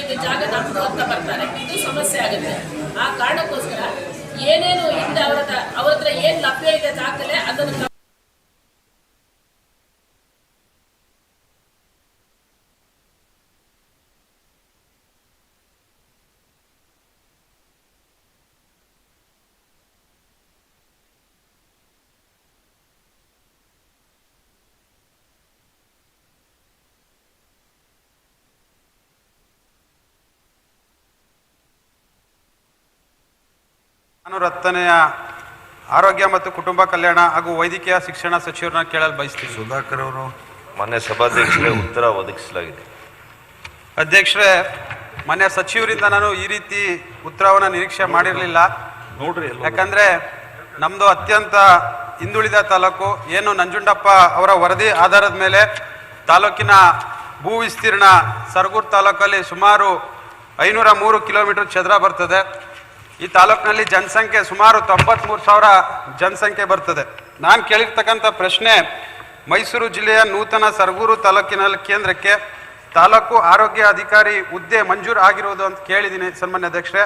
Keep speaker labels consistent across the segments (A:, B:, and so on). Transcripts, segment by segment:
A: ಇದು ಜಾಗ ನಮ್ಮದು ಅಂತ ಬರ್ತಾರೆ, ಇದು ಸಮಸ್ಯೆ ಆಗುತ್ತೆ. ಆ ಕಾರಣಕ್ಕೋಸ್ಕರ ಏನೇನು ಹಿಂದೆ ಅವ್ರ ಹತ್ರ ಏನು ಲಭ್ಯ ಇದೆ ದಾಖಲೆ ಅದನ್ನು
B: ನಾನು 10ನೇ ಆರೋಗ್ಯ ಮತ್ತು ಕುಟುಂಬ ಕಲ್ಯಾಣ ಹಾಗೂ ವೈದ್ಯಕೀಯ ಶಿಕ್ಷಣ ಸಚಿವರನ್ನ ಕೇಳಲು ಬಯಸ್ತೀನಿ.
C: ಸುಧಾಕರ್ ಅವರು.
D: ಮಾನ್ಯ ಸಭಾಧ್ಯಕ್ಷರೇ, ಉತ್ತರ ಒದಗಿಸಲಾಗಿದೆ.
B: ಅಧ್ಯಕ್ಷರೇ, ಮಾನ್ಯ ಸಚಿವರಿಂದ ನಾನು ಈ ರೀತಿ ಉತ್ತರವನ್ನು ನಿರೀಕ್ಷೆ ಮಾಡಿರಲಿಲ್ಲ.
D: ನೋಡ್ರಿ,
B: ಯಾಕಂದ್ರೆ ನಮ್ದು ಅತ್ಯಂತ ಹಿಂದುಳಿದ ತಾಲೂಕು. ಏನು ನಂಜುಂಡಪ್ಪ ಅವರ ವರದಿ ಆಧಾರದ ಮೇಲೆ ತಾಲೂಕಿನ ಭೂ ವಿಸ್ತೀರ್ಣ ಸರಗೂರು ತಾಲೂಕಲ್ಲಿ ಸುಮಾರು 503 ಕಿಲೋಮೀಟರ್ ಚದರ ಬರ್ತದೆ. ಈ ತಾಲೂಕಿನಲ್ಲಿ ಜನಸಂಖ್ಯೆ ಸುಮಾರು 93,000 ಜನಸಂಖ್ಯೆ ಬರ್ತದೆ. ನಾನು ಕೇಳಿರ್ತಕ್ಕಂಥ ಪ್ರಶ್ನೆ, ಮೈಸೂರು ಜಿಲ್ಲೆಯ ನೂತನ ಸರಗೂರು ತಾಲೂಕಿನಲ್ಲಿ ಕೇಂದ್ರಕ್ಕೆ ತಾಲೂಕು ಆರೋಗ್ಯ ಅಧಿಕಾರಿ ಹುದ್ದೆ ಮಂಜೂರು ಆಗಿರುವುದು ಅಂತ ಕೇಳಿದ್ದೀನಿ ಸನ್ಮಾನ್ಯ ಅಧ್ಯಕ್ಷರೇ.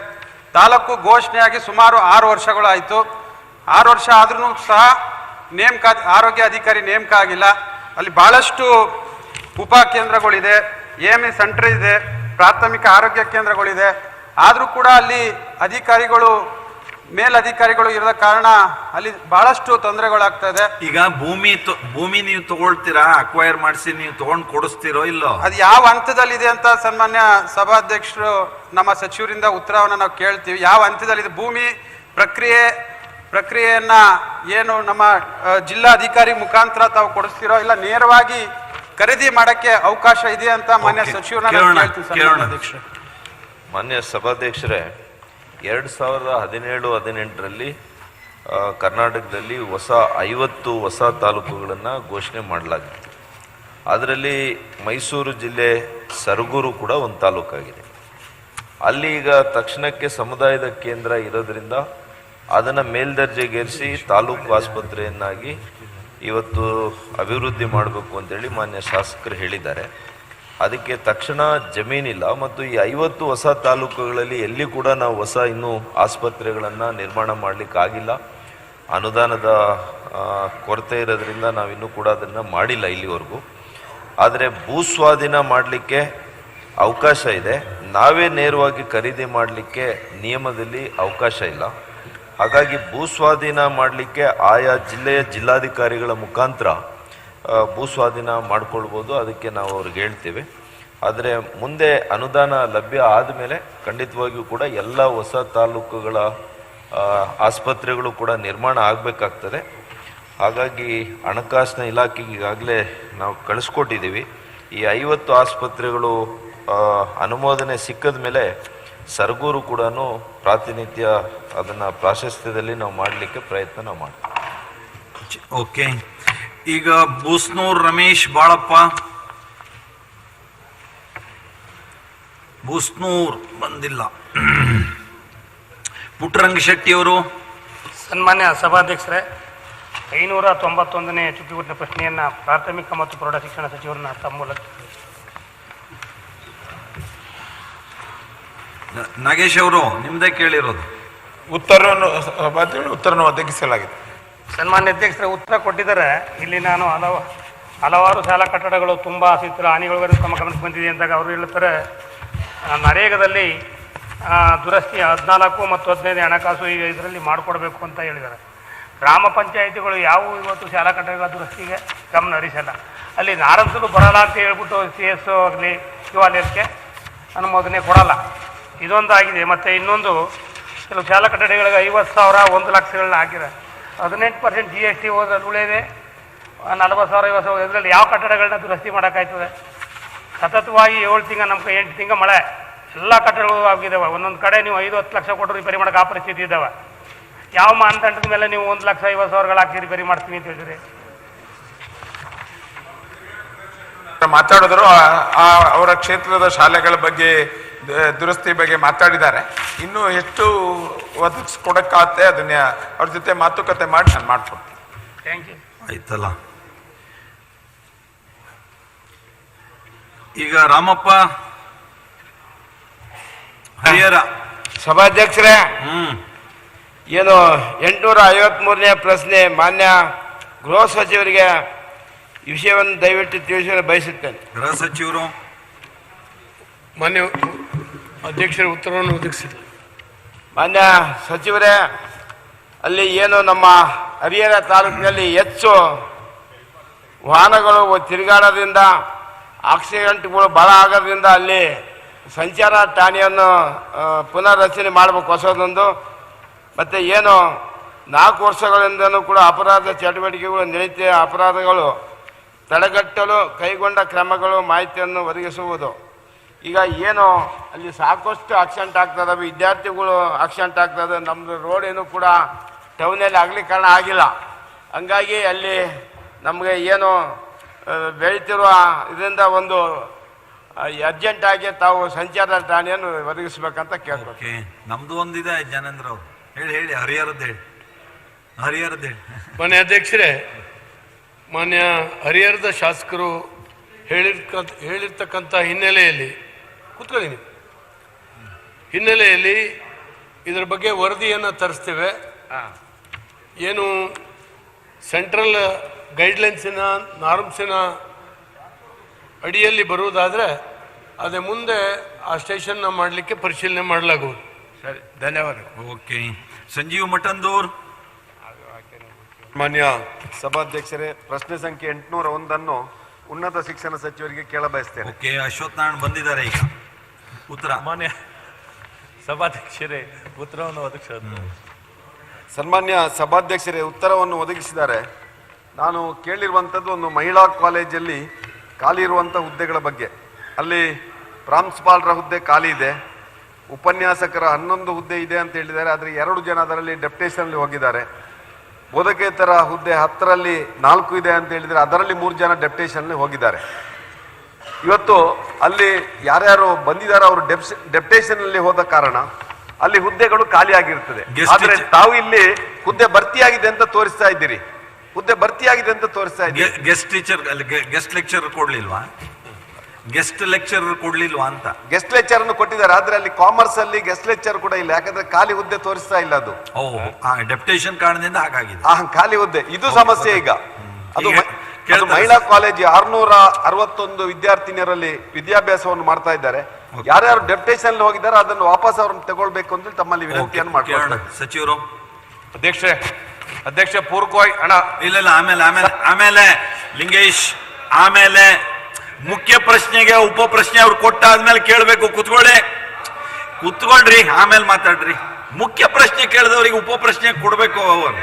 B: ತಾಲೂಕು ಘೋಷಣೆಯಾಗಿ ಸುಮಾರು 6 ವರ್ಷಗಳಾಯಿತು. 6 ವರ್ಷ ಆದ್ರೂ ಸಹ ಆರೋಗ್ಯ ಅಧಿಕಾರಿ ನೇಮಕ ಆಗಿಲ್ಲ. ಅಲ್ಲಿ ಭಾಳಷ್ಟು ಉಪ ಕೇಂದ್ರಗಳಿದೆ, AME ಸೆಂಟರ್ ಇದೆ, ಪ್ರಾಥಮಿಕ ಆರೋಗ್ಯ ಕೇಂದ್ರಗಳಿದೆ. ಆದರೂ ಕೂಡ ಅಲ್ಲಿ ಅಧಿಕಾರಿಗಳು ಮೇಲಧಿಕಾರಿಗಳು ಇರದ ಕಾರಣ ಅಲ್ಲಿ ಬಹಳಷ್ಟು ತೊಂದರೆಗಳಾಗ್ತಾ ಇದೆ.
C: ಈಗ ಭೂಮಿ ನೀವು ತಗೊಳ್ತೀರಾ, ಅಕ್ವೈರ್ ಮಾಡಿಸಿ ನೀವು ತಗೊಂಡು ಕೊಡಿಸ್ತೀರೋ ಇಲ್ಲೋ?
B: ಅದು ಯಾವ ಹಂತದಲ್ಲಿದೆ ಅಂತ ಸನ್ಮಾನ್ಯ ಸಭಾಧ್ಯಕ್ಷರು ನಮ್ಮ ಸಚಿವರಿಂದ ಉತ್ತರವನ್ನು ನಾವು ಕೇಳ್ತೀವಿ. ಯಾವ ಹಂತದಲ್ಲಿದೆ ಭೂಮಿ ಪ್ರಕ್ರಿಯೆಯನ್ನ ಏನು ನಮ್ಮ ಜಿಲ್ಲಾಧಿಕಾರಿ ಮುಖಾಂತರ ತಾವು ಕೊಡಿಸ್ತೀರೋ ಇಲ್ಲ ನೇರವಾಗಿ ಖರೀದಿ ಮಾಡಕ್ಕೆ ಅವಕಾಶ ಇದೆ ಅಂತ ಮಾನ್ಯ ಸಚಿವರನ್ನ ಕೇಳ್ತೀವಿ.
D: ಮಾನ್ಯ ಸಭಾಧ್ಯಕ್ಷರೇ, 2017-18ರಲ್ಲಿ ಕರ್ನಾಟಕದಲ್ಲಿ 50 ಹೊಸ ತಾಲೂಕುಗಳನ್ನು ಘೋಷಣೆ ಮಾಡಲಾಗಿತ್ತು. ಅದರಲ್ಲಿ ಮೈಸೂರು ಜಿಲ್ಲೆ ಸರಗೂರು ಕೂಡ ಒಂದು ತಾಲೂಕಾಗಿದೆ. ಅಲ್ಲಿ ಈಗ ತಕ್ಷಣಕ್ಕೆ ಸಮುದಾಯದ ಕೇಂದ್ರ ಇರೋದ್ರಿಂದ ಅದನ್ನು ಮೇಲ್ದರ್ಜೆಗೇರಿಸಿ ತಾಲೂಕು ಆಸ್ಪತ್ರೆಯನ್ನಾಗಿ ಇವತ್ತು ಅಭಿವೃದ್ಧಿ ಮಾಡಬೇಕು ಅಂತೇಳಿ ಮಾನ್ಯ ಶಾಸಕರು ಹೇಳಿದ್ದಾರೆ. ಅದಕ್ಕೆ ತಕ್ಷಣ ಜಮೀನಿಲ್ಲ ಮತ್ತು ಈ 50 ಹೊಸ ತಾಲೂಕುಗಳಲ್ಲಿ ಎಲ್ಲಿ ಕೂಡ ನಾವು ಹೊಸ ಇನ್ನೂ ಆಸ್ಪತ್ರೆಗಳನ್ನು ನಿರ್ಮಾಣ ಮಾಡಲಿಕ್ಕಾಗಿಲ್ಲ. ಅನುದಾನದ ಕೊರತೆ ಇರೋದ್ರಿಂದ ನಾವಿನ್ನೂ ಕೂಡ ಅದನ್ನು ಮಾಡಿಲ್ಲ ಇಲ್ಲಿವರೆಗೂ. ಆದರೆ ಭೂಸ್ವಾಧೀನ ಮಾಡಲಿಕ್ಕೆ ಅವಕಾಶ ಇದೆ, ನಾವೇ ನೇರವಾಗಿ ಖರೀದಿ ಮಾಡಲಿಕ್ಕೆ ನಿಯಮದಲ್ಲಿ ಅವಕಾಶ ಇಲ್ಲ. ಹಾಗಾಗಿ ಭೂಸ್ವಾಧೀನ ಮಾಡಲಿಕ್ಕೆ ಆಯಾ ಜಿಲ್ಲೆಯ ಜಿಲ್ಲಾಧಿಕಾರಿಗಳ ಮುಖಾಂತರ ಭೂಸ್ವಾಧೀನ ಮಾಡ್ಕೊಳ್ಬೋದು, ಅದಕ್ಕೆ ನಾವು ಅವ್ರಿಗೆ ಹೇಳ್ತೇವೆ. ಆದರೆ ಮುಂದೆ ಅನುದಾನ ಲಭ್ಯ ಆದಮೇಲೆ ಖಂಡಿತವಾಗಿಯೂ ಕೂಡ ಎಲ್ಲ ಹೊಸ ತಾಲೂಕುಗಳ ಆಸ್ಪತ್ರೆಗಳು ಕೂಡ ನಿರ್ಮಾಣ ಆಗಬೇಕಾಗ್ತದೆ. ಹಾಗಾಗಿ ಹಣಕಾಸಿನ ಇಲಾಖೆಗೆ ಈಗಾಗಲೇ ನಾವು ಕಳಿಸ್ಕೊಟ್ಟಿದ್ದೀವಿ. ಈ 50 ಆಸ್ಪತ್ರೆಗಳು ಅನುಮೋದನೆ ಸಿಕ್ಕಿದ ಮೇಲೆ ಸರಗೂರು ಕೂಡ ಪ್ರಾತಿನಿಧ್ಯ ಅದನ್ನು ಪ್ರಾಶಸ್ತ್ಯದಲ್ಲಿ ನಾವು ಮಾಡಲಿಕ್ಕೆ ಪ್ರಯತ್ನ ನಾವು ಮಾಡ್ತೀವಿ.
C: ಓಕೆ, ಈಗ ಬೂಸ್ನೂರ್ ರಮೇಶ್ ಬಾಳಪ್ಪ. ಬೂಸ್ನೂರ್ ಬಂದಿಲ್ಲ. ಪುಟ್ಟರಂಗ ಶೆಟ್ಟಿ ಅವರು.
E: ಸನ್ಮಾನ್ಯ ಸಭಾಧ್ಯಕ್ಷರೇ, 591ನೇ ಚುಕ್ಕಿಗುಟ್ಟಿನ ಪ್ರಶ್ನೆಯನ್ನು ಪ್ರಾಥಮಿಕ ಮತ್ತು ಪ್ರೌಢ ಶಿಕ್ಷಣ ಸಚಿವರನ್ನ ತಮ್ಮ ಮೂಲಕ.
C: ನಾಗೇಶ್ ಅವರು, ನಿಮ್ಮದೇ ಕೇಳಿರೋದು.
F: ಉತ್ತರವನ್ನು ಒದಗಿಸಲಾಗಿದೆ.
E: ಸನ್ಮಾನ್ಯ ಅಧ್ಯಕ್ಷರೇ, ಉತ್ತರ ಕೊಟ್ಟಿದ್ದಾರೆ. ಇಲ್ಲಿ ನಾನು ಹಲವಾರು ಶಾಲಾ ಕಟ್ಟಡಗಳು ತುಂಬ ಹಾನಿಗಳು ತಮ್ಮ ಗಮನಕ್ಕೆ ಬಂದಿದೆ ಅಂದಾಗ ಅವರು ಹೇಳ್ತಾರೆ, ನರೇಗಾದಲ್ಲಿ ದುರಸ್ತಿ 14 ಮತ್ತು 15 ಹಣಕಾಸು ಈಗ ಇದರಲ್ಲಿ ಮಾಡಿಕೊಡ್ಬೇಕು ಅಂತ ಹೇಳಿದ್ದಾರೆ. ಗ್ರಾಮ ಪಂಚಾಯಿತಿಗಳು ಯಾವುವು ಇವತ್ತು ಶಾಲಾ ಕಟ್ಟಡಗಳ ದುರಸ್ತಿಗೆ ಗಮನ ಹರಿಸಲ್ಲ. ಅಲ್ಲಿ ನಾರಂಸಲು ಬರಲ್ಲ ಅಂತ ಹೇಳ್ಬಿಟ್ಟು CS ಆಗಲಿ ಶಿವಾಲಯಕ್ಕೆ ಅನುಮೋದನೆ ಕೊಡಲ್ಲ. ಇದೊಂದಾಗಿದೆ. ಮತ್ತು ಇನ್ನೊಂದು, ಕೆಲವು ಶಾಲಾ ಕಟ್ಟಡಗಳಿಗೆ 50,000 1 ಲಕ್ಷಗಳನ್ನ ಹಾಕಿದ್ದಾರೆ. 18% GST ಹೋದಲ್ಲಿ ಉಳಿದೆ. 40,000 50,000 ಇದರಲ್ಲಿ ಯಾವ ಕಟ್ಟಡಗಳನ್ನ ದುರಸ್ತಿ ಮಾಡೋಕ್ಕಾಯ್ತದೆ? ಸತತವಾಗಿ 7 ತಿಂಗಳು ನಮ್ಮ 8 ತಿಂಗಳು ಮಳೆ, ಎಲ್ಲ ಕಟ್ಟಡಗಳು ಆಗಿದ್ದಾವೆ. ಒಂದೊಂದು ಕಡೆ ನೀವು 5-10 ಲಕ್ಷ ಕೊಟ್ಟು ರಿಪೇರಿ ಮಾಡೋಕೆ ಆ ಪರಿಸ್ಥಿತಿ ಇದ್ದಾವೆ. ಯಾವ ಮಾನದಂಡದ ಮೇಲೆ ನೀವು 1,50,000 ಹಾಕಿ ರಿಪೇರಿ ಮಾಡ್ತೀನಿ ಅಂತ ಹೇಳಿದ್ರಿ?
F: ಮಾತಾಡಿದ್ರು ಅವರ ಕ್ಷೇತ್ರದ ಶಾಲೆಗಳ ಬಗ್ಗೆ ದುರಸ್ತಿ ಬಗ್ಗೆ ಮಾತಾಡಿದ್ದಾರೆ. ಇನ್ನೂ ಎಷ್ಟು ಒದಗಿಸ್ಕೊಡಕ್ಕಾಗತ್ತೆ ಅದನ್ನ ಅವ್ರ ಜೊತೆ ಮಾತುಕತೆ ಮಾಡಿ ನಾನು ಮಾಡ್ಕೊಡ್ತೀನಿ.
E: Thank you.
C: ಆಯ್ತಲ್ಲ. ಈಗ ರಾಮಪ್ಪ. ಹರಿಹರ.
G: ಸಭಾಧ್ಯಕ್ಷರೇ, ಏನು 853ನೇ ಪ್ರಶ್ನೆ ಮಾನ್ಯ ಗೃಹ ಸಚಿವರಿಗೆ ಈ ವಿಷಯವನ್ನು ದಯವಿಟ್ಟು ತಿಳಿಸಲು ಬಯಸುತ್ತೇನೆ.
C: ಗೃಹ ಸಚಿವರು.
E: ಮಾನ್ಯ ಅಧ್ಯಕ್ಷರ ಉತ್ತರವನ್ನು ಒದಗಿಸಿದರು.
G: ಮಾನ್ಯ ಸಚಿವರೇ, ಅಲ್ಲಿ ಏನು ನಮ್ಮ ಹರಿಹರ ತಾಲೂಕಿನಲ್ಲಿ ಹೆಚ್ಚು ವಾಹನಗಳು ತಿರುಗಾಡೋದ್ರಿಂದ ಆಕ್ಸಿಡೆಂಟ್ಗಳು ಭಾಳ ಆಗೋದ್ರಿಂದ ಅಲ್ಲಿ ಸಂಚಾರ ಠಾಣೆಯನ್ನು ಪುನರ್ರಚನೆ ಮಾಡಬೇಕು ಹೊಸದೊಂದು. ಮತ್ತು ಏನು 4 ವರ್ಷಗಳಿಂದಲೂ ಕೂಡ ಅಪರಾಧ ಚಟುವಟಿಕೆಗಳು ನಡೆಯುತ್ತಿವೆ. ಅಪರಾಧಗಳು ತಡೆಗಟ್ಟಲು ಕೈಗೊಂಡ ಕ್ರಮಗಳು ಮಾಹಿತಿಯನ್ನು ಒದಗಿಸುವುದು. ಈಗ ಏನು ಅಲ್ಲಿ ಸಾಕಷ್ಟು ಆಕ್ಸಿಡೆಂಟ್ ಆಗ್ತದೆ, ವಿದ್ಯಾರ್ಥಿಗಳು ಆಕ್ಸಿಡೆಂಟ್ ಆಗ್ತದೆ. ನಮ್ಮದು ರೋಡ್ ಏನೂ ಕೂಡ ಟೌನಲ್ಲಿ ಅಗಲೀಕರಣ ಆಗಿಲ್ಲ. ಹಂಗಾಗಿ ಅಲ್ಲಿ ನಮಗೆ ಏನು ಬೆಳೀತಿರುವ ಇದರಿಂದ ಒಂದು ಅರ್ಜೆಂಟಾಗಿ ತಾವು ಸಂಚಾರ ಠಾಣೆಯನ್ನು ಒದಗಿಸ್ಬೇಕಂತ ಕೇಳ್ಬೇಕು.
C: ನಮ್ದು ಒಂದಿದೆ ಜ್ಞಾನೇಂದ್ರ ಅವರು. ಹೇಳಿ ಹರಿಹರದ್ದು ಹೇಳಿ.
E: ಮಾನ್ಯ ಅಧ್ಯಕ್ಷರೇ, ಮಾನ್ಯ ಹರಿಹರದ ಶಾಸಕರು ಹೇಳಿರ್ತಕ್ಕಂಥ ಹಿನ್ನೆಲೆಯಲ್ಲಿ ಇದರ ಬಗ್ಗೆ ವರದಿಯನ್ನು ತರಿಸ್ತೇವೆ. ಏನು ಸೆಂಟ್ರಲ್ ಗೈಡ್ಲೈನ್ಸಿನ ನಾರ್ಮ್ಸಿನ ಅಡಿಯಲ್ಲಿ ಬರುವುದಾದರೆ ಅದೇ ಮುಂದೆ ಆ ಸ್ಟೇಷನ್ನ ಮಾಡಲಿಕ್ಕೆ ಪರಿಶೀಲನೆ ಮಾಡಲಾಗುವುದು.
G: ಸರಿ, ಧನ್ಯವಾದಗಳು.
C: ಓಕೆ. ಸಂಜೀವ್ ಮಠಂದೂರ್.
H: ಮಾನ್ಯ ಸಭಾಧ್ಯಕ್ಷರೇ, ಪ್ರಶ್ನೆ ಸಂಖ್ಯೆ 801 ಉನ್ನತ ಶಿಕ್ಷಣ ಸಚಿವರಿಗೆ ಕೇಳಬಯಸ್ತೇನೆ.
C: ಓಕೆ. ಅಶ್ವಥ್ ನಾರಾಯಣ್ ಬಂದಿದ್ದಾರೆ ಈಗ. ಉತ್ತರ.
I: ಮಾನ್ಯ ಸಭಾಧ್ಯಕ್ಷರೇ, ಉತ್ತರವನ್ನು ಒದಗಿಸೋದು.
H: ಸನ್ಮಾನ್ಯ ಸಭಾಧ್ಯಕ್ಷರೇ, ಉತ್ತರವನ್ನು ಒದಗಿಸಿದ್ದಾರೆ. ನಾನು ಕೇಳಿರುವಂಥದ್ದು ಒಂದು ಮಹಿಳಾ ಕಾಲೇಜಲ್ಲಿ ಖಾಲಿ ಇರುವಂಥ ಹುದ್ದೆಗಳ ಬಗ್ಗೆ. ಅಲ್ಲಿ ಪ್ರಾಂಶುಪಾಲರ ಹುದ್ದೆ ಖಾಲಿ ಇದೆ, ಉಪನ್ಯಾಸಕರ 11 ಹುದ್ದೆ ಇದೆ ಅಂತ ಹೇಳಿದ್ದಾರೆ. ಆದರೆ 2 ಜನ ಅದರಲ್ಲಿ ಡೆಪ್ಯುಟೇಷನ್ಲಿ ಹೋಗಿದ್ದಾರೆ. ಬೋಧಕೇತರ ಹುದ್ದೆ 10ರಲ್ಲಿ 4 ಇದೆ ಅಂತ ಹೇಳಿದರೆ ಅದರಲ್ಲಿ 3 ಜನ ಡೆಪ್ಯುಟೇಷನ್ಲಿ ಹೋಗಿದ್ದಾರೆ. ಇವತ್ತು ಅಲ್ಲಿ ಯಾರ್ಯಾರು ಬಂದಿದ್ದಾರೆ ಅವರು ಡೆಪ್ಯುಟೇಷನ್ಲಿ ಹೋದ ಕಾರಣ ಅಲ್ಲಿ ಹುದ್ದೆಗಳು ಖಾಲಿ ಆಗಿರ್ತದೆ. ಆದ್ರೆ ತಾವು ಇಲ್ಲಿ ಹುದ್ದೆ ಭರ್ತಿಯಾಗಿದೆ ಅಂತ ತೋರಿಸ್ತಾ ಇದ್ದೀರಿ.
C: ಗೆಸ್ಟ್ ಟೀಚರ್ ಗೆಸ್ಟ್ ಲೆಕ್ಚರ್ ಕೊಡ್ಲಿಲ್ವಾ? ಗೆಸ್ಟ್ ಲೆಕ್ಚರರ್ ಕೊಡ್ಲಿಲ್ವಾ ಅಂತ.
H: ಗೆಸ್ಟ್ ಲೆಕ್ಚರ್ ಅನ್ನು ಕೊಟ್ಟಿದ್ದಾರೆ, ಆದ್ರೆ ಅಲ್ಲಿ ಕಾಮರ್ಸ್ ಅಲ್ಲಿ ಗೆಸ್ಟ್ ಲೆಕ್ಚರ್ ಕೂಡ ಇಲ್ಲ. ಯಾಕಂದ್ರೆ ಖಾಲಿ ಹುದ್ದೆ ತೋರಿಸ್ತಾ ಇಲ್ಲ. ಅದು
C: ಡೆಪ್ಯುಟೇಷನ್ ಕಾರಣದಿಂದ ಹಾಗಾಗಿದೆ.
H: ಖಾಲಿ ಹುದ್ದೆ, ಇದು ಸಮಸ್ಯೆ. ಈಗ ಅದು ಮಹಿಳಾ ಕಾಲೇಜ್ 661 ವಿದ್ಯಾರ್ಥಿನಿಯರಲ್ಲಿ ವಿದ್ಯಾಭ್ಯಾಸವನ್ನು ಮಾಡ್ತಾ ಇದ್ದಾರೆ. ಯಾರ್ಯಾರು ಡೆಪ್ಯುಟೇಷನ್ ಹೋಗಿದ್ದಾರೆ ಅದನ್ನು ವಾಪಸ್ ಅವ್ರನ್ನ ತಗೊಳ್ಬೇಕು ಅಂತ ತಮ್ಮಲ್ಲಿ ವಿನಂತಿಯನ್ನು ಮಾಡ್ತಾರೆ.
C: ಸಚಿವರು.
G: ಅಧ್ಯಕ್ಷ ಪೂರ್ವಕವಾಗಿ
C: ಇಲ್ಲ ಆಮೇಲೆ ಲಿಂಗೇಶ್, ಆಮೇಲೆ ಮುಖ್ಯ ಪ್ರಶ್ನೆಗೆ ಉಪ ಪ್ರಶ್ನೆ ಅವ್ರು ಕೊಟ್ಟಾದ್ಮೇಲೆ ಕೇಳಬೇಕು. ಕುತ್ಕೊಳ್ರಿ, ಆಮೇಲೆ ಮಾತಾಡ್ರಿ. ಮುಖ್ಯ ಪ್ರಶ್ನೆ ಕೇಳಿದವ್ರಿಗೆ ಉಪ ಪ್ರಶ್ನೆ ಕೊಡ್ಬೇಕು. ಅವರು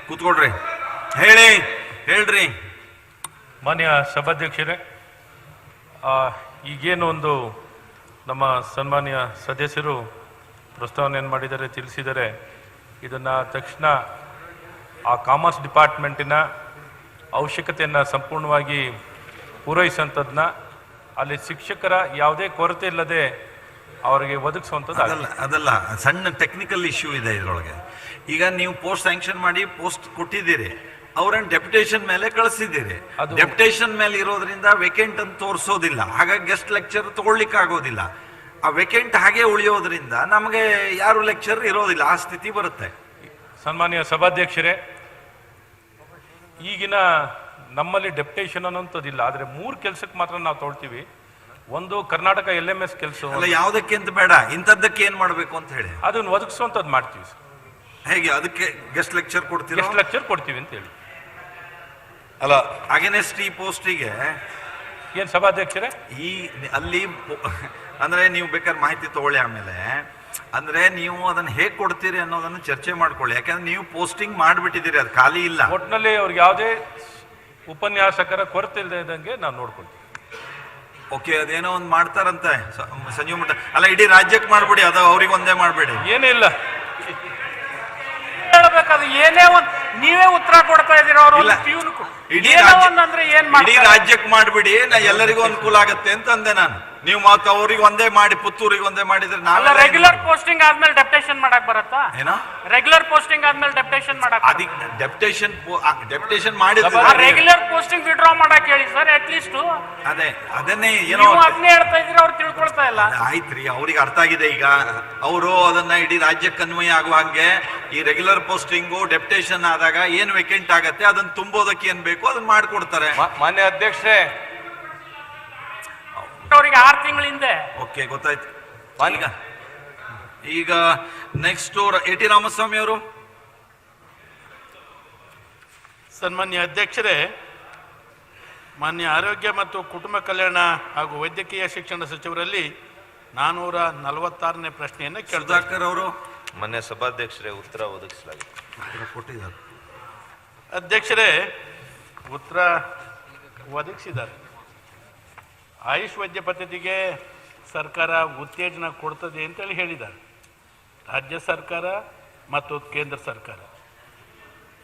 C: ಕುತ್ಕೊಳ್ರಿ, ಹೇಳ್ರಿ.
I: ಮಾನ್ಯ ಸಭಾಧ್ಯಕ್ಷರೇ, ಈಗೇನು ಒಂದು ನಮ್ಮ ಸನ್ಮಾನ್ಯ ಸದಸ್ಯರು ಪ್ರಸ್ತಾವನೆಯನ್ನು ಮಾಡಿದ್ದಾರೆ, ತಿಳಿಸಿದ್ದಾರೆ. ಇದನ್ನು ತಕ್ಷಣ ಆ ಕಾಮರ್ಸ್ ಡಿಪಾರ್ಟ್ಮೆಂಟಿನ ಅವಶ್ಯಕತೆಯನ್ನು ಸಂಪೂರ್ಣವಾಗಿ ಪೂರೈಸುವಂಥದ್ದನ್ನ ಅಲ್ಲಿ ಶಿಕ್ಷಕರ ಯಾವುದೇ ಕೊರತೆ ಇಲ್ಲದೆ ಅವರಿಗೆ ಒದಗಿಸುವಂಥದ್ದು.
C: ಅದಲ್ಲ, ಸಣ್ಣ ಟೆಕ್ನಿಕಲ್ ಇಶ್ಯೂ ಇದೆ ಇದರೊಳಗೆ. ಈಗ ನೀವು ಪೋಸ್ಟ್ ಸ್ಯಾಂಕ್ಷನ್ ಮಾಡಿ ಪೋಸ್ಟ್ ಕೊಟ್ಟಿದ್ದೀರಿ, ಅವ್ರನ್ನ ಡೆಪ್ಯುಟೇಷನ್ ಮೇಲೆ ಕಳಿಸಿದ್ದೀರಿ. ಡೆಪ್ಯುಟೇಷನ್ ಮೇಲೆ ಇರೋದ್ರಿಂದ ವೇಕೆಂಟ್ ಅಂತ ತೋರಿಸೋದಿಲ್ಲ. ಹಾಗಾಗಿ ಗೆಸ್ಟ್ ಲೆಕ್ಚರ್ ತಗೊಳ್ಲಿಕ್ಕೆ ಆಗೋದಿಲ್ಲ. ಆ ವೇಕೆಂಟ್ ಹಾಗೆ ಉಳಿಯೋದ್ರಿಂದ ನಮಗೆ ಯಾರು ಲೆಕ್ಚರ್ ಇರೋದಿಲ್ಲ, ಆ ಸ್ಥಿತಿ ಬರುತ್ತೆ.
I: ಸನ್ಮಾನ್ಯ ಸಭಾಧ್ಯಕ್ಷರೇ, ಈಗಿನ ನಮ್ಮಲ್ಲಿ ಡೆಪ್ಯುಟೇಷನ್ ಅನ್ನೋಂಥದ್ದಿಲ್ಲ. ಆದರೆ 3 ಕೆಲಸಕ್ಕೆ ಮಾತ್ರ ನಾವು ತೊಗೊಳ್ತೀವಿ. ಒಂದು ಕರ್ನಾಟಕ LMS ಕೆಲಸ.
C: ಅಲ್ಲ, ಯಾವುದಕ್ಕೆ ಅಂತ ಬೇಡ, ಇಂಥದ್ದಕ್ಕೆ ಏನ್ ಮಾಡಬೇಕು ಅಂತ ಹೇಳಿ
I: ಅದನ್ನು ಒದಗಿಸುವಂಥದ್ದು ಮಾಡ್ತೀವಿ ಸರ್.
C: ಹೇಗೆ? ಅದಕ್ಕೆ ಗೆಸ್ಟ್ ಲೆಕ್ಚರ್ ಕೊಡ್ತೀವಿ.
I: ಗೆಸ್ಟ್ ಲೆಕ್ಚರ್ ಕೊಡ್ತೀವಿ ಅಂತ ಹೇಳಿ.
C: ಅಲ್ಲ, ಅಗೇನೆಸ್ಟ್ ಈ ಪೋಸ್ಟಿಗೆ
I: ಏನು ಸಭಾಧ್ಯಕ್ಷರೇ,
C: ಅಲ್ಲಿ ಅಂದ್ರೆ ನೀವು ಬೇಕಾದ್ರೆ ಮಾಹಿತಿ ತಗೊಳ್ಳಿ. ಆಮೇಲೆ ಅಂದ್ರೆ ನೀವು ಅದನ್ನ ಹೇಗೆ ಕೊಡ್ತೀರಿ ಅನ್ನೋದನ್ನ ಚರ್ಚೆ ಮಾಡ್ಕೊಳ್ಳಿ. ಯಾಕಂದ್ರೆ ನೀವು ಪೋಸ್ಟಿಂಗ್ ಮಾಡಿಬಿಟ್ಟಿದ್ದೀರಿ, ಅದು ಖಾಲಿ ಇಲ್ಲ.
I: ಒಟ್ಟಿನಲ್ಲಿ ಅವ್ರಿಗೆ ಯಾವುದೇ ಉಪನ್ಯಾಸಕರ ಕೊರತೆ ಇಲ್ಲದಂಗೆ ನಾವು ನೋಡ್ಕೊಳ್ತೀವಿ.
C: ಓಕೆ, ಅದೇನೋ ಒಂದು ಮಾಡ್ತಾರಂತೆ ಸಂಜೀವ್ ಮಠ. ಅಲ್ಲ, ಇಡೀ ರಾಜ್ಯಕ್ಕೆ ಮಾಡ್ಬಿಡಿ, ಅದು ಅವ್ರಿಗೆ ಒಂದೇ ಮಾಡಬೇಡಿ.
I: ಏನೇ ಇಲ್ಲ,
E: ಹೇಳ್ಬೇಕಾದ್ರೆ ಏನೇ ಒಂದು ನೀವೇ ಉತ್ತರ ಕೊಡ್ತಾ ಇದ್ದೀರಾ.
C: ಇಡೀ ರಾಜ್ಯಕ್ಕೆ ಮಾಡ್ಬಿಡಿ, ಎಲ್ಲರಿಗೂ ಅನುಕೂಲ ಆಗತ್ತೆ ಅಂತ ಅಂದೆ ನಾನು. ನೀವು ಮಾತು ಅವ್ರಿಗೆ ಒಂದೇ ಮಾಡಿ, ಪುತ್ತೂರಿಗೆ ಒಂದೇ ಮಾಡಿದ್ರೆ ನಾಳೆ
E: ರೆಗ್ಯುಲರ್ ಪೋಸ್ಟಿಂಗ್ ಆದ್ಮೇಲೆ ಡೆಪ್ಯುಟೇಷನ್ ಮಾಡಕ್ ಬರುತ್ತಾ?
C: ಏನೋ
E: ರೆಗ್ಯುಲರ್ ಪೋಸ್ಟಿಂಗ್ ಆದ್ಮೇಲೆ ಡೆಪ್ಯುಟೇಷನ್ ಮಾಡಕ್
C: ಡೆಪ್ಯುಟೇಷನ್ ಮಾಡಿದ್ರೆ
E: ರೆಗ್ಯುಲರ್ ಪೋಸ್ಟಿಂಗ್ ವಿಡ್ರಾ ಮಾಡಕ್ ಹೇಳಿ ಸರ್. ಅಟ್ ಲೀಸ್ಟ್
C: ಅದನ್ನೇ ಏನೋ
E: ಅದನ್ನೇ ಹೇಳ್ತಾ ಇದ್ದೀರಾ, ಅವ್ರು ತಿಳ್ಕೊಳ್ತಾ ಇಲ್ಲ. ಅಲ್ಲ.
C: ಆಯ್ತ್ರಿ, ಅವ್ರಿಗೆ ಅರ್ಥ ಆಗಿದೆ. ಈಗ ಅವರು ಅದನ್ನ ಇಡೀ ರಾಜ್ಯಕ್ಕೆ ಅನ್ವಯ ಆಗುವಂಗೆ ಈ ರೆಗ್ಯುಲರ್ ಪೋಸ್ಟಿಂಗು ಡೆಪ್ಟೇಷನ್ ಆದಾಗ ಏನ್ ವೇಕೆಂಟ್ ಆಗತ್ತೆ ಅದನ್ನ ತುಂಬೋದಕ್ಕೆ ಏನ್ ಬೇಕು ಅದನ್ನ ಮಾಡ್ಕೊಡ್ತಾರೆ.
G: ಮಾನ್ಯ ಅಧ್ಯಕ್ಷರೇ,
E: ಅವರಿಗೆ 6 ತಿಂಗಳಿಂದ.
C: ಓಕೆ, ಗೊತ್ತಾಯ್ತು. ಈಗ ನೆಕ್ಸ್ಟ್ ಎ.ಟಿ. ರಾಮಸ್ವಾಮಿ ಅವರು.
J: ಸನ್ಮಾನ್ಯ ಅಧ್ಯಕ್ಷರೇ, ಮಾನ್ಯ ಆರೋಗ್ಯ ಮತ್ತು ಕುಟುಂಬ ಕಲ್ಯಾಣ ಹಾಗೂ ವೈದ್ಯಕೀಯ ಶಿಕ್ಷಣ ಸಚಿವರಲ್ಲಿ 446ನೇ ಪ್ರಶ್ನೆಯನ್ನು
C: ಸುಧಾಕರ್ ಅವರು.
D: ಮಾನ್ಯ ಸಭಾಧ್ಯಕ್ಷರೇ, ಉತ್ತರ ಒದಗಿಸಲಾಗಿದೆ.
C: ಕೊಟ್ಟಿದ್ದಾರೆ
J: ಅಧ್ಯಕ್ಷರೇ, ಉತ್ತರ ಒದಗಿಸಿದ್ದಾರೆ. ಆಯುಷ್ ವೈದ್ಯ ಪದ್ಧತಿಗೆ ಸರ್ಕಾರ ಉತ್ತೇಜನ ಕೊಡ್ತದೆ ಅಂತೇಳಿ ಹೇಳಿದ್ದಾರೆ ರಾಜ್ಯ ಸರ್ಕಾರ ಮತ್ತು ಕೇಂದ್ರ ಸರ್ಕಾರ.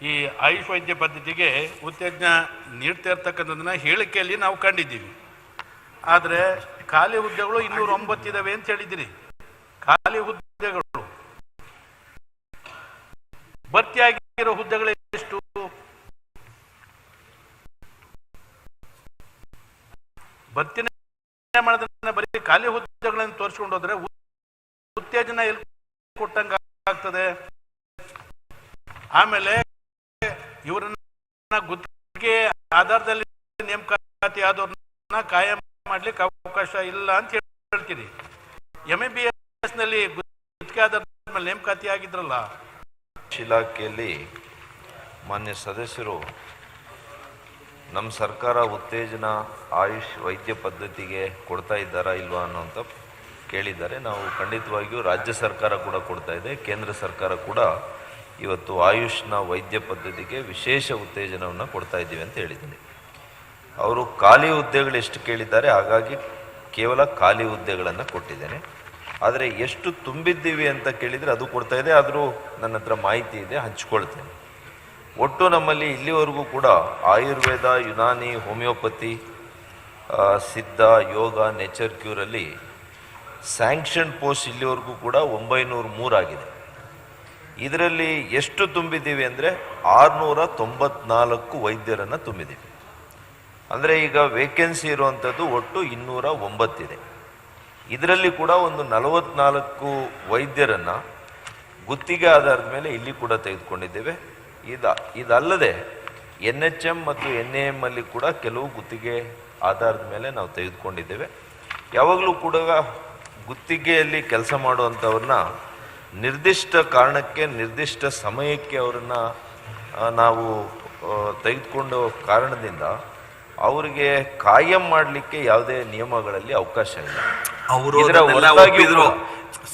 J: ಈ ಆಯುಷ್ ವೈದ್ಯ ಪದ್ಧತಿಗೆ ಉತ್ತೇಜನ ನೀಡ್ತಾ ಇರ್ತಕ್ಕಂಥದ್ದನ್ನ ಹೇಳಿಕೆಯಲ್ಲಿ ನಾವು ಕಂಡಿದ್ದೀವಿ. ಆದರೆ ಖಾಲಿ ಹುದ್ದೆಗಳು 209 ಇದಾವೆ ಅಂತ ಹೇಳಿದ್ದೀರಿ. ಖಾಲಿ ಹುದ್ದೆಗಳು ಭರ್ತಿಯಾಗಿರೋ ಹುದ್ದೆಗಳು ಎಷ್ಟು? ಭರ್ತಿನೇ ಮಾಡೋದನ್ನ ಬರೀ ಖಾಲಿ ಹುದ್ದೆಗಳನ್ನು ತೋರಿಸ್ಕೊಂಡು ಹೋದ್ರೆ ಉತ್ತೇಜನ ಎಲ್ಲಿ ಕೊಟ್ಟಂಗ ಆಗ್ತದೆ? ಆಮೇಲೆ ಇವರನ್ನ ಗುತ್ತಿಗೆ ಆಧಾರದಲ್ಲಿ ನೇಮಕಾತಿ ಆದವ್ರನ್ನ ಕಾಯಂ ಮಾಡ್ಲಿಕ್ಕೆ ಅವಕಾಶ ಇಲ್ಲ ಅಂತ ಹೇಳ್ತೀರಿ. MBBS ನಲ್ಲಿ ಗುತ್ತಿಗೆ ಆಧಾರದ ಮೇಲೆ ನೇಮಕಾತಿ ಆಗಿದ್ರಲ್ಲ.
D: ಇಲಾಖೆಯಲ್ಲಿ ಮಾನ್ಯ ಸದಸ್ಯರು ನಮ್ಮ ಸರ್ಕಾರ ಉತ್ತೇಜನ ಆಯುಷ್ ವೈದ್ಯ ಪದ್ಧತಿಗೆ ಕೊಡ್ತಾ ಇದ್ದಾರಾ ಇಲ್ವಾ ಅನ್ನೋಂಥ ಕೇಳಿದ್ದಾರೆ. ನಾವು ಖಂಡಿತವಾಗಿಯೂ ರಾಜ್ಯ ಸರ್ಕಾರ ಕೂಡ ಕೊಡ್ತಾ ಇದೆ, ಕೇಂದ್ರ ಸರ್ಕಾರ ಕೂಡ ಇವತ್ತು ಆಯುಷ್ನ ವೈದ್ಯ ಪದ್ಧತಿಗೆ ವಿಶೇಷ ಉತ್ತೇಜನವನ್ನು ಕೊಡ್ತಾ ಇದ್ದೀವಿ ಅಂತ ಹೇಳಿದ್ದೀನಿ. ಅವರು ಖಾಲಿ ಹುದ್ದೆಗಳು ಎಷ್ಟು ಕೇಳಿದ್ದಾರೆ, ಹಾಗಾಗಿ ಕೇವಲ ಖಾಲಿ ಹುದ್ದೆಗಳನ್ನು ಕೊಟ್ಟಿದ್ದೇನೆ. ಆದರೆ ಎಷ್ಟು ತುಂಬಿದ್ದೀವಿ ಅಂತ ಕೇಳಿದರೆ ಅದು ಕೊಡ್ತಾ ಇದೆ. ಆದರೂ ನನ್ನ ಹತ್ರ ಮಾಹಿತಿ ಇದೆ, ಹಂಚ್ಕೊಳ್ತೇನೆ. ಒಟ್ಟು ನಮ್ಮಲ್ಲಿ ಇಲ್ಲಿವರೆಗೂ ಕೂಡ ಆಯುರ್ವೇದ, ಯುನಾನಿ, ಹೋಮಿಯೋಪತಿ, ಸಿದ್ಧ, ಯೋಗ, ನೇಚರ್ ಕ್ಯೂರಲ್ಲಿ ಸ್ಯಾಂಕ್ಷನ್ ಪೋಸ್ಟ್ ಇಲ್ಲಿವರೆಗೂ ಕೂಡ 903 ಆಗಿದೆ. ಇದರಲ್ಲಿ ಎಷ್ಟು ತುಂಬಿದ್ದೀವಿ ಅಂದರೆ 694 ವೈದ್ಯರನ್ನು ತುಂಬಿದ್ದೀವಿ. ಅಂದರೆ ಈಗ ವೇಕೆನ್ಸಿ ಇರುವಂಥದ್ದು ಒಟ್ಟು 209 ಇದೆ. ಇದರಲ್ಲಿ ಕೂಡ ಒಂದು 44 ವೈದ್ಯರನ್ನು ಗುತ್ತಿಗೆ ಆಧಾರದ ಮೇಲೆ ಇಲ್ಲಿ ಕೂಡ ತೆಗೆದುಕೊಂಡಿದ್ದೇವೆ. ಇದಲ್ಲದೆ NHM ಮತ್ತು NAM ಅಲ್ಲಿ ಕೂಡ ಕೆಲವು ಗುತ್ತಿಗೆ ಆಧಾರದ ಮೇಲೆ ನಾವು ತೆಗೆದುಕೊಂಡಿದ್ದೇವೆ. ಯಾವಾಗಲೂ ಕೂಡ ಗುತ್ತಿಗೆಯಲ್ಲಿ ಕೆಲಸ ಮಾಡುವಂಥವ್ರನ್ನ ನಿರ್ದಿಷ್ಟ ಕಾರಣಕ್ಕೆ ನಿರ್ದಿಷ್ಟ ಸಮಯಕ್ಕೆ ಅವರನ್ನು ನಾವು ತೆಗೆದುಕೊಂಡು ಕಾರಣದಿಂದ ಅವರಿಗೆ ಕಾಯಂ ಮಾಡಲಿಕ್ಕೆ ಯಾವುದೇ ನಿಯಮಗಳಲ್ಲಿ ಅವಕಾಶ ಇಲ್ಲ.
C: ಅವರು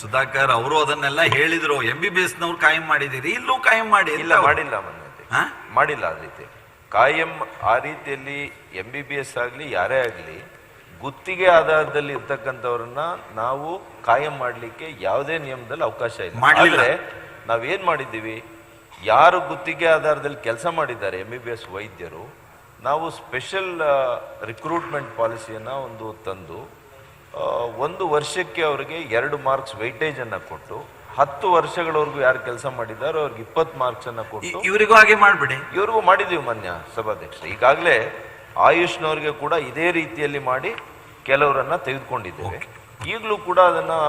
C: ಸುಧಾಕರ್ ಅವರು ಅದನ್ನೆಲ್ಲ ಹೇಳಿದ್ರು. MBBS ನವ್ರು ಕಾಯಂ ಮಾಡಿದ್ದೀರಿ, ಇಲ್ಲೂ ಕಾಯಂ ಮಾಡಿ
D: ಇಲ್ಲ, ಮಾಡಿಲ್ಲ ಮಾಡಿಲ್ಲ. ಆ ರೀತಿ ಕಾಯಂ ಆ ರೀತಿಯಲ್ಲಿ MBBS ಆಗಲಿ ಯಾರೇ ಆಗಲಿ ಗುತ್ತಿಗೆ ಆಧಾರದಲ್ಲಿ ಇರ್ತಕ್ಕಂಥವ್ರನ್ನ ನಾವು ಕಾಯಂ ಮಾಡಲಿಕ್ಕೆ ಯಾವುದೇ ನಿಯಮದಲ್ಲಿ ಅವಕಾಶ ಇಲ್ಲ. ಆದರೆ ನಾವೇನು ಮಾಡಿದ್ದೀವಿ, ಯಾರು ಗುತ್ತಿಗೆ ಆಧಾರದಲ್ಲಿ ಕೆಲಸ ಮಾಡಿದ್ದಾರೆ MBBS ವೈದ್ಯರು, ನಾವು ಸ್ಪೆಷಲ್ ರಿಕ್ರೂಟ್ಮೆಂಟ್ ಪಾಲಿಸಿಯನ್ನು ಒಂದು ತಂದು 1 ವರ್ಷಕ್ಕೆ ಅವರಿಗೆ 2 ಮಾರ್ಕ್ಸ್ ವೈಟೇಜನ್ನು ಕೊಟ್ಟು 10 ವರ್ಷಗಳವರೆಗೂ ಯಾರು ಕೆಲಸ ಮಾಡಿದಾರೋ ಅವ್ರಿಗೆ 20 ಮಾರ್ಕ್ಸನ್ನು ಕೊಟ್ಟು
C: ಇವರಿಗೂ ಹಾಗೆ ಮಾಡಿಬಿಡಿ.
D: ಇವ್ರಿಗೂ ಮಾಡಿದ್ದೀವಿ ಮಾನ್ಯ ಸಭಾಧ್ಯಕ್ಷರು. ಈಗಾಗಲೇ ಆಯುಷ್ನವ್ರಿಗೆ ಕೂಡ ಇದೇ ರೀತಿಯಲ್ಲಿ ಮಾಡಿ ಕೆಲವರನ್ನ ತೆಗೆದುಕೊಂಡಿದ್ದೇವೆ. ಈಗಲೂ ಕೂಡ ಅದನ್ನು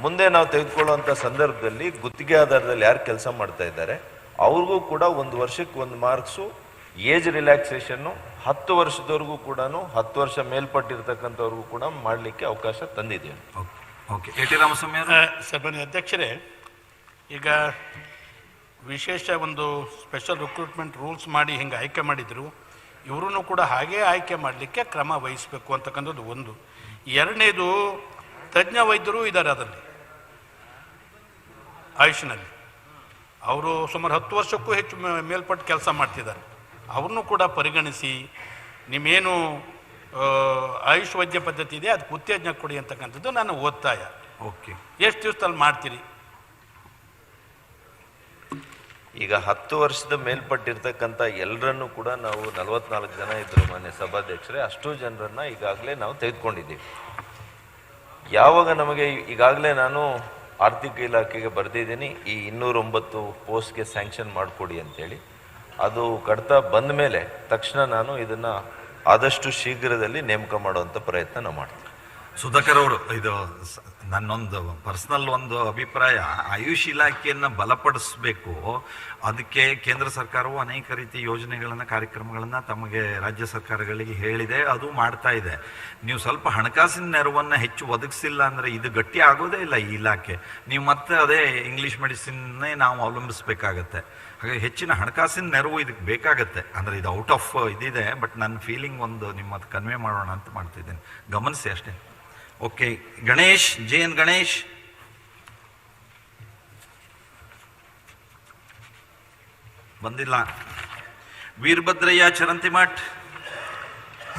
D: ಮುಂದೆ ನಾವು ತೆಗೆದುಕೊಳ್ಳುವಂಥ ಸಂದರ್ಭದಲ್ಲಿ ಗುತ್ತಿಗೆ ಆಧಾರದಲ್ಲಿ ಯಾರು ಕೆಲಸ ಮಾಡ್ತಾ ಇದ್ದಾರೆ ಅವ್ರಿಗೂ ಕೂಡ 1 ವರ್ಷಕ್ಕೆ 1 ಮಾರ್ಕ್ಸು ಏಜ್ ರಿಲ್ಯಾಕ್ಸೇಷನ್ನು 10 ವರ್ಷದವರೆಗೂ ಕೂಡ 10 ವರ್ಷ ಮೇಲ್ಪಟ್ಟಿರ್ತಕ್ಕಂಥವ್ರಿಗೂ ಕೂಡ ಮಾಡಲಿಕ್ಕೆ ಅವಕಾಶ ತಂದಿದ್ದೀವಿ.
C: Okay, A.T. ರಾಮಸ್ವಾಮಿ
J: ಸನ್ಮಾನ್ಯ ಅಧ್ಯಕ್ಷರೇ, ಈಗ ವಿಶೇಷ ಒಂದು ಸ್ಪೆಷಲ್ ರಿಕ್ರೂಟ್ಮೆಂಟ್ ರೂಲ್ಸ್ ಮಾಡಿ ಹಿಂಗೆ ಆಯ್ಕೆ ಮಾಡಿದ್ರು. ಇವರೂ ಕೂಡ ಹಾಗೇ ಆಯ್ಕೆ ಮಾಡಲಿಕ್ಕೆ ಕ್ರಮ ವಹಿಸಬೇಕು ಅಂತಕ್ಕಂಥದ್ದು ಒಂದು. ಎರಡನೇದು, ತಜ್ಞ ವೈದ್ಯರು ಇದ್ದಾರೆ ಅದರಲ್ಲಿ ಆಯುಷ್ನಲ್ಲಿ. ಅವರು ಸುಮಾರು 10 ವರ್ಷಕ್ಕೂ ಹೆಚ್ಚು ಮೇಲ್ಪಟ್ಟು ಕೆಲಸ ಮಾಡ್ತಿದ್ದಾರೆ. ಅವ್ರನ್ನೂ ಕೂಡ ಪರಿಗಣಿಸಿ ನಿಮ್ಮೇನು ಆಯುಷ್ ವೈದ್ಯ ಪದ್ಧತಿ ಇದೆ ಅದಕ್ಕೆ ಉತ್ತೇಜನ ಕೊಡಿ ಅಂತಕ್ಕಂಥದ್ದು ನನ್ನ ಒತ್ತಾಯ.
C: ಓಕೆ,
J: ಎಷ್ಟು ದಿವಸದಲ್ಲಿ ಮಾಡ್ತೀರಿ?
D: ಈಗ 10 ವರ್ಷದ ಮೇಲ್ಪಟ್ಟಿರ್ತಕ್ಕಂಥ ಎಲ್ಲರನ್ನೂ ಕೂಡ ನಾವು 44 ಜನ ಇದ್ರು ಮಾನ್ಯ ಸಭಾಧ್ಯಕ್ಷರೇ, ಅಷ್ಟು ಜನರನ್ನ ಈಗಾಗಲೇ ನಾವು ತೆಗೆದುಕೊಂಡಿದ್ದೀವಿ. ಯಾವಾಗ ನಮಗೆ ಈಗಾಗಲೇ ನಾನು ಆರ್ಥಿಕ ಇಲಾಖೆಗೆ ಬರೆದಿದ್ದೀನಿ ಈ 209 ಪೋಸ್ಟ್ಗೆ ಸ್ಯಾಂಕ್ಷನ್ ಮಾಡಿಕೊಡಿ ಅಂತೇಳಿ. ಅದು ಕಡ್ತಾ ಬಂದ ಮೇಲೆ ತಕ್ಷಣ ನಾನು ಇದನ್ನು ಆದಷ್ಟು ಶೀಘ್ರದಲ್ಲಿ ನೇಮಕ ಮಾಡುವಂಥ ಪ್ರಯತ್ನ ನಾವು ಮಾಡ್ತೀವಿ.
C: ಸುಧಾಕರ್ ಅವರು, ಇದು ನನ್ನೊಂದು ಪರ್ಸನಲ್ ಒಂದು ಅಭಿಪ್ರಾಯ, ಆಯುಷ್ ಇಲಾಖೆಯನ್ನು ಬಲಪಡಿಸಬೇಕು. ಅದಕ್ಕೆ ಕೇಂದ್ರ ಸರ್ಕಾರವು ಅನೇಕ ರೀತಿಯ ಯೋಜನೆಗಳನ್ನು, ಕಾರ್ಯಕ್ರಮಗಳನ್ನು ತಮಗೆ ರಾಜ್ಯ ಸರ್ಕಾರಗಳಿಗೆ ಹೇಳಿದೆ, ಅದು ಮಾಡ್ತಾ ಇದೆ. ನೀವು ಸ್ವಲ್ಪ ಹಣಕಾಸಿನ ನೆರವನ್ನು ಹೆಚ್ಚು ಒದಗಿಸಿಲ್ಲ ಅಂದರೆ ಇದು ಗಟ್ಟಿ ಆಗೋದೇ ಇಲ್ಲ ಈ ಇಲಾಖೆ. ನೀವು ಮತ್ತೆ ಅದೇ ಇಂಗ್ಲೀಷ್ ಮೆಡಿಸಿನ್ನೇ ನಾವು ಅವಲಂಬಿಸಬೇಕಾಗತ್ತೆ. ಹಾಗಾಗಿ ಹೆಚ್ಚಿನ ಹಣಕಾಸಿನ ನೆರವು ಇದಕ್ಕೆ ಬೇಕಾಗತ್ತೆ. ಅಂದರೆ ಇದು ಔಟ್ ಆಫ್ ಇದಿದೆ, ಬಟ್ ನನ್ನ ಫೀಲಿಂಗ್ ಒಂದು ನಿಮ್ಮದು ಕನ್ವೆ ಮಾಡೋಣ ಅಂತ ಮಾಡ್ತಿದ್ದೇನೆ, ಗಮನಿಸಿ ಅಷ್ಟೇ. Okay, Ganesh, JN Ganesh. ಬಂದಿಲ್ಲ. ವೀರಭದ್ರಯ್ಯ ಚರಂತಿಮಠ್.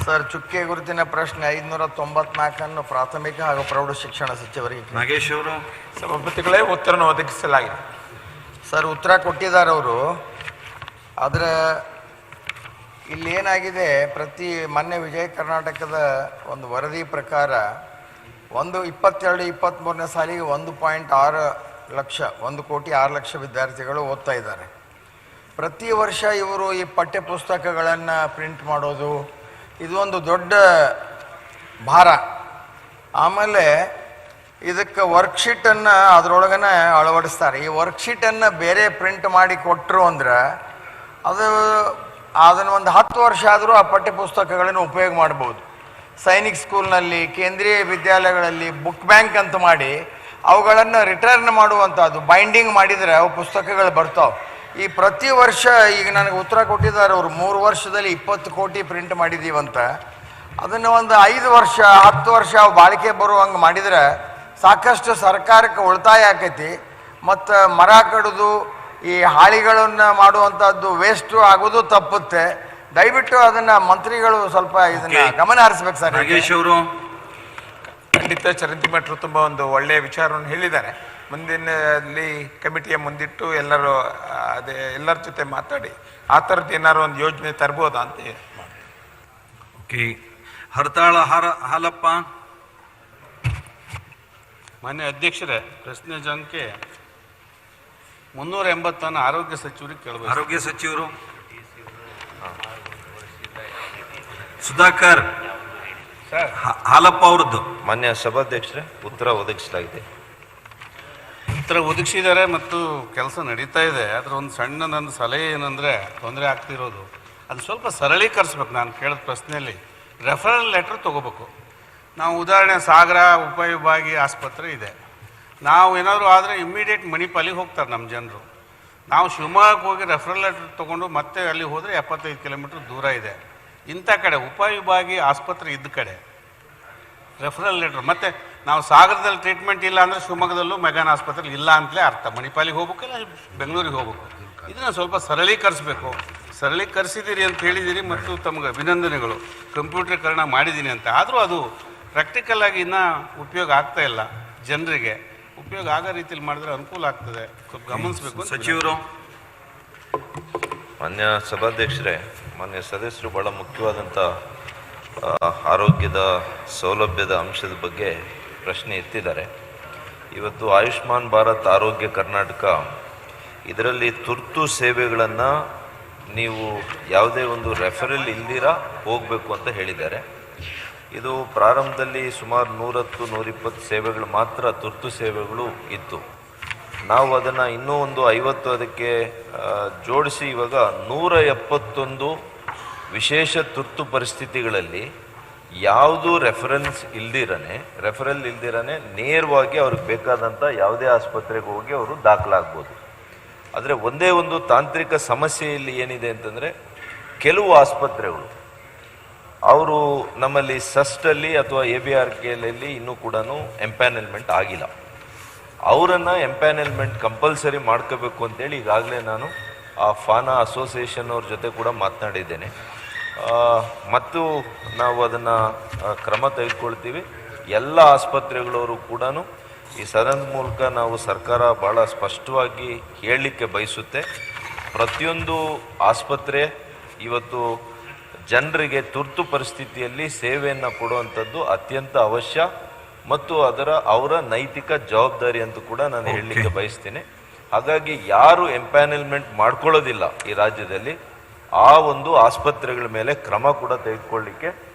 K: ಸರ್, ಚುಕ್ಕೆ ಗುರುತಿನ ಪ್ರಶ್ನೆ 594 ಪ್ರಾಥಮಿಕ ಹಾಗೂ ಪ್ರೌಢ ಶಿಕ್ಷಣ ಸಚಿವರಿಗೆ.
C: ನಾಗೇಶ್ ಅವರು.
F: ಸಭಾಪತಿಗಳೇ, ಉತ್ತರವನ್ನು ಒದಗಿಸಲಾಗಿದೆ.
K: ಸರ್, ಉತ್ತರ ಕೊಟ್ಟಿದ್ದಾರೆ ಅವರು. ಆದರೆ ಇಲ್ಲಿ ಏನಾಗಿದೆ, ಮೊನ್ನೆ ವಿಜಯ ಕರ್ನಾಟಕದ ಒಂದು ವರದಿ ಪ್ರಕಾರ 22-23ನೇ ಸಾಲಿಗೆ 1.6 ಲಕ್ಷ 1,06,00,000 ವಿದ್ಯಾರ್ಥಿಗಳು ಓದ್ತಾ ಇದ್ದಾರೆ. ಪ್ರತಿ ವರ್ಷ ಇವರು ಈ ಪಠ್ಯ ಪುಸ್ತಕಗಳನ್ನು ಪ್ರಿಂಟ್ ಮಾಡೋದು ಇದು ಒಂದು ದೊಡ್ಡ ಭಾರ. ಆಮೇಲೆ ಇದಕ್ಕೆ ವರ್ಕ್ಶೀಟನ್ನು ಅದರೊಳಗನೆ ಅಳವಡಿಸ್ತಾರೆ. ಈ ವರ್ಕ್ಶೀಟನ್ನು ಬೇರೆ ಪ್ರಿಂಟ್ ಮಾಡಿ ಕೊಟ್ಟರು ಅಂದ್ರೆ ಅದನ್ನು ಒಂದು 10 ವರ್ಷ ಆದರೂ ಆ ಪಠ್ಯ ಪುಸ್ತಕಗಳನ್ನು ಉಪಯೋಗ ಮಾಡ್ಬೋದು. ಸೈನಿಕ್ ಸ್ಕೂಲ್ನಲ್ಲಿ, ಕೇಂದ್ರೀಯ ವಿದ್ಯಾಲಯಗಳಲ್ಲಿ ಬುಕ್ ಬ್ಯಾಂಕ್ ಅಂತ ಮಾಡಿ ಅವುಗಳನ್ನು ರಿಟರ್ನ್ ಮಾಡುವಂಥದ್ದು, ಬೈಂಡಿಂಗ್ ಮಾಡಿದರೆ ಅವು ಪುಸ್ತಕಗಳು ಬರ್ತಾವೆ. ಈ ಪ್ರತಿ ವರ್ಷ ಈಗ ನನಗೆ ಉತ್ತರ ಕೊಟ್ಟಿದ್ದಾರೆ ಅವರು, 3 ವರ್ಷದಲ್ಲಿ 20 ಕೋಟಿ ಪ್ರಿಂಟ್ ಮಾಡಿದ್ದೀವಂತ. ಅದನ್ನು ಒಂದು 5 ವರ್ಷ 10 ವರ್ಷ ಅವು ಬಾಳಿಕೆ ಬರುವಂಗೆ ಮಾಡಿದರೆ ಸಾಕಷ್ಟು ಸರ್ಕಾರಕ್ಕೆ ಉಳಿತಾಯ ಆಕೈತಿ. ಮತ್ತು ಮರ ಕಡಿದು ಈ ಹಾಳಿಗಳನ್ನು ಮಾಡುವಂಥದ್ದು ವೇಸ್ಟು ಆಗೋದು ತಪ್ಪುತ್ತೆ. ದಯವಿಟ್ಟು ಅದನ್ನ ಮಂತ್ರಿಗಳು ಸ್ವಲ್ಪ ಇದನ್ನ ಗಮನ ಹರಿಸ್ಬೇಕು ಸರ್.
C: ನಾಗೇಶ್ ಅವರು.
F: ಖಂಡಿತ ಚರಂತಿಮಠರು ತುಂಬ ಒಂದು ಒಳ್ಳೆಯ ವಿಚಾರವನ್ನು ಹೇಳಿದ್ದಾರೆ. ಮುಂದಿನಲ್ಲಿ ಕಮಿಟಿಯ ಮುಂದಿಟ್ಟು ಎಲ್ಲರ ಜೊತೆ ಮಾತಾಡಿ ಆ ಥರದ್ದು ಏನಾದ್ರು ಒಂದು ಯೋಜನೆ ತರ್ಬೋದಾ ಅಂತ.
C: ಓಕೆ, ಹರತಾಳ ಹಾಲಪ್ಪ.
J: ಮಾನ್ಯ ಅಧ್ಯಕ್ಷರೇ, ಪ್ರಶ್ನೆ ಸಂಖ್ಯೆ 380 ಆರೋಗ್ಯ ಸಚಿವರಿಗೆ ಕೇಳಬೇಕು.
C: ಆರೋಗ್ಯ ಸಚಿವರು ಸುಧಾಕರ್ ಹಾಲಪ್ಪ ಅವರದ್ದು.
D: ಮಾನ್ಯ ಸಭಾಧ್ಯಕ್ಷರೇ, ಉತ್ತರ ಒದಗಿಸಲಾಗಿದೆ.
J: ಉತ್ತರ ಒದಗಿಸಿದ್ದಾರೆ ಮತ್ತು ಕೆಲಸ ನಡೀತಾ ಇದೆ. ಅದರ ಒಂದು ಸಣ್ಣ ನನ್ನ ಸಲಹೆ ಏನಂದರೆ, ತೊಂದರೆ ಆಗ್ತಿರೋದು ಅದು ಸ್ವಲ್ಪ ಸರಳೀಕರಿಸ್ಬೇಕು. ನಾನು ಕೇಳಿದ ಪ್ರಶ್ನೆಯಲ್ಲಿ ರೆಫರಲ್ ಲೆಟ್ರ್ ತೊಗೋಬೇಕು. ನಾವು ಉದಾಹರಣೆ ಸಾಗರ ಉಪವಿಭಾಗೀಯ ಆಸ್ಪತ್ರೆ ಇದೆ, ನಾವು ಏನಾದರೂ ಆದರೆ ಇಮ್ಮಿಡಿಯೇಟ್ ಮಣಿಪಾಲಿಗೆ ಹೋಗ್ತಾರೆ ನಮ್ಮ ಜನರು. ನಾವು ಶಿವಮೊಗ್ಗಕ್ಕೆ ಹೋಗಿ ರೆಫರಲ್ ಲೆಟ್ರ್ ತೊಗೊಂಡು ಮತ್ತೆ ಅಲ್ಲಿ ಹೋದರೆ 75 ಕಿಲೋಮೀಟ್ರ್ ದೂರ ಇದೆ. ಇಂಥ ಕಡೆ ಉಪವಿಭಾಗೀಯ ಆಸ್ಪತ್ರೆ ಇದ್ದ ಕಡೆ ರೆಫರಲ್ ಲೆಟ್ರ್, ಮತ್ತು ನಾವು ಸಾಗರದಲ್ಲಿ ಟ್ರೀಟ್ಮೆಂಟ್ ಇಲ್ಲ ಅಂದರೆ ಶಿವಮೊಗ್ಗದಲ್ಲೂ ಮೆಗಾನ್ ಆಸ್ಪತ್ರೆ ಇಲ್ಲ ಅಂತಲೇ ಅರ್ಥ. ಮಣಿಪಾಲಿಗೆ ಹೋಗ್ಬೇಕಿಲ್ಲ ಬೆಂಗಳೂರಿಗೆ ಹೋಗ್ಬೇಕು. ಇದನ್ನು ಸ್ವಲ್ಪ ಸರಳೀಕರಿಸಬೇಕು. ಸರಳೀಕರಿಸಿದ್ದೀರಿ ಅಂತ ಹೇಳಿದ್ದೀರಿ ಮತ್ತು ತಮಗೆ ಅಭಿನಂದನೆಗಳು. ಕಂಪ್ಯೂಟರೀಕರಣ ಮಾಡಿದ್ದೀನಿ ಅಂತ. ಆದರೂ ಅದು ಪ್ರಾಕ್ಟಿಕಲ್ ಆಗಿ ಇನ್ನೂ ಉಪಯೋಗ ಆಗ್ತಾ ಇಲ್ಲ. ಜನರಿಗೆ ಉಪಯೋಗ ಆಗೋ ರೀತಿಯಲ್ಲಿ ಮಾಡಿದ್ರೆ ಅನುಕೂಲ ಆಗ್ತದೆ. ಸ್ವಲ್ಪ ಗಮನಿಸಬೇಕು.
C: ಸಚಿವರು.
D: ಮಾನ್ಯ ಸಭಾಧ್ಯಕ್ಷರೇ, ಮಾನ್ಯ ಸದಸ್ಯರು ಭಾಳ ಮುಖ್ಯವಾದಂಥ ಆರೋಗ್ಯದ ಸೌಲಭ್ಯದ ಅಂಶದ ಬಗ್ಗೆ ಪ್ರಶ್ನೆ ಎತ್ತಿದ್ದಾರೆ. ಇವತ್ತು ಆಯುಷ್ಮಾನ್ ಭಾರತ್ ಆರೋಗ್ಯ ಕರ್ನಾಟಕ ಇದರಲ್ಲಿ ತುರ್ತು ಸೇವೆಗಳನ್ನು ನೀವು ಯಾವುದೇ ಒಂದು ರೆಫರಲ್ ಇಲ್ದಿರ ಹೋಗಬೇಕು ಅಂತ ಹೇಳಿದ್ದಾರೆ. ಇದು ಪ್ರಾರಂಭದಲ್ಲಿ ಸುಮಾರು 110-120 ಸೇವೆಗಳು ಮಾತ್ರ ತುರ್ತು ಸೇವೆಗಳು ಇತ್ತು. ನಾವು ಅದನ್ನು ಇನ್ನೂ ಒಂದು 50 ಅದಕ್ಕೆ ಜೋಡಿಸಿ ಇವಾಗ 171 ವಿಶೇಷ ತುರ್ತು ಪರಿಸ್ಥಿತಿಗಳಲ್ಲಿ ಯಾವುದು ರೆಫರಲ್ ಇಲ್ದಿರನೆ ನೇರವಾಗಿ ಅವ್ರಿಗೆ ಬೇಕಾದಂಥ ಯಾವುದೇ ಆಸ್ಪತ್ರೆಗೆ ಹೋಗಿ ಅವರು ದಾಖಲಾಗ್ಬೋದು. ಆದರೆ ಒಂದೇ ಒಂದು ತಾಂತ್ರಿಕ ಸಮಸ್ಯೆ ಇಲ್ಲಿ ಏನಿದೆ ಅಂತಂದರೆ, ಕೆಲವು ಆಸ್ಪತ್ರೆಗಳು ಅವರು ನಮ್ಮಲ್ಲಿ ಸಸ್ಟಲ್ಲಿ ಅಥವಾ ABRKLಲ್ಲಿ ಇನ್ನೂ ಕೂಡ ಎಂಪ್ಯಾನಲ್ಮೆಂಟ್ ಆಗಿಲ್ಲ. ಅವರನ್ನು ಎಂಪ್ಯಾನಲ್ಮೆಂಟ್ ಕಂಪಲ್ಸರಿ ಮಾಡ್ಕೋಬೇಕು ಅಂತೇಳಿ ಈಗಾಗಲೇ ನಾನು ಆ ಫಾನಾ ಅಸೋಸಿಯೇಷನ್ ಅವ್ರ ಜೊತೆ ಕೂಡ ಮಾತನಾಡಿದ್ದೇನೆ. ಮತ್ತು ನಾವು ಅದನ್ನು ಕ್ರಮ ತೆಗೆದುಕೊಳ್ತೀವಿ. ಎಲ್ಲ ಆಸ್ಪತ್ರೆಗಳವರು ಕೂಡ ಈ ಸದನದ ಮೂಲಕ ನಾವು ಸರ್ಕಾರ ಭಾಳ ಸ್ಪಷ್ಟವಾಗಿ ಹೇಳಲಿಕ್ಕೆ ಬಯಸುತ್ತೆ. ಪ್ರತಿಯೊಂದು ಆಸ್ಪತ್ರೆ ಇವತ್ತು ಜನರಿಗೆ ತುರ್ತು ಪರಿಸ್ಥಿತಿಯಲ್ಲಿ ಸೇವೆಯನ್ನು ಕೊಡುವಂಥದ್ದು ಅತ್ಯಂತ ಅವಶ್ಯ ಮತ್ತು ಅವರ ನೈತಿಕ ಜವಾಬ್ದಾರಿ ಅಂತ ಕೂಡ ನಾನು ಹೇಳಲಿಕ್ಕೆ ಬಯಸ್ತೀನಿ. ಹಾಗಾಗಿ ಯಾರು ಎಂಪ್ಯಾನಲ್ಮೆಂಟ್ ಮಾಡ್ಕೊಳ್ಳೋದಿಲ್ಲ ಈ ರಾಜ್ಯದಲ್ಲಿ, ಆ ಒಂದು ಆಸ್ಪತ್ರೆಗಳ ಮೇಲೆ ಕ್ರಮ ಕೂಡ ತೆಗೆದುಕೊಳ್ಳಿಕ್ಕೆ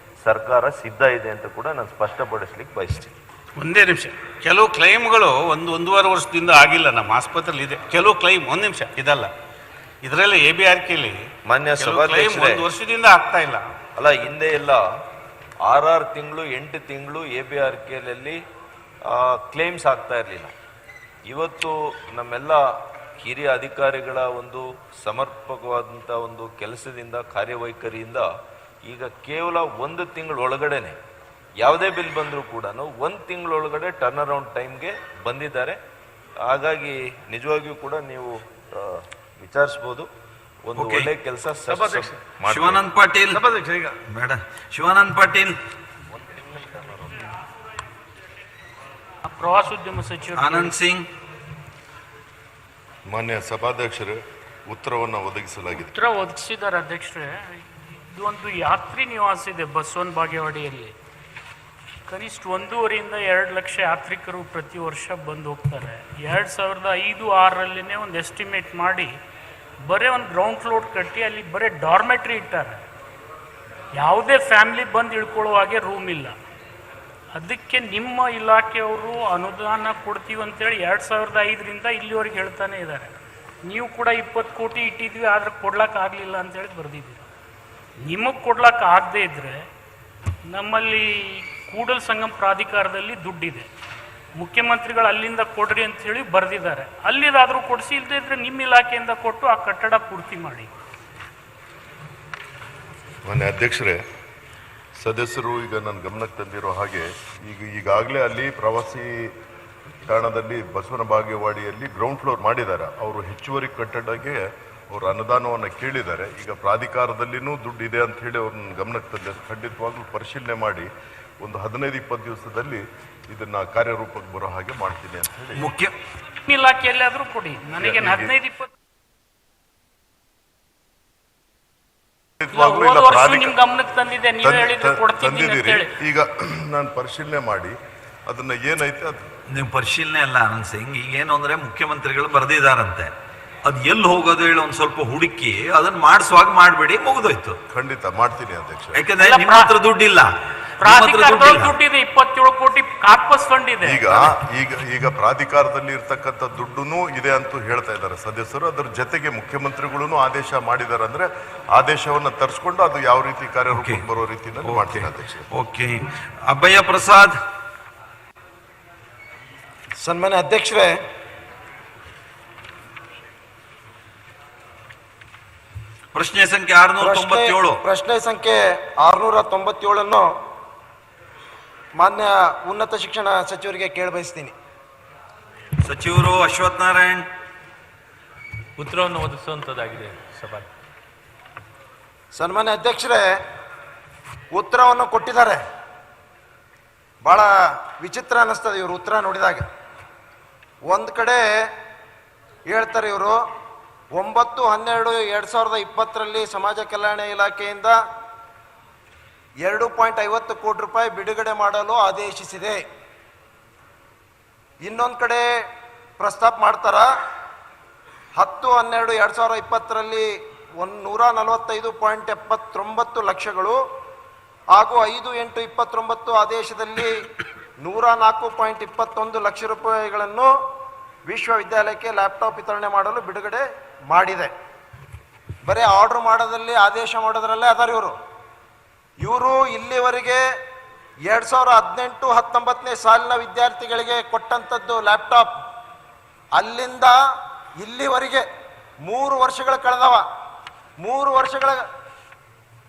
D: ಸರ್ಕಾರ ಸಿದ್ಧ ಇದೆ ಅಂತ ಕೂಡ ನಾನು ಸ್ಪಷ್ಟಪಡಿಸ್ಲಿಕ್ಕೆ ಬಯಸ್ತೀನಿ.
J: ಒಂದೇ ನಿಮಿಷ, ಕೆಲವು ಕ್ಲೈಮ್ಗಳು ಒಂದೂವರೆ ವರ್ಷದಿಂದ ಆಗಿಲ್ಲ ನಮ್ಮ ಆಸ್ಪತ್ರೆಯಲ್ಲಿ ಇದೆ. ಕೆಲವು ಕ್ಲೈಮ್ ಒಂದು ನಿಮಿಷ ಇದಲ್ಲ, ಇದರಲ್ಲಿ ABRKಲಿ
D: ಮಾನ್ಯ ಸಭಾಧ್ಯಕ್ಷರೇ,
J: 1 ವರ್ಷದಿಂದ ಆಗ್ತಾ ಇಲ್ಲ.
D: ಅಲ್ಲ, ಹಿಂದೆ ಎಲ್ಲ 6 ತಿಂಗಳು 8 ತಿಂಗಳು ABRKಲಲ್ಲಿ ಕ್ಲೇಮ್ಸ್ ಆಗ್ತಾ ಇರಲಿಲ್ಲ. ಇವತ್ತು ನಮ್ಮೆಲ್ಲ ಹಿರಿಯ ಅಧಿಕಾರಿಗಳ ಒಂದು ಸಮರ್ಪಕವಾದಂಥ ಒಂದು ಕೆಲಸದಿಂದ, ಕಾರ್ಯವೈಖರಿಯಿಂದ ಈಗ ಕೇವಲ 1 ತಿಂಗಳೊಳಗಡೆನೆ ಯಾವುದೇ ಬಿಲ್ ಬಂದರೂ ಕೂಡ 1 ತಿಂಗಳೊಳಗಡೆ ಟರ್ನ್ ಅರೌಂಡ್ ಟೈಮ್ಗೆ ಬಂದಿದ್ದಾರೆ. ಹಾಗಾಗಿ ನಿಜವಾಗಿಯೂ ಕೂಡ ನೀವು ವಿಚಾರಿಸ್ಬೋದು. ಒಂದು ಒಳ್ಳೆ ಕೆಲಸ.
C: ಶಿವಾನಂದ್ ಪಾಟೀಲ್ ಬೇಡ, ಶಿವಾನಂದ್ ಪಾಟೀಲ್,
E: ಪ್ರವಾಸೋದ್ಯಮ ಸಚಿವ
C: ಆನಂದ್ ಸಿಂಗ್.
H: ಮಾನ್ಯ ಸಭಾಧ್ಯಕ್ಷರೇ, ಉತ್ತರವನ್ನು ಒದಗಿಸಲಾಗಿದೆ.
E: ಉತ್ತರ ಒದಗಿಸಿದ್ದಾರೆ ಅಧ್ಯಕ್ಷರೇ. ಇದು ಒಂದು ಯಾತ್ರಿ ನಿವಾಸ ಇದೆ ಬಸವನ ಬಾಗೇವಾಡಿಯಲ್ಲಿ. ಕನಿಷ್ಠ 1.5 ರಿಂದ 2 ಲಕ್ಷ ಯಾತ್ರಿಕರು ಪ್ರತಿ ವರ್ಷ ಬಂದು ಹೋಗ್ತಾರೆ. 2005-6ರಲ್ಲಿನೇ ಒಂದು ಎಸ್ಟಿಮೇಟ್ ಮಾಡಿ ಬರೀ ಒಂದು ಗ್ರೌಂಡ್ ಫ್ಲೋರ್ ಕಟ್ಟಿ ಅಲ್ಲಿ ಬರೀ ಡಾರ್ಮೆಟ್ರಿ ಇಟ್ಟಾರೆ. ಯಾವುದೇ ಫ್ಯಾಮಿಲಿ ಬಂದು ಇಳ್ಕೊಳ್ಳೋ ಹಾಗೆ ರೂಮ್ ಇಲ್ಲ. ಅದಕ್ಕೆ ನಿಮ್ಮ ಇಲಾಖೆಯವರು ಅನುದಾನ ಕೊಡ್ತೀವಿ ಅಂತೇಳಿ 2005ರಿಂದ ಇಲ್ಲಿವರೆಗೆ ಹೇಳ್ತಾನೆ ಇದ್ದಾರೆ. ನೀವು ಕೂಡ 20 ಕೋಟಿ ಇಟ್ಟಿದ್ವಿ, ಆದರೆ ಕೊಡ್ಲಿಕ್ಕಾಗಲಿಲ್ಲ ಅಂತೇಳಿ ಬರೆದಿದ್ದೀವಿ. ನಿಮಗೆ ಕೊಡ್ಲಿಕ್ಕಾಗದೇ ಇದ್ದರೆ ನಮ್ಮಲ್ಲಿ ಕೂಡಲ ಸಂಗಮ ಪ್ರಾಧಿಕಾರದಲ್ಲಿ ದುಡ್ಡಿದೆ, ಮುಖ್ಯಮಂತ್ರಿಗಳು ಅಲ್ಲಿಂದ ಕೊಡ್ರಿ ಅಂಥೇಳಿ ಬರೆದಿದ್ದಾರೆ. ಅಲ್ಲಿದಾದರೂ ಕೊಡಿಸಿ, ಇಲ್ಲದೇ ಇದ್ದರೆ ನಿಮ್ಮ ಇಲಾಖೆಯಿಂದ ಕೊಟ್ಟು ಆ ಕಟ್ಟಡ ಪೂರ್ತಿ ಮಾಡಿ.
H: ಮಾನ್ಯ ಅಧ್ಯಕ್ಷರೇ, ಸದಸ್ಯರು ಈಗ ನನ್ನ ಗಮನಕ್ಕೆ ತಂದಿರೋ ಹಾಗೆ ಈಗಾಗಲೇ ಅಲ್ಲಿ ಪ್ರವಾಸಿ ತಾಣದಲ್ಲಿ ಬಸವನ ಬಾಗೇವಾಡಿಯಲ್ಲಿ ಗ್ರೌಂಡ್ ಫ್ಲೋರ್ ಮಾಡಿದ್ದಾರೆ. ಅವರು ಹೆಚ್ಚುವರಿ ಕಟ್ಟಡಕ್ಕೆ ಅವರು ಅನುದಾನವನ್ನು ಕೇಳಿದ್ದಾರೆ. ಈಗ ಪ್ರಾಧಿಕಾರದಲ್ಲಿನೂ ದುಡ್ಡು ಇದೆ ಅಂತ ಹೇಳಿ ಅವ್ರನ್ನ ಗಮನಕ್ಕೆ ತಂದಿದ್ದಾರೆ. ಖಂಡಿತವಾಗ್ಲೂ ಪರಿಶೀಲನೆ ಮಾಡಿ ಒಂದು 15-20 ದಿವಸದಲ್ಲಿ ಇದನ್ನ ಕಾರ್ಯರೂಪಕ್ಕೆ ಬರೋ ಹಾಗೆ ಮಾಡ್ತೀನಿ ಅಂತ ಹೇಳಿ.
C: ಮುಖ್ಯ
E: ಇಲಾಖೆಯಲ್ಲಿ ಆದರೂ ಕೊಡಿ, ನನಗೆ 15-20 ನಿಮ್ ಗಮನಕ್ಕೆ ತಂದಿದೆ, ನೀವು ಹೇಳಿದ್ರೆ ಕೊಡ್ತೀನಿ ಅಂತ ಹೇಳಿ.
H: ಈಗ ನಾನು ಪರಿಶೀಲನೆ ಮಾಡಿ ಅದನ್ನ ಏನೈತೆ ಅದು
C: ನೀವು ಪರಿಶೀಲನೆ ಅಲ್ಲ ಆನಂದ್ ಸಿಂಗ್. ಈಗ ಏನು ಅಂದ್ರೆ ಮುಖ್ಯಮಂತ್ರಿಗಳು ಬರೆದಿದ್ದಾರಂತೆ, ಅದು ಎಲ್ಲಿ ಹೋಗೋದು ಹೇಳಿ ಒಂದ್ ಸ್ವಲ್ಪ ಹುಡುಕಿ ಅದನ್ನ ಮಾಡಿಸುವಾಗ ಮಾಡಬೇಡಿ, ಮುಗಿದೋಯ್ತು.
H: ಖಂಡಿತ ಮಾಡ್ತೀನಿ ಅಧ್ಯಕ್ಷ.
C: ಯಾಕಂದ್ರೆ ನಿಮ್ಮ ಹತ್ರ ದುಡ್ಡಿಲ್ಲ,
E: ದುಡ್ಡಿದೆ, 27 ಕೋಟಿ ಕಾರ್ಪಸ್ ಫಂಡ್ ಇದೆ.
H: ಈಗ ಪ್ರಾಧಿಕಾರದಲ್ಲಿ ಇರ್ತಕ್ಕಂಥ ದುಡ್ಡುನು ಇದೆ ಅಂತ ಹೇಳ್ತಾ ಇದ್ದಾರೆ ಸದಸ್ಯರು. ಅದರ ಜೊತೆಗೆ ಮುಖ್ಯಮಂತ್ರಿಗಳು ಆದೇಶ ಮಾಡಿದ್ದಾರೆ. ಅಂದ್ರೆ ಆದೇಶವನ್ನ ತರಿಸ್ಕೊಂಡು ಅದು ಯಾವ ರೀತಿ ಕಾರ್ಯರೂಪಕ್ಕೆ ಬರೋ ರೀತಿಯಲ್ಲಿ ಮಾಡ್ತೀನಿ ಅಧ್ಯಕ್ಷ.
C: ಓಕೆ, ಅಭಯ ಪ್ರಸಾದ್.
L: ಸನ್ಮಾನ್ಯ ಅಧ್ಯಕ್ಷರೇ,
C: ಪ್ರಶ್ನೆ ಸಂಖ್ಯೆ 697.
L: ಪ್ರಶ್ನೆ ಸಂಖ್ಯೆ 697 ಮಾನ್ಯ ಉನ್ನತ ಶಿಕ್ಷಣ ಸಚಿವರಿಗೆ ಕೇಳಬಯಸ್ತೀನಿ.
C: ಸಚಿವರು ಅಶ್ವಥ್ ನಾರಾಯಣ್
I: ಉತ್ತರವನ್ನು ಒದಗಿಸುವಂತದ್ದಾಗಿದೆ ಸಭಾ.
L: ಸನ್ಮಾನ್ಯ ಅಧ್ಯಕ್ಷರೇ, ಉತ್ತರವನ್ನು ಕೊಟ್ಟಿದ್ದಾರೆ. ಬಹಳ ವಿಚಿತ್ರ ಅನ್ನಿಸ್ತದೆ ಇವರು ಉತ್ತರ ನೋಡಿದಾಗ. ಒಂದು ಕಡೆ ಹೇಳ್ತಾರೆ ಇವರು 9/12/2020 ಸಮಾಜ ಕಲ್ಯಾಣ ಇಲಾಖೆಯಿಂದ 2.50 ಕೋಟಿ ರೂಪಾಯಿ ಬಿಡುಗಡೆ ಮಾಡಲು ಆದೇಶಿಸಿದೆ. ಇನ್ನೊಂದು ಕಡೆ ಪ್ರಸ್ತಾಪ ಮಾಡ್ತಾರ 10/12/2020 145.79 ಲಕ್ಷಗಳು ಹಾಗೂ 5/8/29 ಆದೇಶದಲ್ಲಿ 104.21 ಲಕ್ಷ ರೂಪಾಯಿಗಳನ್ನು ವಿಶ್ವವಿದ್ಯಾಲಯಕ್ಕೆ ಲ್ಯಾಪ್ಟಾಪ್ ವಿತರಣೆ ಮಾಡಲು ಬಿಡುಗಡೆ ಮಾಡಿದೆ. ಬರೀ ಆರ್ಡರ್ ಮಾಡೋದಲ್ಲಿ, ಆದೇಶ ಮಾಡೋದ್ರಲ್ಲೇ ಅದಾರ ಇವರು. ಇಲ್ಲಿವರೆಗೆ 2018-19 ಸಾಲಿನ ವಿದ್ಯಾರ್ಥಿಗಳಿಗೆ ಕೊಟ್ಟಂಥದ್ದು ಲ್ಯಾಪ್ಟಾಪ್, ಅಲ್ಲಿಂದ ಇಲ್ಲಿವರೆಗೆ 3 ವರ್ಷಗಳ ಕಳೆದವ. 3 ವರ್ಷಗಳ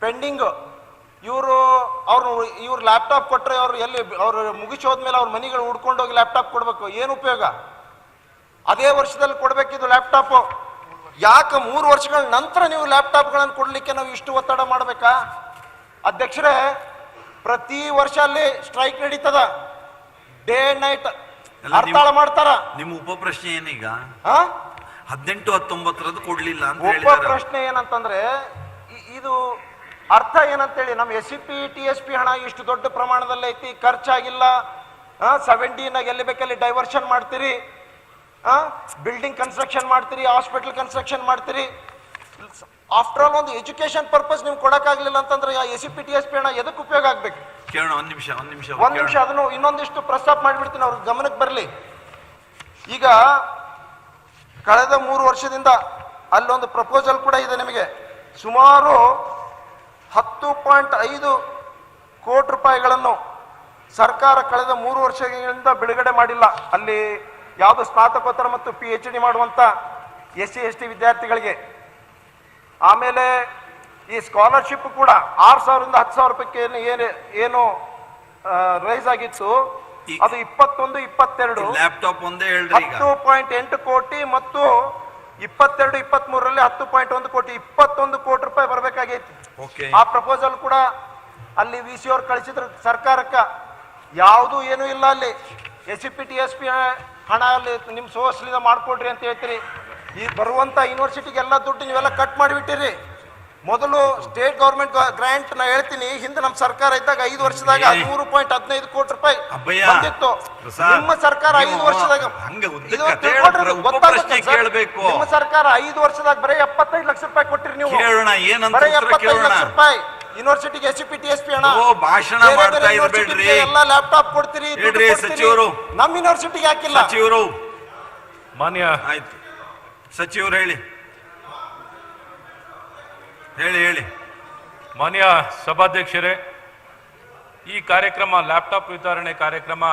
L: ಪೆಂಡಿಂಗು. ಇವ್ರು ಲ್ಯಾಪ್ಟಾಪ್ ಕೊಟ್ಟರೆ ಅವ್ರು ಮುಗಿಸೋದ್ಮೇಲೆ ಅವ್ರ ಮನೆಗಳು ಹುಡ್ಕೊಂಡೋಗಿ ಲ್ಯಾಪ್ಟಾಪ್ ಕೊಡಬೇಕು, ಏನು ಉಪಯೋಗ? ಅದೇ ವರ್ಷದಲ್ಲಿ ಕೊಡಬೇಕಿದ್ದು ಲ್ಯಾಪ್ಟಾಪು. ಯಾಕೆ 3 ವರ್ಷಗಳ ನಂತರ ನೀವು ಲ್ಯಾಪ್ಟಾಪ್ಗಳನ್ನು ಕೊಡಲಿಕ್ಕೆ ನಾವು ಇಷ್ಟು ಒತ್ತಡ ಮಾಡಬೇಕಾ? ಅಧ್ಯಕ್ಷರೇ, ಪ್ರತಿ ವರ್ಷ ಅಲ್ಲಿ ಸ್ಟ್ರೈಕ್ ನಡೀತದ, ಡೇ ಅಂಡ್ ನೈಟ್ ಹರ್ತಾಳ ಮಾಡ್ತಾರ.
C: ನಿಮ್ಮ ಉಪ ಪ್ರಶ್ನೆ ಏನೀಗ? 18-19 ಕೊಡ್ಲಿಲ್ಲ ಅಂತ
L: ಉಪ ಪ್ರಶ್ನೆ ಏನಂತಂದ್ರೆ ಇದು ಅರ್ಥ ಏನಂತೇಳಿ, ನಮ್ಮ SCP TSP ಹಣ ಇಷ್ಟು ದೊಡ್ಡ ಪ್ರಮಾಣದಲ್ಲಿ ಐತಿ, ಖರ್ಚಾಗಿಲ್ಲ. 17 ಎಲ್ಲಿ ಬೇಕಲ್ಲಿ ಡೈವರ್ಷನ್ ಮಾಡ್ತೀರಿ, ಬಿಲ್ಡಿಂಗ್ ಕನ್ಸ್ಟ್ರಕ್ಷನ್ ಮಾಡ್ತೀರಿ, ಹಾಸ್ಪಿಟಲ್ ಕನ್ಸ್ಟ್ರಕ್ಷನ್ ಮಾಡ್ತೀರಿ. ಆಫ್ಟರ್ ಆಲ್ ಒಂದು ಎಜುಕೇಶನ್ ಪರ್ಪಸ್ ನೀವು ಕೊಡಕ್ಕಾಗ್ಲಿಲ್ಲ ಅಂತಂದ್ರೆ SCP-TSP ಹಣ ಎದಕ್ಕೆ ಉಪಯೋಗ ಆಗ್ಬೇಕು?
C: ಕೇಳೋಣ, ಒಂದ್ ನಿಮಿಷ
L: ಅದನ್ನು ಇನ್ನೊಂದಿಷ್ಟು ಪ್ರಸ್ತಾಪ ಮಾಡಿಬಿಡ್ತೀನಿ, ಅವ್ರ ಗಮನಕ್ಕೆ ಬರಲಿ. ಈಗ ಕಳೆದ 3 ವರ್ಷದಿಂದ ಅಲ್ಲೊಂದು ಪ್ರಪೋಸಲ್ ಕೂಡ ಇದೆ ನಿಮಗೆ. ಸುಮಾರು 10.5 ಕೋಟಿ ರೂಪಾಯಿಗಳನ್ನು ಸರ್ಕಾರ ಕಳೆದ 3 ವರ್ಷಗಳಿಂದ ಬಿಡುಗಡೆ ಮಾಡಿಲ್ಲ. ಅಲ್ಲಿ ಯಾವುದು ಸ್ನಾತಕೋತ್ತರ ಮತ್ತು PhD ಮಾಡುವಂತ SC/ST ವಿದ್ಯಾರ್ಥಿಗಳಿಗೆ. ಆಮೇಲೆ ಈ ಸ್ಕಾಲರ್ಶಿಪ್ ಕೂಡ 6,000ರಿಂದ 10,000 ರೂಪಾಯಿಗೆ ಏನು ರೈಸ್ ಆಗಿತ್ತು, ಅದು 21-22
C: ಲ್ಯಾಪ್ಟಾಪ್ ಒಂದೇ ಹೇಳ್ರಿ.
L: 10.8 ಕೋಟಿ ಮತ್ತು 22-23ರಲ್ಲಿ 10.1 ಕೋಟಿ, 21 ಕೋಟಿ ರೂಪಾಯಿ ಬರಬೇಕಾಗೈತಿ. ಆ ಪ್ರಪೋಸಲ್ ಕೂಡ ಅಲ್ಲಿ VC ಅವ್ರು ಕಳಿಸಿದ್ರು ಸರ್ಕಾರಕ್ಕ. ಯಾವುದು ಏನೂ ಇಲ್ಲ ಅಲ್ಲಿ. SCP-TSP ಹಣ ಅಲ್ಲಿ ನಿಮ್ ಸೋರ್ಸ್ಲಿಂದ ಮಾಡ್ಕೊಡ್ರಿ ಅಂತ ಹೇಳ್ತೀರಿ. ಈ ಬರುವಂತ ಯೂನಿವರ್ಸಿಟಿಗೆ ಎಲ್ಲ ದುಡ್ಡು ನೀವೆಲ್ಲ ಕಟ್ ಮಾಡಿಬಿಟ್ಟಿರಿ. ಮೊದಲು ಸ್ಟೇಟ್ ಗೌರ್ಮೆಂಟ್ ಗ್ರಾಂಟ್ ನಾ ಹೇಳ್ತೀನಿ, ಹಿಂದೆ ನಮ್ಮ ಸರ್ಕಾರ ಇದ್ದಾಗ 5 ವರ್ಷದಾಗ 13.15 ಕೋಟಿ ರೂಪಾಯಿ ಬಂದಿತ್ತು. ನಿಮ್ಮ ಸರ್ಕಾರ 5 ವರ್ಷದಾಗ ನಿಮ್ಮ ಸರ್ಕಾರ 5 ವರ್ಷದಾಗ ಬರೀ 75 ಲಕ್ಷ ರೂಪಾಯಿ ಕೊಟ್ಟಿರಿ ನೀವು. ಬರೀ 75 ಲಕ್ಷ ರೂಪಾಯಿ ಯೂನಿವರ್ಸಿಟಿಗೆ SCP-TSP ಹಣ.
C: ಭಾಷಣ ಮಾಡ್ತಾ ಇರಬೇಡ್ರಿ,
L: ಎಲ್ಲ ಲ್ಯಾಪ್ಟಾಪ್ ಕೊಡ್ತೀರಿ,
C: ಸಚಿವರು.
L: ನಮ್ಮ ಯೂನಿವರ್ಸಿಟಿಗೆ ಹಾಕಿಲ್ಲ.
C: ಸಚಿವರು
I: ಮಾನ್ಯ
C: ಆಯ್ತು, ಸಚಿವರು ಹೇಳಿ.
I: ಮಾನ್ಯ ಸಭಾಧ್ಯಕ್ಷರೇ, ಈ ಕಾರ್ಯಕ್ರಮ ಲ್ಯಾಪ್ಟಾಪ್ ವಿತರಣೆ ಕಾರ್ಯಕ್ರಮ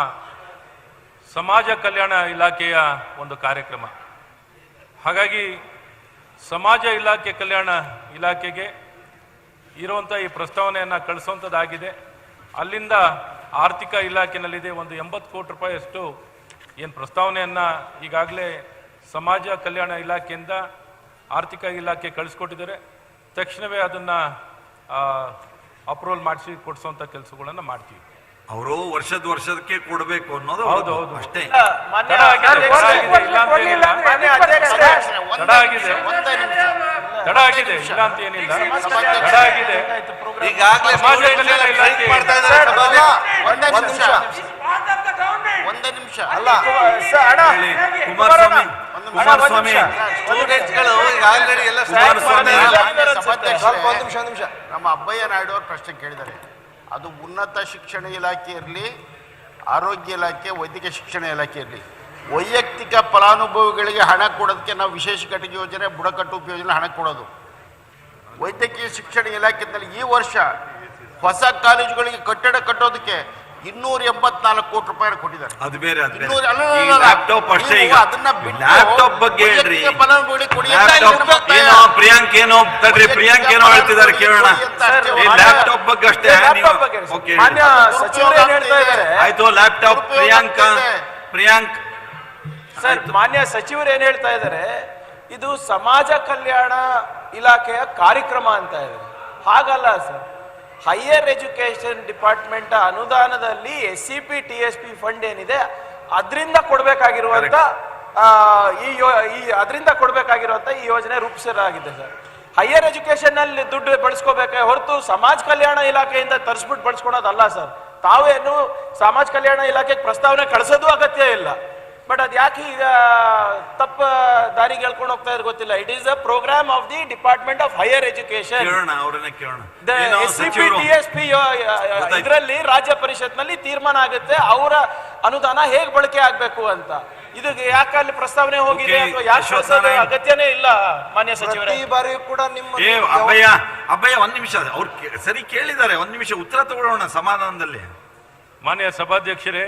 I: ಸಮಾಜ ಕಲ್ಯಾಣ ಇಲಾಖೆಯ ಒಂದು ಕಾರ್ಯಕ್ರಮ. ಹಾಗಾಗಿ ಸಮಾಜ ಕಲ್ಯಾಣ ಇಲಾಖೆಗೆ ಇರುವಂಥ ಈ ಪ್ರಸ್ತಾವನೆಯನ್ನು ಕಳಿಸುವಂಥದ್ದಾಗಿದೆ. ಅಲ್ಲಿಂದ ಆರ್ಥಿಕ ಇಲಾಖೆನಲ್ಲಿದೆ ಒಂದು 80 ಕೋಟಿ ರೂಪಾಯಿಯಷ್ಟು ಏನು ಪ್ರಸ್ತಾವನೆಯನ್ನು ಈಗಾಗಲೇ ಸಮಾಜ ಕಲ್ಯಾಣ ಇಲಾಖೆಯಿಂದ ಆರ್ಥಿಕ ಇಲಾಖೆ ಕಳಿಸ್ಕೊಟ್ಟಿದ್ದಾರೆ. ತಕ್ಷಣವೇ ಅದನ್ನು ಅಪ್ರೂವಲ್ ಮಾಡಿಸಿ ಕೊಡಿಸುವಂಥ ಕೆಲಸಗಳನ್ನು ಮಾಡ್ತೀವಿ.
C: ಅವರು ವರ್ಷದಕ್ಕೆ ಕೊಡಬೇಕು ಅನ್ನೋದು
I: ಹೌದು
C: ಅಷ್ಟೇ.
I: ತಡ ಆಗಿದೆ, ಇಲ್ಲ ಅಂತ ಏನಿಲ್ಲ, ತಡ ಆಗಿದೆ.
L: ಈಗಾಗಲೇ ಒಂದೇ ನಿಮಿಷ ಅಲ್ಲ
C: ಕುಮಾರಸ್ವಾಮಿ
L: ಸ್ಟೂಡೆಂಟ್ಸ್ಗಳು ಆಲ್ರೆಡಿ ಎಲ್ಲ ಒಂದು ನಿಮಿಷ
G: ನಮ್ಮ ಅಬ್ಬಯ್ಯ ನಾಯ್ಡು ಅವರು ಪ್ರಶ್ನೆ ಕೇಳಿದ್ದಾರೆ. ಅದು ಉನ್ನತ ಶಿಕ್ಷಣ ಇಲಾಖೆ ಇರಲಿ, ಆರೋಗ್ಯ ಇಲಾಖೆ, ವೈದ್ಯಕೀಯ ಶಿಕ್ಷಣ ಇಲಾಖೆ ಇರಲಿ, ವೈಯಕ್ತಿಕ ಫಲಾನುಭವಿಗಳಿಗೆ ಹಣ ಕೊಡೋದಕ್ಕೆ ನಾವು ವಿಶೇಷ ಘಟಕ ಯೋಜನೆ, ಬುಡಕಟ್ಟು ಉಪಯೋಜನೆ ಹಣ ಕೊಡೋದು. ವೈದ್ಯಕೀಯ ಶಿಕ್ಷಣ ಇಲಾಖೆಯಲ್ಲಿ ಈ ವರ್ಷ ಹೊಸ ಕಾಲೇಜುಗಳಿಗೆ ಕಟ್ಟಡ ಕಟ್ಟೋದಕ್ಕೆ 284 ಕೋಟಿ ರೂಪಾಯಿ ಕೊಟ್ಟಿದ್ದಾರೆ.
C: ಅದು ಬೇರೆ, ಲ್ಯಾಪ್ಟಾಪ್ ಅಷ್ಟೇ. ಈಗ ಲ್ಯಾಪ್ಟಾಪ್ ಬಗ್ಗೆ ಹೇಳ್ರಿ. ಪ್ರಿಯಾಂಕ್ ಏನೋ ತಡ್ರಿ, ಪ್ರಿಯಾಂಕ್ ಏನೋ ಹೇಳ್ತಿದ್ದಾರೆ, ಕೇಳೋಣ. ಈ ಲ್ಯಾಪ್ಟಾಪ್ ಬಗ್ಗೆ ಅಷ್ಟೇ. ಆಯ್ತು, ಲ್ಯಾಪ್ಟಾಪ್ ಪ್ರಿಯಾಂಕ್
M: ಸರ್, ಮಾನ್ಯ ಸಚಿವರು ಏನ್ ಹೇಳ್ತಾ ಇದ್ದಾರೆ, ಇದು ಸಮಾಜ ಕಲ್ಯಾಣ ಇಲಾಖೆಯ ಕಾರ್ಯಕ್ರಮ ಅಂತ ಇದೆ. ಹಾಗಲ್ಲ ಸರ್, ಹೈಯರ್ ಎಜುಕೇಶನ್ ಡಿಪಾರ್ಟ್ಮೆಂಟ್ ಅನುದಾನದಲ್ಲಿ SCP-TSP ಫಂಡ್ ಏನಿದೆ ಅದರಿಂದ ಕೊಡಬೇಕಾಗಿರುವಂತ ಈ ಯೋಜನೆ ರೂಪಿಸಲಾಗಿದೆ ಸರ್. ಹೈಯರ್ ಎಜುಕೇಶನ್ ನಲ್ಲಿ ದುಡ್ಡು ಬಳಸ್ಕೋಬೇಕೆ ಹೊರತು ಸಮಾಜ ಕಲ್ಯಾಣ ಇಲಾಖೆಯಿಂದ ತರಿಸ್ಬಿಟ್ಟು ಬಳಸ್ಕೊಳೋದಲ್ಲ ಸರ್. ತಾವೇನು ಸಮಾಜ ಕಲ್ಯಾಣ ಇಲಾಖೆಗೆ ಪ್ರಸ್ತಾವನೆ ಕಳಿಸೋದು ಅಗತ್ಯ ಇಲ್ಲ. ಬಟ್ ಅದ್ ಯಾಕೆ ಈಗ ತಪ್ಪ ದಾರಿಗೆ ಹೇಳ್ಕೊಂಡು ಹೋಗ್ತಾ ಇದ್ರೆ ಗೊತ್ತಿಲ್ಲ. It is a programme of the department of higher education. SCP-TSP ಇದರಲ್ಲಿ ರಾಜ್ಯ ಪರಿಷತ್ನಲ್ಲಿ ತೀರ್ಮಾನ ಆಗುತ್ತೆ ಅವರ ಅನುದಾನ ಹೇಗೆ ಬಳಕೆ ಆಗ್ಬೇಕು ಅಂತ. ಇದಕ್ಕೆ ಯಾಕೆ ಅಲ್ಲಿ ಪ್ರಸ್ತಾವನೆ ಹೋಗಿದೆ ಅಥವಾ ಯಾಕೆ ಅಗತ್ಯನೇ ಇಲ್ಲ. ಮಾನ್ಯ ಸಚಿವರೇ,
L: ಈ ಬಾರಿ ಕೂಡ ನಿಮ್ಮ
C: ಅಬ್ಬಯ್ಯ ಒಂದ್ ನಿಮಿಷ, ಅವ್ರು ಸರಿ ಕೇಳಿದ್ದಾರೆ, ಒಂದ್ ನಿಮಿಷ ಉತ್ತರ ತಗೊಳ್ಳೋಣ ಸಮಾಧಾನದಲ್ಲಿ.
I: ಮಾನ್ಯ ಸಭಾಧ್ಯಕ್ಷರೇ,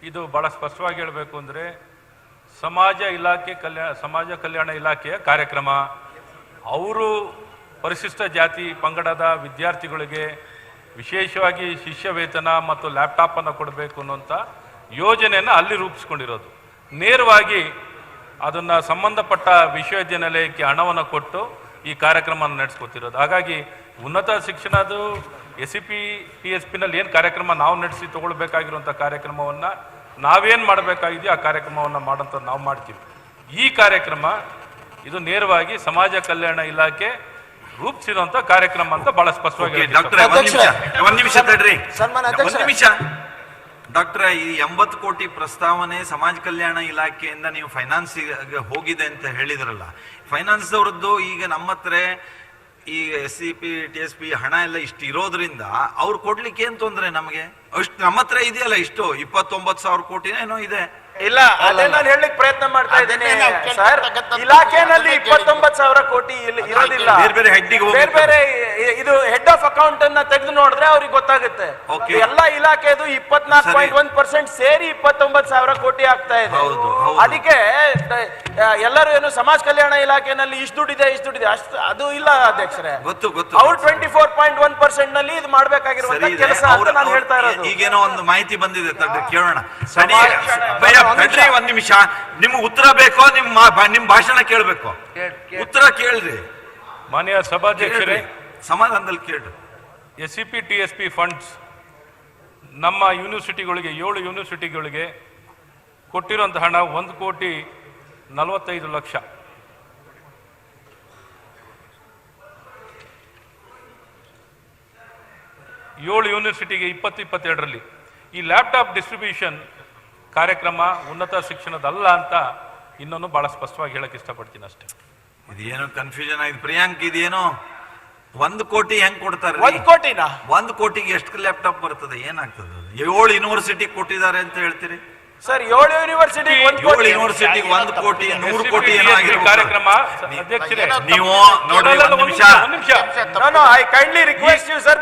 I: ಇದು ಬಹಳ ಸ್ಪಷ್ಟವಾಗಿ ಹೇಳಬೇಕು ಅಂದರೆ ಸಮಾಜ ಕಲ್ಯಾಣ ಇಲಾಖೆಯ ಕಾರ್ಯಕ್ರಮ. ಅವರು ಪರಿಶಿಷ್ಟ ಜಾತಿ ಪಂಗಡದ ವಿದ್ಯಾರ್ಥಿಗಳಿಗೆ ವಿಶೇಷವಾಗಿ ಶಿಷ್ಯ ವೇತನ ಮತ್ತು ಲ್ಯಾಪ್ಟಾಪನ್ನು ಕೊಡಬೇಕು ಅನ್ನೋಂಥ ಯೋಜನೆಯನ್ನು ಅಲ್ಲಿ ರೂಪಿಸ್ಕೊಂಡಿರೋದು. ನೇರವಾಗಿ ಅದನ್ನು ಸಂಬಂಧಪಟ್ಟ ವಿಶ್ವವಿದ್ಯಾನಿಲಯಕ್ಕೆ ಹಣವನ್ನು ಕೊಟ್ಟು ಈ ಕಾರ್ಯಕ್ರಮವನ್ನು ನಡೆಸ್ಕೊತಿರೋದು. ಹಾಗಾಗಿ ಉನ್ನತ ಶಿಕ್ಷಣದು SCP-TSPನಲ್ಲಿ ಏನು ಕಾರ್ಯಕ್ರಮ ನಾವು ನಡೆಸಿ ತಗೊಳ್ಬೇಕಾಗಿರುವಂಥ ಕಾರ್ಯಕ್ರಮವನ್ನು ನಾವೇನು ಮಾಡಬೇಕಾಗಿದೆಯೋ ಆ ಕಾರ್ಯಕ್ರಮವನ್ನು ಮಾಡೋಂಥ ನಾವು ಮಾಡ್ತೀವಿ. ಈ ಕಾರ್ಯಕ್ರಮ ಇದು ನೇರವಾಗಿ ಸಮಾಜ ಕಲ್ಯಾಣ ಇಲಾಖೆ ರೂಪಿಸಿರುವಂಥ ಕಾರ್ಯಕ್ರಮ ಅಂತ ಬಹಳ ಸ್ಪಷ್ಟವಾಗಿ.
C: ಡಾಕ್ಟ್ರೆ, ಈ 80 ಕೋಟಿ ಪ್ರಸ್ತಾವನೆ ಸಮಾಜ ಕಲ್ಯಾಣ ಇಲಾಖೆಯಿಂದ ನೀವು ಫೈನಾನ್ಸ್ ಹೋಗಿದೆ ಅಂತ ಹೇಳಿದ್ರಲ್ಲ, ಫೈನಾನ್ಸ್ ಅವರದ್ದು ಈಗ ನಮ್ಮ ಹತ್ರ ಈ SCP TSP ಹಣ ಎಲ್ಲ ಇಷ್ಟು ಇರೋದ್ರಿಂದ ಅವ್ರು ಕೊಡ್ಲಿಕ್ಕೆ ಏನ್ ತೊಂದ್ರೆ ನಮಗೆ? ಅಷ್ಟು ನಮ್ಮ ಹತ್ರ ಇದೆಯಲ್ಲ, ಇಷ್ಟು 29,000 ಕೋಟಿನ ಏನೋ ಇದೆ.
M: ಇಲ್ಲ, ಅದೇ ನಾನು ಹೇಳಲಿಕ್ಕೆ ಪ್ರಯತ್ನ ಮಾಡ್ತಾ ಇದ್ದೇನೆ ಸರ್. ಇಲಾಖೆನಲ್ಲಿ 29,000 ಕೋಟಿ ಇರೋದಿಲ್ಲ.
C: ಬೇರೆ ಹೆಡ್ಡಿಗೆ
M: ಬೇರೆ ಇದು ಹೆಡ್ ಆಫ್ ಅಕೌಂಟ್ ಅನ್ನ ತೆಗೆದು ನೋಡಿದ್ರೆ ಅವ್ರಿಗೆ ಗೊತ್ತಾಗುತ್ತೆ. ಎಲ್ಲ ಇಲಾಖೆದು 24.1% ಸೇರಿ 29,000 ಕೋಟಿ ಆಗ್ತಾ ಇದೆ. ಅದಕ್ಕೆ ಎಲ್ಲರೂ ಏನು ಸಮಾಜ ಕಲ್ಯಾಣ ಇಲಾಖೆನಲ್ಲಿ ಇಷ್ಟು ದುಡ್ಡಿದೆ ಅಷ್ಟು ಅದು ಇಲ್ಲ ಅಧ್ಯಕ್ಷರೇ.
C: ಗೊತ್ತು
M: ಅವ್ರು 24.1% ನಲ್ಲಿ ಇದು ಮಾಡ್ಬೇಕಾಗಿರುವಂತ ಕೆಲಸ ಅಂತ ನಾನು ಹೇಳ್ತಾ ಇರೋದು.
C: ಈಗೇನೋ ಒಂದು ಮಾಹಿತಿ ಬಂದಿದೆ, ತಡ್ರಿ ಕೇಳೋಣ. ತಡ್ರಿ ಒಂದ್ ನಿಮಿಷ, ನಿಮ್ಗೆ ಉತ್ತರ ಬೇಕೋ ನಿಮ್ ಭಾಷಣ ಕೇಳ್ಬೇಕು? ಉತ್ತರ ಕೇಳ್ರಿ.
I: ಮಾನ್ಯ ಸಭಾಧ್ಯಕ್ಷರೇ,
C: ಸಮಾಧಾನದಲ್ಲಿ ಕೇಳ್ರಿ.
I: SCP TSP ಫಂಡ್ಸ್ ನಮ್ಮ ಯೂನಿವರ್ಸಿಟಿಗಳಿಗೆ 7 ಯೂನಿವರ್ಸಿಟಿಗಳಿಗೆ ಕೊಟ್ಟಿರುವಂಥ ಹಣ 1,45,00,000. ಏಳು ಯೂನಿವರ್ಸಿಟಿಗೆ 2022ರಲ್ಲಿ ಈ ಲ್ಯಾಪ್ಟಾಪ್ ಡಿಸ್ಟ್ರಿಬ್ಯೂಷನ್ ಕಾರ್ಯಕ್ರಮ ಉನ್ನತ ಶಿಕ್ಷಣದಲ್ಲ ಅಂತ ಇನ್ನೊಂದು ಬಹಳ ಸ್ಪಷ್ಟವಾಗಿ ಹೇಳಕ್ ಇಷ್ಟಪಡ್ತೀನಿ ಅಷ್ಟೇ.
C: ಇದೇನೋ ಕನ್ಫ್ಯೂಷನ್ ಆಯ್ತು ಪ್ರಿಯಾಂಕ್. ಇದೇನೋ 1 ಕೋಟಿ ಹೆಂಗ್ ಕೊಡ್ತಾರೆ?
M: 1 ಕೋಟಿನ
C: 1 ಕೋಟಿಗೆ ಎಷ್ಟು ಲ್ಯಾಪ್ಟಾಪ್ ಬರ್ತದೆ? ಏನಾಗ್ತದೆ? 7 ಯೂನಿವರ್ಸಿಟಿ ಕೊಟ್ಟಿದ್ದಾರೆ ಅಂತ ಹೇಳ್ತೀರಿ
M: ಸರ್. 7 ಯೂನಿವರ್ಸಿಟಿ 1
C: ಕೋಟಿ, 1 ಕೋಟಿ 100 ಕೋಟಿ
I: ಕಾರ್ಯಕ್ರಮ. ಅಧ್ಯಕ್ಷರೇ,
C: ನೀವು ನೋಡ್ರಿ, ಒಂದ್ ನಿಮಿಷ.
M: I kindly request you sir.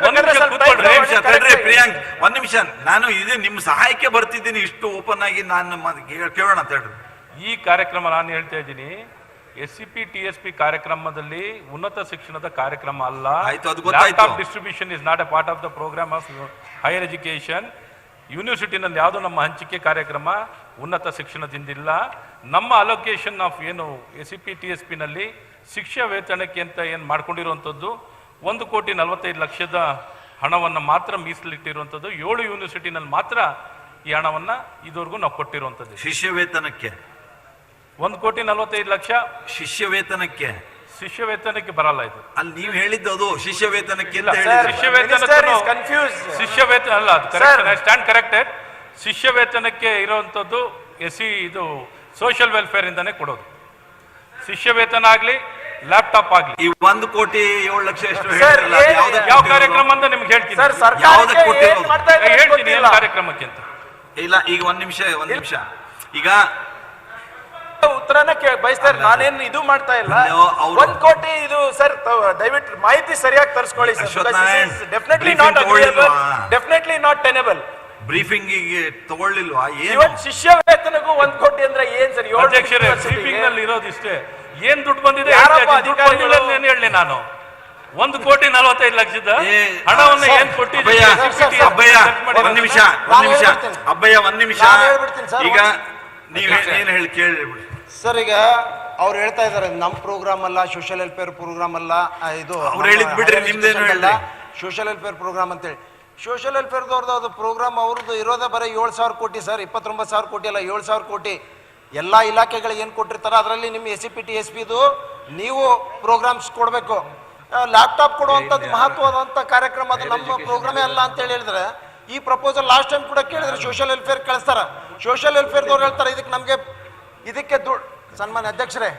C: Priyank, ಒಂದ್ ನಿಮಿಷ. ನಾನು ಇದು ನಿಮ್ ಸಹಾಯಕ್ಕೆ ಬರ್ತಿದ್ದೀನಿ, ಇಷ್ಟು ಓಪನ್ ಆಗಿ ನಾನು ಕೇಳೋಣ ಅಂತ ಹೇಳ್ರಿ.
I: ಈ ಕಾರ್ಯಕ್ರಮ ನಾನು ಹೇಳ್ತಾ ಇದ್ದೀನಿ, SCP TSP ಕಾರ್ಯಕ್ರಮದಲ್ಲಿ ಉನ್ನತ ಶಿಕ್ಷಣದ ಕಾರ್ಯಕ್ರಮ ಅಲ್ಲ. Laptop distribution is not a part of the program of higher education. ಯೂನಿವರ್ಸಿಟಿನಲ್ಲಿ ಯಾವುದೋ ನಮ್ಮ ಹಂಚಿಕೆ ಕಾರ್ಯಕ್ರಮ ಉನ್ನತ ಶಿಕ್ಷಣದಿಂದಿಲ್ಲ. ನಮ್ಮ ಅಲೋಕೇಶನ್ ಆಫ್ ಏನು SCP TSP ನಲ್ಲಿ ಶಿಕ್ಷಾ ವೇತನಕ್ಕೆ ಅಂತ ಏನು ಮಾಡ್ಕೊಂಡಿರುವಂಥದ್ದು 1,45,00,000 ಹಣವನ್ನು ಮಾತ್ರ ಮೀಸಲಿಟ್ಟಿರುವಂಥದ್ದು. 7 ಯೂನಿವರ್ಸಿಟಿನಲ್ಲಿ ಮಾತ್ರ ಈ ಹಣವನ್ನು ಇದುವರೆಗೂ ನಾವು ಕೊಟ್ಟಿರುವಂಥದ್ದು.
C: ಶಿಷ್ಯ ವೇತನಕ್ಕೆ
I: 1,45,00,000
C: ಶಿಷ್ಯ ವೇತನಕ್ಕೆ
I: ಬರಲ್ಲ ಇದು.
C: ಅಲ್ಲಿ ನೀವು ಹೇಳಿದ್ದು ಅದು ಶಿಷ್ಯ ವೇತನಕ್ಕೆ
I: ಶಿಷ್ಯ ವೇತನ ಅಲ್ಲ, ಸ್ಟ್ಯಾಂಡ್ ಕರೆಕ್ಟೆಡ್. ಶಿಷ್ಯ ವೇತನಕ್ಕೆ ಇರುವಂತದ್ದು ಇದು ಸೋಷಿಯಲ್ ವೆಲ್ಫೇರ್ ಇಂದಾನೆ ಕೊಡೋದು. ಶಿಷ್ಯ ವೇತನ ಆಗ್ಲಿ ಲ್ಯಾಪ್ಟಾಪ್ ಆಗ್ಲಿ.
C: ಈ 1,07,00,000 ಎಷ್ಟು
I: ಯಾವ ಕಾರ್ಯಕ್ರಮ ಅಂತ ನಿಮ್ಗೆ ಹೇಳ್ತೀನಿ, ಹೇಳ್ತೀನಿ ಏನು ಕಾರ್ಯಕ್ರಮಕ್ಕೆ ಅಂತ.
C: ಇಲ್ಲ, ಈಗ ಒಂದ್ ನಿಮಿಷ ಈಗ
M: ಉತ್ತರನ ಬಯಸ್ತಾರೆ. ನಾನೇನು ಇದು ಮಾಡ್ತಾ ಇಲ್ಲ. 1 ಕೋಟಿ ಇದು ಸರ್, ದಯವಿಟ್ಟು ಮಾಹಿತಿ ಸರಿಯಾಗಿ ತರಿಸ್ಕೊಳ್ಳಿ sir. Definitely not tenable.
C: Briefing ತಗೊಳ್ಳಿಲ್ವಾ?
M: ಇವತ್ತು ಶಿಷ್ಯ ವೇತನಗೂ 1 ಕೋಟಿ ಅಂದ್ರೆ ಏನ್ ಸರ್?
I: ಅಧ್ಯಕ್ಷರೇ, ಬ್ರೀಫಿಂಗ್ ನಲ್ಲಿ ಇರೋದಿಷ್ಟೇ. ಏನ್ ದುಡ್ಡು ಬಂದಿದೆ ಹೇಳಿ. ನಾನು 1,45,00,000 ಹಣವನ್ನು ಏನ್ ಕೊಟ್ಟಿದ್ದೀನಿ?
C: ಒಂದ್ ನಿಮಿಷ ಈಗ ನೀವ್ ಏನ್ ಹೇಳಿ ಕೇಳಿ
L: ಸರ್. ಈಗ ಅವ್ರು ಹೇಳ್ತಾ ಇದಾರೆ ನಮ್ಮ ಪ್ರೋಗ್ರಾಮ್ ಅಲ್ಲ, ಸೋಷಿಯಲ್ ವೆಲ್ಫೇರ್ ಪ್ರೋಗ್ರಾಮ್ ಅಲ್ಲ, ಇದು
C: ಅವ್ರು ಹೇಳಿದ್ ಬಿಡ್ರಿ, ನಿಮ್ದೇನು
L: ಅಲ್ಲ ಸೋಷಿಯಲ್ ವೆಲ್ಫೇರ್ ಪ್ರೋಗ್ರಾಮ್ ಅಂತೇಳಿ. ಸೋಷಿಯಲ್ ವೆಲ್ಫೇರ್ದವ್ರದ್ದು ಅದು ಪ್ರೋಗ್ರಾಮ್ ಅವ್ರದ್ದು ಇರೋದೇ ಬರೀ 7,000 ಕೋಟಿ ಸರ್. 29,000 ಕೋಟಿ ಅಲ್ಲ, 7,000 ಕೋಟಿ. ಎಲ್ಲ ಇಲಾಖೆಗಳಿಗೆ ಏನು ಕೊಟ್ಟಿರ್ತಾರೆ ಅದರಲ್ಲಿ ನಿಮ್ಮ SCP TSPದು ನೀವು ಪ್ರೋಗ್ರಾಮ್ಸ್ ಕೊಡಬೇಕು. ಲ್ಯಾಪ್ಟಾಪ್ ಕೊಡುವಂಥದ್ದು ಮಹತ್ವವಾದಂಥ ಕಾರ್ಯಕ್ರಮ, ಅದು ನಮ್ಮ ಪ್ರೋಗ್ರಾಮೇ ಅಲ್ಲ ಅಂತೇಳಿ ಹೇಳಿದ್ರೆ ಈ ಪ್ರಪೋಸಲ್ ಲಾಸ್ಟ್ ಟೈಮ್ ಕೂಡ ಕೇಳಿದ್ರೆ ಸೋಷಿಯಲ್ ವೆಲ್ಫೇರ್ ಕಳಿಸ್ತಾರ. ಸೋಷಿಯಲ್ ವೆಲ್ಫೇರ್ದವ್ರು ಹೇಳ್ತಾರೆ ಇದಕ್ಕೆ ದುಡ್ಡು. ಸನ್ಮಾನ್ಯ ಅಧ್ಯಕ್ಷರೇ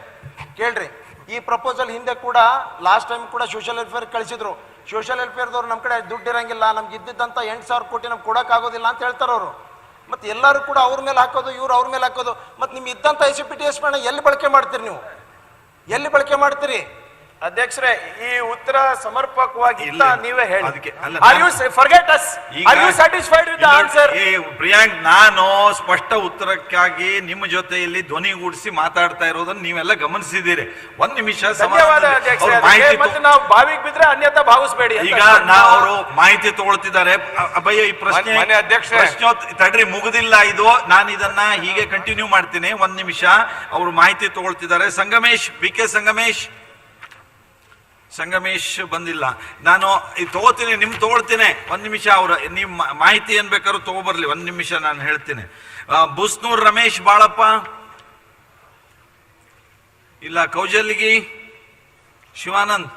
L: ಕೇಳ್ರಿ, ಈ ಪ್ರಪೋಸಲ್ ಹಿಂದೆ ಕೂಡ ಲಾಸ್ಟ್ ಟೈಮ್ ಕೂಡ ಸೋಷಿಯಲ್ ವೆಲ್ಫೇರ್ ಕಳಿಸಿದ್ರು. ಸೋಷಿಯಲ್ ವೆಲ್ಫೇರ್ದವ್ರು ನಮ್ಮ ಕಡೆ ದುಡ್ಡು ಇರಂಗಿಲ್ಲ, ನಮ್ಗೆ ಇದ್ದಿದ್ದಂಥ 8,000 ಕೋಟಿ ನಮ್ಗೆ ಕೊಡೋಕ್ಕಾಗೋದಿಲ್ಲ ಅಂತ ಹೇಳ್ತಾರೆ ಅವರು. ಮತ್ತು ಎಲ್ಲರೂ ಕೂಡ ಅವ್ರ ಮೇಲೆ ಹಾಕೋದು, ಇವ್ರು ಅವ್ರ ಮೇಲೆ ಹಾಕೋದು. ಮತ್ತು ನಿಮ್ಗೆ ಇದ್ದಂಥ SCP TSP ಹಣ ಎಲ್ಲಿ ಬಳಕೆ ಮಾಡ್ತೀರಿ? ನೀವು ಎಲ್ಲಿ ಬಳಕೆ ಮಾಡ್ತೀರಿ?
M: ಅಧ್ಯಕ್ಷರೇ, ಈ ಉತ್ತರ ಸಮರ್ಪಕವಾಗಿ ನೀವೇ ಹೇಳಿ.
C: ಪ್ರಿಯಾಂಕ್, ನಾನು ಸ್ಪಷ್ಟ ಉತ್ತರಕ್ಕಾಗಿ ನಿಮ್ಮ ಜೊತೆಯಲ್ಲಿ ಧ್ವನಿಗೂಡಿಸಿ ಮಾತಾಡ್ತಾ ಇರೋದನ್ನ ನೀವೆಲ್ಲ ಗಮನಿಸಿದ್ದೀರಿ. ಒಂದ್ ನಿಮಿಷ
M: ನಾವು ಬಾವಿಗೆ ಬಿದ್ರೆ ಅನ್ಯತಾ ಭಾವಿಸಬೇಡಿ.
C: ಈಗ ಅವರು ಮಾಹಿತಿ ತಗೊಳ್ತಿದ್ದಾರೆ. ಅಭಯ, ಈ ಪ್ರಶ್ನೆ ತಡ್ರಿ, ಮುಗುದಿಲ್ಲ ಇದು. ನಾನು ಇದನ್ನ ಹೀಗೆ ಕಂಟಿನ್ಯೂ ಮಾಡ್ತೀನಿ. ಒಂದ್ ನಿಮಿಷ, ಅವರು ಮಾಹಿತಿ ತಗೊಳ್ತಿದ್ದಾರೆ. ಸಂಗಮೇಶ್, BK ಸಂಗಮೇಶ್ ಬಂದಿಲ್ಲ. ನಾನು ತಗೋತೀನಿ, ತಗೊಳ್ತೀನಿ. ಒಂದ್ ನಿಮಿಷ, ಅವ್ರು ನಿಮ್ ಮಾಹಿತಿ ಏನ್ ಬೇಕಾದ್ರೂ ತಗೋಬರ್ಲಿ. ಒಂದ್ ನಿಮಿಷ ನಾನು ಹೇಳ್ತೀನಿ. ಬುಸ್ನೂರ್ ರಮೇಶ್ ಬಾಳಪ್ಪ ಇಲ್ಲ. ಕೌಜಲ್ಗಿ ಶಿವಾನಂದ್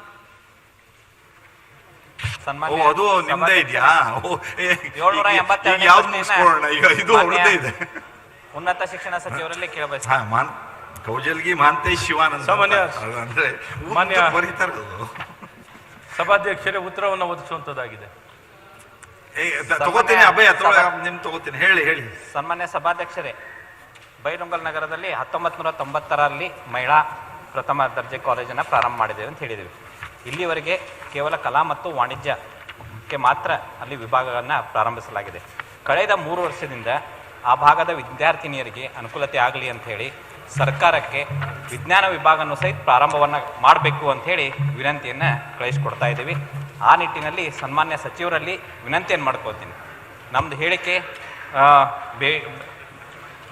C: ಓ ಅದು ನಿಮ್ದೇ ಇದೆಯಾ?
N: $782
C: ಯಾವ್ದು ಮುಗಿಸ್ಕೊಳ್ಳೋಣ ಈಗ? ಇದು ಅವ್ರದ್ದೇ ಇದೆ.
N: ಉನ್ನತ ಶಿಕ್ಷಣ ಸಚಿವರಲ್ಲಿ ಕೇಳಬೇಕು.
C: ಕೌಜಲ್ಗಿ ಮಹಾಂತೇಶ್ ಶಿವಾನಂದ
I: ಸಾಮಾನ್ಯ
C: ಅಂದ್ರೆ
I: ಮಾನ್ಯ
C: ಬರೀತಾರೆ.
I: ಸಭಾಧ್ಯಕ್ಷರೇ ಉತ್ತರವನ್ನು ಒದಗಿಸುವಂತದ್ದಾಗಿದೆ.
C: ತಗೋತೀನಿ ಅಭಯ, ನಿಮ್ ತಗೋತೀನಿ. ಹೇಳಿ.
N: ಸನ್ಮಾನ್ಯ ಸಭಾಧ್ಯಕ್ಷರೇ, ಬೈಲಹೊಂಗಲ ನಗರದಲ್ಲಿ 1990ರಲ್ಲಿ ಮಹಿಳಾ ಪ್ರಥಮ ದರ್ಜೆ ಕಾಲೇಜನ್ನು ಪ್ರಾರಂಭ ಮಾಡಿದ್ದೇವೆ ಅಂತ ಹೇಳಿದ್ದೀವಿ. ಇಲ್ಲಿವರೆಗೆ ಕೇವಲ ಕಲಾ ಮತ್ತು ವಾಣಿಜ್ಯಕ್ಕೆ ಮಾತ್ರ ಅಲ್ಲಿ ವಿಭಾಗಗಳನ್ನು ಪ್ರಾರಂಭಿಸಲಾಗಿದೆ. ಕಳೆದ 3 ವರ್ಷದಿಂದ ಆ ಭಾಗದ ವಿದ್ಯಾರ್ಥಿನಿಯರಿಗೆ ಅನುಕೂಲತೆ ಆಗಲಿ ಅಂತ ಹೇಳಿ ಸರ್ಕಾರಕ್ಕೆ ವಿಜ್ಞಾನ ವಿಭಾಗವನ್ನು ಸಹಿತ ಪ್ರಾರಂಭವನ್ನು ಮಾಡಬೇಕು ಅಂಥೇಳಿ ವಿನಂತಿಯನ್ನು ಕಳಿಸ್ಕೊಡ್ತಾ ಇದ್ದೀವಿ. ಆ ನಿಟ್ಟಿನಲ್ಲಿ ಸನ್ಮಾನ್ಯ ಸಚಿವರಲ್ಲಿ ವಿನಂತಿಯನ್ನು ಮಾಡ್ಕೊಳ್ತೀನಿ. ನಮ್ಮದು ಹೇಳಿಕೆ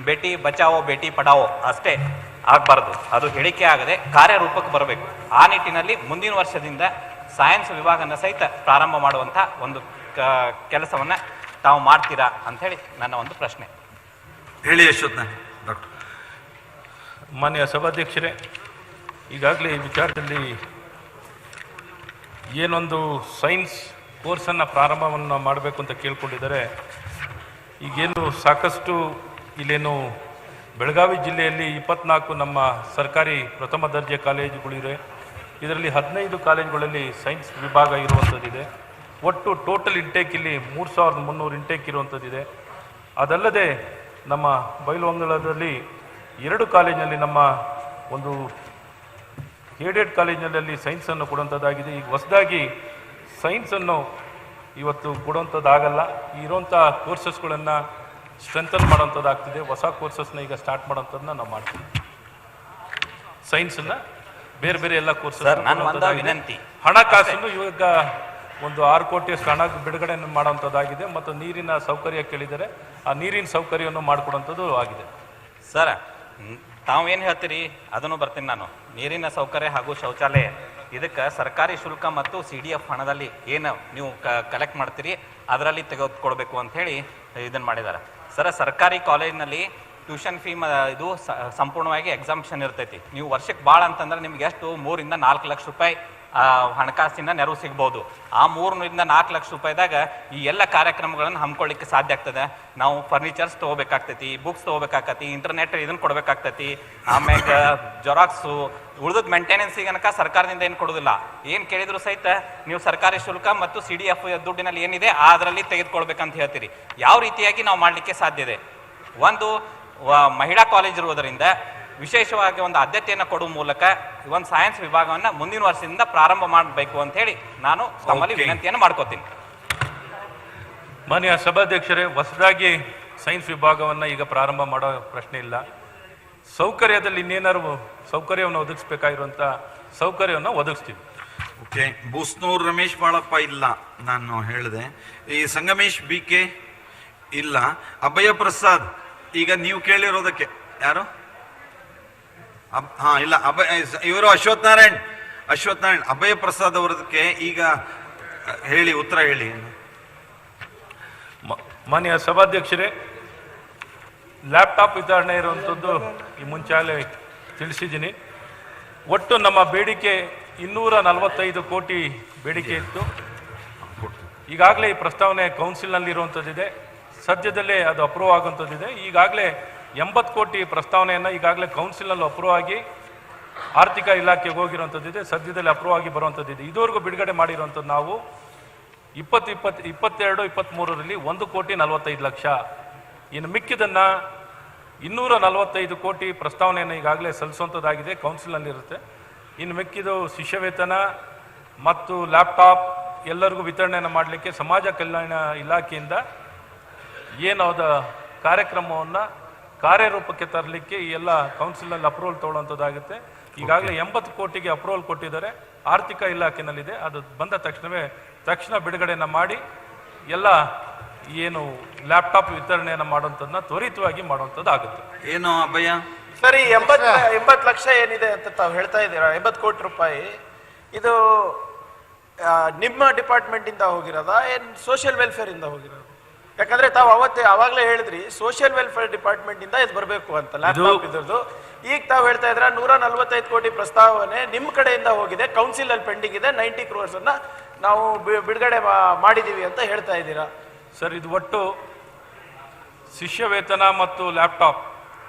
N: ಬೇಟಿ ಬಚಾವೋ ಬೇಟಿ ಪಡಾವೋ ಅಷ್ಟೇ ಆಗಬಾರ್ದು, ಅದು ಹೇಳಿಕೆ ಆಗದೆ ಕಾರ್ಯರೂಪಕ್ಕೆ ಬರಬೇಕು. ಆ ನಿಟ್ಟಿನಲ್ಲಿ ಮುಂದಿನ ವರ್ಷದಿಂದ ಸೈನ್ಸ್ ವಿಭಾಗನ ಸಹಿತ ಪ್ರಾರಂಭ ಮಾಡುವಂಥ ಒಂದು ಕೆಲಸವನ್ನು ತಾವು ಮಾಡ್ತೀರಾ ಅಂಥೇಳಿ ನನ್ನ ಒಂದು ಪ್ರಶ್ನೆ.
C: ಹೇಳಿ ಅಶ್ವತ್ಥ. ಡಾಕ್ಟರ್
I: ಮಾನ್ಯ ಸಭಾಧ್ಯಕ್ಷರೇ, ಈಗಾಗಲೇ ಈ ವಿಚಾರದಲ್ಲಿ ಏನೊಂದು ಸೈನ್ಸ್ ಕೋರ್ಸನ್ನು ಪ್ರಾರಂಭವನ್ನು ಮಾಡಬೇಕು ಅಂತ ಕೇಳ್ಕೊಂಡಿದ್ದಾರೆ. ಈಗೇನು ಸಾಕಷ್ಟು ಇಲ್ಲೇನು ಬೆಳಗಾವಿ ಜಿಲ್ಲೆಯಲ್ಲಿ 24 ನಮ್ಮ ಸರ್ಕಾರಿ ಪ್ರಥಮ ದರ್ಜೆ ಕಾಲೇಜುಗಳಿವೆ. ಇದರಲ್ಲಿ 15 ಕಾಲೇಜುಗಳಲ್ಲಿ ಸೈನ್ಸ್ ವಿಭಾಗ ಇರುವಂಥದ್ದಿದೆ. ಒಟ್ಟು ಟೋಟಲ್ ಇಂಟೇಕ್ ಇಲ್ಲಿ 3300 ಇಂಟೇಕ್ ಇರುವಂಥದ್ದಿದೆ. ಅದಲ್ಲದೆ ನಮ್ಮ ಬೈಲಹೊಂಗಲದಲ್ಲಿ 2 ಕಾಲೇಜಿನಲ್ಲಿ ನಮ್ಮ ಒಂದು ಏಡೆಡ್ ಕಾಲೇಜಿನಲ್ಲಿ ಸೈನ್ಸನ್ನು ಕೊಡುವಂಥದ್ದಾಗಿದೆ. ಈಗ ಹೊಸದಾಗಿ ಸೈನ್ಸನ್ನು ಇವತ್ತು ಕೊಡುವಂಥದ್ದಾಗಲ್ಲ. ಇರುವಂಥ ಕೋರ್ಸಸ್ಗಳನ್ನು ಸ್ಟ್ರೆಂಥನ್ ಮಾಡೋವಂಥದ್ದಾಗ್ತಿದೆ. ಹೊಸ ಕೋರ್ಸಸ್ನ ಈಗ ಸ್ಟಾರ್ಟ್ ಮಾಡೋವಂಥದ್ದನ್ನ ನಾವು ಮಾಡ್ತೀವಿ. ಸೈನ್ಸನ್ನು ಬೇರೆ ಎಲ್ಲ ಕೋರ್ಸಸ್
N: ವಿನಂತಿ,
I: ಹಣಕಾಸನ್ನು ಇವಾಗ ಒಂದು 6 ಕೋಟಿಯಷ್ಟು ಹಣ ಬಿಡುಗಡೆ ಮಾಡುವಂಥದ್ದಾಗಿದೆ. ಮತ್ತು ನೀರಿನ ಸೌಕರ್ಯ ಕೇಳಿದರೆ ಆ ನೀರಿನ ಸೌಕರ್ಯವನ್ನು ಮಾಡಿಕೊಡುವಂಥದ್ದು ಆಗಿದೆ.
N: ಸರ್, ತಾವೇನು ಹೇಳ್ತೀರಿ ಅದನ್ನು ಬರ್ತೀನಿ ನಾನು. ನೀರಿನ ಸೌಕರ್ಯ ಹಾಗೂ ಶೌಚಾಲಯ ಇದಕ್ಕೆ ಸರ್ಕಾರಿ ಶುಲ್ಕ ಮತ್ತು CDF ಹಣದಲ್ಲಿ ಏನು ನೀವು ಕಲೆಕ್ಟ್ ಮಾಡ್ತೀರಿ ಅದರಲ್ಲಿ ತೆಗೆದುಕೊಡ್ಬೇಕು ಅಂಥೇಳಿ ಇದನ್ನು ಮಾಡಿದ್ದಾರೆ. ಸರ್, ಸರ್ಕಾರಿ ಕಾಲೇಜಿನಲ್ಲಿ ಟ್ಯೂಷನ್ ಫೀ ಇದು ಸಂಪೂರ್ಣವಾಗಿ ಎಕ್ಸಾಮ್ಷನ್ ಇರ್ತೈತಿ. ನೀವು ವರ್ಷಕ್ಕೆ ಭಾಳ ಅಂತಂದ್ರೆ ನಿಮ್ಗೆ ಎಷ್ಟು 3 ರಿಂದ 4 ಲಕ್ಷ ರೂಪಾಯಿ ಹಣಕಾಸಿನ ನೆರವು ಸಿಗ್ಬೋದು. ಆ 3 ರಿಂದ 4 ಲಕ್ಷ ರೂಪಾಯಿದಾಗ ಈ ಎಲ್ಲ ಕಾರ್ಯಕ್ರಮಗಳನ್ನು ಹಮ್ಮಿಕೊಳ್ಳಿಕ್ಕೆ ಸಾಧ್ಯ ಆಗ್ತದೆ. ನಾವು ಫರ್ನಿಚರ್ಸ್ ತೊಗೋಬೇಕಾಗ್ತೈತಿ, ಬುಕ್ಸ್ ತೊಗೋಬೇಕಾಗ್ತೈತಿ, ಇಂಟರ್ನೆಟ್ ಇದನ್ನು ಕೊಡಬೇಕಾಗ್ತೈತಿ, ಆಮ್ಯಾಗ ಜೆರಾಕ್ಸು, ಉಳಿದ ಮೇಂಟೆನೆನ್ಸಿಗೆ ಅನಕ ಸರ್ಕಾರದಿಂದ ಏನು ಕೊಡೋದಿಲ್ಲ. ಏನು ಕೇಳಿದ್ರು ಸಹಿತ ನೀವು ಸರ್ಕಾರಿ ಶುಲ್ಕ ಮತ್ತು CDF ದುಡ್ಡಿನಲ್ಲಿ ಏನಿದೆ ಅದರಲ್ಲಿ ತೆಗೆದುಕೊಳ್ಬೇಕಂತ ಹೇಳ್ತೀರಿ. ಯಾವ ರೀತಿಯಾಗಿ ನಾವು ಮಾಡಲಿಕ್ಕೆ ಸಾಧ್ಯ ಇದೆ? ಒಂದು ಮಹಿಳಾ ಕಾಲೇಜ್ ಇರುವುದರಿಂದ ವಿಶೇಷವಾಗಿ ಒಂದು ಆದ್ಯತೆಯನ್ನು ಕೊಡುವ ಮೂಲಕ ಒಂದು ಸೈನ್ಸ್ ವಿಭಾಗವನ್ನು ಮುಂದಿನ ವರ್ಷದಿಂದ ಪ್ರಾರಂಭ ಮಾಡಬೇಕು ಅಂತ ಹೇಳಿ ನಾನು ತಮ್ಮಲ್ಲಿ ವಿನಂತಿಯನ್ನು ಮಾಡ್ಕೋತೀನಿ.
I: ಮಾನ್ಯ ಸಭಾಧ್ಯಕ್ಷರೇ, ಹೊಸದಾಗಿ ಸೈನ್ಸ್ ವಿಭಾಗವನ್ನು ಈಗ ಪ್ರಾರಂಭ ಮಾಡೋ ಪ್ರಶ್ನೆ ಇಲ್ಲ. ಸೌಕರ್ಯದಲ್ಲಿ ಇನ್ನೇನಾದ್ರು ಸೌಕರ್ಯವನ್ನು ಒದಗಿಸ್ಬೇಕಾಗಿರುವಂಥ ಸೌಕರ್ಯವನ್ನು ಒದಗಿಸ್ತೀವಿ.
C: ಓಕೆ. ಬೂಸ್ನೂರ್ ರಮೇಶ್ ಬಾಳಪ್ಪ ಇಲ್ಲ, ನಾನು ಹೇಳಿದೆ. ಈ ಸಂಗಮೇಶ್ BK ಇಲ್ಲ. ಅಭಯ ಪ್ರಸಾದ್ ಈಗ ನೀವು ಕೇಳಿರೋದಕ್ಕೆ ಯಾರು? ಇಲ್ಲ, ಇವರು ಅಶ್ವಥ್ ನಾರಾಯಣ್. ಅಭಯ ಪ್ರಸಾದ್ ಅವರದಕ್ಕೆ ಈಗ ಹೇಳಿ, ಉತ್ತರ ಹೇಳಿ.
I: ಮಾನ್ಯ ಸಭಾಧ್ಯಕ್ಷರೇ, ಲ್ಯಾಪ್ಟಾಪ್ ವಿತರಣೆ ಇರುವಂಥದ್ದು ಈ ಮುಂಚಾಲೆ ತಿಳಿಸಿದ್ದೀನಿ. ಒಟ್ಟು ನಮ್ಮ ಬೇಡಿಕೆ 245 ಕೋಟಿ ಬೇಡಿಕೆ ಇತ್ತು. ಈಗಾಗಲೇ ಈ ಪ್ರಸ್ತಾವನೆ ಕೌನ್ಸಿಲ್ನಲ್ಲಿ ಇರುವಂಥದ್ದಿದೆ. ಸದ್ಯದಲ್ಲೇ ಅದು ಅಪ್ರೂವ್ ಆಗುವಂಥದ್ದಿದೆ. ಈಗಾಗಲೇ 80 ಕೋಟಿ ಪ್ರಸ್ತಾವನೆಯನ್ನು ಈಗಾಗಲೇ ಕೌನ್ಸಿಲ್ನಲ್ಲಿ ಅಪ್ರೂವ್ ಆಗಿ ಆರ್ಥಿಕ ಇಲಾಖೆಗೆ ಹೋಗಿರುವಂಥದ್ದಿದೆ. ಸದ್ಯದಲ್ಲಿ ಅಪ್ರೂವ್ ಆಗಿ ಬರುವಂಥದ್ದಿದೆ. ಇದುವರೆಗೂ ಬಿಡುಗಡೆ ಮಾಡಿರುವಂಥದ್ದು ನಾವು 22-23ರಲ್ಲಿ 1,45,00,000. ಇನ್ನು ಮಿಕ್ಕಿದನ್ನು 245 ಕೋಟಿ ಪ್ರಸ್ತಾವನೆಯನ್ನು ಈಗಾಗಲೇ ಸಲ್ಲಿಸುವಂಥದ್ದಾಗಿದೆ, ಕೌನ್ಸಿಲ್ನಲ್ಲಿರುತ್ತೆ. ಇನ್ನು ಮಿಕ್ಕಿದು ಶಿಷ್ಯವೇತನ ಮತ್ತು ಲ್ಯಾಪ್ಟಾಪ್ ಎಲ್ಲರಿಗೂ ವಿತರಣೆಯನ್ನು ಮಾಡಲಿಕ್ಕೆ ಸಮಾಜ ಕಲ್ಯಾಣ ಇಲಾಖೆಯಿಂದ ಏನಾದ ಕಾರ್ಯಕ್ರಮವನ್ನು ಕಾರ್ಯರೂಪಕ್ಕೆ ತರಲಿಕ್ಕೆ ಈ ಎಲ್ಲ ಕೌನ್ಸಿಲ್ನಲ್ಲಿ ಅಪ್ರೂವಲ್ ತೊಗೊಳ್ಳೋಂಥದ್ದಾಗುತ್ತೆ. ಈಗಾಗಲೇ 80 ಕೋಟಿಗೆ ಅಪ್ರೂವಲ್ ಕೊಟ್ಟಿದ್ದಾರೆ, ಆರ್ಥಿಕ ಇಲಾಖೆನಲ್ಲಿದೆ. ಅದು ಬಂದ ತಕ್ಷಣ ಬಿಡುಗಡೆಯನ್ನು ಮಾಡಿ ಎಲ್ಲ ಏನು ಲ್ಯಾಪ್ಟಾಪ್ ವಿತರಣೆಯನ್ನು ಮಾಡುವಂಥದ್ದನ್ನ ತ್ವರಿತವಾಗಿ ಮಾಡುವಂಥದ್ದು ಆಗುತ್ತೆ.
C: ಏನು ಅಭಯ?
M: ಸರಿ, 80 ಲಕ್ಷ ಏನಿದೆ ಅಂತ ತಾವು ಹೇಳ್ತಾ ಇದ್ದೀರಾ, 80 ಕೋಟಿ ರೂಪಾಯಿ, ಇದು ನಿಮ್ಮ ಡಿಪಾರ್ಟ್ಮೆಂಟ್ ಇಂದ ಹೋಗಿರೋದ ಏನ್ ಸೋಷಿಯಲ್ ವೆಲ್ಫೇರ್ ಇಂದ ಹೋಗಿರೋದು? ಯಾಕಂದ್ರೆ ತಾವು ಅವಾಗಲೇ ಹೇಳಿದ್ರಿ ಸೋಷಿಯಲ್ ವೆಲ್ಫೇರ್ ಡಿಪಾರ್ಟ್ಮೆಂಟ್ ಇಂದ ಇದು ಬರಬೇಕು ಅಂತ ಲ್ಯಾಪ್ಟಾಪ್ ಇದ್ರದ್ದು. ಈಗ ತಾವು ಹೇಳ್ತಾ ಇದ್ರ 145 ಕೋಟಿ ಪ್ರಸ್ತಾವನೆ ನಿಮ್ಮ ಕಡೆಯಿಂದ ಹೋಗಿದೆ, ಕೌನ್ಸಿಲ್ ಅಲ್ಲಿ ಪೆಂಡಿಂಗ್ ಇದೆ, 90 crores ಅನ್ನ ನಾವು ಬಿಡುಗಡೆ ಮಾಡಿದ್ದೀವಿ ಅಂತ ಹೇಳ್ತಾ ಇದ್ದೀರಾ?
I: ಸರ್, ಇದು ಒಟ್ಟು ಶಿಷ್ಯ ವೇತನ ಮತ್ತು ಲ್ಯಾಪ್ಟಾಪ್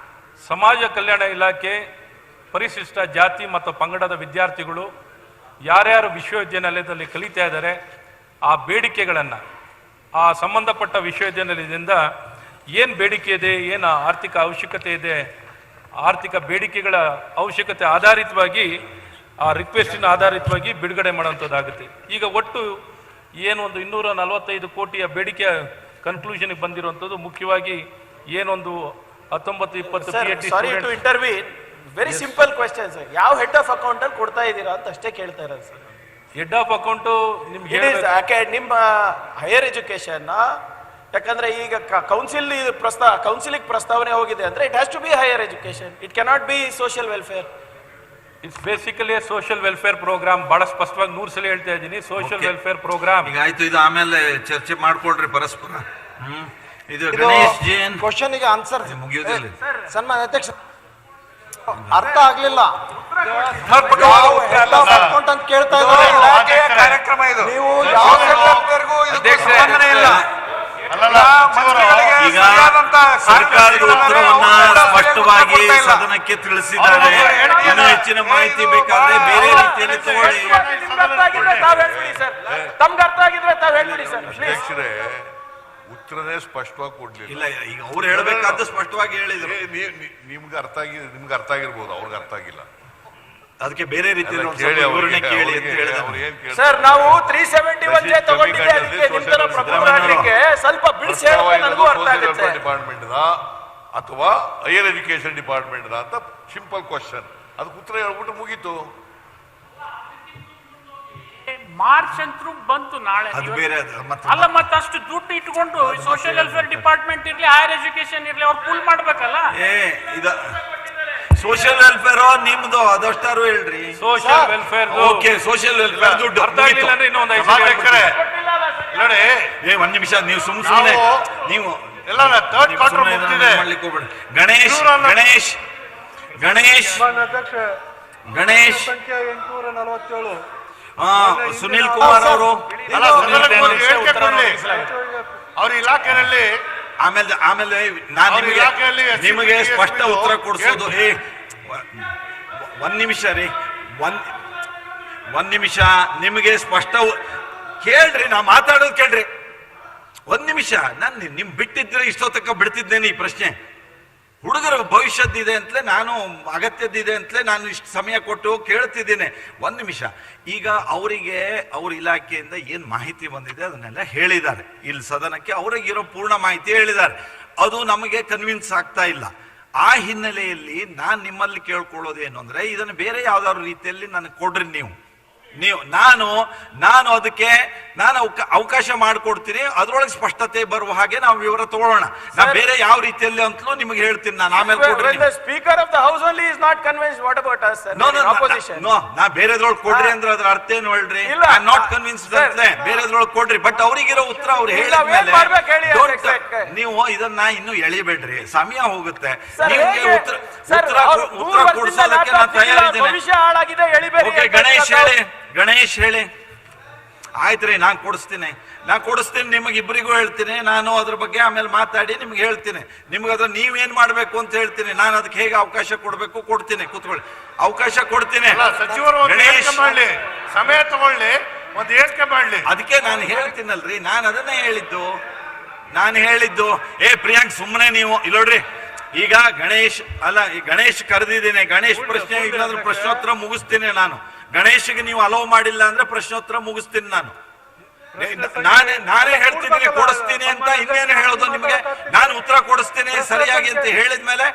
I: ಸಮಾಜ ಕಲ್ಯಾಣ ಇಲಾಖೆ ಪರಿಶಿಷ್ಟ ಜಾತಿ ಮತ್ತು ಪಂಗಡದ ವಿದ್ಯಾರ್ಥಿಗಳು ಯಾರ್ಯಾರು ವಿಶ್ವವಿದ್ಯಾನಿಲಯದಲ್ಲಿ ಕಲಿತಾ ಇದ್ದಾರೆ ಆ ಬೇಡಿಕೆಗಳನ್ನು ಆ ಸಂಬಂಧಪಟ್ಟ ವಿಶ್ವವಿದ್ಯಾನಿಲಯದಿಂದ ಏನು ಬೇಡಿಕೆ ಇದೆ, ಏನು ಆರ್ಥಿಕ ಅವಶ್ಯಕತೆ ಇದೆ, ಆರ್ಥಿಕ ಬೇಡಿಕೆಗಳ ಅವಶ್ಯಕತೆ ಆಧಾರಿತವಾಗಿ ಆ ರಿಕ್ವೆಸ್ಟಿನ ಆಧಾರಿತವಾಗಿ ಬಿಡುಗಡೆ ಮಾಡುವಂಥದ್ದಾಗುತ್ತೆ. ಈಗ ಒಟ್ಟು ಏನು ಒಂದು 245 ಕೋಟಿಯ ಬೇಡಿಕೆ ಕನ್ಕ್ಲೂಷನ್ಗೆ ಬಂದಿರುವಂಥದ್ದು ಮುಖ್ಯವಾಗಿ ಏನೊಂದು 19-20
M: sorry to intervene, very simple question sir. ಯಾವ ಹೆಡ್ ಆಫ್ ಅಕೌಂಟ್ ಅಲ್ಲಿ ಕೊಡ್ತಾ ಇದ್ದೀರಾ ಅಂತ ಅಷ್ಟೇ ಕೇಳ್ತಾ ಇರೋದು ಸರ್.
I: ಹೆಡ್ ಆಫ್ ಅಕೌಂಟು ನಿಮ್ಗೆ
M: ನಿಮ್ಮ ಹೈಯರ್ ಎಜುಕೇಶನ್, ಯಾಕಂದ್ರೆ ಈಗ ಕೌನ್ಸಿಲಿಂಗ್ ಪ್ರಸ್ತಾವನೆ ಹೋಗಿದೆ ಅಂದ್ರೆ it has to be higher education, it cannot be social welfare.
I: It's basically social welfare programme. ಬಹಳ ಸ್ಪಷ್ಟವಾಗಿ 100 ಸಲ ಹೇಳ್ತಾ ಇದ್ದೀನಿ, ಸೋಷಿಯಲ್ ವೆಲ್ಫೇರ್ ಪ್ರೋಗ್ರಾಮ್.
C: ಈಗ ಆಯ್ತು, ಇದು ಆಮೇಲೆ ಚರ್ಚೆ ಮಾಡ್ಕೊಳ್ರಿ ಪರಸ್ಪರ. ಇದು ಗಣೇಶ್ ಜೈನ್
L: ಕ್ವಶನ್ ಗೆ ಆನ್ಸರ್
C: ಮುಗಿಯೋದಿಲ್ಲ.
L: ಸನ್ಮಾನ್ಯ ಅಧ್ಯಕ್ಷ, ಅರ್ಥ ಆಗ್ಲಿಲ್ಲ. ಅಕೌಂಟ್ ಅಂತ ಕೇಳ್ತಾ ಇದ್ದಾರೆ.
F: ಕಾರ್ಯಕ್ರಮ ಇದು.
L: ನೀವು ಯಾವ ಸೆಕ್ಟರ್ಗೂ ಇದಕ್ಕೂ ಸಂಬಂಧನೇ ಇಲ್ಲ.
C: ಈಗ ಸರ್ಕಾರದ ಉತ್ತರವನ್ನ ಸ್ಪಷ್ಟವಾಗಿ ಸದನಕ್ಕೆ ತಿಳಿಸಿದ್ದಾರೆ. ಇನ್ನೂ ಹೆಚ್ಚಿನ ಮಾಹಿತಿ ಬೇಕಾದ್ರೆ ಬೇರೆ ರೀತಿಯಲ್ಲಿ ತಗೊಳ್ಳಿ.
M: ತಮ್ಗೆ ಅರ್ಥ ಆಗಿದ್ರೆ ತಾವ್ ಹೇಳ್ಬಿಡಿ ಸರ್.
O: ಅಧ್ಯಕ್ಷರೇ, ಉತ್ತರನೇ ಸ್ಪಷ್ಟವಾಗಿ ಕೊಡ್ಲಿಲ್ಲ.
C: ಇಲ್ಲ, ಈಗ ಅವ್ರು ಹೇಳ್ಬೇಕಾದ್ದು ಸ್ಪಷ್ಟವಾಗಿ ಹೇಳಿದ್ರು.
O: ನಿಮ್ಗೆ ಅರ್ಥ ಆಗಿರ್ಬೋದು, ಅವ್ರಿಗೆ ಅರ್ಥ ಆಗಿಲ್ಲ.
C: ಅದಕ್ಕೆ ಬೇರೆ ರೀತಿಯಲ್ಲಿ
O: ವಿವರಣೆ ಕೇಳಿ
C: ಅಂತ ಹೇಳಿದ್ರು.
M: ಸರ್, ನಾವು 371 ತಗೊಂಡಿದ್ದೆ, ಅದಕ್ಕೆ ನಿಮ್ ತರ ಪ್ರಪೋಸ್ ಮಾಡ್ಲಿಕ್ಕೆ ಸ್ವಲ್ಪ ಬಿಡಿಸಿ ಹೇಳಿದ್ರೆ ನನಗೂ ಅರ್ಥ ಆಗುತ್ತೆ.
O: ಡಿಪಾರ್ಟ್ಮೆಂಟ್ ಅಥವಾ ಹೈಯರ್ ಎಜುಕೇಶನ್ ಡಿಪಾರ್ಟ್ಮೆಂಟ್ ಅಂತ ಸಿಂಪಲ್ ಕ್ವಶನ್, ಅದಕ್ಕೆ ಉತ್ತರ ಹೇಳ್ಬಿಟ್ಟು ಮುಗೀತು.
P: ಮಾರ್ಚ್ ಅಂತೂ ಬಂತು ನಾಳೆ.
C: ಅದು ಬೇರೆ
P: ಅಲ್ಲ, ಮತ್ತಷ್ಟು ದುಡ್ಡು ಇಟ್ಕೊಂಡು ಸೋಷಿಯಲ್ ವೆಲ್ಫೇರ್ ಡಿಪಾರ್ಟ್ಮೆಂಟ್ ಇರ್ಲಿ, ಹೈಯರ್ ಎಜುಕೇಶನ್ ಇರ್ಲಿ, ಅವ್ರು ಫುಲ್ ಮಾಡ್ಬೇಕಲ್ಲ.
C: ಸೋಷಿಯಲ್ ವೆಲ್ಫೇರ್ ನಿಮ್ದು ಅದಷ್ಟಾರು ಹೇಳ್ರಿ.
I: Social welfare,
C: okay, social welfare ದುಡ್ಡು
I: ಅರ್ಥ ಆಗಿಲ್ಲ ಅಂದ್ರೆ ಇನ್ನೊಂದು 5
O: ನೋಡಿ,
C: ಒಂದ್ ನಿಮಿಷ, ನೀವು ಸುಮ್ಮನೆ ನೀವು
O: ಎಲ್ಲ ಥರ್ಡ್ ಕ್ವಾರ್ಟರ್ ಮುಗ್ದಿದೆ.
C: ಮಾಡ್ಲಿಕ್ಕೆ ಹೋಗ್ಬೇಡಿ. ಗಣೇಶ್ ಗಣೇಶ್ ಗಣೇಶ್ ಗಣೇಶ್
L: ಸಂಖ್ಯೆ 847.
C: ಸುನಿಲ್ ಕುಮಾರ್ ಅವರು
O: ಅವ್ರ ಇಲಾಖೆಯಲ್ಲಿ
C: ಆಮೇಲೆ ನಾನು ನಿಮಗೆ ಸ್ಪಷ್ಟ ಉತ್ತರ ಕೊಡಿಸೋದು. ಒಂದ್ ನಿಮಿಷ ರೀ, ಒಂದ್ ನಿಮಿಷ ನಿಮಗೆ ಸ್ಪಷ್ಟ ಕೇಳ್ರಿ, ನಾ ಮಾತಾಡೋದು ಕೇಳ್ರಿ. ಒಂದ್ ನಿಮಿಷ, ನಾನು ನಿಮ್ ಬಿಟ್ಟಿದ್ರೆ ಇಷ್ಟೊತ್ತಕ್ಕ ಬಿಡ್ತಿದ್ದೇನೆ ಈ ಪ್ರಶ್ನೆ. ಹುಡುಗರ ಭವಿಷ್ಯದ್ದಿದೆ ಅಂತಲೇ, ನಾನು ಅಗತ್ಯದ್ದಿದೆ ಅಂತಲೇ ನಾನು ಇಷ್ಟು ಸಮಯ ಕೊಟ್ಟು ಕೇಳ್ತಿದ್ದೇನೆ. ಒಂದ್ ನಿಮಿಷ. ಈಗ ಅವರಿಗೆ ಅವ್ರ ಇಲಾಖೆಯಿಂದ ಏನ್ ಮಾಹಿತಿ ಬಂದಿದೆ ಅದನ್ನೆಲ್ಲ ಹೇಳಿದ್ದಾರೆ ಇಲ್ಲಿ ಸದನಕ್ಕೆ. ಅವರಿಗಿರೋ ಪೂರ್ಣ ಮಾಹಿತಿ ಹೇಳಿದ್ದಾರೆ. ಅದು ನಮಗೆ ಕನ್ವಿನ್ಸ್ ಆಗ್ತಾ ಇಲ್ಲ. ಆ ಹಿನ್ನೆಲೆಯಲ್ಲಿ ನಾನು ನಿಮ್ಮಲ್ಲಿ ಕೇಳ್ಕೊಳ್ಳೋದೇನು ಅಂದ್ರೆ, ಇದನ್ನು ಬೇರೆ ಯಾವ್ದಾದ್ರು ರೀತಿಯಲ್ಲಿ ನನಗೆ ಕೊಡ್ರಿ ನೀವು. ನಾನು ಅದಕ್ಕೆ ಅವಕಾಶ ಮಾಡಿಕೊಡ್ತೀನಿ. ಅದ್ರೊಳಗೆ ಸ್ಪಷ್ಟತೆ ಬರುವ ಹಾಗೆ ನಾವು ವಿವರ ತಗೊಳ್ಳೋಣ. ನಾ ಬೇರೆ ಯಾವ ರೀತಿಯಲ್ಲಿ ಅಂತಲೂ ನಿಮಗೆ ಹೇಳ್ತೀನಿ. ನಾನು ಆಮೇಲೆ ಕೊಡ್ರಿ.
M: Speaker of the house only is not convince. What about us sir? Opposition.
C: ನಾ ಬೇರೆದ್ರೊಳಗೆ ಕೊಡ್ರಿ ಅಂದ್ರೆ ಅದ್ರ ಅರ್ಥ ಏನು ಹೇಳ್ರಿ? ಐ ಆಮ್ ನಾಟ್ ಕನ್ವಿನ್ಸ್ಡ್ ಅಂತಲೇ ಬೇರೆದ್ರೊಳಗೆ ಕೊಡ್ರಿ. ಬಟ್ ಅವ್ರಿಗಿರೋ ಉತ್ತರ ಅವ್ರು ಹೇಳಿದ್ಮೇಲೆ ನೀವು ಇದನ್ನ ಇನ್ನು ಎಳಿಬೇಡ್ರಿ, ಸಮಯ ಹೋಗುತ್ತೆ. ನಿಮ್ಗೆ ಉತ್ತರ ಕೊಡಿಸೋದಕ್ಕೆ ನಾನು ತಯಾರಿದ್ದೇನೆ.
M: ಭವಿಷ್ಯ ಹಾಳಾಗಿದೆ, ಎಳಿಬೇಡಿ.
C: ಗಣೇಶ್ ಹೇಳಿ. ಆಯ್ತ್ರಿ, ನಾನು ಕೊಡಿಸ್ತೀನಿ ನಿಮಗಿಬ್ಬರಿಗೂ ಹೇಳ್ತೀನಿ. ನಾನು ಅದ್ರ ಬಗ್ಗೆ ಆಮೇಲೆ ಮಾತಾಡಿ ನಿಮ್ಗೆ ಹೇಳ್ತೀನಿ. ನಿಮ್ಗೆ ಅದ್ರ ನೀವೇನ್ ಮಾಡ್ಬೇಕು ಅಂತ ಹೇಳ್ತೀನಿ. ನಾನು ಅದಕ್ಕೆ ಹೇಗೆ ಅವಕಾಶ ಕೊಡ್ತೀನಿ. ಕೂತ್ಕೊಳ್ಳಿ, ಅವಕಾಶ ಕೊಡ್ತೀನಿ.
O: ಗಣೇಶ್ ಮಾಡ್ಲಿ, ಸಮಯ ತಗೊಳ್ಳಿ, ಒಂದು ಹೇಳಿಕೆ ಮಾಡ್ಲಿ.
C: ಅದಕ್ಕೆ ನಾನು ಹೇಳ್ತೀನಲ್ರಿ, ನಾನು ಅದನ್ನೇ ಹೇಳಿದ್ದು. ಪ್ರಿಯಾಂಕ್ ಸುಮ್ಮನೆ ನೀವು ಇಲ್ಲೋಡ್ರಿ. ಈಗ ಗಣೇಶ್ ಕರೆದಿದ್ದೀನಿ. ಗಣೇಶ್ ಪ್ರಶ್ನೆ ಇಲ್ಲಾಂದ್ರೆ ಪ್ರಶ್ನೋತ್ತರ ಮುಗಿಸ್ತೀನಿ ನಾನು. ಗಣೇಶ್ಗೆ ನೀವು ಅಲೋ ಮಾಡಿಲ್ಲ ಅಂದ್ರೆ ಪ್ರಶ್ನೋತ್ತರ ಮುಗಿಸ್ತೀನಿ ನಾನು. ನಾನೇ ಹೇಳ್ತಿದ್ದೀನಿ ಕೊಡಿಸ್ತೀನಿ ಅಂತ. ಇನ್ನೇನು ಹೇಳೋದು ನಿಮ್ಗೆ? ನಾನು ಉತ್ತರ ಕೊಡಿಸ್ತೀನಿ ಸರಿಯಾಗಿ ಅಂತ ಹೇಳಿದ್ಮೇಲೆ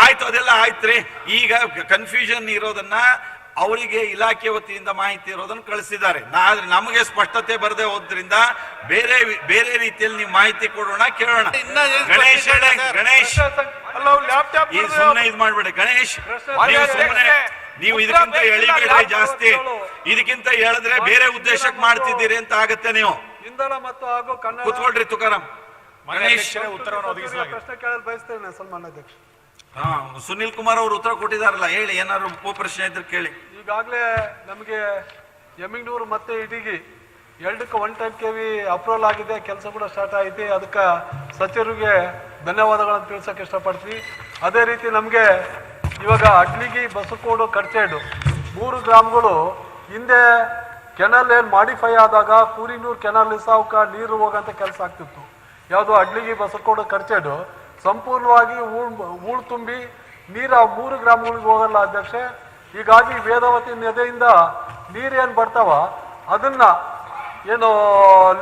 C: ಆಯ್ತು, ಅದೆಲ್ಲ ಆಯ್ತ್ರಿ. ಈಗ ಕನ್ಫ್ಯೂಷನ್ ಇರೋದನ್ನ ಅವರಿಗೆ ಇಲಾಖೆ ವತಿಯಿಂದ ಮಾಹಿತಿ ಇರೋದನ್ನ ಕಳಿಸಿದ್ದಾರೆ. ಆದ್ರೆ ನಮಗೆ ಸ್ಪಷ್ಟತೆ ಬರದೆ ಹೋದ್ರಿಂದ ಬೇರೆ ರೀತಿಯಲ್ಲಿ ನೀವು ಮಾಹಿತಿ ಕೊಡೋಣ, ಕೇಳೋಣ. ಗಣೇಶ್ ಸುಮ್ಮನೆ ಇದು ಮಾಡ್ಬೇಡಿ. ಗಣೇಶ್ ನೀವು ಇದಕ್ಕಿಂತ ಎಳಿಬೇಡ್ರಿ ಜಾಸ್ತಿ. ಇದಕ್ಕಿಂತ ಹೇಳಿದ್ರೆ ಬೇರೆ ಉದ್ದೇಶಕ್ಕೆ ಮಾಡ್ತಿದ್ದೀರಿ ಅಂತ ಆಗತ್ತೆ. ನೀವು ಕೂತ್ಕೊಳ್ರಿ. ತುಕಾರಾಮ್, ಗಣೇಶ್
L: ಉತ್ತರವನ್ನು ಒದಗಿಸಲಾಗಿದೆ. ಪ್ರಶ್ನೆ ಕೇಳಲು ಬಯಸ್ತೇನೆ ಸನ್ಮಾನ್ಯ ಅಧ್ಯಕ್ಷ.
C: ಸುನಿಲ್ ಕುಮಾರ್ ಅವರು ಉತ್ತರ ಕೊಟ್ಟಿದಾರಲ್ಲ, ಹೇಳಿ. ಏನಾದ್ರು ಪ್ರಶ್ನೆ ಇದ್ರೆ ಕೇಳಿ.
L: ಈಗಾಗಲೇ ನಮಗೆ
Q: ಯಮಿಂಗ್ನೂರು ಮತ್ತು ಇಡಿಗಿ ಎರಡಕ್ಕೆ 110 kV ಅಪ್ರೂವಲ್ ಆಗಿದೆ, ಕೆಲಸ ಕೂಡ ಸ್ಟಾರ್ಟ್ ಆಗಿದೆ. ಅದಕ್ಕೆ ಸಚಿವರಿಗೆ ಧನ್ಯವಾದಗಳನ್ನು ತಿಳಿಸೋಕೆ ಇಷ್ಟಪಡ್ತೀವಿ. ಅದೇ ರೀತಿ ನಮಗೆ ಇವಾಗ ಅಡ್ಲಿಗಿ, ಬಸಕೋಡು, ಕರ್ಚೇಡು 3 ಗ್ರಾಮಗಳು ಹಿಂದೆ ಕೆನಲ್ ಏನು ಮಾಡಿಫೈ ಆದಾಗ ಕೂರಿನೂರು ಕೆನಲ್ ಇಸಾವಕ್ಕೆ ನೀರು ಹೋಗೋಂಥ ಕೆಲಸ ಆಗ್ತಿತ್ತು. ಯಾವುದು ಅಡ್ಲಿಗಿ, ಬಸಕೋಡು, ಕರ್ಚೇಡು ಸಂಪೂರ್ಣವಾಗಿ ಹೂಳು ತುಂಬಿ ನೀರು ಆ 3 ಗ್ರಾಮಗಳಿಗೆ ಹೋಗಲ್ಲ ಅಧ್ಯಕ್ಷೆ. ಹೀಗಾಗಿ ವೇದಾವತಿ ನದಿಯಿಂದ ನೀರೇನು ಬರ್ತಾವ ಅದನ್ನ ಏನು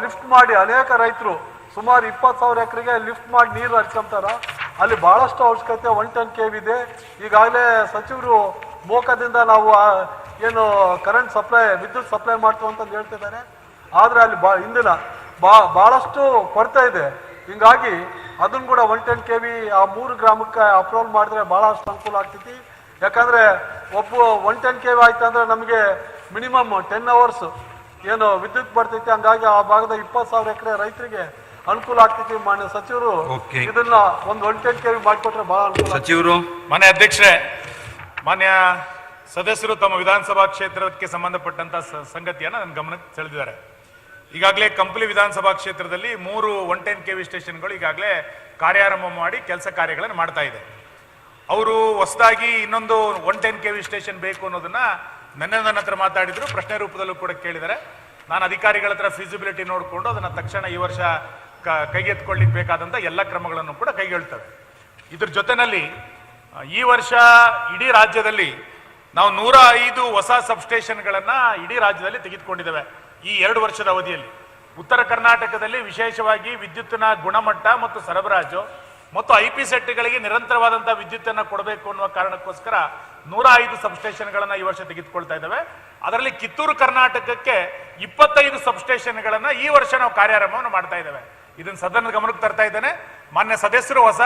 Q: ಲಿಫ್ಟ್ ಮಾಡಿ ಅನೇಕ ರೈತರು ಸುಮಾರು 20,000 ಎಕರೆಗೆ ಲಿಫ್ಟ್ ಮಾಡಿ ನೀರು ಹರಿಸ್ಕೊಂತಾರ. ಅಲ್ಲಿ ಭಾಳಷ್ಟು ಅವಶ್ಯಕತೆ 110 kV ಇದೆ. ಈಗಾಗಲೇ ಸಚಿವರು ಮೋಕದಿಂದ ನಾವು ಏನು ಕರೆಂಟ್ ಸಪ್ಲೈ, ವಿದ್ಯುತ್ ಸಪ್ಲೈ ಮಾಡ್ತೀವಿ ಅಂತ ಹೇಳ್ತಿದ್ದಾರೆ. ಆದರೆ ಅಲ್ಲಿ ಭಾಳಷ್ಟು ಕೊರತೆ ಇದೆ. ಹಿಂಗಾಗಿ ಅದನ್ನು ಕೂಡ 110 kV ಆ 3 ಗ್ರಾಮಕ್ಕೆ ಅಪ್ರೂವಲ್ ಮಾಡಿದ್ರೆ ಭಾಳಷ್ಟು ಅನುಕೂಲ ಆಗ್ತೈತಿ. ಯಾಕಂದರೆ 110 kV ಆಯ್ತು ಅಂದರೆ ನಮಗೆ ಮಿನಿಮಮ್ 10 hours ಏನು ವಿದ್ಯುತ್ ಬರ್ತೈತಿ. ಹಂಗಾಗಿ ಆ ಭಾಗದ 20,000 ಎಕರೆ ರೈತರಿಗೆ ಅನುಕೂಲ ಆಗ್ತೈತಿ. ಮಾನ್ಯ ಸಚಿವರು ಇದನ್ನ ಒಂದು 110 kV ಮಾಡಿಕೊಟ್ರೆ ಬಹಳ ಅನುಕೂಲ.
R: ಸಚಿವರು, ಮಾನ್ಯ ಅಧ್ಯಕ್ಷರೇ, ಮಾನ್ಯ ಸದಸ್ಯರು ತಮ್ಮ ವಿಧಾನಸಭಾ ಕ್ಷೇತ್ರಕ್ಕೆ ಸಂಬಂಧಪಟ್ಟಂತ ಸಂಗತಿಯನ್ನು ನನ್ನ ಗಮನಕ್ಕೆ ಸೆಳೆದಿದ್ದಾರೆ. ಈಗಾಗಲೇ ಕಂಪ್ಲಿ ವಿಧಾನಸಭಾ ಕ್ಷೇತ್ರದಲ್ಲಿ 3 110 kV ಸ್ಟೇಷನ್ಗಳು ಈಗಾಗಲೇ ಕಾರ್ಯಾರಂಭ ಮಾಡಿ ಕೆಲಸ ಕಾರ್ಯಗಳನ್ನು ಮಾಡ್ತಾ ಇದೆ. ಅವರು ಹೊಸದಾಗಿ ಇನ್ನೊಂದು 110 kV ಸ್ಟೇಷನ್ ಬೇಕು ಅನ್ನೋದನ್ನ ನನ್ನ ಹತ್ರ ಮಾತಾಡಿದ್ರು, ಪ್ರಶ್ನೆ ರೂಪದಲ್ಲೂ ಕೂಡ ಕೇಳಿದ್ದಾರೆ. ನಾನು ಅಧಿಕಾರಿಗಳ ಹತ್ರ ಫೀಸಿಬಿಲಿಟಿ ನೋಡಿಕೊಂಡು ಅದನ್ನ ತಕ್ಷಣ ಈ ವರ್ಷ ಕೈಗೆತ್ಕೊಳ್ಳಿಕ್ಕೆ ಬೇಕಾದಂಥ ಎಲ್ಲ ಕ್ರಮಗಳನ್ನು ಕೂಡ ಕೈಗೊಳ್ತವೆ. ಇದ್ರ ಜೊತೆಯಲ್ಲಿ ಈ ವರ್ಷ ಇಡೀ ರಾಜ್ಯದಲ್ಲಿ ನಾವು 105 ಹೊಸ ಸಬ್ಸ್ಟೇಷನ್ಗಳನ್ನು ಇಡೀ ರಾಜ್ಯದಲ್ಲಿ ತೆಗೆದುಕೊಂಡಿದ್ದೇವೆ. ಈ 2 ವರ್ಷದ ಅವಧಿಯಲ್ಲಿ ಉತ್ತರ ಕರ್ನಾಟಕದಲ್ಲಿ ವಿಶೇಷವಾಗಿ ವಿದ್ಯುತ್ತಿನ ಗುಣಮಟ್ಟ ಮತ್ತು ಸರಬರಾಜು ಮತ್ತು IP ಸೆಟ್ಗಳಿಗೆ ನಿರಂತರವಾದಂಥ ವಿದ್ಯುತ್ತನ್ನು ಕೊಡಬೇಕು ಅನ್ನುವ ಕಾರಣಕ್ಕೋಸ್ಕರ 105 ಸಬ್ಸ್ಟೇಷನ್ಗಳನ್ನು ಈ ವರ್ಷ ತೆಗೆದುಕೊಳ್ತಾ ಇದ್ದೇವೆ. ಅದರಲ್ಲಿ ಕಿತ್ತೂರು ಕರ್ನಾಟಕಕ್ಕೆ 25 ಸಬ್ಸ್ಟೇಷನ್ಗಳನ್ನು ಈ ವರ್ಷ ನಾವು ಕಾರ್ಯಾರಂಭವನ್ನು ಮಾಡ್ತಾ ಇದ್ದೇವೆ. ಇದನ್ನು ಸದನದ ಗಮನಕ್ಕೆ ತರ್ತಾ ಇದ್ದೇನೆ. ಮಾನ್ಯ ಸದಸ್ಯರು ಹೊಸ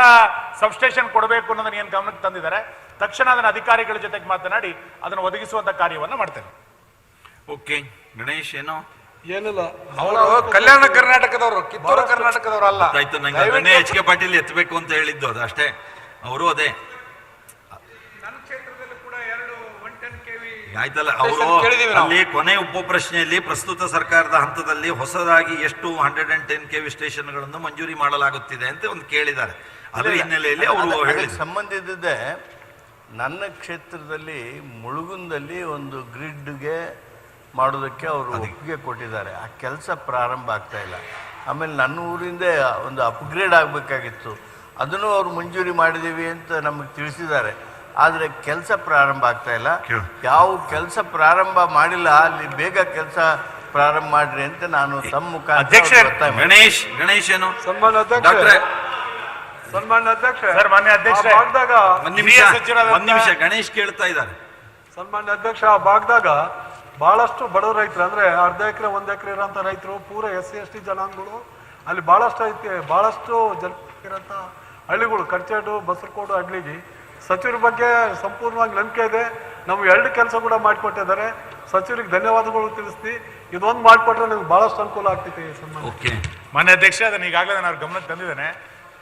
R: ಸಬ್ಸ್ಟೇಷನ್ ಕೊಡಬೇಕು ಅನ್ನೋದನ್ನ ಏನು ಗಮನಕ್ಕೆ ತಂದಿದ್ದಾರೆ, ತಕ್ಷಣ ಅದನ್ನು ಅಧಿಕಾರಿಗಳ ಜೊತೆಗೆ ಮಾತನಾಡಿ ಅದನ್ನು ಒದಗಿಸುವಂತ ಕಾರ್ಯವನ್ನು ಮಾಡ್ತೇನೆ.
C: ಓಕೆ, ಗಣೇಶ್ ಏನೋ
Q: ಏನಿಲ್ಲ,
F: ಅವರು ಕಲ್ಯಾಣ ಕರ್ನಾಟಕದವರು, ಕಿತ್ತೂರು ಕರ್ನಾಟಕದವರು ಅಲ್ಲ.
C: ಆಯ್ತು, ನಂಗೆ ಎಚ್ ಕೆ ಪಾಟೀಲ್ ಎತ್ತಬೇಕು ಅಂತ ಹೇಳಿದ್ದು ಅದು ಅಷ್ಟೇ. ಅವರು ಅದೇ ಆಯ್ತಲ್ಲ, ಅವರು ಅಲ್ಲಿ ಕೊನೆ ಉಪ ಪ್ರಶ್ನೆಯಲ್ಲಿ ಪ್ರಸ್ತುತ ಸರ್ಕಾರದ ಹಂತದಲ್ಲಿ ಹೊಸದಾಗಿ ಎಷ್ಟು 110 kV ಸ್ಟೇಷನ್ಗಳನ್ನು ಮಂಜೂರಿ ಮಾಡಲಾಗುತ್ತಿದೆ ಅಂತ ಒಂದು ಕೇಳಿದ್ದಾರೆ. ಅದರ ಹಿನ್ನೆಲೆಯಲ್ಲಿ ಅವರು ಹೇಳಿದ್ರು.
G: ಸಂಬಂಧಿಸಿದೆ ನನ್ನ ಕ್ಷೇತ್ರದಲ್ಲಿ ಮುಳುಗುಂದಲ್ಲಿ ಒಂದು ಗ್ರಿಡ್ಗೆ ಮಾಡೋದಕ್ಕೆ ಅವರು ಒಪ್ಪಿಗೆ ಕೊಟ್ಟಿದ್ದಾರೆ. ಆ ಕೆಲಸ ಪ್ರಾರಂಭ ಆಗ್ತಾ ಇಲ್ಲ. ಆಮೇಲೆ ನನ್ನ ಊರಿಂದ ಒಂದು ಅಪ್ಗ್ರೇಡ್ ಆಗಬೇಕಾಗಿತ್ತು, ಅದನ್ನು ಅವರು ಮಂಜೂರಿ ಮಾಡಿದ್ದೀವಿ ಅಂತ ನಮಗೆ ತಿಳಿಸಿದ್ದಾರೆ. ಆದರೆ ಕೆಲಸ ಪ್ರಾರಂಭ ಆಗ್ತಾ ಇಲ್ಲ. ಯಾವ ಕೆಲಸ ಪ್ರಾರಂಭ ಮಾಡಿಲ್ಲ ಅಲ್ಲಿ ಬೇಗ ಕೆಲಸ ಪ್ರಾರಂಭ ಮಾಡ್ರಿ ಅಂತ ನಾನು ತಮ್ಮ ಮುಖಾಂತರ
C: ಗಣೇಶ್ ಏನು
Q: ಸನ್ಮಾನ್ಯ ಅಧ್ಯಕ್ಷ
C: ಒಂದ್ ನಿಮಿಷ ಗಣೇಶ್ ಕೇಳ್ತಾ ಇದ್ದಾರೆ.
Q: ಸನ್ಮಾನ್ಯ ಅಧ್ಯಕ್ಷ, ಆ ಭಾಗದಾಗ ಬಹಳಷ್ಟು ಬಡವ ರೈತರು ಅಂದ್ರೆ ಅರ್ಧ ಎಕರೆ 1 ಎಕರೆ ಇರೋಂಥ ರೈತರು, ಪೂರ SC/ST ಜನಾಂಗಗಳು ಅಲ್ಲಿ ಬಹಳಷ್ಟು ಐತಿ. ಬಹಳಷ್ಟು ಜನ ಇರೋಂಥ ಹಳ್ಳಿಗಳು ಕರ್ಚೇಡು, ಬಸರಕೋಡು, ಅಡ್ಲಿಗಿ. ಸಚಿವರ ಬಗ್ಗೆ ಸಂಪೂರ್ಣವಾಗಿ ನಂಬಿಕೆ ಇದೆ. ನಾವು 2 ಕೆಲಸ ಕೂಡ ಮಾಡಿಕೊಟ್ಟಿದ್ದಾರೆ. ಸಚಿವರಿಗೆ ಧನ್ಯವಾದಗಳು ತಿಳಿಸ್ತಿ. ಇದೊಂದು ಮಾಡಿಕೊಟ್ರೆ ನಮ್ಗೆ ಬಹಳಷ್ಟು ಅನುಕೂಲ ಆಗ್ತೈತಿ.
R: ಮಾನ್ಯ ಅಧ್ಯಕ್ಷ, ಅದನ್ನು ಈಗಾಗಲೇ ನಾನು ಗಮನಕ್ಕೆ ತಂದಿದ್ದೇನೆ.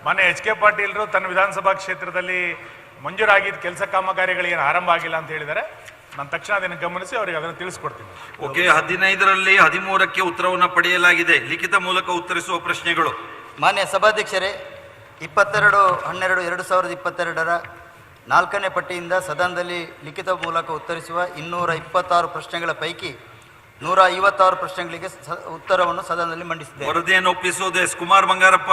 R: ಮಾನ್ಯ ಎಚ್ ಕೆ ಪಾಟೀಲ್ರು ತನ್ನ ವಿಧಾನಸಭಾ ಕ್ಷೇತ್ರದಲ್ಲಿ ಮಂಜೂರಾಗಿದ್ದ ಕೆಲಸ ಕಾಮಗಾರಿಗಳು ಏನು ಆರಂಭ ಆಗಿಲ್ಲ ಅಂತ ಹೇಳಿದ್ದಾರೆ. ನಾನು ತಕ್ಷಣ ಅದನ್ನು ಗಮನಿಸಿ ಅವರಿಗೆ ಅದನ್ನು ತಿಳಿಸ್ಕೊಡ್ತೀನಿ.
C: ಓಕೆ, 15ರಲ್ಲಿ 13ಕ್ಕೆ ಉತ್ತರವನ್ನು ಪಡೆಯಲಾಗಿದೆ. ಲಿಖಿತ ಮೂಲಕ ಉತ್ತರಿಸುವ ಪ್ರಶ್ನೆಗಳು.
S: ಮಾನ್ಯ ಸಭಾಧ್ಯಕ್ಷರೇ, 22/12/2022 4ನೇ ಪಟ್ಟಿಯಿಂದ ಸದನದಲ್ಲಿ ಲಿಖಿತ ಮೂಲಕ ಉತ್ತರಿಸುವ 226 ಪ್ರಶ್ನೆಗಳ ಪೈಕಿ 156 ಪ್ರಶ್ನೆಗಳಿಗೆ ಉತ್ತರವನ್ನು ಸದನದಲ್ಲಿ ಮಂಡಿಸಿದೆ.
C: ವರದಿಯನ್ನು ಒಪ್ಪಿಸುವುದು ಎಸ್. ಕುಮಾರ್ ಬಂಗಾರಪ್ಪ.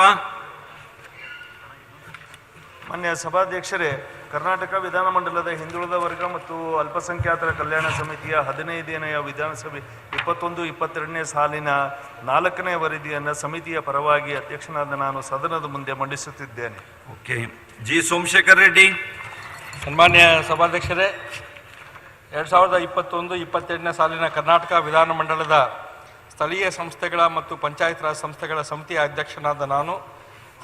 T: ಮಾನ್ಯ ಸಭಾಧ್ಯಕ್ಷರೇ, ಕರ್ನಾಟಕ ವಿಧಾನಮಂಡಲದ ಹಿಂದುಳಿದ ವರ್ಗ ಮತ್ತು ಅಲ್ಪಸಂಖ್ಯಾತರ ಕಲ್ಯಾಣ ಸಮಿತಿಯ 15ನೇ ವಿಧಾನಸಭೆ 21-22ನೇ ಸಾಲಿನ 4ನೇ ವರದಿಯನ್ನು ಸಮಿತಿಯ ಪರವಾಗಿ ಅಧ್ಯಕ್ಷನಾದ ನಾನು ಸದನದ ಮುಂದೆ ಮಂಡಿಸುತ್ತಿದ್ದೇನೆ.
C: Okay, G Somashekar Reddy.
U: ಸನ್ಮಾನ್ಯ ಸಭಾಧ್ಯಕ್ಷರೇ, 2021-22ನೇ ಸಾಲಿನ ಕರ್ನಾಟಕ ವಿಧಾನಮಂಡಲದ ಸ್ಥಳೀಯ ಸಂಸ್ಥೆಗಳ ಮತ್ತು ಪಂಚಾಯತ್ ರಾಜ್ ಸಂಸ್ಥೆಗಳ ಸಮಿತಿಯ ಅಧ್ಯಕ್ಷನಾದ ನಾನು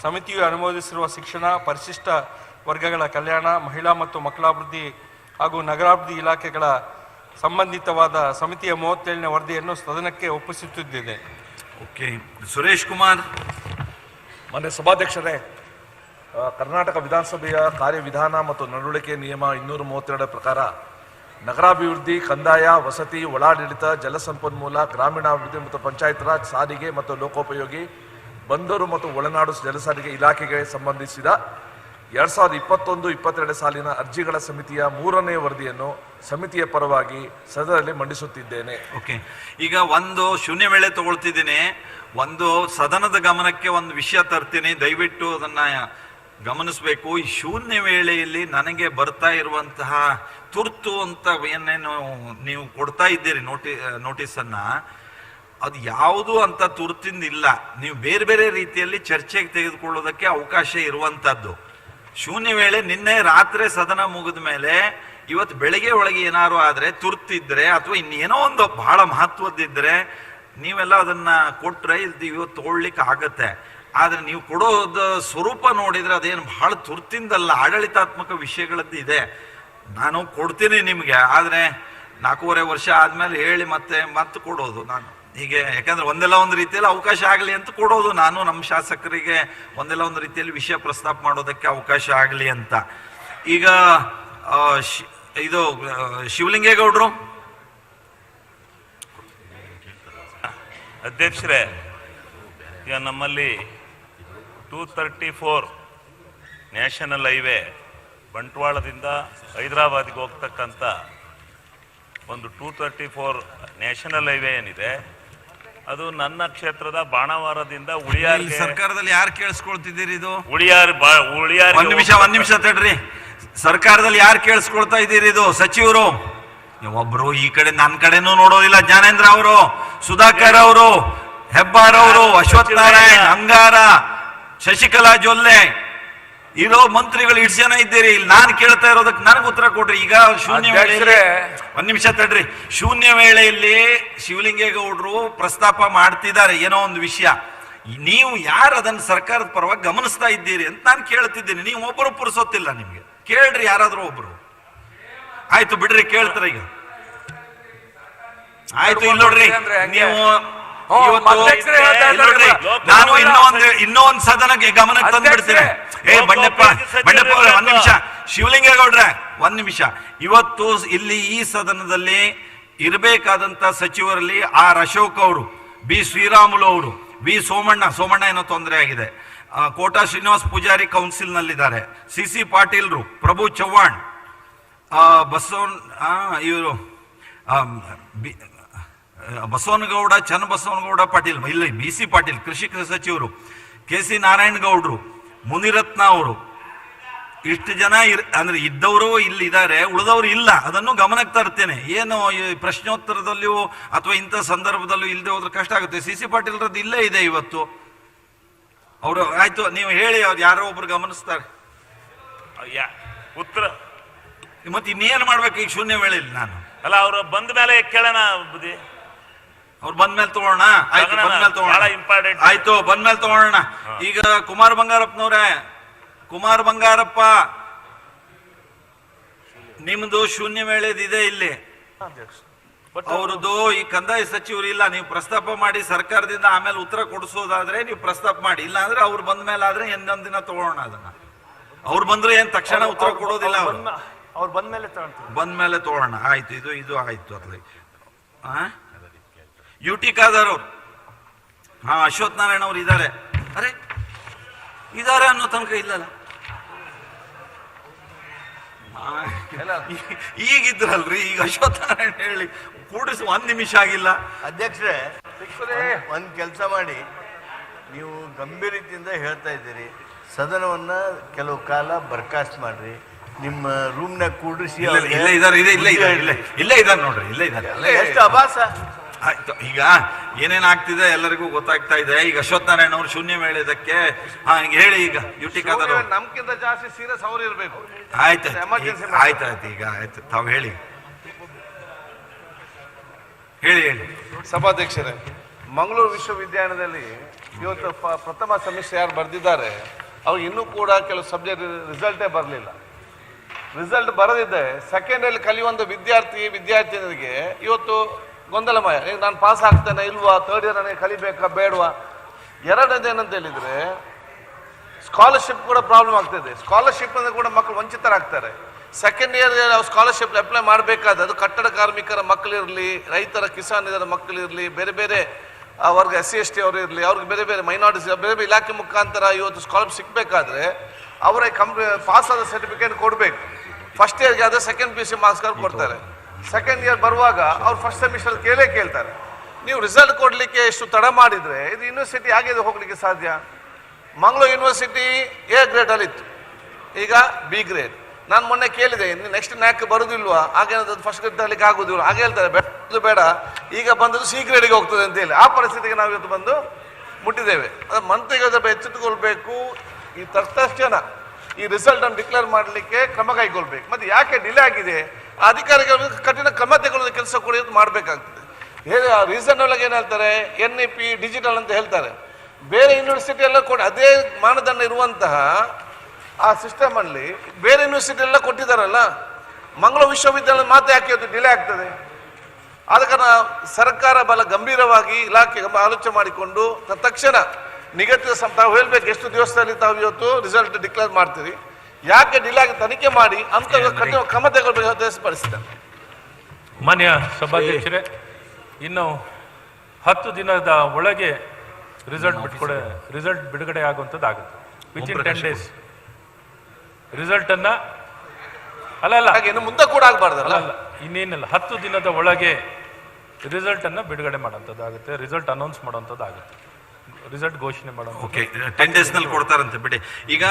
U: ಸಮಿತಿಯು ಅನುಮೋದಿಸಿರುವ ಶಿಕ್ಷಣ, ಪರಿಶಿಷ್ಟ ವರ್ಗಗಳ ಕಲ್ಯಾಣ, ಮಹಿಳಾ ಮತ್ತು ಮಕ್ಕಳಾಭಿವೃದ್ಧಿ ಹಾಗೂ ನಗರಾಭಿವೃದ್ಧಿ ಇಲಾಖೆಗಳ ಸಂಬಂಧಿತವಾದ ಸಮಿತಿಯ 37ನೇ ವರದಿಯನ್ನು ಸದನಕ್ಕೆ ಒಪ್ಪಿಸುತ್ತಿದ್ದೇನೆ.
C: ಓಕೆ, ಸುರೇಶ್ ಕುಮಾರ್.
V: ಮಾನ್ಯ ಸಭಾಧ್ಯಕ್ಷರೇ, ಕರ್ನಾಟಕ ವಿಧಾನಸಭೆಯ ಕಾರ್ಯವಿಧಾನ ಮತ್ತು ನಡವಳಿಕೆ ನಿಯಮ 232 ಪ್ರಕಾರ ನಗರಾಭಿವೃದ್ಧಿ, ಕಂದಾಯ, ವಸತಿ, ಒಳಾಡಳಿತ, ಜಲಸಂಪನ್ಮೂಲ, ಗ್ರಾಮೀಣಾಭಿವೃದ್ಧಿ ಮತ್ತು ಪಂಚಾಯತ್ ರಾಜ್, ಸಾರಿಗೆ ಮತ್ತು ಲೋಕೋಪಯೋಗಿ, ಬಂದರು ಮತ್ತು ಒಳನಾಡು ಜಲಸಾರಿಗೆ ಇಲಾಖೆಗೆ ಸಂಬಂಧಿಸಿದ 2021-22 ಸಾಲಿನ ಅರ್ಜಿಗಳ ಸಮಿತಿಯ 3ನೇ ವರದಿಯನ್ನು ಸಮಿತಿಯ ಪರವಾಗಿ ಸದನದಲ್ಲಿ ಮಂಡಿಸುತ್ತಿದ್ದೇನೆ.
C: ಓಕೆ, ಈಗ ಒಂದು ಶೂನ್ಯ ವೇಳೆ ತಗೊಳ್ತಿದ್ದೀನಿ, ಒಂದು ಸದನದ ಗಮನಕ್ಕೆ ಒಂದು ವಿಷಯ ತರ್ತೀನಿ, ದಯವಿಟ್ಟು ಅದನ್ನ ಗಮನಿಸಬೇಕು. ಈ ಶೂನ್ಯ ವೇಳೆಯಲ್ಲಿ ನನಗೆ ಬರ್ತಾ ಇರುವಂತಹ ತುರ್ತು ಅಂತ ಏನೇನು ನೀವು ಕೊಡ್ತಾ ಇದ್ದೀರಿ ನೋಟಿಸನ್ನ, ಅದು ಯಾವುದು ಅಂತ ತುರ್ತಿಂದ ಇಲ್ಲ. ನೀವು ಬೇರೆ ಬೇರೆ ರೀತಿಯಲ್ಲಿ ಚರ್ಚೆಗೆ ತೆಗೆದುಕೊಳ್ಳೋದಕ್ಕೆ ಅವಕಾಶ ಇರುವಂತದ್ದು. ಶೂನ್ಯ ವೇಳೆ ನಿನ್ನೆ ರಾತ್ರಿ ಸದನ ಮುಗಿದ ಮೇಲೆ ಇವತ್ತು ಬೆಳಗ್ಗೆ ಒಳಗೆ ಏನಾರು ಆದ್ರೆ ತುರ್ತಿದ್ರೆ ಅಥವಾ ಇನ್ನೇನೋ ಒಂದು ಬಹಳ ಮಹತ್ವದ್ದಿದ್ರೆ ನೀವೆಲ್ಲ ಅದನ್ನ ಕೊಟ್ರೆ ಇವತ್ತು ತಗೊಳ್ಲಿಕ್ಕೆ ಆಗತ್ತೆ. ಆದ್ರೆ ನೀವು ಕೊಡೋದ ಸ್ವರೂಪ ನೋಡಿದ್ರೆ ಅದೇನು ಬಹಳ ತುರ್ತಿಂದಲ್ಲ, ಆಡಳಿತಾತ್ಮಕ ವಿಷಯಗಳದ್ದು ಇದೆ. ನಾನು ಕೊಡ್ತೀನಿ ನಿಮ್ಗೆ, ಆದ್ರೆ 4.5 ವರ್ಷ ಆದ್ಮೇಲೆ ಹೇಳಿ ಮತ್ತೆ ಕೊಡೋದು ನಾನು ಹೀಗೆ. ಯಾಕಂದ್ರೆ ಒಂದೆಲ್ಲ ಒಂದು ರೀತಿಯಲ್ಲಿ ಅವಕಾಶ ಆಗಲಿ ಅಂತ ಕೊಡೋದು ನಾನು ನಮ್ಮ ಶಾಸಕರಿಗೆ, ಒಂದೆಲ್ಲ ಒಂದು ರೀತಿಯಲ್ಲಿ ವಿಷಯ ಪ್ರಸ್ತಾಪ ಮಾಡೋದಕ್ಕೆ ಅವಕಾಶ ಆಗಲಿ ಅಂತ. ಈಗ ಇದು ಶಿವಲಿಂಗೇಗೌಡರು.
A: ಅಧ್ಯಕ್ಷರೇ, ಈಗ ನಮ್ಮಲ್ಲಿ 234 ನ್ಯಾಷನಲ್ ಹೈವೇ ಬಂಟ್ವಾಳದಿಂದ ಹೈದರಾಬಾದ್ಗೆ ಹೋಗ್ತಕ್ಕಂಥ ಒಂದು 234 ನ್ಯಾಷನಲ್ ಹೈವೇ ಏನಿದೆ, ಅದು ನನ್ನ ಕ್ಷೇತ್ರದ ಬಾಣಾವರದಿಂದ ಉಳಿಯಾರ್.
C: ಸರ್ಕಾರದಲ್ಲಿ ಯಾರು ಕೇಳಿಸ್ಕೊಳ್ತಿದ್ದೀರಿ? ಇದು
A: ಉಳಿಯಾರ್
C: ಒಂದ್ ನಿಮಿಷ ತಡ್ರಿ. ಸರ್ಕಾರದಲ್ಲಿ ಯಾರು ಕೇಳಿಸ್ಕೊಳ್ತಾ ಇದ್ದೀರಿ? ಇದು ಸಚಿವರು ಒಬ್ರು ಈ ಕಡೆ ನನ್ನ ಕಡೆನೂ ನೋಡೋದಿಲ್ಲ. ಜ್ಞಾನೇಂದ್ರ ಅವರು, ಸುಧಾಕರ್ ಅವರು, ಹೆಬ್ಬಾರ್ ಅವರು, ಅಶ್ವಥ್ ನಾರಾಯಣ್, ಅಂಗಾರ, ಶಶಿಕಲಾ ಜೊಲ್ಲೆ ಇರೋ ಮಂತ್ರಿಗಳು ಇಷ್ಟು ಜನ ಇದ್ದೀರಿ. ಇಲ್ಲಿ ನಾನು ಕೇಳ್ತಾ ಇರೋದಕ್ಕೆ ನನಗೆ ಉತ್ತರ ಕೊಡ್ರಿ. ಈಗ ಶೂನ್ಯ ವೇಳೆಯಲ್ಲಿ ಒಂದ್ ನಿಮಿಷ ತಡ್ರಿ. ಶೂನ್ಯ ವೇಳೆಯಲ್ಲಿ ಶಿವಲಿಂಗೇಗೌಡರು ಪ್ರಸ್ತಾಪ ಮಾಡ್ತಿದ್ದಾರೆ ಏನೋ ಒಂದು ವಿಷಯ. ನೀವು ಯಾರು ಅದನ್ನ ಸರ್ಕಾರದ ಪರವಾಗಿ ಗಮನಿಸ್ತಾ ಇದ್ದೀರಿ ಅಂತ ನಾನು ಕೇಳ್ತಿದ್ದೀನಿ. ನೀವು ಒಬ್ಬರು ಪುರ್ಸೋತಿಲ್ಲ, ನಿಮ್ಗೆ ಕೇಳ್ರಿ ಯಾರಾದ್ರೂ ಒಬ್ರು. ಆಯ್ತು ಬಿಡ್ರಿ, ಕೇಳ್ತಾರ ಈಗ. ಆಯ್ತು, ಇಲ್ಲಿ ನೋಡ್ರಿ, ನೀವು ನಾನು ಇನ್ನೊಂದು ಸದನಕ್ಕೆ ಗಮನಕ್ಕೆ ತಂದ್ಬಿಡ್ತೀನಿ. ಬಂಡೆಪ್ಪ ಒಂದ್ ನಿಮಿಷ. ಶಿವಲಿಂಗೇಗೌಡ್ರೆ ಒಂದ್ ನಿಮಿಷ. ಇವತ್ತು ಇಲ್ಲಿ ಈ ಸದನದಲ್ಲಿ ಇರಬೇಕಾದಂತ ಸಚಿವರಲ್ಲಿ ಆರ್ ಅಶೋಕ್ ಅವರು, ಬಿ ಶ್ರೀರಾಮುಲು ಅವರು, ಬಿ ಸೋಮಣ್ಣ ಏನೋ ತೊಂದರೆ ಆಗಿದೆ, ಕೋಟಾ ಶ್ರೀನಿವಾಸ್ ಪೂಜಾರಿ ಕೌನ್ಸಿಲ್ ನಲ್ಲಿದ್ದಾರೆ, ಸಿ ಪಾಟೀಲ್ರು, ಪ್ರಭು ಚವ್ಹಾಣ್, ಇವರು ಬಸವನಗೌಡ, ಚನ್ನಬಸವನಗೌಡ ಪಾಟೀಲ್, ಇಲ್ಲ BC ಪಾಟೀಲ್ ಕೃಷಿ ಸಚಿವರು, KC ನಾರಾಯಣಗೌಡರು, ಮುನಿರತ್ನ ಅವರು, ಇಷ್ಟು ಜನ ಅಂದ್ರೆ ಇದ್ದವರು ಇಲ್ಲಿ ಇದ್ದಾರೆ, ಉಳಿದವರು ಇಲ್ಲ. ಅದನ್ನು ಗಮನಕ್ಕೆ ತರ್ತೇನೆ. ಏನು ಪ್ರಶ್ನೋತ್ತರದಲ್ಲಿಯೂ ಅಥವಾ ಇಂಥ ಸಂದರ್ಭದಲ್ಲೂ ಇಲ್ಲದೆ ಹೋದ್ರೆ ಕಷ್ಟ ಆಗುತ್ತೆ. CC ಪಾಟೀಲ್ರದ್ದು ಇಲ್ಲೇ ಇದೆ ಇವತ್ತು. ಅವರು ಆಯ್ತು, ನೀವು ಹೇಳಿ, ಅವ್ರು ಯಾರೋ ಒಬ್ರು ಗಮನಿಸ್ತಾರೆ.
A: ಉತ್ತರ
C: ಮತ್ತೆ ಇನ್ನೇನು ಮಾಡ್ಬೇಕು ಈಗ ಶೂನ್ಯ ವೇಳೆಯಲ್ಲಿ? ನಾನು
A: ಅಲ್ಲ, ಅವರು ಬಂದ ಮೇಲೆ ಕೇಳೋಣ ಬುದ್ಧಿ.
C: ಅವ್ರು ಬಂದ್ಮೇಲೆ ತಗೋಣ. ಆಯ್ತು, ಬಂದ್ಮೇಲೆ ತಗೋಣ.
A: ಇಂಪಾರ್ಟೆಂಟ್
C: ಆಯ್ತು, ಬಂದ್ಮೇಲೆ ತಗೋಣ. ಈಗ ಕುಮಾರ್ ಬಂಗಾರಪ್ಪ, ನಿಮ್ದು ಶೂನ್ಯ ವೇಳೆದಿದೆ ಇಲ್ಲಿ. ಅವ್ರದ್ದು ಈ ಕಂದಾಯ ಸಚಿವರು ಇಲ್ಲ. ನೀವು ಪ್ರಸ್ತಾಪ ಮಾಡಿ ಸರ್ಕಾರದಿಂದ ಆಮೇಲೆ ಉತ್ತರ ಕೊಡಿಸೋದಾದ್ರೆ ನೀವು ಪ್ರಸ್ತಾಪ ಮಾಡಿ, ಇಲ್ಲ ಅಂದ್ರೆ ಅವ್ರು ಬಂದ ಮೇಲೆ ಆದ್ರೆ ಇನ್ನೊಂದ್ ದಿನ ತಗೋಣ ಅದನ್ನ. ಅವ್ರು ಬಂದ್ರೆ ಏನ್ ತಕ್ಷಣ ಉತ್ತರ ಕೊಡೋದಿಲ್ಲ.
L: ಅವ್ರು
C: ಬಂದ್ಮೇಲೆ ತಗೋಣ. ಆಯ್ತು, ಇದು ಆಯ್ತು. ಅದ್ರಲ್ಲಿ UT ಖಾದರ್ ಅವ್ರು, ಅಶ್ವಥ್ ನಾರಾಯಣ ಅವ್ರು ಇದ್ದಾರೆ. ಅರೆ ಇದಾರೆ ಅನ್ನೋ ತನಕ ಇಲ್ಲಲ್ಲ. ಈಗಿದ್ರಲ್ರಿ, ಈಗ ಅಶ್ವಥ್ ನಾರಾಯಣ ಹೇಳಿ ಕೂಡಿಸಿ 1 ನಿಮಿಷ ಆಗಿಲ್ಲ.
B: ಅಧ್ಯಕ್ಷರೇ, ಒಂದು ಕೆಲಸ ಮಾಡಿ, ನೀವು ಗಂಭೀರ ರೀತಿಯಿಂದ ಹೇಳ್ತಾ ಇದ್ದೀರಿ. ಸದನವನ್ನ ಕೆಲವು ಕಾಲ ಬರ್ಖಾಸ್ತ್ ಮಾಡ್ರಿ, ನಿಮ್ಮ ರೂಮ್ನಾಗ ಕೂಡಿಸಿ.
C: ಇಲ್ಲೇ ಇದ್ದಾರೆ ನೋಡ್ರಿ, ಇಲ್ಲೇ ಇದ್ದಾರೆ.
B: ಎಷ್ಟು ಅಭಾಸ.
C: ಆಯ್ತು, ಈಗ ಏನೇನಾಗ್ತಿದೆ ಎಲ್ಲರಿಗೂ ಗೊತ್ತಾಗ್ತಾ ಇದೆ. ಈಗ ಅಶ್ವಥ್ ನಾರಾಯಣ ಅವರು ಶೂನ್ಯ ವೇಳೆದಕ್ಕೆ ಹೇಳಿ. ಈಗ UT ಖಾದರ್
L: ನಮ್ಗಿಂತ ಜಾಸ್ತಿ ಸೀರಿಯಸ್ ಅವ್ರು ಇರಬೇಕು.
C: ಆಯ್ತು, ಈಗ ಆಯ್ತು, ತಾವು ಹೇಳಿ.
L: ಸಭಾಧ್ಯಕ್ಷರೇ, ಮಂಗಳೂರು ವಿಶ್ವವಿದ್ಯಾಲಯದಲ್ಲಿ ಇವತ್ತು ಪ್ರಥಮ ಸೆಮಿಸ್ಟರ್ ಯಾರು ಬರೆದಿದ್ದಾರೆ ಅವ್ರು ಇನ್ನೂ ಕೂಡ ಕೆಲವು ಸಬ್ಜೆಕ್ಟ್ ರಿಸಲ್ಟೇ ಬರಲಿಲ್ಲ. ರಿಸಲ್ಟ್ ಬರದಿದ್ದೆ ಸೆಕೆಂಡಲ್ಲಿ ಕಲಿಯುವಂಥ ವಿದ್ಯಾರ್ಥಿನಿಗೆ ಇವತ್ತು ಗೊಂದಲಮಯ. ಈಗ ನಾನು ಪಾಸ್ ಆಗ್ತೇನೆ ಇಲ್ವಾ, ಥರ್ಡ್ ಇಯರ್ ನನಗೆ ಕಲಿಬೇಕಾ ಬೇಡವಾ. ಎರಡನೇದು ಏನಂತ ಹೇಳಿದರೆ,
H: ಸ್ಕಾಲರ್ಶಿಪ್ ಕೂಡ ಪ್ರಾಬ್ಲಮ್ ಆಗ್ತದೆ. ಸ್ಕಾಲರ್ಶಿಪ್ ಅಂದ್ರೆ ಕೂಡ ಮಕ್ಕಳು ವಂಚಿತರಾಗ್ತಾರೆ. ಸೆಕೆಂಡ್ ಇಯರ್ ಸ್ಕಾಲರ್ಶಿಪ್ ಅಪ್ಲೈ ಮಾಡಬೇಕಾದ್ರೆ ಅದು ಕಟ್ಟಡ ಕಾರ್ಮಿಕರ ಮಕ್ಕಳಿರಲಿ, ರೈತರ ಕಿಸಾನಿಗರ ಮಕ್ಕಳಿರಲಿ, ಬೇರೆ ಬೇರೆ ವರ್ಗ SC/ST ಅವರು ಇರಲಿ, ಅವ್ರಿಗೆ ಬೇರೆ ಬೇರೆ ಮೈನಾರಿಟೀಸ್ ಬೇರೆ ಬೇರೆ ಇಲಾಖೆ ಮುಖಾಂತರ ಇವತ್ತು ಸ್ಕಾಲರ್ಶಿಪ್ ಸಿಗಬೇಕಾದ್ರೆ ಅವರ ಪಾಸ್ ಆದ ಸರ್ಟಿಫಿಕೇಟ್ ಕೊಡಬೇಕು. ಫಸ್ಟ್ ಇಯರ್ಗೆ ಆದರೆ ಸೆಕೆಂಡ್ PUC ಮಾರ್ಕ್ಸ್ ಕಾರ್ಡ್ ಕೊಡ್ತಾರೆ. ಸೆಕೆಂಡ್ ಇಯರ್ ಬರುವಾಗ ಅವ್ರು ಫಸ್ಟ್ ಸೆಮಿಸ್ಟರ್ ಕೇಳ್ತಾರೆ. ನೀವು ರಿಸಲ್ಟ್ ಕೊಡಲಿಕ್ಕೆ ಎಷ್ಟು ತಡ ಮಾಡಿದರೆ ಇದು ಯೂನಿವರ್ಸಿಟಿ ಹೇಗೆ ಹೋಗ್ಲಿಕ್ಕೆ ಸಾಧ್ಯ? ಮಂಗಳೂರು ಯೂನಿವರ್ಸಿಟಿ A ಗ್ರೇಡ್ ಅಲ್ಲಿತ್ತು, ಈಗ B ಗ್ರೇಡ್. ನಾನು ಮೊನ್ನೆ ಕೇಳಿದೆ, ನೆಕ್ಸ್ಟ್ ನ್ಯಾಕ್ ಬರೋದಿಲ್ವಾ, ಹಾಗೆ ಫಸ್ಟ್ ಗ್ರೇಡ್ ತರಲಿಕ್ಕೆ ಆಗೋದಿಲ್ಲ, ಹಾಗೆ ಹೇಳ್ತಾರೆ. ಬೇಡ, ಈಗ ಬಂದದ್ದು C ಗ್ರೇಡ್ಗೆ ಹೋಗ್ತದೆ ಅಂತ ಹೇಳಿ ಆ ಪರಿಸ್ಥಿತಿಗೆ ನಾವು ಇವತ್ತು ಬಂದು ಮುಟ್ಟಿದ್ದೇವೆ. ಮಂತ್ರಿಗಳು ಸ್ವಲ್ಪ ಎಚ್ಚೆತ್ತುಕೊಳ್ಬೇಕು. ಈ ತಕ್ಷಣ ಈ ರಿಸಲ್ಟ್ ಅನ್ನು ಡಿಕ್ಲೇರ್ ಮಾಡಲಿಕ್ಕೆ ಕ್ರಮ ಕೈಗೊಳ್ಬೇಕು. ಮತ್ತೆ ಯಾಕೆ ಡಿಲೇ ಆಗಿದೆ, ಅಧಿಕಾರಿಗಳು ಕಠಿಣ ಕ್ರಮ ತಗೊಳ್ಳೋದು ಕೆಲಸ ಕೂಡ ಮಾಡಬೇಕಾಗ್ತದೆ. ರೀಸನ್ ಒಳಗೆ ಏನು ಹೇಳ್ತಾರೆ, NEP ಡಿಜಿಟಲ್ ಅಂತ ಹೇಳ್ತಾರೆ. ಬೇರೆ ಯೂನಿವರ್ಸಿಟಿ ಎಲ್ಲ ಕೊಡಿ, ಅದೇ ಮಾನದಂಡ ಇರುವಂತಹ ಆ ಸಿಸ್ಟಮ್ ಅಲ್ಲಿ ಬೇರೆ ಯೂನಿವರ್ಸಿಟಿ ಎಲ್ಲ ಕೊಟ್ಟಿದ್ದಾರಲ್ಲ, ಮಂಗಳೂರು ವಿಶ್ವವಿದ್ಯಾಲಯ ಮಾತ್ರ ಯಾಕೆ ಇವತ್ತು ಡಿಲೇ ಆಗ್ತದೆ? ಆದ ಕಾರಣ ಸರ್ಕಾರ ಬಹಳ ಗಂಭೀರವಾಗಿ ಇಲಾಖೆ ಆಲೋಚನೆ ಮಾಡಿಕೊಂಡು ತಕ್ಷಣ ನಿಗದಿತ ತಾವು ಹೇಳ್ಬೇಕು ಎಷ್ಟು ದಿವಸದಲ್ಲಿ ತಾವು ಇವತ್ತು ರಿಸಲ್ಟ್ ಡಿಕ್ಲೇರ್ ಮಾಡ್ತೀರಿ, ಯಾಕೆ ಡಿಲೇ ಆಗಿ ತನಿಖೆ ಮಾಡಿ ಅಂತ ಕಠಿಣ ಕ್ರಮ ತಗೊಳ್ಬೇಕು ಪರಿಸ್ಥಿತಿ.
I: ಮಾನ್ಯ ಸಭಾಧ್ಯಕ್ಷರೇ, ಇನ್ನು 10 ದಿನದ ಒಳಗೆ ರಿಸಲ್ಟ್ ಬಿಡುಗಡೆ ಆಗುವಂಥದ್ದು ಆಗುತ್ತೆ. ವಿತಿನ್ 10 days ರಿಸಲ್ಟ್ ಅನ್ನ
H: ಇನ್ನು ಮುಂದೆ ಕೂಡ ಆಗಬಾರ್ದಲ್ಲ,
I: ಇನ್ನೇನಿಲ್ಲ, 10 ದಿನದ ಒಳಗೆ ರಿಸಲ್ಟ್ ಅನ್ನ ಬಿಡುಗಡೆ ಮಾಡುವಂಥದ್ದು ಆಗುತ್ತೆ, ರಿಸಲ್ಟ್ ಅನೌನ್ಸ್ ಮಾಡುವಂಥದ್ದು ಆಗುತ್ತೆ, ರಿಸಲ್ಟ್ ಘೋಷಣೆ ಮಾಡೋದು.
C: ಓಕೆ, 10 days ನಲ್ಲಿ ಕೊಡ್ತಾರಂತೆ ಬಿಡಿ. ಈಗ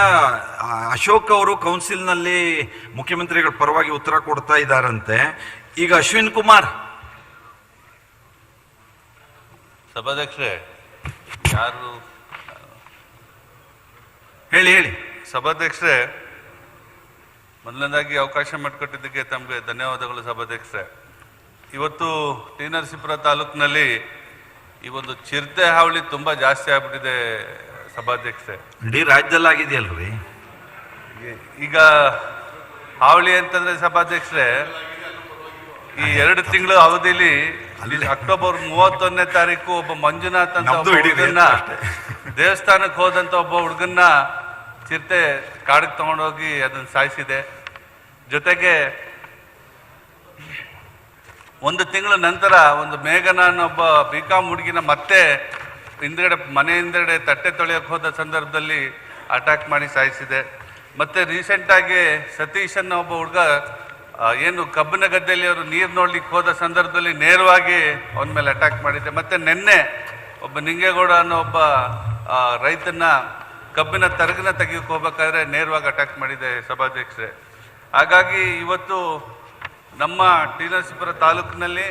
C: ಅಶೋಕ್ ಅವರು ಕೌನ್ಸಿಲ್ನಲ್ಲಿ ಮುಖ್ಯಮಂತ್ರಿಗಳ ಪರವಾಗಿ ಉತ್ತರ ಕೊಡ್ತಾ ಇದ್ದಾರಂತೆ. ಈಗ ಅಶ್ವಿನ್ ಕುಮಾರ್.
J: ಸಭಾಧ್ಯಕ್ಷರೇ, ಯಾರು
C: ಹೇಳಿ
J: ಸಭಾಧ್ಯಕ್ಷರೇ, ಮೊದಲನೇದಾಗಿ ಅವಕಾಶ ಮಾಡಿಕೊಟ್ಟಿದ್ದಕ್ಕೆ ತಮಗೆ ಧನ್ಯವಾದಗಳು ಸಭಾಧ್ಯಕ್ಷರೇ. ಇವತ್ತು ಟಿ ನರಸೀಪುರ ತಾಲೂಕಿನಲ್ಲಿ ಈ ಒಂದು ಚಿರತೆ ಹಾವಳಿ ತುಂಬ ಜಾಸ್ತಿ ಆಗ್ಬಿಟ್ಟಿದೆ ಸಭಾಧ್ಯಕ್ಷರೇ.
C: ಇಡೀ ರಾಜ್ಯದಲ್ಲಿ ಆಗಿದೆಯಲ್ರಿ
J: ಈಗ ಹಾವಳಿ ಅಂತಂದ್ರೆ ಸಭಾಧ್ಯಕ್ಷರೇ, ಈ 2 ತಿಂಗಳ ಅವಧಿಲಿ ಅಕ್ಟೋಬರ್ 31ನೇ ತಾರೀಕು ಒಬ್ಬ ಮಂಜುನಾಥ್ ಅಂತ ಹುಡುಗನ್ನ ದೇವಸ್ಥಾನಕ್ಕೆ ಹೋದಂತ ಒಬ್ಬ ಹುಡುಗನ್ನ ಚಿರತೆ ಕಾಡಿಗೆ ತಗೊಂಡೋಗಿ ಅದನ್ನು ಸಾಯಿಸಿದೆ. ಜೊತೆಗೆ 1 ತಿಂಗಳ ನಂತರ ಒಂದು ಮೇಘನ ಅನ್ನೊಬ್ಬ BCom ಹುಡುಗಿನ ಮತ್ತೆ ಮನೆ ಹಿಂದ್ಗಡೆ ತಟ್ಟೆ ತೊಳೆಯಕ್ಕೆ ಹೋದ ಸಂದರ್ಭದಲ್ಲಿ ಅಟ್ಯಾಕ್ ಮಾಡಿ ಸಾಯಿಸಿದೆ. ಮತ್ತೆ ರೀಸೆಂಟಾಗಿ ಸತೀಶ್ ಅನ್ನೋ ಒಬ್ಬ ಹುಡುಗ ಏನು ಕಬ್ಬಿನ ಗದ್ದೆಯಲ್ಲಿ ಅವರು ನೀರು ನೋಡ್ಲಿಕ್ಕೆ ಹೋದ ಸಂದರ್ಭದಲ್ಲಿ ನೇರವಾಗಿ ಅವನ ಮೇಲೆ ಅಟ್ಯಾಕ್ ಮಾಡಿದೆ. ಮತ್ತೆ ನಿನ್ನೆ ಒಬ್ಬ ನಿಂಗೇಗೌಡ ಅನ್ನೋ ಒಬ್ಬ ರೈತನ ಕಬ್ಬಿನ ತರಗಿನ ತೆಗಿಯೋಕೆ ಹೋಗ್ಬೇಕಾದ್ರೆ ನೇರವಾಗಿ ಅಟ್ಯಾಕ್ ಮಾಡಿದೆ ಸಭಾಧ್ಯಕ್ಷರೇ. ಹಾಗಾಗಿ ಇವತ್ತು ನಮ್ಮ ಟಿ ನರಸೀಪುರ ತಾಲೂಕಿನಲ್ಲಿ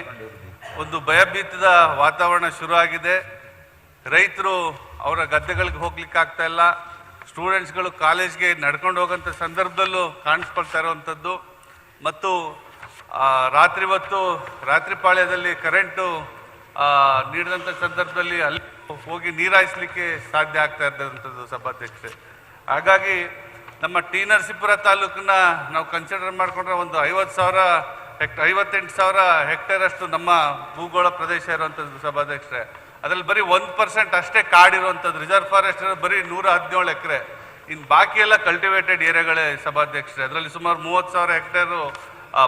J: ಒಂದು ಭಯಭೀತದ ವಾತಾವರಣ ಶುರು ಆಗಿದೆ. ರೈತರು ಅವರ ಗದ್ದೆಗಳಿಗೆ ಹೋಗ್ಲಿಕ್ಕೆ ಆಗ್ತಾ ಇಲ್ಲ, ಸ್ಟೂಡೆಂಟ್ಸ್ಗಳು ಕಾಲೇಜ್ಗೆ ನಡ್ಕೊಂಡು ಹೋಗೋಂಥ ಸಂದರ್ಭದಲ್ಲೂ ಕಾಣಿಸ್ಕೊಳ್ತಾ ಇರುವಂಥದ್ದು. ಮತ್ತು ರಾತ್ರಿ ಹೊತ್ತು ರಾತ್ರಿ ಪಾಳ್ಯದಲ್ಲಿ ಕರೆಂಟು ನೀಡಿದಂಥ ಸಂದರ್ಭದಲ್ಲಿ ಅಲ್ಲಿ ಹೋಗಿ ನೀರಾಯಿಸಲಿಕ್ಕೆ ಸಾಧ್ಯ ಆಗ್ತಾ ಇದ್ದಂಥದ್ದು ಸಭಾಧ್ಯಕ್ಷರೇ. ಹಾಗಾಗಿ ನಮ್ಮ ಟಿ ನರಸೀಪುರ ತಾಲೂಕನ್ನ ನಾವು ಕನ್ಸಿಡರ್ ಮಾಡಿಕೊಂಡ್ರೆ ಒಂದು 58,000 ಹೆಕ್ಟೇರ್ ಅಷ್ಟು ನಮ್ಮ ಭೂಗೋಳ ಪ್ರದೇಶ ಇರುವಂಥದ್ದು ಸಭಾಧ್ಯಕ್ಷರೇ. ಅದರಲ್ಲಿ ಬರೀ 1% ಅಷ್ಟೇ ಕಾಡಿರುವಂಥದ್ದು, ರಿಸರ್ವ್ ಫಾರೆಸ್ಟ್ ಇರೋದು ಬರೀ 117 ಎಕರೆ. ಇನ್ನು ಬಾಕಿ ಎಲ್ಲ ಕಲ್ಟಿವೇಟೆಡ್ ಏರಿಯಾಗಳೇ ಸಭಾಧ್ಯಕ್ಷರೇ. ಅದರಲ್ಲಿ ಸುಮಾರು 30,000 ಹೆಕ್ಟೇರು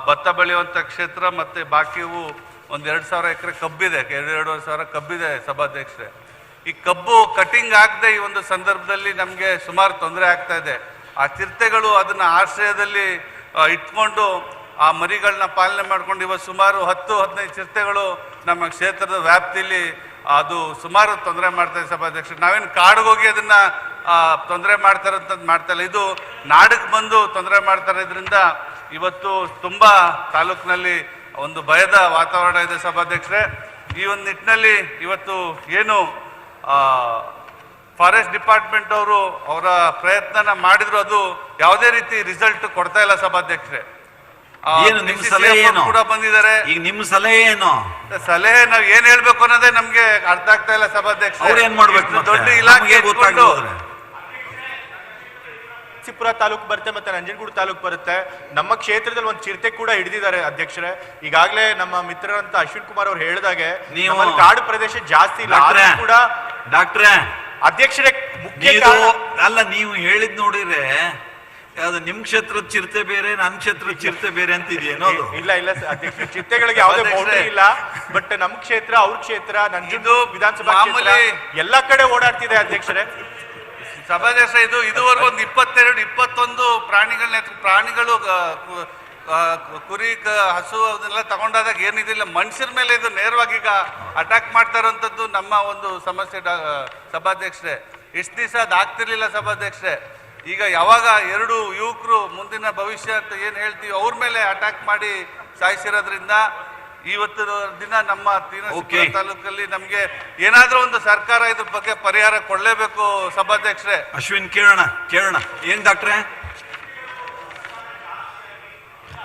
J: ಭತ್ತ ಬೆಳೆಯುವಂಥ ಕ್ಷೇತ್ರ, ಮತ್ತು ಬಾಕಿಯವು ಒಂದು 2,000 ಎಕರೆ ಕಬ್ಬಿದೆ, 2,500 ಕಬ್ಬಿದೆ ಸಭಾಧ್ಯಕ್ಷರೇ. ಈ ಕಬ್ಬು ಕಟಿಂಗ್ ಆಗದೆ ಈ ಒಂದು ಸಂದರ್ಭದಲ್ಲಿ ನಮಗೆ ಸುಮಾರು ತೊಂದರೆ ಆಗ್ತಾ ಇದೆ. ಆ ಚಿರತೆಗಳು ಅದನ್ನ ಆಶ್ರಯದಲ್ಲಿ ಇಟ್ಕೊಂಡು ಆ ಮರಿಗಳನ್ನ ಪಾಲನೆ ಮಾಡ್ಕೊಂಡು ಇವತ್ತು ಸುಮಾರು 10-15 ಚಿರತೆಗಳು ನಮ್ಮ ಕ್ಷೇತ್ರದ ವ್ಯಾಪ್ತಿಯಲ್ಲಿ ಅದು ಸುಮಾರು ತೊಂದರೆ ಮಾಡ್ತಾ ಇದೆ ಸಭಾಧ್ಯಕ್ಷರು. ನಾವೇನು ಕಾಡಿಗೆ ಹೋಗಿ ಅದನ್ನ ತೊಂದರೆ ಮಾಡ್ತಾರಂತದ್ದು ಮಾಡ್ತಾ ಇಲ್ಲ, ಇದು ನಾಡಿಗೆ ಬಂದು ತೊಂದರೆ ಮಾಡ್ತಾರೆ. ಇದರಿಂದ ಇವತ್ತು ತುಂಬಾ ತಾಲೂಕಿನಲ್ಲಿ ಒಂದು ಭಯದ ವಾತಾವರಣ ಇದೆ ಸಭಾಧ್ಯಕ್ಷರೇ. ಈ ಒಂದು ನಿಟ್ಟಿನಲ್ಲಿ ಇವತ್ತು ಏನು ಫಾರೆಸ್ಟ್ ಡಿಪಾರ್ಟ್ಮೆಂಟ್ ಅವರು ಅವರ ಪ್ರಯತ್ನನ ಮಾಡಿದ್ರು, ಅದು ಯಾವುದೇ ರೀತಿ ರಿಸಲ್ಟ್ ಕೊಡ್ತಾ ಇಲ್ಲ ಸಭಾಧ್ಯಕ್ಷರೇ. ಕೂಡ ಬಂದಿದ್ದಾರೆ.
C: ಈಗ ನಿಮ್ಮ ಸಲಹೆ ಏನು?
J: ಸಲಹೆ ನಾವ್ ಏನ್ ಹೇಳ್ಬೇಕು ಅನ್ನೋದೇ ನಮ್ಗೆ ಅರ್ಥ ಆಗ್ತಾ ಇಲ್ಲ ಸಭಾಧ್ಯಕ್ಷ.
C: ಏನ್ ಮಾಡ್ಬೇಕು?
J: ದೊಡ್ಡ ಇಲಾಖೆ
K: ನರಸೀಪುರ ತಾಲೂಕು ಬರುತ್ತೆ, ಮತ್ತೆ ನಂಜನಗೂಡು ತಾಲೂಕು ಬರುತ್ತೆ. ನಮ್ಮ ಕ್ಷೇತ್ರದಲ್ಲಿ ಒಂದು ಚಿರತೆ ಕೂಡ ಹಿಡಿದಿದ್ದಾರೆ ಅಧ್ಯಕ್ಷರೇ. ಈಗಾಗಲೇ ನಮ್ಮ ಮಿತ್ರರಂತ ಅಶ್ವಿನ್ ಕುಮಾರ್ ಅವ್ರು ಹೇಳಿದಾಗೆ ಕಾಡು ಪ್ರದೇಶ ಜಾಸ್ತಿ ಇಲ್ಲ ಕೂಡ
C: ಡಾಕ್ಟ್ರೇ
K: ಅಧ್ಯಕ್ಷರೇ ಮುಖ್ಯ
C: ಅಲ್ಲ, ನೀವು ಹೇಳಿದ್ ನೋಡಿದ್ರೆ ಅದು ನಿಮ್ ಕ್ಷೇತ್ರದ ಚಿರತೆ ಬೇರೆ, ನನ್ನ ಕ್ಷೇತ್ರದ ಚಿರತೆ ಬೇರೆ ಅಂತಿದೆಯೇನೋ?
K: ಇಲ್ಲ ಅಧ್ಯಕ್ಷ, ಚಿರತೆಗಳಿಗೆ ಯಾವುದೇ ಬೌಂಡ್ರಿ ಇಲ್ಲ. ಬಟ್ ನಮ್ ಕ್ಷೇತ್ರ, ಅವ್ರ ಕ್ಷೇತ್ರ, ನಂಜುಂಡು ವಿಧಾನಸಭಾ ಕ್ಷೇತ್ರ ಎಲ್ಲಾ ಕಡೆ ಓಡಾಡ್ತಿದೆ ಅಧ್ಯಕ್ಷರೇ.
J: ಸಭಾಧ್ಯಕ್ಷ, ಇದುವರೆಗೂ ಒಂದು 22-21 ಪ್ರಾಣಿಗಳು ಕುರಿ, ಹಸು ಅದನ್ನೆಲ್ಲ ತಗೊಂಡಾದಾಗ ಏನಿದಿಲ್ಲ, ಮನುಷ್ಯರ ಮೇಲೆ ಇದು ನೇರವಾಗಿ ಈಗ ಅಟ್ಯಾಕ್ ಮಾಡ್ತಾ ಇರೋಂಥದ್ದು ನಮ್ಮ ಒಂದು ಸಮಸ್ಯೆ ಸಭಾಧ್ಯಕ್ಷರೇ. ಎಷ್ಟು ದಿವಸ ಅದು ಆಗ್ತಿರ್ಲಿಲ್ಲ ಸಭಾಧ್ಯಕ್ಷರೇ. ಈಗ ಯಾವಾಗ 2 ಯುವಕರು ಮುಂದಿನ ಭವಿಷ್ಯ ಅಂತ ಏನು ಹೇಳ್ತೀವಿ ಅವ್ರ ಮೇಲೆ ಅಟ್ಯಾಕ್ ಮಾಡಿ ಸಾಯಿಸಿರೋದ್ರಿಂದ ಇವತ್ತು ದಿನ ನಮ್ಮ ತಾಲೂಕಲ್ಲಿ ನಮ್ಗೆ ಏನಾದ್ರೂ ಒಂದು ಸರ್ಕಾರ ಇದ್ರ ಬಗ್ಗೆ ಪರಿಹಾರ ಕೊಡ್ಲೇಬೇಕು ಸಭಾಧ್ಯಕ್ಷರೇ.
C: ಅಶ್ವಿನ್, ಕೇಳೋಣ ಏನ್ ಡಾಕ್ಟ್ರೆ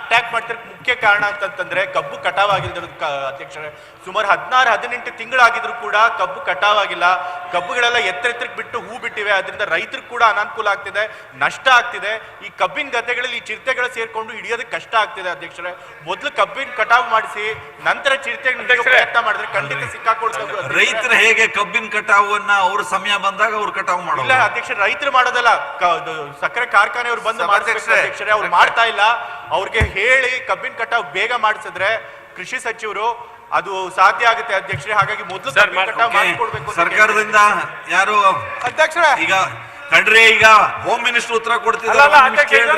K: ಅಟ್ಯಾಕ್ ಮಾಡ್ತಿರಕ್ಕೆ ಮುಖ್ಯ ಕಾರಣ ಅಂತಂದ್ರೆ ಕಬ್ಬು ಕಟಾವಾಗಿಲ್ದಿರೋ ಅಧ್ಯಕ್ಷರೇ. ಸುಮಾರು 16-18 ತಿಂಗಳಾಗಿದ್ರು ಕೂಡ ಕಬ್ಬು ಕಟಾವಾಗಿಲ್ಲ. ಕಬ್ಬುಗಳೆಲ್ಲ ಎತ್ತರಕ್ಕೆ ಬಿಟ್ಟು ಹೂ ಬಿಟ್ಟಿವೆ. ಅದರಿಂದ ರೈತರಿಗೆ ಕೂಡ ಅನಾನುಕೂಲ ಆಗ್ತಿದೆ, ನಷ್ಟ ಆಗ್ತಿದೆ. ಈ ಕಬ್ಬಿನ ಗದ್ದೆಗಳಲ್ಲಿ ಈ ಚಿರತೆಗಳು ಸೇರ್ಕೊಂಡು ಹಿಡಿಯೋದಕ್ಕೆ ಕಷ್ಟ ಆಗ್ತಿದೆ ಅಧ್ಯಕ್ಷರೇ. ಮೊದಲು ಕಬ್ಬಿನ ಕಟಾವು ಮಾಡಿಸಿ ನಂತರ ಚಿರತೆ ಪ್ರಯತ್ನ ಮಾಡಿದ್ರೆ ಖಂಡಿತ ಸಿಕ್ಕಾಕೊಳ್ತಾರೆ.
C: ರೈತರು ಹೇಗೆ ಕಬ್ಬಿನ ಕಟಾವನ್ನ ಅವ್ರ ಸಮಯ ಬಂದಾಗ ಅವ್ರು ಕಟಾವು ಮಾಡೋದು?
K: ಇಲ್ಲ ಅಧ್ಯಕ್ಷ, ರೈತರು ಮಾಡೋದಲ್ಲ, ಸಕ್ಕರೆ ಕಾರ್ಖಾನೆಯವರು ಬಂದು ಅಧ್ಯಕ್ಷರೇ. ಅವ್ರು ಮಾಡ್ತಾ ಇಲ್ಲ. ಅವ್ರಿಗೆ ಹೇಳಿ ಕಬ್ಬಿನ ಕಟಾವು ಬೇಗ ಮಾಡಿಸಿದ್ರೆ ಕೃಷಿ ಸಚಿವರು ಅದು ಸಾಧ್ಯ ಆಗುತ್ತೆ ಅಧ್ಯಕ್ಷರೇ. ಹಾಗಾಗಿ ಮೊದಲು
C: ಸರ್ಕಾರದಿಂದ ಯಾರು
L: ಅಧ್ಯಕ್ಷರೇ
C: ಈಗ ಕಂಡ್ರೆ ಈಗ ಹೋಮ್ ಮಿನಿಸ್ಟರ್ ಉತ್ತರ ಕೊಡ್ತಿದ್ದಾರೆ,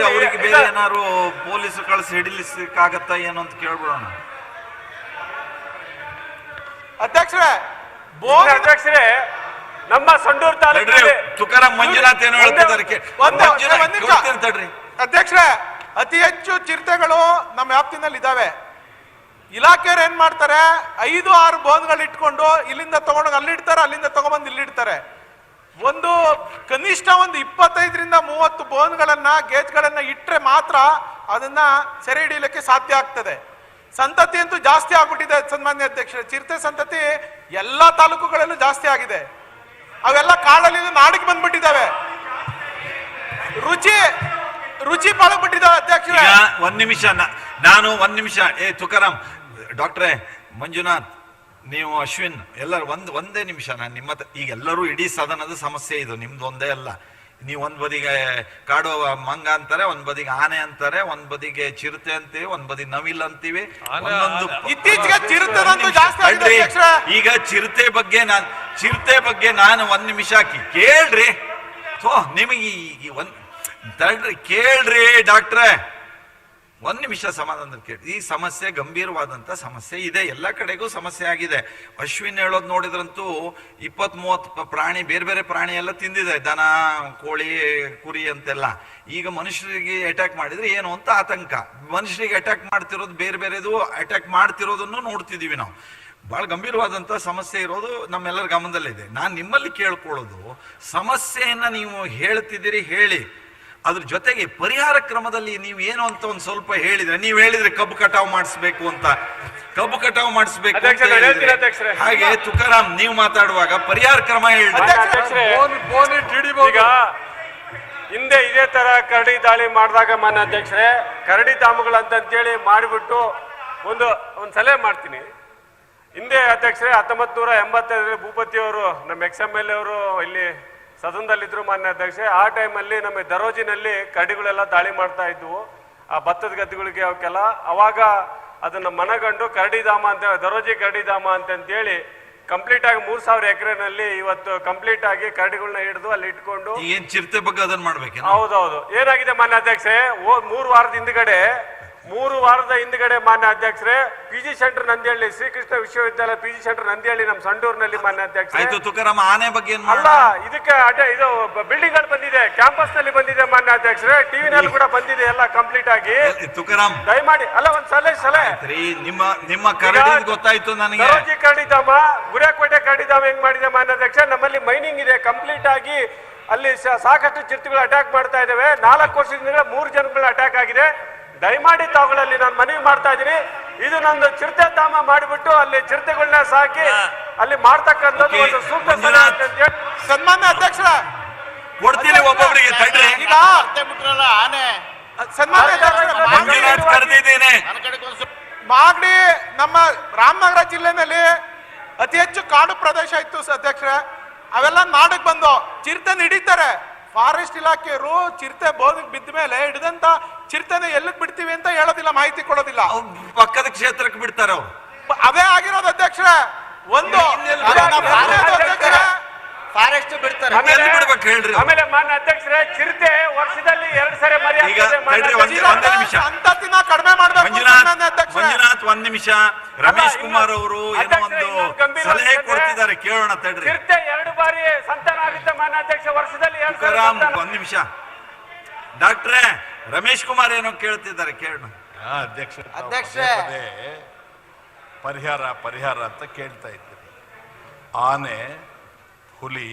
C: ಅವ್ರಿಗೆ ಬೇರೆ ಏನಾರು ಪೊಲೀಸ್ ಕಳಿಸಿ ಹಿಡಿಲಿಕ್ಕಾಗತ್ತಾ ಏನು ಅಂತ ಕೇಳ್ಬಿಡೋಣ.
M: ಅಧ್ಯಕ್ಷರೇ, ನಮ್ಮ ಸಂಡೂರು ತಾಲೂಕು
C: ತುಕಾರಾಮ್ ಮಂಜುನಾಥ್ ಏನು ಹೇಳ್ತಿದ್ದಾರೆ ತಡ್ರಿ.
L: ಅಧ್ಯಕ್ಷರೇ, ಅತಿ ಹೆಚ್ಚು ಚಿರತೆಗಳು ನಮ್ಮ ವ್ಯಾಪ್ತಿನಲ್ಲಿ ಇದಾವೆ. ಇಲಾಖೆಯವ್ರು ಏನ್ ಮಾಡ್ತಾರೆ, 5-6 ಬೋನ್ಗಳು ಇಟ್ಕೊಂಡು ಇಲ್ಲಿಂದ ತಗೊಂಡೋಗಿ ಅಲ್ಲಿಡ್ತಾರೆ, ಅಲ್ಲಿಂದ ತಗೊಂಡ್ಬಂದು ಇಲ್ಲಿಡ್ತಾರೆ. ಕನಿಷ್ಠ 25-30 ಬೋನ್ಗಳನ್ನ, ಗೇಜ್ಗಳನ್ನ ಇಟ್ರೆ ಮಾತ್ರ ಅದನ್ನ ಸೆರೆ ಹಿಡಿಯಲಿಕ್ಕೆ ಸಾಧ್ಯ ಆಗ್ತದೆ. ಸಂತತಿ ಅಂತೂ ಜಾಸ್ತಿ ಆಗ್ಬಿಟ್ಟಿದೆ ಸನ್ಮಾನ್ಯ ಅಧ್ಯಕ್ಷರೇ. ಚಿರತೆ ಸಂತತಿ ಎಲ್ಲಾ ತಾಲೂಕುಗಳಲ್ಲೂ ಜಾಸ್ತಿ ಆಗಿದೆ. ಅವೆಲ್ಲ ಕಾಡಲ್ಲಿ ನಾಡಿಗೆ ಬಂದ್ಬಿಟ್ಟಿದ್ದಾವೆ. ರುಚಿ ಪಾಳಬಿಟ್ಟಿದ್ದಾವೆ ಅಧ್ಯಕ್ಷರೇ.
C: ಒಂದ್ ನಿಮಿಷ ತುಕಾರಾಮ್, ಡಾಕ್ಟ್ರೆ ಮಂಜುನಾಥ್, ನೀವು ಅಶ್ವಿನ್, ಎಲ್ಲರೂ ಒಂದೇ ನಿಮಿಷ. ನಾನು ನಿಮ್ಮ ಈಗ ಎಲ್ಲರೂ ಇಡೀ ಸದನದ ಸಮಸ್ಯೆ ಇದು, ನಿಮ್ದು ಒಂದೇ ಅಲ್ಲ. ನೀವು ಒಂದ್ ಬದಿಗೆ ಕಾಡು ಮಂಗ ಅಂತಾರೆ, ಒಂದ್ ಬದಿಗೆ ಆನೆ ಅಂತಾರೆ, ಒಂದ್ ಬದಿಗೆ ಚಿರತೆ ಅಂತೀವಿ, ಒಂದ್ ಬದಿ ನವಿಲ್ ಅಂತೀವಿ.
L: ಇತ್ತೀಚೆಗೆ ಚಿರತೆ ಜಾಸ್ತಿ.
C: ಈಗ ಚಿರತೆ ಬಗ್ಗೆ ನಾನು ಒಂದ್ ನಿಮಿಷ ಕೇಳ್ರಿ. ನಿಮಗೆ ತಡ್ರಿ, ಕೇಳ್ರಿ ಡಾಕ್ಟ್ರೆ, ಒಂದ್ ನಿಮಿಷ ಸಮಾಧಾನ ಕೇಳಿ. ಈ ಸಮಸ್ಯೆ ಗಂಭೀರವಾದಂತ ಸಮಸ್ಯೆ ಇದೆ, ಎಲ್ಲ ಕಡೆಗೂ ಸಮಸ್ಯೆ ಆಗಿದೆ. ಅಶ್ವಿನ್ ಹೇಳೋದು ನೋಡಿದ್ರಂತೂ 20-30 ಪ್ರಾಣಿ, ಬೇರೆ ಬೇರೆ ಪ್ರಾಣಿ ಎಲ್ಲ ತಿಂದಿದೆ, ದನ, ಕೋಳಿ, ಕುರಿ ಅಂತೆಲ್ಲ. ಈಗ ಮನುಷ್ಯರಿಗೆ ಅಟ್ಯಾಕ್ ಮಾಡಿದ್ರೆ ಏನು ಅಂತ ಆತಂಕ. ಮನುಷ್ಯರಿಗೆ ಅಟ್ಯಾಕ್ ಮಾಡ್ತಿರೋದು ಬೇರೆ ಬೇರೆದು ಅಟ್ಯಾಕ್ ಮಾಡ್ತಿರೋದನ್ನು ನೋಡ್ತಿದೀವಿ ನಾವು. ಬಹಳ ಗಂಭೀರವಾದಂತ ಸಮಸ್ಯೆ ಇರೋದು ನಮ್ಮೆಲ್ಲರ ಗಮನದಲ್ಲಿದೆ. ನಾನು ನಿಮ್ಮಲ್ಲಿ ಕೇಳ್ಕೊಳ್ಳೋದು, ಸಮಸ್ಯೆಯನ್ನ ನೀವು ಹೇಳ್ತಿದ್ದೀರಿ, ಹೇಳಿ, ಅದ್ರ ಜೊತೆಗೆ ಪರಿಹಾರ ಕ್ರಮದಲ್ಲಿ ನೀವು ಏನು ಅಂತ ಒಂದ್ ಸ್ವಲ್ಪ ಹೇಳಿದ್ರೆ. ನೀವು ಹೇಳಿದ್ರೆ ಕಬ್ಬು ಕಟಾವು ಮಾಡಿಸ್ಬೇಕು ಅಂತ, ಕಬ್ಬು ಕಟಾವು ಮಾಡಿಸ್ಬೇಕು ಅಂತ. ಹಾಗೆ ತುಕಾರಾಮ್, ನೀವು ಮಾತಾಡುವಾಗ ಪರಿಹಾರ ಕ್ರಮ
M: ಈಗ ಹಿಂದೆ ಇದೇ ತರ ಕರಡಿ ದಾಳಿ ಮಾಡಿದಾಗ ಮಾನ್ಯ ಅಧ್ಯಕ್ಷರೇ, ಕರಡಿ ಧಾಮಗಳಂತೇಳಿ ಮಾಡಿಬಿಟ್ಟು ಒಂದು ಸಲಹೆ ಮಾಡ್ತೀನಿ. ಹಿಂದೆ ಅಧ್ಯಕ್ಷರೇ 1985 ಭೂಪತಿ ಅವರು, ನಮ್ಮ XMLA ಅವರು ಇಲ್ಲಿ ಸದನದಲ್ಲಿದ್ರು ಮಾನ್ಯ ಅಧ್ಯಕ್ಷೆ. ಆ ಟೈಮಲ್ಲಿ ನಮ್ಮ ದರೋಜಿನಲ್ಲಿ ಕರಡಿಗಳೆಲ್ಲ ದಾಳಿ ಮಾಡ್ತಾ ಇದ್ವು, ಆ ಭತ್ತದ ಗದ್ದೆಗಳಿಗೆ ಅವಕ್ಕೆಲ್ಲ. ಅವಾಗ ಅದನ್ನ ಮನಗಂಡು ಕರಡಿಧಾಮ ಅಂತ, ದರೋಜಿ ಕರಡಿಧಾಮ ಅಂತೇಳಿ ಕಂಪ್ಲೀಟ್ ಆಗಿ 3000 ಎಕರೆನಲ್ಲಿ ಇವತ್ತು ಕಂಪ್ಲೀಟ್ ಆಗಿ ಕರಡಿಗಳನ್ನ ಹಿಡಿದು ಅಲ್ಲಿ ಇಟ್ಕೊಂಡು
C: ಏನ್ ಚಿರತೆ ಬಗ್ಗೆ ಅದನ್ನ ಮಾಡ್ಬೇಕು.
M: ಹೌದೌದು. ಏನಾಗಿದೆ ಮಾನ್ಯ ಅಧ್ಯಕ್ಷೆ, 3 ವಾರದ ಹಿಂದ್ಗಡೆ ಮಾನ್ಯ ಅಧ್ಯಕ್ಷರೇ, PG ಸೆಂಟರ್ ನಂದಿಹಳ್ಳಿ, ಶ್ರೀಕೃಷ್ಣ ವಿಶ್ವವಿದ್ಯಾಲಯ PG ಸೆಂಟರ್ ನಂದಿಹಳ್ಳಿ ನಮ್ಮ ಸಂಡೂರಿನಲ್ಲಿ ಮಾನ್ಯ ಅಧ್ಯಕ್ಷರೇ.
C: ತುಕಾರಾಮ್, ಆನೆ ಬಗ್ಗೆ
M: ಅಲ್ಲ, ಇದಕ್ಕೆ ಇದು ಬಿಲ್ಡಿಂಗ್ ಅಲ್ಲಿ ಬಂದಿದೆ, ಕ್ಯಾಂಪಸ್ ನಲ್ಲಿ ಬಂದಿದೆ ಮಾನ್ಯ ಅಧ್ಯಕ್ಷರೇ, ಟಿವಿನಲ್ಲಿ ಕೂಡ ಬಂದಿದೆ ಎಲ್ಲ ಕಂಪ್ಲೀಟ್ ಆಗಿ.
C: ತುಕಾರಾಮ್,
M: ದಯಮಾಡಿ ಅಲ್ಲ ಒಂದ್ ಸಲಹೆ
C: ನಿಮ್ಮ ಕರಡಿ ಗೊತ್ತಾಯ್ತು ನನಗೆ.
M: ದರೋಜಿ ಕರಡಿಧಾಮ, ಗುರೇಕೋಟೆ ಕರಡಿಧಾಮ ಹೆಂಗ್ ಮಾಡಿದೆ ಮಾನ್ಯ ಅಧ್ಯಕ್ಷ, ನಮ್ಮಲ್ಲಿ ಮೈನಿಂಗ್ ಇದೆ ಕಂಪ್ಲೀಟ್ ಆಗಿ. ಅಲ್ಲಿ ಸಾಕಷ್ಟು ಚಿರತೆಗಳು ಅಟ್ಯಾಕ್ ಮಾಡ್ತಾ ಇದಾವೆ. 4 ವರ್ಷದಿಂದ 3 ಜನಗಳು ಅಟ್ಯಾಕ್ ಆಗಿದೆ. ದಯಮಾಡಿ ತಾವುಗಳಲ್ಲಿ ನಾನು ಮನವಿ ಮಾಡ್ತಾ ಇದ್ದೀನಿ, ಇದು ನಂದು ಚಿರತೆ ಧಾಮ ಮಾಡಿಬಿಟ್ಟು ಅಲ್ಲಿ ಚಿರತೆಗಳನ್ನ ಸಾಕಿ ಅಲ್ಲಿ ಮಾಡ್ತಕ್ಕಂಥದ್ದು ಒಂದು ಸೂಕ್ತ
L: ಸನ್ಮಾನ್ಯ ಅಧ್ಯಕ್ಷರ
C: ಕೊಡ್ತೀನಿ ಒಬ್ಬೊಬ್ಬರಿಗೆ.
L: ಈಗ
G: ಆನೆ
L: ಸನ್ಮಾನ್ಯ ಮಾಗಡಿ ನಮ್ಮ ರಾಮನಗರ ಜಿಲ್ಲೆನಲ್ಲಿ ಅತಿ ಹೆಚ್ಚು ಕಾಡು ಪ್ರದೇಶ ಇತ್ತು ಅಧ್ಯಕ್ಷರೇ. ಅವೆಲ್ಲ ನಾಡಕ್ ಬಂದು ಚಿರತೆನ ಹಿಡಿತಾರೆ. ಫಾರೆಸ್ಟ್ ಇಲಾಖೆಯವರು ಚಿರತೆ ಬೋಧಿಗೆ ಬಿದ್ದ ಮೇಲೆ ಹಿಡಿದಂತ ಚಿರತೆನ ಎಲ್ಲಿಗೆ ಬಿಡ್ತೀವಿ ಅಂತ ಹೇಳೋದಿಲ್ಲ, ಮಾಹಿತಿ ಕೊಡೋದಿಲ್ಲ.
C: ಪಕ್ಕದ ಕ್ಷೇತ್ರಕ್ಕೆ ಬಿಡ್ತಾರೆ ಅವ್ರು.
L: ಅದೇ ಆಗಿರೋದು ಅಧ್ಯಕ್ಷರೇ. ಒಂದು
S: ಫಾರೆಸ್ಟ್ ಬಿಡ್ತಾರೆ.
C: ಬಿಡ್ಬೇಕು ಹೇಳ್ರಿ.
Q: ಆಮೇಲೆ ಮಾನ್ಯ ಅಧ್ಯಕ್ಷರೇ, ಚಿರತೆ ವರ್ಷದಲ್ಲಿ 2 ಸರಿ ಮರಿ
C: ಈಗ ಒಂದೇ ನಿಮಿಷ
L: ಅಂತತಿನ ಕಡಿಮೆ ಮಾಡ್ಬೇಕು.
C: ಮಂಜುನಾಥ್ ಒಂದ್ ನಿಮಿಷ. ರಮೇಶ್ ಕುಮಾರ್ ಅವರು ಏನೋ ಒಂದು ಸಲಹೆ ಕೊಡ್ತಿದ್ದಾರೆ, ಕೇಳೋಣ ತಡ್ರಿ.
Q: ಚಿರತೆ 2 ಬಾರಿ ಸಂತಾನ ಆಗುತ್ತೆ ಮಾನ್ಯ ಅಧ್ಯಕ್ಷ, ವರ್ಷದಲ್ಲಿ 2
C: ತುಕಾರಾಮ್ ಒಂದ್ ನಿಮಿಷ. ಡಾಕ್ಟ್ರೇ ರಮೇಶ್ ಕುಮಾರ್ ಏನೋ ಕೇಳ್ತಿದ್ದಾರೆ, ಕೇಳೋಣ.
O: ಅಧ್ಯಕ್ಷರೇ ಪರಿಹಾರ ಅಂತ ಕೇಳ್ತಾ ಇದ್ದೀರಿ. ಆನೆ, ಹುಲಿ,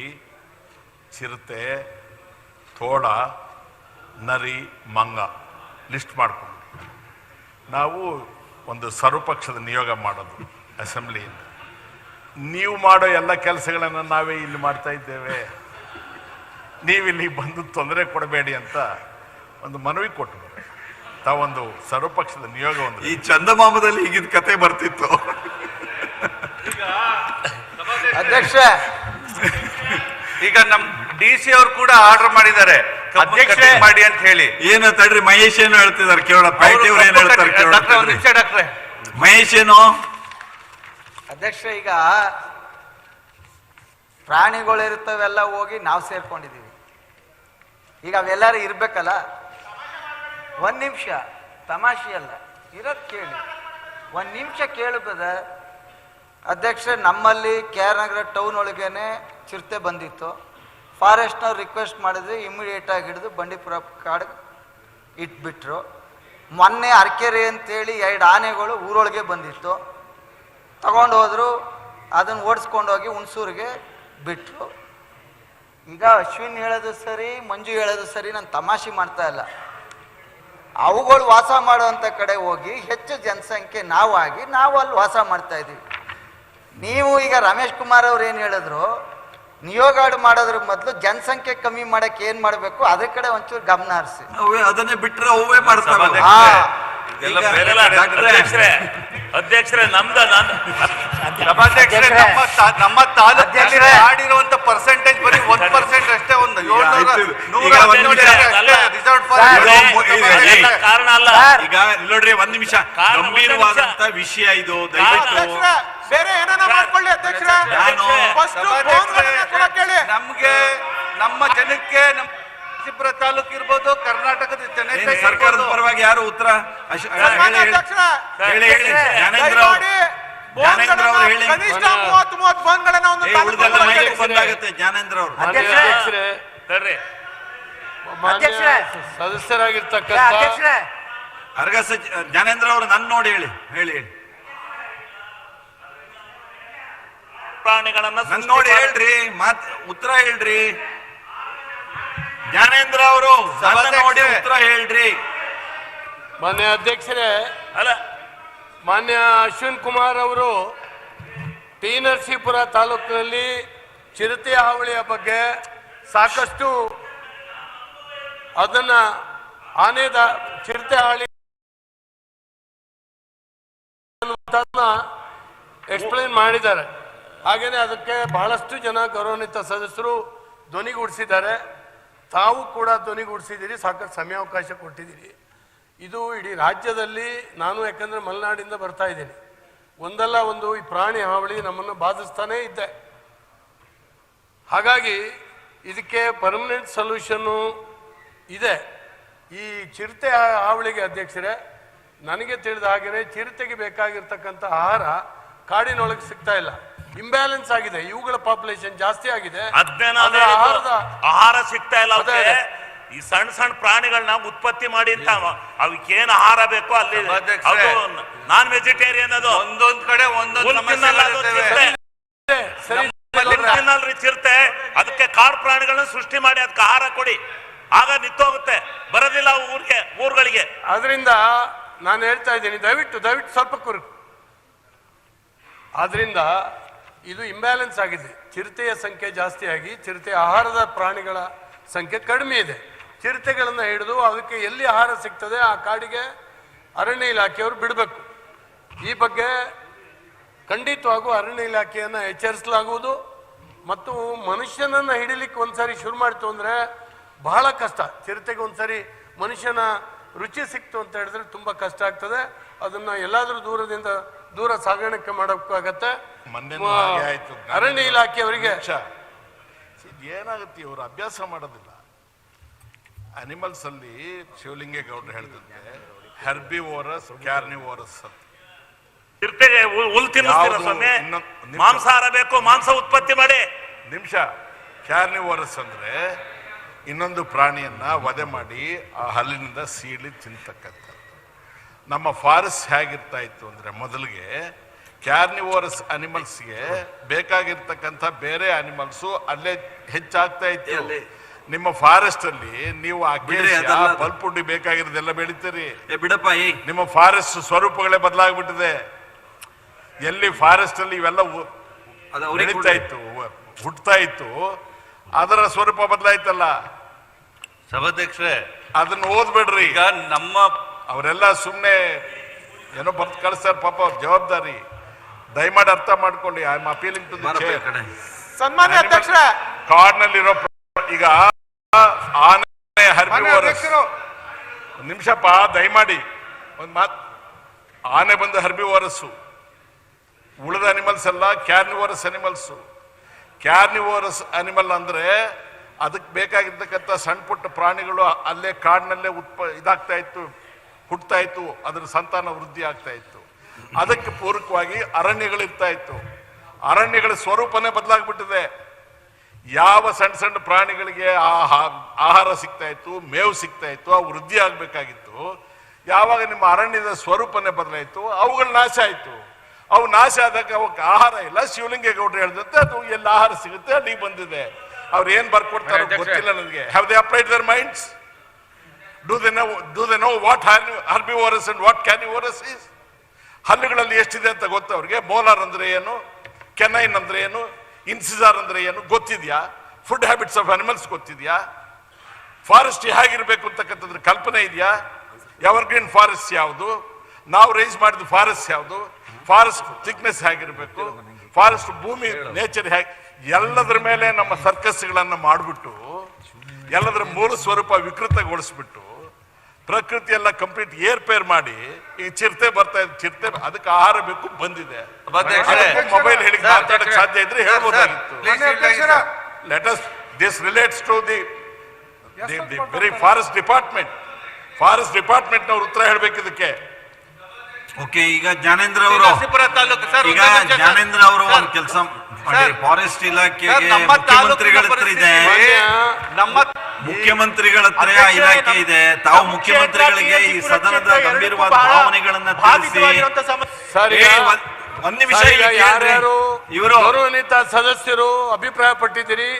O: ಚಿರತೆ, ತೋಳ, ನರಿ, ಮಂಗ ಲಿಸ್ಟ್ ಮಾಡ್ಕೊಂಡು ನಾವು ಒಂದು ಸರ್ವಪಕ್ಷದ ನಿಯೋಗ ಮಾಡೋದು ಅಸೆಂಬ್ಲಿಯಿಂದ. ನೀವು ಮಾಡೋ ಎಲ್ಲ ಕೆಲಸಗಳನ್ನು ನಾವೇ ಇಲ್ಲಿ ಮಾಡ್ತಾ ಇದ್ದೇವೆ, ನೀವಿಲ್ಲಿ ಬಂದು ತೊಂದರೆ ಕೊಡಬೇಡಿ ಅಂತ ಒಂದು ಮನವಿ ಕೊಟ್ಟು ತಾವೊಂದು ಸರ್ವಪಕ್ಷದ ನಿಯೋಗ ಒಂದು.
C: ಈ ಚಂದಮಾಮದಲ್ಲಿ ಈಗಿನ ಕತೆ ಬರ್ತಿತ್ತು.
S: ಅಧ್ಯಕ್ಷ,
J: ಈಗ ನಮ್ DC ಅವ್ರು ಕೂಡ ಆರ್ಡರ್ ಮಾಡಿದ್ದಾರೆ ಅಧ್ಯಕ್ಷ ಮಾಡಿ ಅಂತ ಹೇಳಿ.
C: ಏನು ತಡ್ರಿ, ಮಹೇಶ್ ಏನು ಹೇಳ್ತಿದ್ದಾರೆ ಕೇಳೋಣ. ಪೈಟಿ ಅವ್ರು ಏನ್ ಹೇಳ್ತಾರೆ ಕೇಳೋಣ.
J: ಡಾಕ್ಟ್ರೆ
C: ಮಹೇಶ್ ಏನು?
S: ಅಧ್ಯಕ್ಷ, ಈಗ ಪ್ರಾಣಿಗಳಿರ್ತವೆಲ್ಲ ಹೋಗಿ ನಾವು ಸೇರ್ಕೊಂಡಿದ್ದೀವಿ. ಈಗ ಅವೆಲ್ಲರೂ ಇರ್ಬೇಕಲ್ಲ. 1 ನಿಮಿಷ, ತಮಾಷೆ ಅಲ್ಲ, ಇರೋದು ಕೇಳಿ. 1 ನಿಮಿಷ ಕೇಳಬೇದ ಅಧ್ಯಕ್ಷ. ನಮ್ಮಲ್ಲಿ KR ನಗರ ಟೌನ್ ಒಳಗೇನೆ ಚಿರತೆ ಬಂದಿತ್ತು. ಫಾರೆಸ್ಟ್ನವ್ರು ರಿಕ್ವೆಸ್ಟ್ ಮಾಡಿದ್ವಿ, ಇಮಿಡಿಯೇಟಾಗಿ ಹಿಡಿದು ಬಂಡೀಪುರ ಕಾಡಿಗೆ ಇಟ್ಬಿಟ್ರು. ಮೊನ್ನೆ ಅರ್ಕೆರೆ ಅಂತೇಳಿ 2 ಆನೆಗಳು ಊರೊಳಗೆ ಬಂದಿತ್ತು, ತಗೊಂಡು ಹೋದ್ರು. ಅದನ್ನು ಓಡಿಸ್ಕೊಂಡೋಗಿ ಹುಣಸೂರಿಗೆ ಬಿಟ್ಟರು. ಈಗ ಅಶ್ವಿನ್ ಹೇಳೋದು ಸರಿ, ಮಂಜು ಹೇಳೋದು ಸರಿ, ನಾನು ತಮಾಷೆ ಮಾಡ್ತಾ ಇಲ್ಲ. ಅವುಗಳು ವಾಸ ಮಾಡುವಂಥ ಕಡೆ ಹೋಗಿ ಹೆಚ್ಚು ಜನಸಂಖ್ಯೆ ನಾವು ಅಲ್ಲಿ ವಾಸ ಮಾಡ್ತಾ ಇದ್ದೀವಿ. ನೀವು ಈಗ ರಮೇಶ್ ಕುಮಾರ್ ಅವ್ರು ಏನು ಹೇಳಿದ್ರು, ನಿಯೋಗಾಡು ಮಾಡೋದ್ರ ಮೊದಲು ಜನಸಂಖ್ಯೆ ಕಮ್ಮಿ ಮಾಡಕ್ಕೆ ಏನ್ ಮಾಡಬೇಕು ಅದ್ರ ಕಡೆ ಒಂಚೂರು ಗಮನ ಹರಿಸಿ.
C: ಅದನ್ನೇ ಬಿಟ್ರೆ ಅವೇ ಮಾಡ್ತಾವೆ.
A: ಅಧ್ಯಕ್ಷರೇ
J: ನಮ್ಮ ತಾಲೂಕಿನಲ್ಲಿ ಆಡಿರುವಂತ ಪರ್ಸೆಂಟೇಜ್ ಬರೀ 1% ಅಷ್ಟೇ. ಒಂದು 700
A: ಕಾರಣ ಅಲ್ಲ.
C: ಈಗ ನೋಡ್ರಿ, 1 ನಿಮಿಷ, ಗಂಭೀರವಾದಂತ ವಿಷಯ ಇದು. ದಯವಿಟ್ಟು
L: ಬೇರೆ ಏನಾನ ಮಾಡ್ಕೊಳ್ಳಿ ಅಧ್ಯಕ್ಷರೇ.
J: ನಮ್ಗೆ ನಮ್ಮ ಜನಕ್ಕೆ ನಮ್ಮ ತಾಲೂಕು ಇರ್ಬೋದು, ಕರ್ನಾಟಕದ ಜನತೆ
C: ಸರ್ಕಾರದ ಪರವಾಗಿ ಯಾರು ಉತ್ತರ ಹೇಳಿ. ಜ್ಞಾನೇಂದ್ರ ಅವರು ಹೇಳಿ.
L: ಕನಿಷ್ಠ 30 ಫೋನ್ಗಳನ್ನ
C: ಬಂದಾಗುತ್ತೆ. ಜ್ಞಾನೇಂದ್ರ ಅವರು
Q: ಸದಸ್ಯರಾಗಿರ್ತಕ್ಕಂಥ
C: ಅರ್ಗಸ ಜ್ಞಾನೇಂದ್ರ ಅವರು ನನ್ನ ನೋಡಿ ಹೇಳಿ.
A: ಪ್ರಾಣಿಗಳನ್ನ
C: ನೋಡಿ ಹೇಳ್ರಿ, ಉತ್ತರ ಹೇಳ್ರಿ. ಜ್ಞಾನೇಂದ್ರ ಅವರು ನೋಡಿ ಉತ್ತರ ಹೇಳ್ರಿ.
Q: ಮಾನ್ಯ ಅಧ್ಯಕ್ಷರೇ,
A: ಅಲ್ಲ
Q: ಮಾನ್ಯ ಅಶ್ವಿನ್ ಕುಮಾರ್ ಅವರು ಟಿ ನರಸೀಪುರ ತಾಲೂಕಿನಲ್ಲಿ ಚಿರತೆ ಹಾವಳಿಯ ಬಗ್ಗೆ ಸಾಕಷ್ಟು ಅದನ್ನ ಚಿರತೆ ಹಾವಳಿ ಎಕ್ಸ್ಪ್ಲೈನ್ ಮಾಡಿದ್ದಾರೆ. ಹಾಗೇನೆ ಅದಕ್ಕೆ ಬಹಳಷ್ಟು ಜನ ಗೌರವಾನ್ವಿತ ಸದಸ್ಯರು ಧ್ವನಿಗೂಡಿಸಿದ್ದಾರೆ. ತಾವು ಕೂಡ ಧ್ವನಿಗೂಡಿಸಿದ್ದೀರಿ, ಸಾಕಷ್ಟು ಸಮಯಾವಕಾಶ ಕೊಟ್ಟಿದ್ದೀರಿ. ಇದು ಇಡೀ ರಾಜ್ಯದಲ್ಲಿ, ನಾನು ಯಾಕಂದರೆ ಮಲೆನಾಡಿಂದ ಬರ್ತಾ ಇದ್ದೀನಿ, ಒಂದಲ್ಲ ಒಂದು ಈ ಪ್ರಾಣಿ ಹಾವಳಿ ನಮ್ಮನ್ನು ಬಾಧಿಸ್ತಾನೇ ಇದ್ದೆ. ಹಾಗಾಗಿ ಇದಕ್ಕೆ ಪರ್ಮನೆಂಟ್ ಸೊಲ್ಯೂಷನ್ನು ಇದೆ. ಈ ಚಿರತೆ ಹಾವಳಿಗೆ ಅಧ್ಯಕ್ಷರೇ, ನನಗೆ ತಿಳಿದ ಹಾಗೆಯೇ ಚಿರತೆಗೆ ಬೇಕಾಗಿರ್ತಕ್ಕಂಥ ಆಹಾರ ಕಾಡಿನೊಳಗೆ ಸಿಗ್ತಾ ಇಲ್ಲ, ಇಂಬ್ಯಾಲೆನ್ಸ್ ಆಗಿದೆ. ಇವುಗಳ ಪಾಪ್ಯುಲೇಷನ್ ಜಾಸ್ತಿ ಆಗಿದೆ,
A: ಆಹಾರ ಸಿಗ್ತಾ ಇಲ್ಲ. ಈ ಸಣ್ಣ ಪ್ರಾಣಿಗಳನ್ನ ಉತ್ಪತ್ತಿ ಮಾಡಿ ಅಂತ ಅವಕ್ಕೇನು ಆಹಾರ ಬೇಕೋ ಅಲ್ಲಿ ನಾನ್ ವೆಜಿಟೇರಿಯನ್ ಅದು
J: ಒಂದೊಂದ್ ಕಡೆ
A: ಚಿರತೆ. ಅದಕ್ಕೆ ಕಾಡು ಪ್ರಾಣಿಗಳನ್ನ ಸೃಷ್ಟಿ ಮಾಡಿ ಅದಕ್ಕೆ ಆಹಾರ ಕೊಡಿ, ಆಗ ನಿಂತೋಗುತ್ತೆ, ಬರೋದಿಲ್ಲ ಊರುಗಳಿಗೆ.
Q: ಅದರಿಂದ ನಾನು ಹೇಳ್ತಾ ಇದ್ದೀನಿ, ದಯವಿಟ್ಟು ಸ್ವಲ್ಪ ಕುರು. ಆದ್ರಿಂದ ಇದು ಇಂಬ್ಯಾಲೆನ್ಸ್ ಆಗಿದೆ. ಚಿರತೆಯ ಸಂಖ್ಯೆ ಜಾಸ್ತಿ ಆಗಿ ಚಿರತೆ ಆಹಾರದ ಪ್ರಾಣಿಗಳ ಸಂಖ್ಯೆ ಕಡಿಮೆ ಇದೆ. ಚಿರತೆಗಳನ್ನು ಹಿಡಿದು ಅದಕ್ಕೆ ಎಲ್ಲಿ ಆಹಾರ ಸಿಗ್ತದೆ ಆ ಕಾಡಿಗೆ ಅರಣ್ಯ ಇಲಾಖೆಯವರು ಬಿಡಬೇಕು. ಈ ಬಗ್ಗೆ ಖಂಡಿತವಾಗೂ ಅರಣ್ಯ ಇಲಾಖೆಯನ್ನು ಎಚ್ಚರಿಸಲಾಗುವುದು. ಮತ್ತು ಮನುಷ್ಯನನ್ನು ಹಿಡಿಲಿಕ್ಕೆ ಒಂದ್ಸರಿ ಶುರು ಮಾಡ್ತು ಅಂದರೆ ಬಹಳ ಕಷ್ಟ. ಚಿರತೆಗೆ ಒಂದ್ಸರಿ ಮನುಷ್ಯನ ರುಚಿ ಸಿಕ್ತು ಅಂತ ಹೇಳಿದ್ರೆ ತುಂಬ ಕಷ್ಟ ಆಗ್ತದೆ. ಅದನ್ನು ಎಲ್ಲಾದರೂ ದೂರ ಸಾಗಾಣಿಕೆ ಮಾಡೋಕ್ಕಾಗತ್ತೆ. ಅರಣ್ಯ ಇಲಾಖೆಯವರಿಗೆ
O: ಏನಾಗುತ್ತೆ, ಇವರು ಅಭ್ಯಾಸ ಮಾಡೋದಿಲ್ಲ. ಅನಿಮಲ್ಸ್ ಅಲ್ಲಿ ಶಿವಲಿಂಗೇಗೌಡರು ಹೇಳಿದಂತೆ ಹೆರ್ಬಿವೋರಸ್, ಕ್ಯಾರ್ನಿವೋರಸ್ ಅಂತ.
A: ಹುಲ್ ತಿನ್ನಿಸ್ತೀರ ಸ್ವಾಮಿ? ಮಾಂಸಾಹಾರ ಬೇಕು, ಮಾಂಸ ಉತ್ಪತ್ತಿ ಮಾಡಿ.
O: ನಿಮಿಷ. ಕ್ಯಾರ್ನಿವೋರಸ್ ಅಂದ್ರೆ ಇನ್ನೊಂದು ಪ್ರಾಣಿಯನ್ನ ವಧೆ ಮಾಡಿ ಆ ಹಲ್ಲಿನಿಂದ ಸೀಳಿ ತಿಂತಕ್ಕಂಥ. ನಮ್ಮ ಫಾರೆಸ್ಟ್ ಹೇಗಿರ್ತಾ ಇತ್ತು ಅಂದ್ರೆ ಮೊದಲಿಗೆ ಕ್ಯಾರ್ನಿವೋರಸ್ ಅನಿಮಲ್ಸ್ಗೆ ಬೇಕಾಗಿರ್ತಕ್ಕಂಥ ಬೇರೆ ಅನಿಮಲ್ಸು ಅಲ್ಲೇ ಹೆಚ್ಚಾಗ್ತಾ ಇತ್ತು. ನಿಮ್ಮ ಫಾರೆಸ್ಟ್ ಅಲ್ಲಿ ನೀವು ಬಲ್ಪುಡ್ಡಿ ಬೇಕಾಗಿರೋದೆಲ್ಲ ಬೆಳಿತೀರಿ.
C: ಬಿಡಪ್ಪ,
O: ನಿಮ್ಮ ಫಾರೆಸ್ಟ್ ಸ್ವರೂಪಗಳೇ ಬದಲಾಗ್ಬಿಟ್ಟಿದೆ. ಎಲ್ಲಿ ಫಾರೆಸ್ಟ್ ಅಲ್ಲಿ ಇವೆಲ್ಲ ಬೆಳೀತಾ ಇತ್ತು, ಹುಟ್ಟತಾ ಇತ್ತು, ಅದರ ಸ್ವರೂಪ ಬದಲಾಯ್ತಲ್ಲ.
J: ಸಭಾಧ್ಯಕ್ಷರೇ,
O: ಅದನ್ನ ಓದ್ಬೇಡ್ರಿ.
J: ಈಗ ನಮ್ಮ
O: ಅವರೆಲ್ಲ ಸುಮ್ಮನೆ ಏನೋ ಬರ್ದು ಕಳಿಸ್ತಾರೆ, ಪಾಪ ಅವ್ರ ಜವಾಬ್ದಾರಿ. ದಯಮಾಡಿ ಅರ್ಥ ಮಾಡ್ಕೊಳ್ಳಿ. I am appealing to the chair.
L: ಸನ್ಮಾನ್ಯ ಅಧ್ಯಕ್ಷರ,
O: ಕಾಡ್ನಲ್ಲಿರೋ ಈಗ ಆನೆ ಹರ್ಬಿವೋರಸ್, ನಿಮಿಷಪ್ಪ ದಯಮಾಡಿ ಒಂದ್ ಮಾತು. ಆನೆ ಬಂದು ಹರ್ಬಿವೋರಸ್ಸು, ಉಳಿದ ಅನಿಮಲ್ಸ್ ಎಲ್ಲ ಕ್ಯಾರ್ನಿವೋರಸ್ ಅನಿಮಲ್ಸು. ಕ್ಯಾರ್ನಿವೋರಸ್ ಅನಿಮಲ್ ಅಂದ್ರೆ ಅದಕ್ಕೆ ಬೇಕಾಗಿರ್ತಕ್ಕಂಥ ಸಣ್ಣ ಪುಟ್ಟ ಪ್ರಾಣಿಗಳು ಅಲ್ಲೇ ಕಾಡಿನಲ್ಲೇ ಇದಾಗ್ತಾ ಇತ್ತು, ಹುಟ್ಟತಾ ಇತ್ತು, ಅದರ ಸಂತಾನ ವೃದ್ಧಿ ಆಗ್ತಾ ಇತ್ತು. ಅದಕ್ಕೆ ಪೂರಕವಾಗಿ ಅರಣ್ಯಗಳಿರ್ತಾ ಇತ್ತು. ಅರಣ್ಯಗಳ ಸ್ವರೂಪನೇ ಬದಲಾಗ್ಬಿಟ್ಟಿದೆ. ಯಾವ ಸಣ್ಣ ಸಣ್ಣ ಪ್ರಾಣಿಗಳಿಗೆ ಆಹಾರ ಸಿಗ್ತಾ ಇತ್ತು, ಮೇವು ಸಿಗ್ತಾ ಇತ್ತು, ಅವು ವೃದ್ಧಿ ಆಗ್ಬೇಕಾಗಿತ್ತು. ಯಾವಾಗ ನಿಮ್ಮ ಅರಣ್ಯದ ಸ್ವರೂಪನೇ ಬದಲಾಯಿತು, ಅವುಗಳು ನಾಶ ಆಯ್ತು. ಅವು ನಾಶ ಆದಾಗ ಅವಕ್ಕೆ ಆಹಾರ ಇಲ್ಲ. ಶಿವಲಿಂಗೇಗೌಡರು ಹೇಳಿದಂತೆ ಅದು ಎಲ್ಲಿ ಆಹಾರ ಸಿಗುತ್ತೆ ಅಲ್ಲಿಗೆ ಬಂದಿದೆ. ಅವ್ರು ಏನ್ ಬರ್ಕೊಡ್ತಾರೋ ಗೊತ್ತಿಲ್ಲ ನನಗೆ. Have they applied their minds? Do they know what herbivorous and what carnivorous is? ಹಲ್ಲುಗಳಲ್ಲಿ ಎಷ್ಟಿದೆ ಅಂತ ಗೊತ್ತು ಅವ್ರಿಗೆ? ಮೋಲಾರ್ ಅಂದ್ರೆ ಏನು, ಕೆನೈನ್ ಅಂದ್ರೆ ಏನು, ಇನ್ಸಿಜಾರ್ ಅಂದ್ರೆ ಏನು ಗೊತ್ತಿದ್ಯಾ? ಫುಡ್ ಹ್ಯಾಬಿಟ್ಸ್ ಆಫ್ ಅನಿಮಲ್ಸ್ ಗೊತ್ತಿದ್ಯಾ? ಫಾರೆಸ್ಟ್ ಹೇಗಿರ್ಬೇಕು ಅಂತಕ್ಕಂಥದ್ರ ಕಲ್ಪನೆ ಇದೆಯಾ? ಎವರ್ಗ್ರೀನ್ ಫಾರೆಸ್ಟ್ ಯಾವುದು, ನಾವು ರೈಸ್ ಮಾಡಿದ ಫಾರೆಸ್ಟ್ ಯಾವುದು, ಫಾರೆಸ್ಟ್ ಥಿಕ್ನೆಸ್ ಹೇಗಿರ್ಬೇಕು, ಫಾರೆಸ್ಟ್ ಭೂಮಿ ನೇಚರ್ ಹೇಗೆ, ಎಲ್ಲದರ ಮೇಲೆ ನಮ್ಮ ಸರ್ಕಸ್ಗಳನ್ನ ಮಾಡಿಬಿಟ್ಟು ಎಲ್ಲದರ ಮೂಲ ಸ್ವರೂಪ ವಿಕೃತಗೊಳಿಸ್ಬಿಟ್ಟು ಪ್ರಕೃತಿ ಎಲ್ಲ ಕಂಪ್ಲೀಟ್ ಏರ್ಪೇರ್ ಮಾಡಿ ಈ ಚಿರತೆ ಬರ್ತಾ ಇದೆ. ಚಿರತೆ ಅದಕ್ಕೆ ಆಹಾರ ಬೇಕು ಬಂದಿದೆ. ಮೊಬೈಲ್ ಹೇಳಿ ಮಾತಾಡಕ್ಕೆ ಸಾಧ್ಯ ಇದ್ರೆ ಹೇಳ್ಬೋದಾಗಿತ್ತು. This relates to the very forest department. Forest department ನವರು ಉತ್ತರ ಹೇಳ್ಬೇಕು ಇದಕ್ಕೆ.
C: ಓಕೆ, ಈಗ ಜ್ಞಾನೇಂದ್ರ ಅವರು ಒಂದು ಕೆಲಸ ಮಾಡಿ. ಫಾರೆಸ್ಟ್ ಇಲಾಖೆಗೆ ಮುಖ್ಯಮಂತ್ರಿಗಳ ಹತ್ರ ಇದೆ, ಮುಖ್ಯಮಂತ್ರಿಗಳ ಹತ್ರ ಇಲಾಖೆ ಇದೆ. ತಾವು ಮುಖ್ಯಮಂತ್ರಿಗಳಿಗೆ ಈ ಸದನದ ಗಂಭೀರವಾದ ಭಾವನೆಗಳನ್ನ ತಿಳಿಸಿ. ಒಂದ್ ನಿಮಿಷ,
Q: ಇವರು ಗೌರವಾನ್ವಿತ ಸದಸ್ಯರು ಅಭಿಪ್ರಾಯ ಪಟ್ಟಿದ್ದೀರಿ.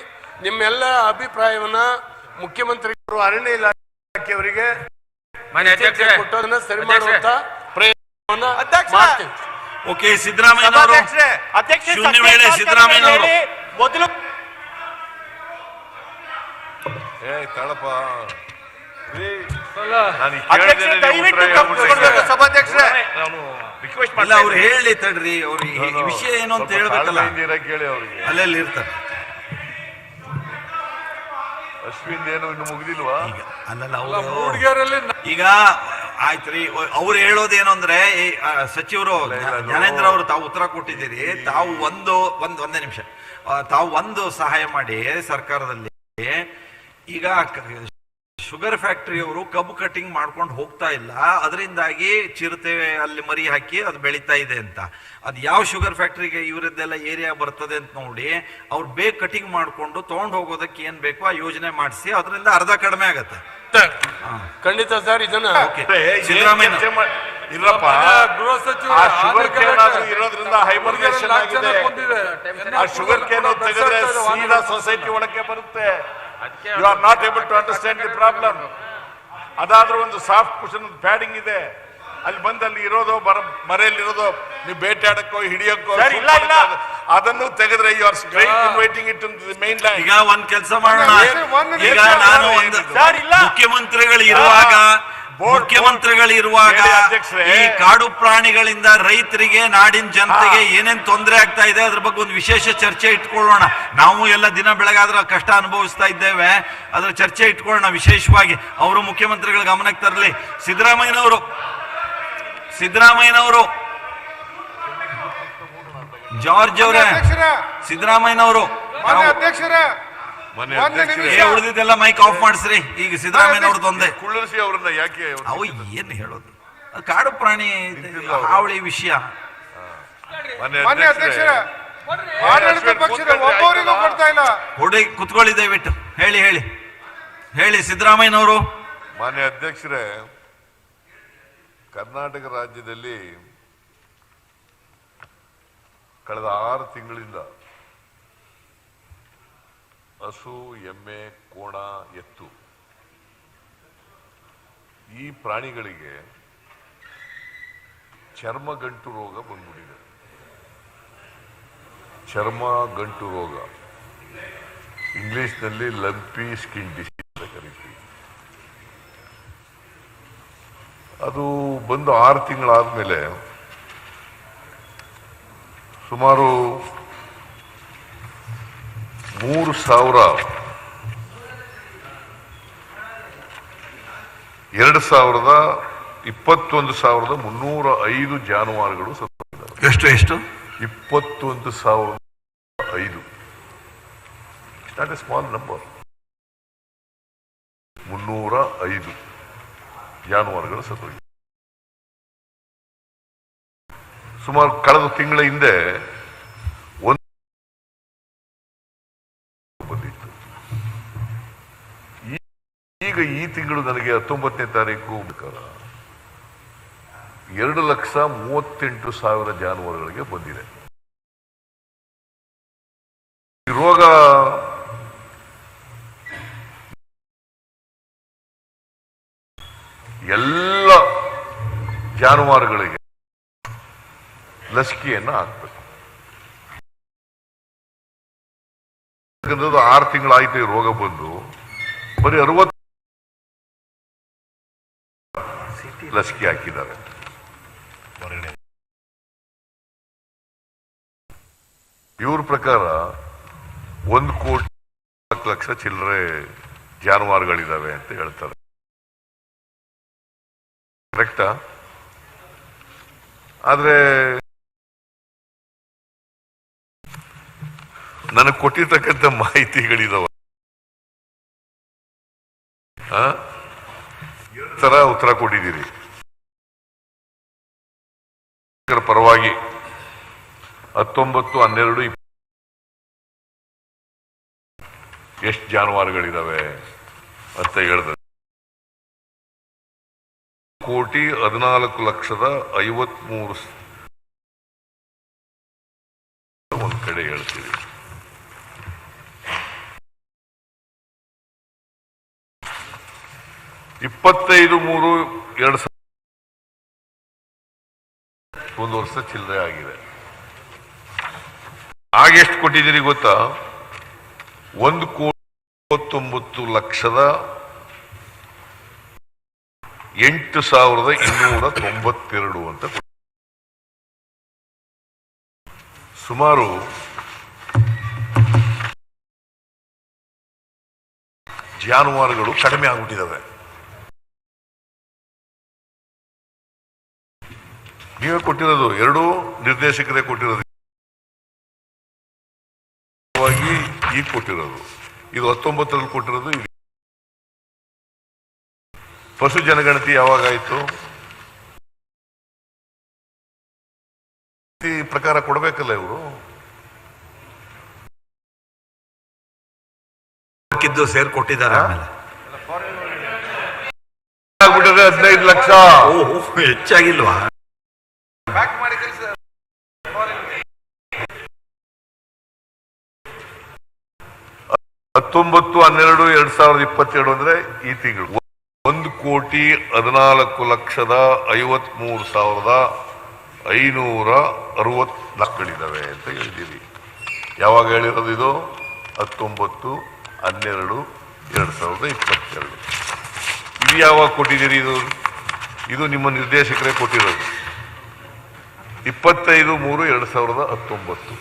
Q: ನಿಮ್ಮೆಲ್ಲ ಅಭಿಪ್ರಾಯವನ್ನ ಮುಖ್ಯಮಂತ್ರಿಗಳು ಅರಣ್ಯ ಇಲಾಖೆಯವರಿಗೆ ಕೊಟ್ಟೋದನ್ನ ಸರಿ ಮಾಡುವಂತ ಪ್ರಯತ್ನವನ್ನ ಮಾಡ್ತೀವಿ.
C: ಓಕೆ, ಸಿದ್ದರಾಮಯ್ಯನವರು ಶೂನ್ಯ ವೇಳೆ ಸಿದ್ದರಾಮಯ್ಯನವರು
K: ಮೊದಲು
O: ತಳಪ
C: ಅಲ್ಲ, ಅವ್ರು ಹೇಳಿ ತಡ್ರಿ. ಅವ್ರು ಈ ವಿಷಯ ಏನು ಅಂತ ಹೇಳ್ಬೇಕಲ್ಲ,
O: ಕೇಳಿ ಅವ್ರಿಗೆ.
C: ಅಲ್ಲೆಲ್ಲಿ ಇರ್ತಾರೆ.
O: ಅಶ್ವಿನ್ ಏನು ಇನ್ನು ಮುಗಿದಿಲ್ವಾ?
C: ಅಲ್ಲಲ್ಲ, ಈಗ ಆಯ್ತ್ರಿ. ಅವ್ರು ಹೇಳೋದೇನು ಅಂದ್ರೆ, ಸಚಿವರು ಜ್ಞಾನೇಂದ್ರ ಅವರು ತಾವು ಉತ್ತರ ಕೊಟ್ಟಿದ್ದೀರಿ. ತಾವು ಒಂದೇ ನಿಮಿಷ, ತಾವು ಒಂದು ಸಹಾಯ ಮಾಡಿ ಸರ್ಕಾರದಲ್ಲಿ. ಈಗ ಶುಗರ್ ಫ್ಯಾಕ್ಟರಿ ಅವರು ಕಬ್ಬು ಕಟಿಂಗ್ ಮಾಡ್ಕೊಂಡು ಹೋಗ್ತಾ ಇಲ್ಲ, ಅದರಿಂದಾಗಿ ಚಿರತೆ ಅಲ್ಲಿ ಮರಿ ಹಾಕಿ ಅದು ಬೆಳೀತಾ ಇದೆ ಅಂತ. ಅದು ಯಾವ ಶುಗರ್ ಫ್ಯಾಕ್ಟರಿಗೆ ಇವರದ್ದೆಲ್ಲ ಏರಿಯಾ ಬರ್ತದೆ ಅಂತ ನೋಡಿ ಅವ್ರು ಬೇಗ ಕಟಿಂಗ್ ಮಾಡ್ಕೊಂಡು ತಗೊಂಡು ಹೋಗೋದಕ್ಕೆ ಏನ್ ಬೇಕೋ ಆ ಯೋಜನೆ ಮಾಡಿಸಿ, ಅದರಿಂದ ಅರ್ಧ ಕಡಿಮೆ ಆಗತ್ತೆ.
Q: ಖಂಡಿತ ಸರ್, ಇದನ್ನ
C: ಸಿದ್ದರಾಮಯ್ಯ
O: ಇಲ್ಲಪ್ಪ,
Q: ಗೃಹ ಸಚಿವ
O: ಶುಗರ್ ಕೇನ್ ಇರೋದ್ರಿಂದ ಹೈಬರ್ನೇಷನ್ ಆಗಿದೆ. ಆ ಶುಗರ್ ಕೇನ್ ತೆಗೆದ್ರೆ ಸೀದಾ ಸೊಸೈಟಿ ಒಳಕ್ಕೆ ಬರುತ್ತೆ. You are not able to understand the problem. ಅದಾದ್ರೂ ಒಂದು ಸಾಫ್ಟ್ ಕುಷನ್ ಪ್ಯಾಡಿಂಗ್ ಇದೆ. ಅಲ್ಲಿ ಬಂದು ಅಲ್ಲಿ ಇರೋದು ಮರೆಯಲ್ಲಿರೋದು ನೀವು ಬೇಟೆಯಾಡಕ್ಕೋ ಹಿಡಿಯಕ್ಕೋ ಅದನ್ನು ತೆಗೆದ್ರೆ you are straight inviting it to the main line.
C: ಈಗ ಒಂದ್ ಕೆಲಸ ಮಾಡೋಣ. ಈಗ ನಾನು ಮುಖ್ಯಮಂತ್ರಿಗಳು ಇರುವಾಗ ಮುಖ್ಯಮಂತ್ರಿಗಳಿರುವಾಗ ಈ ಕಾಡು ಪ್ರಾಣಿಗಳಿಂದ ರೈತರಿಗೆ, ನಾಡಿನ ಜನತೆಗೆ ಏನೇನ್ ತೊಂದರೆ ಆಗ್ತಾ ಇದೆ ಅದ್ರ ಬಗ್ಗೆ ಒಂದು ವಿಶೇಷ ಚರ್ಚೆ ಇಟ್ಕೊಳ್ಳೋಣ. ನಾವು ಎಲ್ಲ ದಿನ ಬೆಳಗಾದ್ರೆ ಕಷ್ಟ ಅನುಭವಿಸ್ತಾ ಇದ್ದೇವೆ, ಅದ್ರ ಚರ್ಚೆ ಇಟ್ಕೊಳ್ಳೋಣ ವಿಶೇಷವಾಗಿ. ಅವರು ಮುಖ್ಯಮಂತ್ರಿಗಳ ಗಮನಕ್ಕೆ ತರಲಿ. ಸಿದ್ದರಾಮಯ್ಯನವರು ಜಾರ್ಜ್ ಅವರೇ, ಸಿದ್ದರಾಮಯ್ಯನವರು ಉಳಿದಿದ್ದೆಲ್ಲ ಮೈಕ್ ಆಫ್ ಮಾಡಿಸ್ರಿ. ಈಗ ಸಿದ್ದರಾಮಯ್ಯನವ್ರದ್ದು ಒಂದೇ
O: ಕುಳ್ಳರಿಸಿ ಅವರನ್ನ ಯಾಕೆ
C: ಅವು ಏನು ಹೇಳೋದು, ಕಾಡು ಪ್ರಾಣಿ ಹಾವಳಿ ವಿಷಯ. ಹುಡುಗಿ ಕುತ್ಕೊಳ್ಳಿ ದಯವಿಟ್ಟು. ಹೇಳಿ ಸಿದ್ದರಾಮಯ್ಯನವರು.
O: ಮಾನ್ಯ ಅಧ್ಯಕ್ಷರೇ, ಕರ್ನಾಟಕ ರಾಜ್ಯದಲ್ಲಿ ಕಳೆದ 6 ತಿಂಗಳಿಂದ ಹಸು, ಎಮ್ಮೆ, ಕೋಣ, ಎತ್ತು ಈ ಪ್ರಾಣಿಗಳಿಗೆ ಚರ್ಮಗಂಟು ರೋಗ ಬಂದ್ಬಿಟ್ಟಿದೆ. ಚರ್ಮಗಂಟು ರೋಗ, ಇಂಗ್ಲಿಷ್ನಲ್ಲಿ ಲಂಪಿ ಸ್ಕಿನ್ ಡಿಸೀಸ್ ಅಂತ ಕರೀತೀವಿ. ಅದು ಬಂದು 6 ತಿಂಗಳಾದ್ಮೇಲೆ ಸುಮಾರು 21,305 ಜಾನುವಾರುಗಳು ಸತ್ತೋಗಿದ್ದಾವೆ.
C: ಎಷ್ಟು
O: 21,005. It's not A small number. 305 ಜಾನುವಾರುಗಳು ಸತ್ತೋಗಿವೆ. ಸುಮಾರು ಕಳೆದ ತಿಂಗಳ ಹಿಂದೆ ಬಂದಿತ್ತು. ಈಗ ಈ ತಿಂಗಳು ನನಗೆ 19ನೇ ತಾರೀಕು 2,38,000 ಜಾನುವಾರುಗಳಿಗೆ ಬಂದಿದೆ. ಈ ರೋಗ ಎಲ್ಲ ಜಾನುವಾರುಗಳಿಗೆ ಲಸಿಕೆಯನ್ನು ಹಾಕಬೇಕು. 6 ತಿಂಗಳಾಯ್ತು ಈ ರೋಗ ಬಂದು, ಬರೀ 60 ಲಸಿಕೆ ಹಾಕಿದ್ದಾರೆ. ಇವ್ರ ಪ್ರಕಾರ 1,40,00,000 ಚಿಲ್ಲರೆ ಜಾನುವಾರುಗಳಿದಾವೆ ಅಂತ ಹೇಳ್ತಾರೆ. ಕರೆಕ್ಟಾ? ಆದ್ರೆ ನನಗೆ ಕೊಟ್ಟಿರ್ತಕ್ಕಂಥ ಮಾಹಿತಿಗಳಿದಾವ ತರ ಉತ್ತರ ಕೊಟ್ಟಿದ್ದೀರಿ. ಪರವಾಗಿ 19, 12 ಎಷ್ಟು ಜಾನುವಾರುಗಳಿದಾವೆ ಅಂತ ಹೇಳಿದ್ರೆ 1,14,53,000 ಒಂದ್ ಕಡೆ ಹೇಳ್ತೀವಿ. ಇಪ್ಪತ್ತೈದು 3/2000 ಒಂದು ವರ್ಷ ಚಿಲ್ಲರೆ ಆಗಿದೆ. ಆಗೆಷ್ಟು ಕೊಟ್ಟಿದ್ದೀರಿ ಗೊತ್ತಾ? 1,39,892 ಅಂತ. ಸುಮಾರು ಜಾನುವಾರುಗಳು ಕಡಿಮೆ ಆಗ್ಬಿಟ್ಟಿದ್ದಾವೆ. ನೀವೇ ಕೊಟ್ಟಿರೋದು, 2 ನಿರ್ದೇಶಕರೇ ಕೊಟ್ಟಿರೋದು, ಈಗ ಕೊಟ್ಟಿರೋದು ಇದು 19ರಲ್ಲಿ ಕೊಟ್ಟಿರೋದು. ಇದು ಪಶು ಜನಗಣತಿ ಯಾವಾಗಾಯ್ತು? ಈ ಪ್ರಕಾರ ಕೊಡ್ಬೇಕಲ್ಲ ಇವರು.
C: ಸೇರ್ಕೊಟ್ಟಿದ್ದಾರೆ.
O: 15 ಲಕ್ಷ
C: ಹೆಚ್ಚಾಗಿಲ್ವಾ?
O: 19/12/2022 ಅಂದ್ರೆ ಈ ತಿಂಗಳು 1,53,560 ಅಂತ ಹೇಳಿದ್ದೀರಿ. ಯಾವಾಗ ಹೇಳಿರೋದು ಇದು? 19/12/2022. ಇದು ಯಾವಾಗ ಕೊಟ್ಟಿದ್ದೀರಿ? ಇದು ನಿಮ್ಮ ನಿರ್ದೇಶಕರೇ ಕೊಟ್ಟಿರೋದು. 25/3/2019.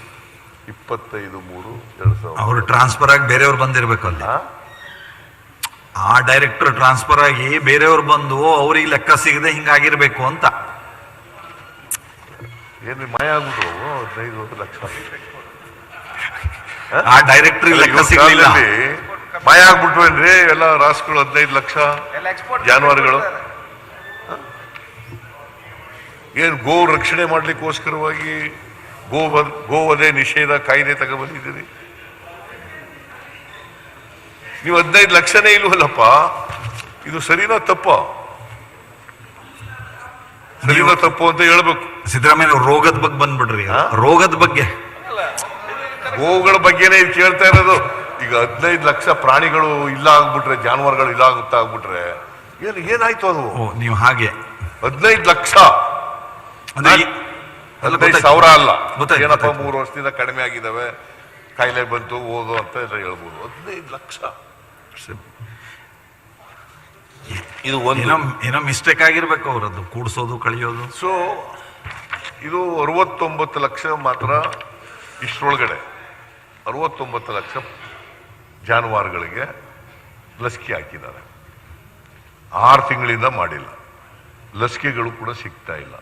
O: 25/3/2019.
C: ಅವರು ಟ್ರಾನ್ಸ್ಫರ್ ಆಗಿ ಬೇರೆಯವ್ರು ಬಂದಿರ್ಬೇಕು ಅಲ್ಲಿ. ಆ ಡೈರೆಕ್ಟರ್ ಟ್ರಾನ್ಸ್ಫರ್ ಆಗಿ ಬೇರೆಯವ್ರು ಬಂದು ಅವ್ರಿಗೆ ಲೆಕ್ಕ ಸಿಗದೆ ಹಿಂಗಾಗಿರ್ಬೇಕು ಅಂತ.
O: ಏನು ಮಾಯ ಆಗ್ಬಿಟ್ರು 15 ಲಕ್ಷ.
C: ಆ ಡೈರೆಕ್ಟರ್ ಲೆಕ್ಕ ಸಿಗಲಿಲ್ಲ,
O: ಮಾಯ ಆಗ್ಬಿಟ್ವೇನ್ರಿ ಎಲ್ಲ ರಾಸುಗಳು. 15 ಲಕ್ಷ ಜಾನುವಾರುಗಳು. ಏನು ಗೋ ರಕ್ಷಣೆ ಮಾಡ್ಲಿಕ್ಕೋಸ್ಕರವಾಗಿ ಗೋವಧೆ ನಿಷೇಧ ಕಾಯ್ದೆ ತಗೊಬಂದಿದ್ದೀರಿ. ನೀವು 15 ಲಕ್ಷನೇ ಇಲ್ವಲ್ಲಪ್ಪ. ಇದು ಸರಿನಾ ತಪ್ಪ? ಸರಿನಾ ತಪ್ಪು ಅಂತ ಹೇಳ್ಬೇಕು.
C: ಸಿದ್ದರಾಮಯ್ಯ ರೋಗದ ಬಗ್ಗೆ ಬಂದ್ಬಿಡ್ರಿ. ರೋಗದ ಬಗ್ಗೆ,
O: ಗೋಗಳ ಬಗ್ಗೆನೇ ಇದು ಕೇಳ್ತಾ ಇರೋದು. ಈಗ 15 ಲಕ್ಷ ಪ್ರಾಣಿಗಳು ಇಲ್ಲ ಆಗ್ಬಿಟ್ರೆ, ಜಾನುವಾರುಗಳು ಇಲ್ಲ ಆಗ್ಬಿಟ್ರೆ ಏನಾಯ್ತು ಅದು?
C: ನೀವು ಹಾಗೆ
O: 15 ಲಕ್ಷ 15,000 ಅಲ್ಲ. ಏನಪ್ಪ 3 ವರ್ಷದಿಂದ ಕಡಿಮೆ ಆಗಿದ್ದಾವೆ, ಕಾಯಿಲೆ ಬಂತು ಹೋದು ಅಂತ ಎಲ್ಲ ಹೇಳ್ಬೋದು. 15 ಲಕ್ಷ ಇದು
C: ಏನೋ ಮಿಸ್ಟೇಕ್ ಆಗಿರ್ಬೇಕು ಅವರದ್ದು ಕೂಡಿಸೋದು ಕಳಿಯೋದು.
O: ಸೊ ಇದು 69 ಲಕ್ಷ ಮಾತ್ರ. ಇಷ್ಟರೊಳಗಡೆ 69 ಲಕ್ಷ ಜಾನುವಾರುಗಳಿಗೆ ಲಸಿಕೆ ಹಾಕಿದ್ದಾರೆ. 6 ತಿಂಗಳಿಂದ ಮಾಡಿಲ್ಲ. ಲಸಿಕೆಗಳು ಕೂಡ ಸಿಗ್ತಾ ಇಲ್ಲ.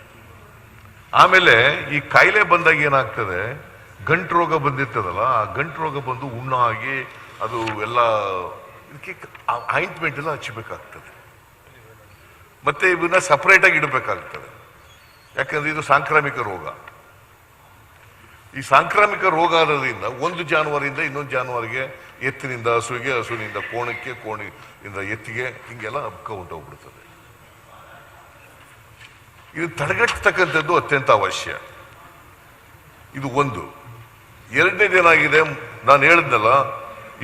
O: ಆಮೇಲೆ ಈ ಕಾಯಿಲೆ ಬಂದಾಗ ಏನಾಗ್ತದೆ, ಗಂಟು ರೋಗ ಬಂದಿರ್ತದಲ್ಲ, ಆ ಗಂಟು ರೋಗ ಬಂದು ಉಣ್ಣಾಗಿ ಅದು ಎಲ್ಲ ಇದಕ್ಕೆ ಆಯಿಂಟ್ಮೆಂಟ್ ಎಲ್ಲ ಹಚ್ಚಬೇಕಾಗ್ತದೆ. ಮತ್ತೆ ಇವನ್ನ ಸಪರೇಟ್ ಆಗಿ ಇಡಬೇಕಾಗ್ತದೆ. ಯಾಕಂದ್ರೆ ಇದು ಸಾಂಕ್ರಾಮಿಕ ರೋಗ. ಈ ಸಾಂಕ್ರಾಮಿಕ ರೋಗ ಆಗೋದ್ರಿಂದ ಒಂದು ಜಾನುವಾರಿಂದ ಇನ್ನೊಂದು ಜಾನುವಾರಿಗೆ, ಎತ್ತಿನಿಂದ ಹಸುವಿಗೆ, ಹಸುವಿನಿಂದ ಕೋಣಕ್ಕೆ, ಕೋಣಿಯಿಂದ ಎತ್ತಿಗೆ, ಹಿಂಗೆಲ್ಲ ಹಬ್ಬ ಹೊಂಟೋಗ್ಬಿಡ್ತದೆ. ಇದು ತಡೆಗಟ್ಟತಕ್ಕಂಥದ್ದು ಅತ್ಯಂತ ಅವಶ್ಯ. ಇದು ಒಂದು. ಎರಡನೇದೇನಾಗಿದೆ, ನಾನು ಹೇಳಿದ್ನಲ್ಲ,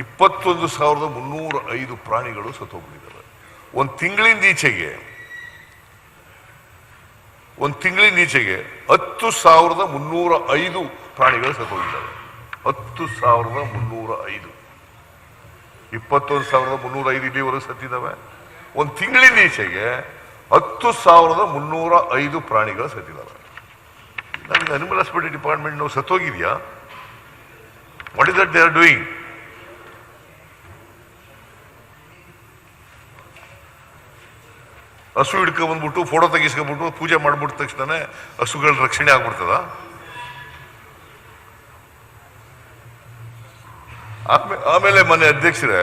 O: 21,305 ಪ್ರಾಣಿಗಳು ಸತ್ತೋಗ್ಬಿಟ್ಟಿದ್ದಾರೆ. ಒಂದು ತಿಂಗಳಿಂದ ಈಚೆಗೆ 10,305 ಪ್ರಾಣಿಗಳು ಸತ್ತೋಗಿದ್ದಾವೆ. 10,305. 21,305 ಇಲ್ಲಿವರೆಗೂ ಸತ್ತಿದ್ದಾವೆ. ಒಂದು ತಿಂಗಳಿಂದ ಈಚೆಗೆ 10,305 ಪ್ರಾಣಿಗಳು ಸತ್ತಿದ್ದಾವೆ. ನಮಗೆ ಅನಿಮಲ್ ಹಸ್ಬೆಂಡ್ರಿ ಡಿಪಾರ್ಟ್ಮೆಂಟ್ ನಾವು ಸತ್ತೋಗಿದ್ಯಾ? What is that they are doing? ಹಸು ಹಿಡ್ಕೊಂಡ್ಬಂದ್ಬಿಟ್ಟು ಫೋಟೋ ತೆಗಿಸ್ಕೊಂಡ್ಬಿಟ್ಟು ಪೂಜೆ ಮಾಡ್ಬಿಟ್ಟ ತಕ್ಷಣ ಹಸುಗಳ ರಕ್ಷಣೆ ಆಗ್ಬಿಡ್ತದ? ಆಮೇಲೆ ಮನೆ ಅಧ್ಯಕ್ಷರೇ,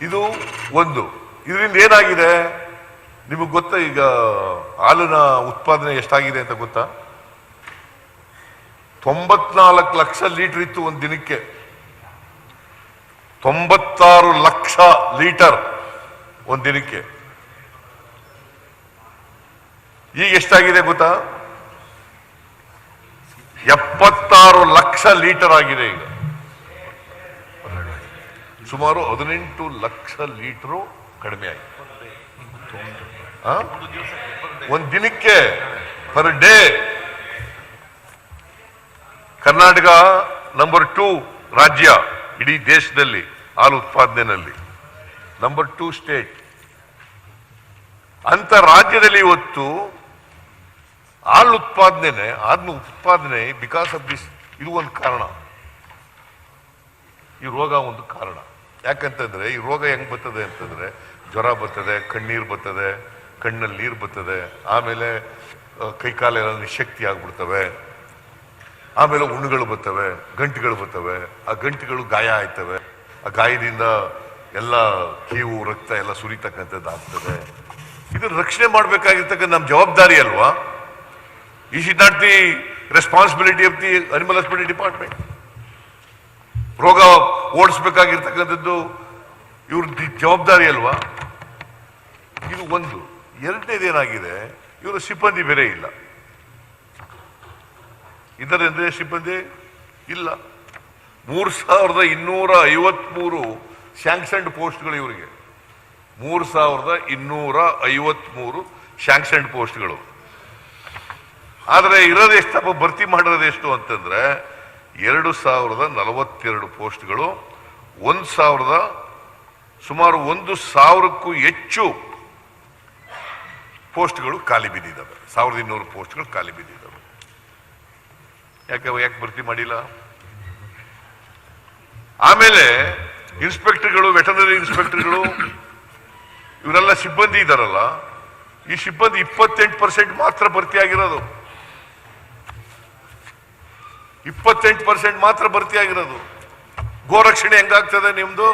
O: ಇದು ಒಂದು. ಇದರಿಂದ ಏನಾಗಿದೆ ನಿಮಗೆ ಗೊತ್ತಾ? ಈಗ ಹಾಲಿನ ಉತ್ಪಾದನೆ ಎಷ್ಟಾಗಿದೆ ಅಂತ ಗೊತ್ತಾ? 94 ಲಕ್ಷ ಲೀಟರ್ ಇತ್ತು ಒಂದು ದಿನಕ್ಕೆ. 96 ಲಕ್ಷ ಲೀಟರ್ ಒಂದು ದಿನಕ್ಕೆ. ಈಗ ಎಷ್ಟಾಗಿದೆ ಗೊತ್ತಾ? 76 ಲಕ್ಷ ಲೀಟರ್ ಆಗಿದೆ. ಈಗ ಸುಮಾರು 18 ಲಕ್ಷ ಲೀಟರು ಕಡಿಮೆ ಆಗಿದೆ ಒಂದು ದಿನಕ್ಕೆ, ಪರ್ ಡೇ. ಕರ್ನಾಟಕ ನಂಬರ್ 2 ರಾಜ್ಯ ಇಡೀ ದೇಶದಲ್ಲಿ ಹಾಲು ಉತ್ಪಾದನೆಯಲ್ಲಿ, ನಂಬರ್ 2 ಸ್ಟೇಟ್. ಅಂತ ರಾಜ್ಯದಲ್ಲಿ ಇವತ್ತು ಹಾಲು ಉತ್ಪಾದನೆ ಬಿಕಾಸ್ ಆಫ್ ದಿಸ್, ಇದು ಒಂದು ಕಾರಣ. ಈ ರೋಗ ಒಂದು ಕಾರಣ. ಯಾಕಂತಂದ್ರೆ ಈ ರೋಗ ಹೆಂಗ್ ಬರ್ತದೆ ಅಂತಂದ್ರೆ, ಜ್ವರ ಬರ್ತದೆ, ಕಣ್ಣೀರು ಬರ್ತದೆ, ಕಣ್ಣಲ್ಲಿ ನೀರು ಬರ್ತದೆ, ಆಮೇಲೆ ಕೈಕಾಲೆಲ್ಲ ನಿಶಕ್ತಿ ಆಗ್ಬಿಡ್ತವೆ, ಆಮೇಲೆ ಹುಣ್ಣುಗಳು ಬರ್ತವೆ, ಗಂಟುಗಳು ಬರ್ತವೆ, ಆ ಗಂಟುಗಳು ಗಾಯ ಆಯ್ತವೆ, ಆ ಗಾಯದಿಂದ ಎಲ್ಲ ಕೀವು ರಕ್ತ ಎಲ್ಲ ಸುರಿತಕ್ಕಂಥದ್ದು ಆಗ್ತದೆ. ಇದನ್ನ ರಕ್ಷಣೆ ಮಾಡ್ಬೇಕಾಗಿರ್ತಕ್ಕಂಥ ನಮ್ಮ ಜವಾಬ್ದಾರಿ ಅಲ್ವಾ? Is it not the responsibility of the animal husbandry department? ರೋಗ ಓಡಿಸ್ಬೇಕಾಗಿರ್ತಕ್ಕಂಥದ್ದು ಇವ್ರ ಜವಾಬ್ದಾರಿ ಅಲ್ವಾ? ಇದು ಒಂದು. ಎರಡನೇದೇನಾಗಿದೆ, ಇವರು ಸಿಬ್ಬಂದಿ ಬೇರೆ ಇಲ್ಲ. ಇದರಿಂದ ಸಿಬ್ಬಂದಿ ಇಲ್ಲ. 3,253 ಸ್ಯಾಂಕ್ಷನ್ಡ್ ಪೋಸ್ಟ್ಗಳು ಇವರಿಗೆ. 3,253 ಸ್ಯಾಂಕ್ಷನ್ಡ್ ಪೋಸ್ಟ್ಗಳು. ಆದರೆ ಇರೋದು ಎಷ್ಟಪ್ಪ, ಭರ್ತಿ ಮಾಡಿರೋದು ಎಷ್ಟು ಅಂತಂದ್ರೆ 2,042 ಪೋಸ್ಟ್ಗಳು, 1,000 ಸುಮಾರು 1,000ಕ್ಕೂ ಹೆಚ್ಚು ಪೋಸ್ಟ್ಗಳು ಖಾಲಿ ಬಿದ್ದಿದ್ದಾವೆ. 1,200 ಪೋಸ್ಟ್ಗಳು ಖಾಲಿ ಬಿದ್ದಿದ್ದಾವೆ. ಯಾಕೆ ಭರ್ತಿ ಮಾಡಿಲ್ಲ? ಆಮೇಲೆ ಇನ್ಸ್ಪೆಕ್ಟರ್ಗಳು, ವೆಟರ್ನರಿ ಇನ್ಸ್ಪೆಕ್ಟರ್ಗಳು, ಇವರೆಲ್ಲ ಸಿಬ್ಬಂದಿ ಇದ್ದಾರಲ್ಲ, ಈ ಸಿಬ್ಬಂದಿ 28% ಮಾತ್ರ ಭರ್ತಿ ಆಗಿರೋದು. 28% ಮಾತ್ರ ಭರ್ತಿ ಆಗಿರೋದು. ಗೋರಕ್ಷಣೆ ಹೆಂಗಾಗ್ತದೆ ನಿಮ್ದು?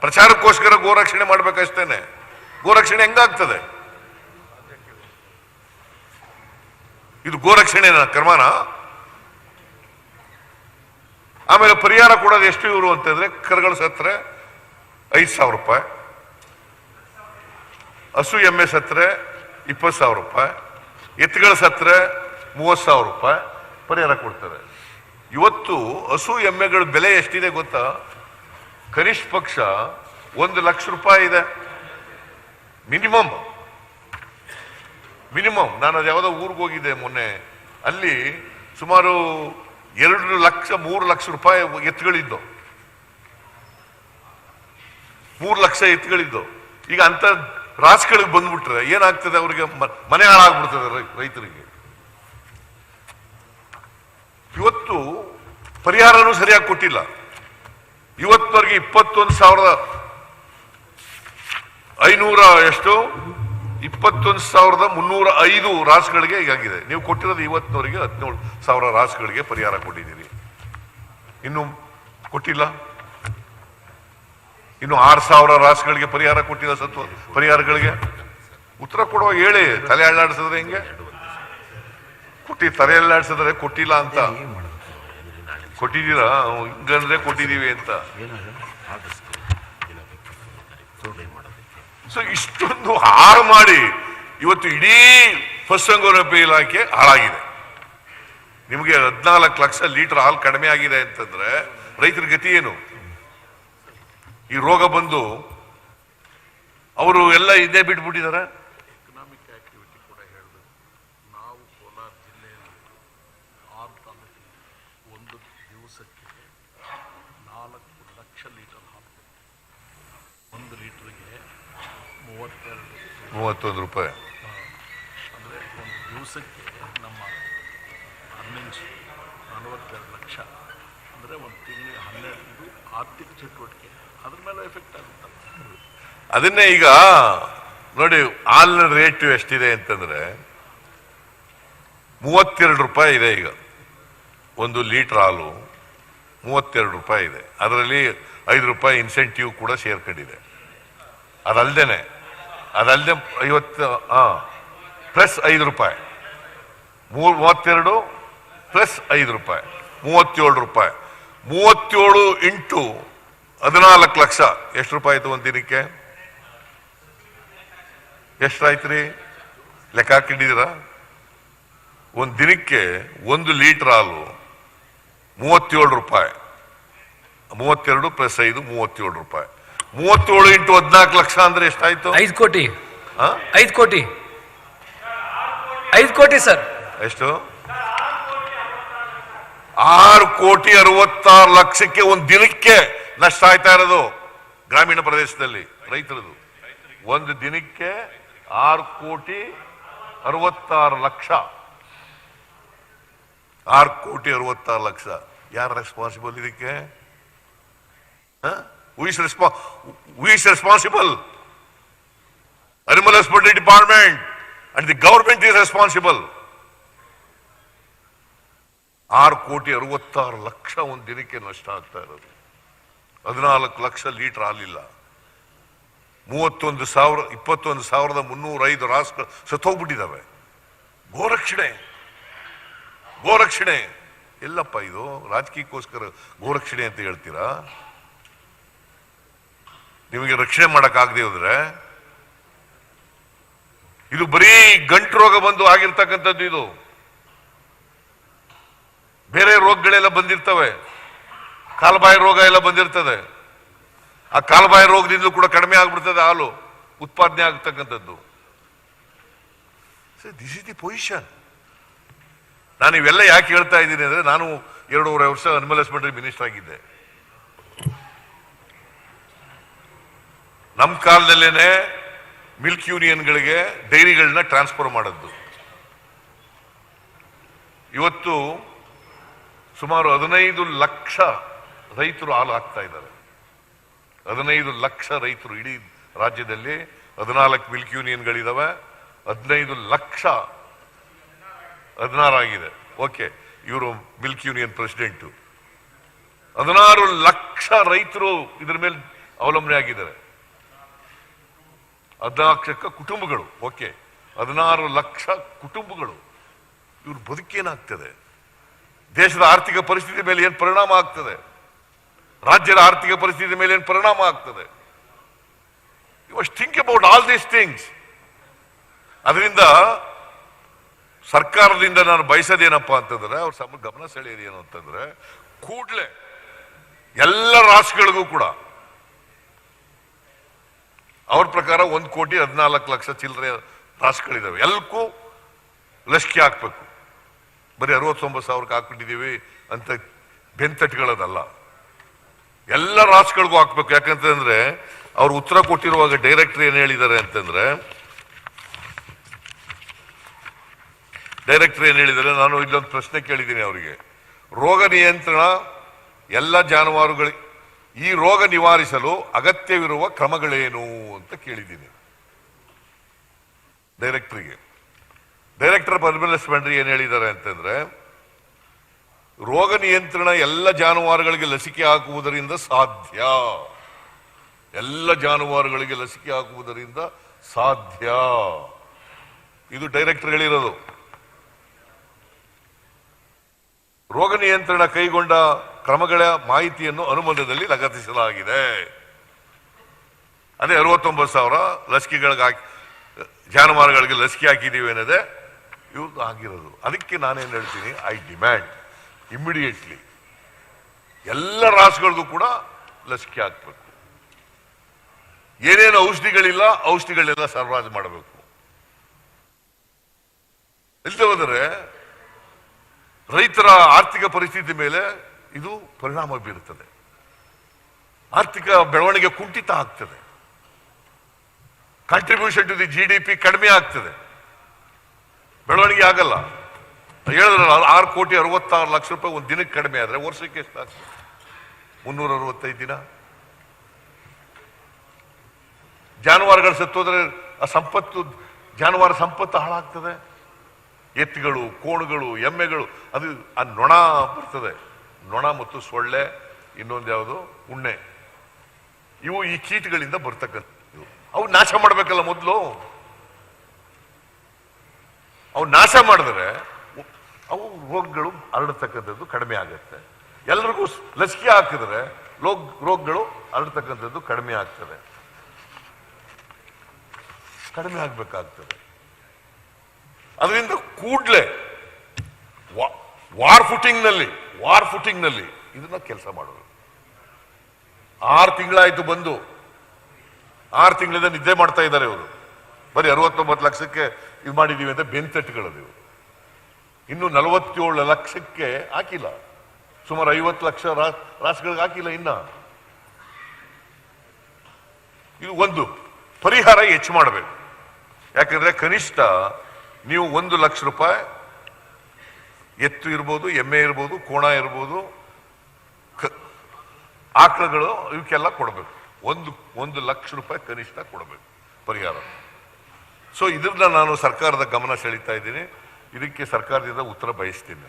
O: ಪ್ರಚಾರಕ್ಕೋಸ್ಕರ ಗೋರಕ್ಷಣೆ ಮಾಡ್ಬೇಕಷ್ಟೇನೆ. ಗೋರಕ್ಷಣೆ ಹೆಂಗಾಗ್ತದೆ? ಇದು ಗೋರಕ್ಷಣೆ ಕ್ರಮನ? ಆಮೇಲೆ ಪರಿಹಾರ ಕೊಡೋದು ಎಷ್ಟು ಇವರು ಅಂತಂದ್ರೆ, ಕರುಗಳು ಸತ್ರೆ 5,000 ರೂಪಾಯಿ, ಹಸು ಎಮ್ಮೆ ಸತ್ರೆ 20,000 ರೂಪಾಯಿ, ಎತ್ತುಗಳ ಸತ್ರೆ 30,000 ರೂಪಾಯಿ ಪರಿಹಾರ ಕೊಡ್ತಾರೆ. ಇವತ್ತು ಹಸು ಎಮ್ಮೆಗಳ ಬೆಲೆ ಎಷ್ಟಿದೆ ಗೊತ್ತಾ? ಕನಿಷ್ಠ ಪಕ್ಷ 1 ಲಕ್ಷ ರೂಪಾಯಿ ಇದೆ ಮಿನಿಮಮ್. ನಾನು ಅದು ಯಾವುದೋ ಊರಿಗೆ ಹೋಗಿದ್ದೆ ಮೊನ್ನೆ, ಅಲ್ಲಿ ಸುಮಾರು 2 ಲಕ್ಷ 3 ಲಕ್ಷ ರೂಪಾಯಿ ಎತ್ತುಗಳಿದ್ದು, 3 ಲಕ್ಷ ಎತ್ತುಗಳಿದ್ದು. ಈಗ ಅಂತ ರಾಸುಗಳಿಗೆ ಬಂದ್ಬಿಟ್ರೆ ಏನಾಗ್ತದೆ? ಅವ್ರಿಗೆ ಮನೆ ಹಾಳಾಗ್ಬಿಡ್ತದೆ ರೈತರಿಗೆ. ಇವತ್ತು ಪರಿಹಾರನೂ ಸರಿಯಾಗಿ ಕೊಟ್ಟಿಲ್ಲ. ಇವತ್ತವರೆಗೆ 21,305 ರಾಸುಗಳಿಗೆ ಈಗಾಗಿದೆ. ನೀವು ಕೊಟ್ಟಿರೋದು ಇವತ್ತಿನವರೆಗೆ 17,000 ರಾಸುಗಳಿಗೆ ಪರಿಹಾರ ಕೊಟ್ಟಿದ್ದೀರಿ. ಇನ್ನು ಕೊಟ್ಟಿಲ್ಲ. ಇನ್ನು 6,000 ರಾಸುಗಳಿಗೆ ಪರಿಹಾರ ಕೊಟ್ಟಿಲ್ಲ. ಸತ್ವ ಪರಿಹಾರಗಳಿಗೆ ಉತ್ತರ ಕೊಡುವ ಹೇಳಿ. ತಲೆ ಅಳ್ಳಾಡಿಸಿದ್ರೆ ಹೆಂಗೆ? ತಲೆ ಅಳ್ಳಾಡಿಸಿದ್ರೆ ಕೊಟ್ಟಿಲ್ಲ ಅಂತ. ಕೊಟ್ಟಿದ್ದೀರಾ? ಹಿಂಗಂದ್ರೆ ಕೊಟ್ಟಿದ್ದೀವಿ ಅಂತ. ಸೊ ಇಷ್ಟೊಂದು ಹಾಳು ಮಾಡಿ ಇವತ್ತು ಇಡೀ ಪಶುಸಂಗೋಪನಾ ಇಲಾಖೆ ಹಾಳಾಗಿದೆ. ನಿಮಗೆ 14 ಲಕ್ಷ ಲೀಟರ್ ಹಾಲು ಕಡಿಮೆ ಆಗಿದೆ ಅಂತಂದ್ರೆ ರೈತರ ಗತಿ ಏನು? ಈ ರೋಗ ಬಂದು ಅವರು ಎಲ್ಲ ಇದೇ ಬಿಟ್ಬಿಟ್ಟಿದ್ದಾರೆ.
V: ಎಕನಾಮಿಕ್ ಆಕ್ಟಿವಿಟಿ ಕೂಡ ಹೇಳಿದ್ರು. ನಾವು ಕೋಲಾರ ಜಿಲ್ಲೆಯಲ್ಲಿ 6 ತಾಲೂಕಿನಲ್ಲಿ ಒಂದು ದಿವಸಕ್ಕೆ 4 ಲಕ್ಷ ಲೀಟರ್ ಹಾಲು, 1 ಲೀಟರ್ಗೆ
O: 31 ರೂಪಾಯಿ.
V: ಅಂದರೆ ಒಂದು ದಿವಸಕ್ಕೆ ನಮ್ಮ ಅರ್ನಿಂಗ್ಸ್ 42 ಲಕ್ಷ. ಅಂದರೆ ಒಂದು ತಿಂಗಳಿಗೆ 12 ಆರ್ಥಿಕ ಚಟುವಟಿಕೆ ಅದ್ರ ಮೇಲೆ ಎಫೆಕ್ಟ್ ಆಗುತ್ತೆ.
O: ಅದನ್ನೇ ಈಗ ನೋಡಿ, ಹಾಲಿನ ರೇಟ್ ಎಷ್ಟಿದೆ ಅಂತಂದ್ರೆ 32 ರೂಪಾಯಿ ಇದೆ. ಈಗ 1 ಲೀಟರ್ ಹಾಲು 32 ರೂಪಾಯಿ ಇದೆ. ಅದರಲ್ಲಿ 5 ರೂಪಾಯಿ ಇನ್ಸೆಂಟಿವ್ ಕೂಡ ಸೇರ್ಕೊಂಡಿದೆ. ಅದಲ್ದೇನೆ 50 ಪ್ಲಸ್ 5 ರೂಪಾಯಿ, 32 ಪ್ಲಸ್ 5 ರೂಪಾಯಿ 37 ರೂಪಾಯಿ. 37 ಇಂಟು 14 ಲಕ್ಷ ಎಷ್ಟು ರೂಪಾಯಿ ಆಯ್ತು ಒಂದು ದಿನಕ್ಕೆ? ಎಷ್ಟಾಯ್ತು ರೀ? ಲೆಕ್ಕ ಹಾಕಿದ್ದೀರಾ? ಒಂದು ದಿನಕ್ಕೆ 1 ಲೀಟರ್ ಹಾಲು 37 ರೂಪಾಯಿ. 32 ಪ್ಲಸ್ 5 37 ರೂಪಾಯಿ. 37 ಇಂಟು 14 ಲಕ್ಷ ಅಂದ್ರೆ ಎಷ್ಟಾಯ್ತು?
D: 5 ಕೋಟಿ. 5 ಕೋಟಿ. 5 ಕೋಟಿ ಸರ್.
O: ಎಷ್ಟು? 6,66 ಲಕ್ಷಕ್ಕೆ ಒಂದು ದಿನಕ್ಕೆ ನಷ್ಟ ಆಯ್ತಾ ಇರೋದು ಗ್ರಾಮೀಣ ಪ್ರದೇಶದಲ್ಲಿ ರೈತರದು. ಒಂದು ದಿನಕ್ಕೆ 6,66 ಲಕ್ಷ. 6,66 ಲಕ್ಷ. ಯಾರು ರೆಸ್ಪಾನ್ಸಿಬಲ್ ಇದಕ್ಕೆ? Who is responsible? Animal Husbandry Department and the government is responsible. 6,66 lakh ಒಂದು ದಿನಕ್ಕೆ ನಷ್ಟ ಆಗ್ತಾ ಇರೋದು. 14 ಲಕ್ಷ ಲೀಟರ್ ಹಾಲಿಲ್ಲ. 21,305 ರಾಸುಗಳು ಸತ್ತೋಗ್ಬಿಟ್ಟಿದ್ದಾವೆ. ಗೋರಕ್ಷಣೆ ಎಲ್ಲಪ್ಪ ಇದು? ರಾಜಕೀಯಕ್ಕೋಸ್ಕರ ಗೋರಕ್ಷಣೆ ಅಂತ ಹೇಳ್ತೀರಾ? ನಿಮಗೆ ರಕ್ಷಣೆ ಮಾಡಕ್ಕಾಗದೆ ಹೋದ್ರೆ ಇದು ಬರೀ ಗಂಟು ರೋಗ ಬಂದು ಆಗಿರ್ತಕ್ಕಂಥದ್ದು. ಇದು ಬೇರೆ ರೋಗಗಳೆಲ್ಲ ಬಂದಿರ್ತವೆ. ಕಾಲುಬಾಯಿ ರೋಗ ಎಲ್ಲ ಬಂದಿರ್ತದೆ. ಆ ಕಾಲುಬಾಯಿ ರೋಗದಿಂದಲೂ ಕೂಡ ಕಡಿಮೆ ಆಗ್ಬಿಡ್ತದೆ ಹಾಲು ಉತ್ಪಾದನೆ ಆಗ್ತಕ್ಕಂಥದ್ದು. This is the position. ನಾನು ಇವೆಲ್ಲ ಯಾಕೆ ಹೇಳ್ತಾ ಇದ್ದೀನಿ ಅಂದ್ರೆ, ನಾನು 2.5 ವರ್ಷ ಅನಿಮಲ್ ಹಸ್ಬೆಂಡ್ರಿ ಮಿನಿಸ್ಟರ್ ಆಗಿದ್ದೆ. ನಮ್ಮ ಕಾಲದಲ್ಲೇನೆ ಮಿಲ್ಕ್ ಯೂನಿಯನ್ಗಳಿಗೆ ಡೈರಿಗಳನ್ನ ಟ್ರಾನ್ಸ್ಫರ್ ಮಾಡದ್ದು. ಇವತ್ತು ಸುಮಾರು 15 ಲಕ್ಷ ರೈತರು ಹಾಲು ಹಾಕ್ತಾ ಇದ್ದಾರೆ. 15 ಲಕ್ಷ ರೈತರು ಇಡೀ ರಾಜ್ಯದಲ್ಲಿ 14 ಮಿಲ್ಕ್ ಯೂನಿಯನ್ಗಳಿದಾವೆ. 15 ಲಕ್ಷ 16 ಆಗಿದೆ. ಓಕೆ, ಇವರು ಮಿಲ್ಕ್ ಯೂನಿಯನ್ ಪ್ರೆಸಿಡೆಂಟು. 16 ಲಕ್ಷ ರೈತರು ಇದ್ರ ಮೇಲೆ ಅವಲಂಬನೆ ಆಗಿದ್ದಾರೆ. 14 ಲಕ್ಷ ಕುಟುಂಬಗಳು. ಓಕೆ, 16 ಲಕ್ಷ ಕುಟುಂಬಗಳು. ಇವ್ರ ಬದುಕೇನಾಗ್ತದೆ? ದೇಶದ ಆರ್ಥಿಕ ಪರಿಸ್ಥಿತಿ ಮೇಲೆ ಏನು ಪರಿಣಾಮ ಆಗ್ತದೆ? ರಾಜ್ಯದ ಆರ್ಥಿಕ ಪರಿಸ್ಥಿತಿ ಮೇಲೆ ಏನು ಪರಿಣಾಮ ಆಗ್ತದೆ? You must think about all these things. ಅದರಿಂದ ಸರ್ಕಾರದಿಂದ ನಾನು ಬಯಸೋದೇನಪ್ಪ ಅಂತಂದ್ರೆ, ಅವ್ರ ಗಮನ ಸೆಳೆಯೋದು ಏನು ಅಂತಂದ್ರೆ, ಕೂಡಲೇ ಎಲ್ಲ ರಾಷ್ಟ್ರಗಳಿಗೂ ಕೂಡ ಅವ್ರ ಪ್ರಕಾರ 1,14,00,000 ಚಿಲ್ಲರೆ ರಾಷ್ಟ್ರಗಳಿದಾವೆ. ಎಲ್ಲಕ್ಕೂ ಲಸಿಕೆ ಹಾಕ್ಬೇಕು. ಬರೀ 69,000 ಹಾಕ್ಬಿಟ್ಟಿದ್ದೀವಿ ಅಂತ ಬೆಂತಟ್ಗಳದಲ್ಲ, ಎಲ್ಲ ರಾಷ್ಟ್ರಗಳಿಗೂ ಹಾಕ್ಬೇಕು. ಯಾಕಂತಂದ್ರೆ ಅವ್ರು ಉತ್ತರ ಕೊಟ್ಟಿರುವಾಗ ಡೈರೆಕ್ಟರ್ ಏನ್ ಹೇಳಿದ್ದಾರೆ ಅಂತಂದ್ರೆ, ನಾನು ಇಲ್ಲೊಂದು ಪ್ರಶ್ನೆ ಕೇಳಿದ್ದೀನಿ ಅವರಿಗೆ. ರೋಗ ನಿಯಂತ್ರಣ ಎಲ್ಲ ಜಾನುವಾರುಗಳಿಗೆ, ಈ ರೋಗ ನಿವಾರಿಸಲು ಅಗತ್ಯವಿರುವ ಕ್ರಮಗಳೇನು ಅಂತ ಕೇಳಿದ್ದೀನಿ ಡೈರೆಕ್ಟರ್ಗೆ. ಡೈರೆಕ್ಟರ್ ಪರ್ಮನೆಂಟ್ ಏನ್ ಹೇಳಿದ್ದಾರೆ ಅಂತಂದ್ರೆ, ರೋಗ ನಿಯಂತ್ರಣ ಎಲ್ಲ ಜಾನುವಾರುಗಳಿಗೆ ಲಸಿಕೆ ಹಾಕುವುದರಿಂದ ಸಾಧ್ಯ. ಎಲ್ಲ ಜಾನುವಾರುಗಳಿಗೆ ಲಸಿಕೆ ಹಾಕುವುದರಿಂದ ಸಾಧ್ಯ. ಇದು ಡೈರೆಕ್ಟರ್ ಹೇಳಿರೋದು. ರೋಗ ನಿಯಂತ್ರಣ ಕೈಗೊಂಡ ಕ್ರಮಗಳ ಮಾಹಿತಿಯನ್ನು ಅನುಬಂಧದಲ್ಲಿ ಲಗತ್ತಿಸಲಾಗಿದೆ. ಅದೇ 69,000 ಲಸಿಕೆಗಳಿಗೆ ಜಾನುವಾರುಗಳಿಗೆ ಲಸಿಕೆ ಹಾಕಿದ್ದೀವಿ ಅನ್ನೋದೇ ಇವ್ರದ್ದು ಆಗಿರೋದು. ಅದಕ್ಕೆ ನಾನೇನು ಹೇಳ್ತೀನಿ, ಐ ಡಿಮ್ಯಾಂಡ್ ಇಮಿಡಿಯೇಟ್ಲಿ ಎಲ್ಲ ರಾಷ್ಟ್ರಗಳಿಗೂ ಕೂಡ ಲಸಿಕೆ ಹಾಕಬೇಕು. ಏನೇನು ಔಷಧಿಗಳಿಲ್ಲ ಔಷಧಿಗಳನ್ನೆಲ್ಲ ಸರಬರಾಜು ಮಾಡಬೇಕು. ಇಲ್ಲದೆ ಹೋದರೆ ರೈತರ ಆರ್ಥಿಕ ಪರಿಸ್ಥಿತಿ ಮೇಲೆ ಇದು ಪರಿಣಾಮ ಬೀರುತ್ತದೆ. ಆರ್ಥಿಕ ಬೆಳವಣಿಗೆ ಕುಂಠಿತ ಆಗ್ತದೆ. ಕಾಂಟ್ರಿಬ್ಯೂಷನ್ ಟು ದಿ GDP ಕಡಿಮೆ ಆಗ್ತದೆ. ಬೆಳವಣಿಗೆ ಆಗಲ್ಲ. ಹೇಳಿದ್ರಲ್ಲ, 6,66,00,000 ಒಂದು ದಿನಕ್ಕೆ ಕಡಿಮೆ ಆದ್ರೆ ವರ್ಷಕ್ಕೆ ಎಷ್ಟಾಗ್ತದೆ? 365 ದಿನ. ಜಾನುವಾರುಗಳು ಸತ್ತೋದ್ರೆ ಆ ಸಂಪತ್ತು, ಜಾನುವಾರು ಸಂಪತ್ತು ಹಾಳಾಗ್ತದೆ. ಎತ್ತುಗಳು, ಕೋಣುಗಳು, ಎಮ್ಮೆಗಳು, ಅದು ಆ ನೊಣ ಬರ್ತದೆ. ನೊಣ ಮತ್ತು ಸೊಳ್ಳೆ, ಇನ್ನೊಂದು ಯಾವುದು ಉಣ್ಣೆ, ಇವು ಈ ಕೀಟಗಳಿಂದ ಬರ್ತಕ್ಕಂಥ. ಅವು ನಾಶ ಮಾಡ್ಬೇಕಲ್ಲ ಮೊದಲು. ಅವು ನಾಶ ಮಾಡಿದ್ರೆ ಅವು ರೋಗಗಳು ಹರಡತಕ್ಕಂಥದ್ದು ಕಡಿಮೆ ಆಗುತ್ತೆ. ಎಲ್ರಿಗೂ ಲಸಿಕೆ ಹಾಕಿದ್ರೆ ರೋಗಗಳು ಹರಡತಕ್ಕಂಥದ್ದು ಕಡಿಮೆ ಆಗ್ತದೆ. ಕಡಿಮೆ ಆಗ್ಬೇಕಾಗ್ತದೆ. ಅದರಿಂದ ಕೂಡಲೇ ವಾರ್ ಫುಟಿಂಗ್ ನಲ್ಲಿ ಇದನ್ನ ಕೆಲಸ ಮಾಡಬೇಕು. 6 ತಿಂಗಳಾಯ್ತು ಬಂದು, 6 ತಿಂಗಳಿಂದ ನಿದ್ದೆ ಮಾಡ್ತಾ ಇದ್ದಾರೆ ಇವರು. ಬರೀ 69 ಲಕ್ಷಕ್ಕೆ ಇದು ಮಾಡಿದೀವಿ ಅಂತ ಬೆಂತಟ್ಟುಗಳದು. ಇವರು ಇನ್ನು 47 ಲಕ್ಷಕ್ಕೆ ಹಾಕಿಲ್ಲ. ಸುಮಾರು 50 ಲಕ್ಷ ರಾಷ್ಟ್ರಗಳಿಗೆ ಹಾಕಿಲ್ಲ ಇನ್ನ. ಇದು ಒಂದು ಪರಿಹಾರ ಹೆಚ್ಚು ಮಾಡಬೇಕು. ಯಾಕಂದ್ರೆ ಕನಿಷ್ಠ ನೀವು 1 ಲಕ್ಷ ರೂಪಾಯಿ, ಎತ್ತು ಇರ್ಬೋದು, ಎಮ್ಮೆ ಇರ್ಬೋದು, ಕೋಣ ಇರ್ಬೋದು, ಆಕಳುಗಳು, ಇವಕ್ಕೆಲ್ಲ ಕೊಡಬೇಕು. 1 ಲಕ್ಷ ರೂಪಾಯಿ ಕನಿಷ್ಠ ಕೊಡಬೇಕು ಪರಿಹಾರ. ಸೊ ಇದನ್ನ ನಾನು ಸರ್ಕಾರದ ಗಮನ ಸೆಳೀತಾ ಇದ್ದೀನಿ. ಇದಕ್ಕೆ ಸರ್ಕಾರದಿಂದ ಉತ್ತರ ಬಯಸ್ತೀನಿ.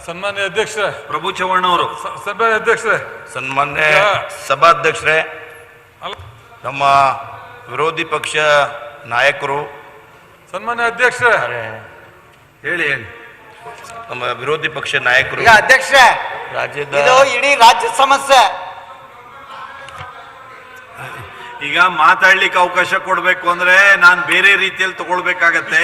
Q: ಸನ್ಮಾನ್ಯ ಅಧ್ಯಕ್ಷರೇ,
C: ಪ್ರಭು ಚವ್ಹಾಣ್ ಅವರು.
Q: ಸನ್ಮಾನ್ಯ ಅಧ್ಯಕ್ಷರೇ,
E: ಸನ್ಮಾನ್ಯ ಸಭಾಧ್ಯಕ್ಷರೇ, ನಮ್ಮ ವಿರೋಧಿ ಪಕ್ಷ ನಾಯಕರು,
Q: ಸನ್ಮಾನ್ಯ ಅಧ್ಯಕ್ಷರೇ,
C: ಹೇಳಿ.
E: ನಮ್ಮ ವಿರೋಧಿ ಪಕ್ಷ ನಾಯಕರು,
S: ಅಧ್ಯಕ್ಷರೇ,
E: ರಾಜ್ಯದ
S: ಇದು ಇಡೀ ರಾಜ್ಯ ಸಮಸ್ಯೆ.
C: ಈಗ ಮಾತಾಡ್ಲಿಕ್ಕೆ ಅವಕಾಶ ಕೊಡ್ಬೇಕು ಅಂದ್ರೆ ನಾನು ಬೇರೆ ರೀತಿಯಲ್ಲಿ ತಗೊಳ್ಬೇಕಾಗತ್ತೆ.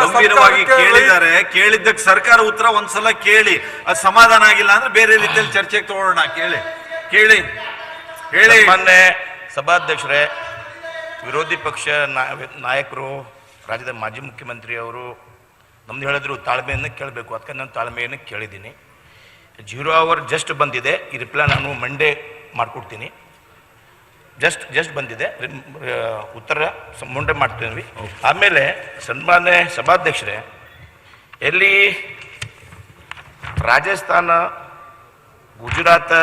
C: ಗಂಭೀರವಾಗಿ ಕೇಳಿದ್ದಾರೆ. ಕೇಳಿದ್ದಕ್ಕೆ ಸರ್ಕಾರ ಉತ್ತರ ಒಂದ್ಸಲ ಕೇಳಿ, ಅದು ಸಮಾಧಾನ ಆಗಿಲ್ಲ ಅಂದ್ರೆ ಬೇರೆ ರೀತಿಯಲ್ಲಿ ಚರ್ಚೆಗೆ ತಗೊಳ್ಳೋಣ. ಕೇಳಿ.
E: ಮಾನ್ಯ ಸಭಾಧ್ಯಕ್ಷರೇ, ವಿರೋಧಿ ಪಕ್ಷ ನಾಯಕರು, ರಾಜ್ಯದ ಮಾಜಿ ಮುಖ್ಯಮಂತ್ರಿ ಅವರು ನಮ್ದು ಹೇಳಿದ್ರು ತಾಳ್ಮೆಯನ್ನು ಕೇಳಬೇಕು. ಅದಕ್ಕೆ ನಾನು ತಾಳ್ಮೆಯನ್ನು ಕೇಳಿದ್ದೀನಿ. 0 ಅವರ್ ಜಸ್ಟ್ ಬಂದಿದೆ. ಈ ರಿಪ್ಲೈ ನಾನು ಮಂಡೇ ಮಾಡಿಕೊಡ್ತೀನಿ. ಜಸ್ಟ್ ಬಂದಿದೆ, ಉತ್ತರ ಮುಂದೆ ಮಾಡ್ತೀವಿ. ಆಮೇಲೆ ಸನ್ಮಾನ್ಯ ಸಭಾಧ್ಯಕ್ಷರೇ, ಎಲ್ಲಿ ರಾಜಸ್ಥಾನ, ಗುಜರಾತ್,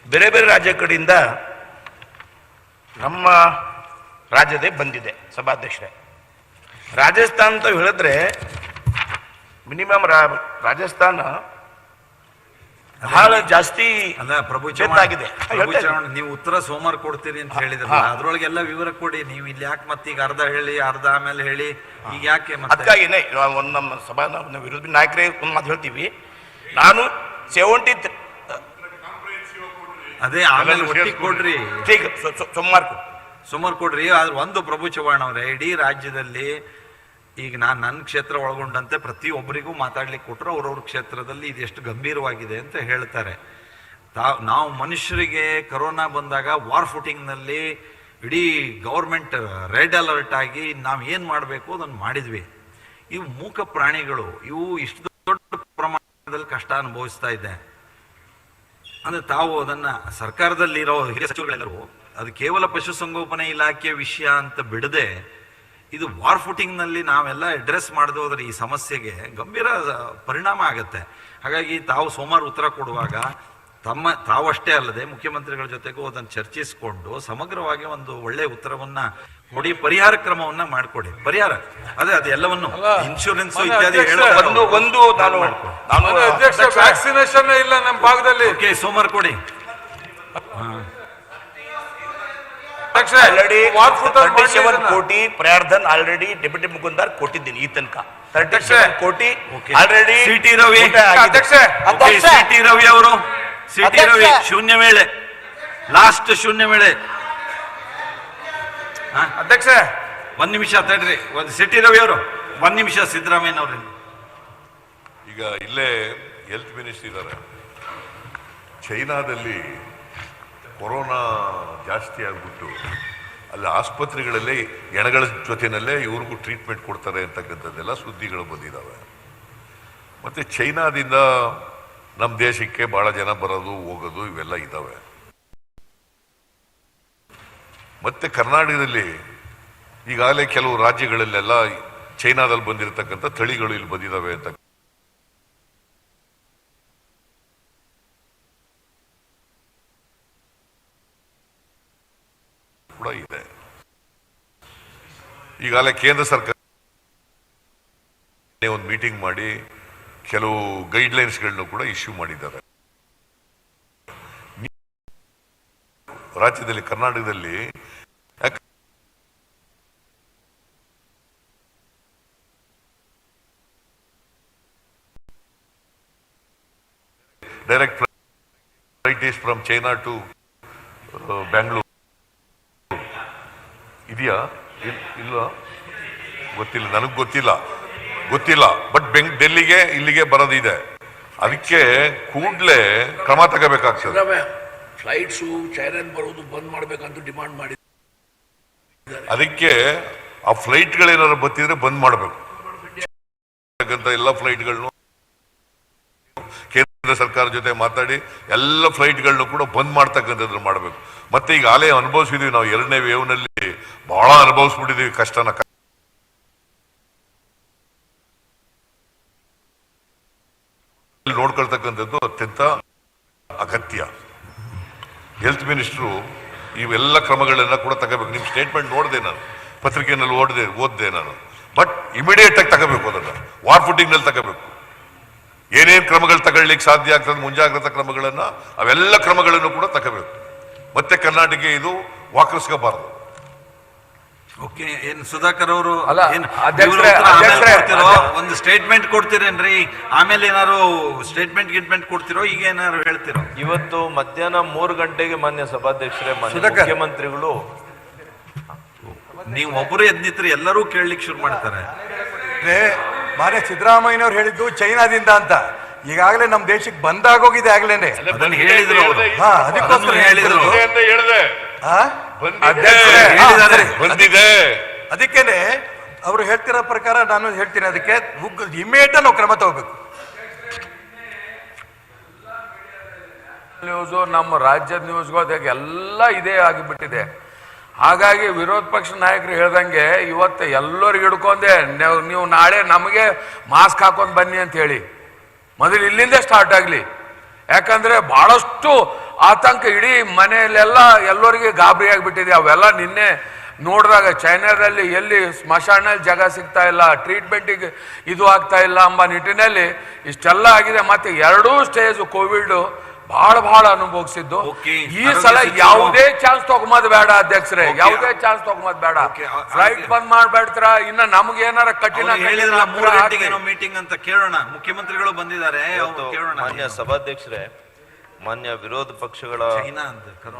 E: ಬೇರೆ ಬೇರೆ ರಾಜ್ಯ ಕಡೆಯಿಂದ ನಮ್ಮ ರಾಜ್ಯದೇ ಬಂದಿದೆ ಸಭಾಧ್ಯಕ್ಷರೇ. ರಾಜಸ್ಥಾನ ಅಂತ ಹೇಳಿದ್ರೆ ಮಿನಿಮಮ್ ರಾಜಸ್ಥಾನ ಬಹಳ ಜಾಸ್ತಿ
C: ಅಲ್ಲ ಪ್ರಭು
E: ಆಗಿದೆ.
C: ನೀವು ಉತ್ತರ ಸೋಮವಾರ ಕೊಡ್ತೀರಿ ಅಂತ ಹೇಳಿದ್ರಲ್ಲ, ಅದ್ರೊಳಗೆಲ್ಲ ವಿವರ ಕೊಡಿ. ನೀವು ಇಲ್ಲಿ ಯಾಕೆ ಮತ್ತೆ ಈಗ ಅರ್ಧ ಹೇಳಿ ಅರ್ಧ ಆಮೇಲೆ ಹೇಳಿ, ಈಗ ಯಾಕೆ?
E: ಅದಕ್ಕಾಗಿನೇ ಒಂದು ನಮ್ಮ ಸಭಾ ವಿರೋಧ ನಾಯಕರೇ ಒಂದು ಮಾತು ಹೇಳ್ತೀವಿ, ನಾನು 70
C: ಅದೇ ಆಮೇಲೆ ಒಟ್ಟಿಗೆ ಕೊಡ್ರಿ,
E: ಸೋಮವಾರ
C: ಕೊಡ್ರಿ. ಆದ್ರೆ ಒಂದು ಪ್ರಭು ಚವ್ಹಾಣ್ ಅವರೇ, ಇಡೀ ರಾಜ್ಯದಲ್ಲಿ ಈಗ ನನ್ನ ಕ್ಷೇತ್ರ ಒಳಗೊಂಡಂತೆ ಪ್ರತಿಯೊಬ್ಬರಿಗೂ ಮಾತಾಡ್ಲಿಕ್ಕೆ ಕೊಟ್ಟರು ಅವ್ರವ್ರ ಕ್ಷೇತ್ರದಲ್ಲಿ ಇದು ಎಷ್ಟು ಗಂಭೀರವಾಗಿದೆ ಅಂತ ಹೇಳ್ತಾರೆ. ನಾವು ಮನುಷ್ಯರಿಗೆ ಕರೋನಾ ಬಂದಾಗ ವಾರ್ ಫುಟಿಂಗ್ನಲ್ಲಿ ಇಡೀ ಗೌರ್ಮೆಂಟ್ ರೆಡ್ ಅಲರ್ಟ್ ಆಗಿ ನಾವು ಏನು ಮಾಡಬೇಕು ಅದನ್ನು ಮಾಡಿದ್ವಿ. ಇವು ಮೂಕ ಪ್ರಾಣಿಗಳು, ಇವು ಇಷ್ಟು ದೊಡ್ಡ ಪ್ರಮಾಣದಲ್ಲಿ ಕಷ್ಟ ಅನುಭವಿಸ್ತಾ ಇದೆ ಅಂದರೆ ತಾವು ಅದನ್ನು ಸರ್ಕಾರದಲ್ಲಿರೋ ಹಿರಿಯ ಸಚಿವಗಳೆಲ್ಲರೂ ಅದು ಕೇವಲ ಪಶುಸಂಗೋಪನೆ ಇಲಾಖೆಯ ವಿಷಯ ಅಂತ ಬಿಡದೆ ಇದು ವಾರ್ ಫುಟಿಂಗ್ನಲ್ಲಿ ನಾವೆಲ್ಲ ಅಡ್ರೆಸ್ ಮಾಡದೆ ಹೋದ್ರೆ ಈ ಸಮಸ್ಯೆಗೆ ಗಂಭೀರ ಪರಿಣಾಮ ಆಗುತ್ತೆ. ಹಾಗಾಗಿ ತಾವು ಸೋಮವಾರ ಉತ್ತರ ಕೊಡುವಾಗ ತಾವಷ್ಟೇ ಅಲ್ಲದೆ ಮುಖ್ಯಮಂತ್ರಿಗಳ ಜೊತೆಗೂ ಅದನ್ನು ಚರ್ಚಿಸಿಕೊಂಡು ಸಮಗ್ರವಾಗಿ ಒಂದು ಒಳ್ಳೆ ಉತ್ತರವನ್ನ ಕೊಡಿ, ಪರಿಹಾರ ಕ್ರಮವನ್ನ ಮಾಡಿಕೊಡಿ. ಪರಿಹಾರ ಅದೇ ಅದೆಲ್ಲವನ್ನು ಇನ್ಶೂರೆನ್ಸ್ ಇತ್ಯಾದಿ
F: ವ್ಯಾಕ್ಸಿನೇಷನ್ ಇಲ್ಲ ನಮ್ಮ ಭಾಗದಲ್ಲಿ.
C: ಸೋಮವಾರ ಕೊಡಿ.
E: ಆಲ್ರೆಡಿ 37 ಕೋಟಿ ಪ್ರಾರ್ಥನ್ ಆಲ್ರೆಡಿ ಡೆಪ್ಯೂಟಿ ಮುಕುಂದಾರ್ ಕೊಟ್ಟಿದ್ದೀನಿ ಈ ತನಕ. 37 ಕೋಟಿ ಆಲ್ರೆಡಿ.
C: ಸಿಟಿ ರವಿ ಅವರು, ಸಿಟಿ ರವಿ ಶೂನ್ಯ ವೇಳೆ, ಲಾಸ್ಟ್ ಶೂನ್ಯ ವೇಳೆ.
F: ಅಧ್ಯಕ್ಷ
C: ಒಂದ್ ನಿಮಿಷ ತಡ್ರಿ, ಒಂದು ಸಿಟಿ ರವಿ ಅವರು ಒಂದ್ ನಿಮಿಷ. ಸಿದ್ದರಾಮಯ್ಯನವ್ರ
O: ಈಗ ಇಲ್ಲೇ ಹೆಲ್ತ್ ಮಿನಿಸ್ಟರ್ ಇದ್ದಾರೆ. ಚೈನಾದಲ್ಲಿ ಕೊರೋನಾ ಜಾಸ್ತಿ ಆಗ್ಬಿಟ್ಟು ಅಲ್ಲಿ ಆಸ್ಪತ್ರೆಗಳಲ್ಲೇ ಹೆಣಗಳ ಜೊತೆನಲ್ಲೇ ಇವ್ರಿಗೂ ಟ್ರೀಟ್ಮೆಂಟ್ ಕೊಡ್ತಾರೆ ಅಂತಕ್ಕಂಥದ್ದೆಲ್ಲ ಸುದ್ದಿಗಳು ಬಂದಿದ್ದಾವೆ. ಮತ್ತು ಚೈನಾದಿಂದ ನಮ್ಮ ದೇಶಕ್ಕೆ ಭಾಳ ಜನ ಬರೋದು ಹೋಗೋದು ಇವೆಲ್ಲ ಇದ್ದಾವೆ. ಮತ್ತು ಕರ್ನಾಟಕದಲ್ಲಿ ಈಗಾಗಲೇ ಕೆಲವು ರಾಜ್ಯಗಳಲ್ಲೆಲ್ಲ ಚೈನಾದಲ್ಲಿ ಬಂದಿರತಕ್ಕಂಥ ತಳಿಗಳು ಇಲ್ಲಿ ಬಂದಿದ್ದಾವೆ ಅಂತ ಕೂಡ ಇದೆ. ಈಗಾಗಲೇ ಕೇಂದ್ರ ಸರ್ಕಾರ ಒಂದು ಮೀಟಿಂಗ್ ಮಾಡಿ ಕೆಲವು ಗೈಡ್ಲೈನ್ಸ್ಗಳನ್ನು ಕೂಡ ಇಶ್ಯೂ ಮಾಡಿದ್ದಾರೆ. ರಾಜ್ಯದಲ್ಲಿ ಕರ್ನಾಟಕದಲ್ಲಿ direct flight is from China to Bangalore ಇದೆಯಾ ಇಲ್ಲ ಗೊತ್ತಿಲ್ಲ, ನನಗೆ ಗೊತ್ತಿಲ್ಲ. ಬಟ್ ಡೆಲ್ಲಿಗೆ ಇಲ್ಲಿಗೆ ಬರೋದಿದೆ. ಅದಕ್ಕೆ ಕೂಡಲೇ ಕ್ರಮ ತಗೋಬೇಕಾಗ್ತದೆ.
V: ಫ್ಲೈಟ್ಸು ಚೈನಾ ಬರೋದು ಬಂದ್ ಮಾಡ್ಬೇಕಂತ ಡಿಮಾಂಡ್ ಮಾಡಿ
O: ಅದಕ್ಕೆ ಆ ಫ್ಲೈಟ್ಗಳೇನಾದ್ರು ಬರ್ತಿದ್ರೆ ಬಂದ್ ಮಾಡಬೇಕು. ಎಲ್ಲ ಫ್ಲೈಟ್ಗಳನ್ನು ಕೇಂದ್ರ ಸರ್ಕಾರ ಜೊತೆ ಮಾತಾಡಿ ಎಲ್ಲ ಫ್ಲೈಟ್ಗಳನ್ನು ಕೂಡ ಬಂದ್ ಮಾಡ್ತಕ್ಕಂಥದ್ದು ಮಾಡಬೇಕು. ಮತ್ತೆ ಈಗ ಆಲೇ ಅನುಭವಿಸಿದೀವಿ ನಾವು, 2ನೇ ವೇವ್ನಲ್ಲಿ ಬಹಳ ಅನುಭವಿಸ್ಬಿಟ್ಟಿದೀವಿ ಕಷ್ಟನ. ನೋಡ್ಕೊಳ್ತಕ್ಕಂಥದ್ದು ಅತ್ಯಂತ ಅಗತ್ಯ. ಹೆಲ್ತ್ ಮಿನಿಸ್ಟ್ರು ಇವೆಲ್ಲ ಕ್ರಮಗಳನ್ನ ಕೂಡ ತಗೋಬೇಕು. ನಿಮ್ಮ ಸ್ಟೇಟ್ಮೆಂಟ್ ನೋಡಿದೆ ನಾನು, ಪತ್ರಿಕೆಯಲ್ಲಿ ಓದಿದೆ ನಾನು. ಬಟ್ ಇಮಿಡಿಯೇಟ್ ಆಗಿ ತಗೋಬೇಕು, ಅದನ್ನ ವಾರ್ ಫುಟಿಂಗ್ ನಲ್ಲಿ ತಗೋಬೇಕು. ಏನೇನು ಕ್ರಮಗಳು ತಗೊಳ್ಳಿಕ್ಕೆ ಸಾಧ್ಯ ಆಗ್ತದೆ, ಮುಂಜಾಗ್ರತಾ ಕ್ರಮಗಳನ್ನ, ಅವೆಲ್ಲ ಕ್ರಮಗಳನ್ನು ಕೂಡ ತಗೋಬೇಕು. ಮತ್ತೆ ಕರ್ನಾಟಕ ಇದು ವಾಕರಿಸ್ಕೋಬಾರದು.
C: ಓಕೆ, ಏನ್ ಸುಧಾಕರ್ ಅವರು
F: ಅಧ್ಯಕ್ಷರೇ,
C: ಒಂದು ಸ್ಟೇಟ್ಮೆಂಟ್ ಕೊಡ್ತೀರೇನ್ರಿ? ಆಮೇಲೆ ಏನಾರು ಗಿಟ್ಮೆಂಟ್ ಕೊಡ್ತಿರೋ, ಈಗ ಏನಾರು ಹೇಳ್ತಿರೋ?
N: ಇವತ್ತು ಮಧ್ಯಾಹ್ನ 3 ಗಂಟೆಗೆ ಮಾನ್ಯ ಸಭಾಧ್ಯಕ್ಷರೇ, ಮುಖ್ಯಮಂತ್ರಿಗಳು
C: ನೀವು ಒಬ್ಬರು ಎದ್ನಿತ್ರಿ ಎಲ್ಲರೂ ಕೇಳಲಿಕ್ಕೆ ಶುರು ಮಾಡ್ತಾರೆ.
P: ಮಾನ್ಯ ಸಿದ್ದರಾಮಯ್ಯನವ್ರು ಹೇಳಿದ್ದು ಚೈನಾದಿಂದ ಅಂತ. ಈಗಾಗಲೇ ನಮ್ಮ ದೇಶಕ್ಕೆ ಬಂದಾಗೋಗಿದೆ ಆಗ್ಲೇನೆ.
C: ಅದನ್ನ ಹೇಳಿದ್ರು ಅವರು.
P: ಅದಕ್ಕೋಸ್ಕರ ಹೇಳಿದ್ರು
O: ಅಂತ ಹೇಳಿದೆ.
P: ಬಂದಿದೆ. ಅದಕ್ಕೇನೆ ಅವರು ಹೇಳ್ತಿರೋ ಪ್ರಕಾರ ನಾನು ಹೇಳ್ತೀನಿ, ಅದಕ್ಕೆ ಇಮಿಡಿಯೇಟ್ ನಾವು ಕ್ರಮ ತಗೋಬೇಕು.
R: ನ್ಯೂಸು ನಮ್ಮ ರಾಜ್ಯದ ನ್ಯೂಸ್ಗೋದಾಗ ಎಲ್ಲ ಇದೇ ಆಗಿಬಿಟ್ಟಿದೆ. ಹಾಗಾಗಿ ವಿರೋಧ ಪಕ್ಷ ನಾಯಕರು ಹೇಳ್ದಂಗೆ ಇವತ್ತು ಎಲ್ಲರಿಗೆ ಹಿಡ್ಕೊಂಡೆ ನೀವು ನಾಳೆ ನಮಗೆ ಮಾಸ್ಕ್ ಹಾಕೊಂಡು ಬನ್ನಿ ಅಂತ ಹೇಳಿ ಮೊದಲು ಇಲ್ಲಿಂದೇ ಸ್ಟಾರ್ಟ್ ಆಗಲಿ. ಯಾಕಂದ್ರೆ ಬಹಳಷ್ಟು ಆತಂಕ ಇಡೀ ಮನೆಯಲ್ಲೆಲ್ಲ ಎಲ್ಲರಿಗೆ ಗಾಬರಿ ಆಗಿಬಿಟ್ಟಿದೆ. ಅವೆಲ್ಲ ನಿನ್ನೆ ನೋಡಿದಾಗ ಚೈನಾದಲ್ಲಿ ಎಲ್ಲಿ ಸ್ಮಶಾನಲ್ಲಿ ಜಾಗ ಸಿಗ್ತಾ ಇಲ್ಲ, ಟ್ರೀಟ್ಮೆಂಟಿಗೆ ಇದು ಆಗ್ತಾ ಇಲ್ಲ ಎಂಬ ನಿಟ್ಟಿನಲ್ಲಿ ಇಷ್ಟೆಲ್ಲ ಆಗಿದೆ. ಮತ್ತೆ ಎರಡೂ ಸ್ಟೇಜ್ ಕೋವಿಡ್ ಬಹಳ ಅನುಭವಿಸಿದ್ದು. ಈ ಸಲ ಯಾವುದೇ ಚಾನ್ಸ್ ತಗೊಂಬದ್ ಬೇಡ ಅಧ್ಯಕ್ಷರೇ, ಯಾವುದೇ ಚಾನ್ಸ್ ತಗೊಂಬದ್ ಬೇಡ. ಫ್ಲೈಟ್ ಬಂದ್ ಮಾಡ್ಬೇಡ್ತಾರ. ಇನ್ನ ನಮ್ಗೆ ಏನಾರ ಕಠಿಣ
C: ಮೀಟಿಂಗ್ ಅಂತ ಕೇಳೋಣ. ಮುಖ್ಯಮಂತ್ರಿಗಳು ಬಂದಿದ್ದಾರೆ,
N: ಮಾನ್ಯ ಸಭಾಧ್ಯಕ್ಷರೇ, ಮಾನ್ಯ ವಿರೋಧ ಪಕ್ಷಗಳ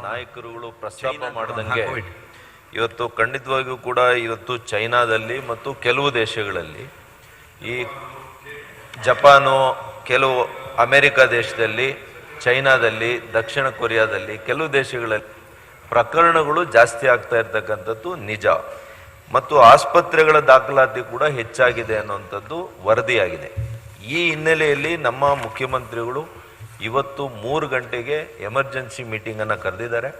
N: ನಾಯಕರುಗಳು ಪ್ರಸ್ತಾಪ ಮಾಡದಂಗೆ ಇವತ್ತು ಖಂಡಿತವಾಗಿಯೂ ಕೂಡ ಇವತ್ತು ಚೈನಾದಲ್ಲಿ ಮತ್ತು ಕೆಲವು ದೇಶಗಳಲ್ಲಿ, ಈ ಜಪಾನು, ಕೆಲವು ಅಮೆರಿಕ ದೇಶದಲ್ಲಿ, ಚೈನಾದಲ್ಲಿ, ದಕ್ಷಿಣ ಕೊರಿಯಾದಲ್ಲಿ, ಕೆಲವು ದೇಶಗಳಲ್ಲಿ ಪ್ರಕರಣಗಳು ಜಾಸ್ತಿ ಆಗ್ತಾ ಇರ್ತಕ್ಕಂಥದ್ದು ನಿಜ. ಮತ್ತು ಆಸ್ಪತ್ರೆಗಳ ದಾಖಲಾತಿ ಕೂಡ ಹೆಚ್ಚಾಗಿದೆ ಅನ್ನುವಂಥದ್ದು ವರದಿಯಾಗಿದೆ. ಈ ಹಿನ್ನೆಲೆಯಲ್ಲಿ ನಮ್ಮ ಮುಖ್ಯಮಂತ್ರಿಗಳು ಇವತ್ತು 3 ಗಂಟೆಗೆ ಎಮರ್ಜೆನ್ಸಿ ಮೀಟಿಂಗನ್ನು ಕರೆದಿದ್ದಾರೆ.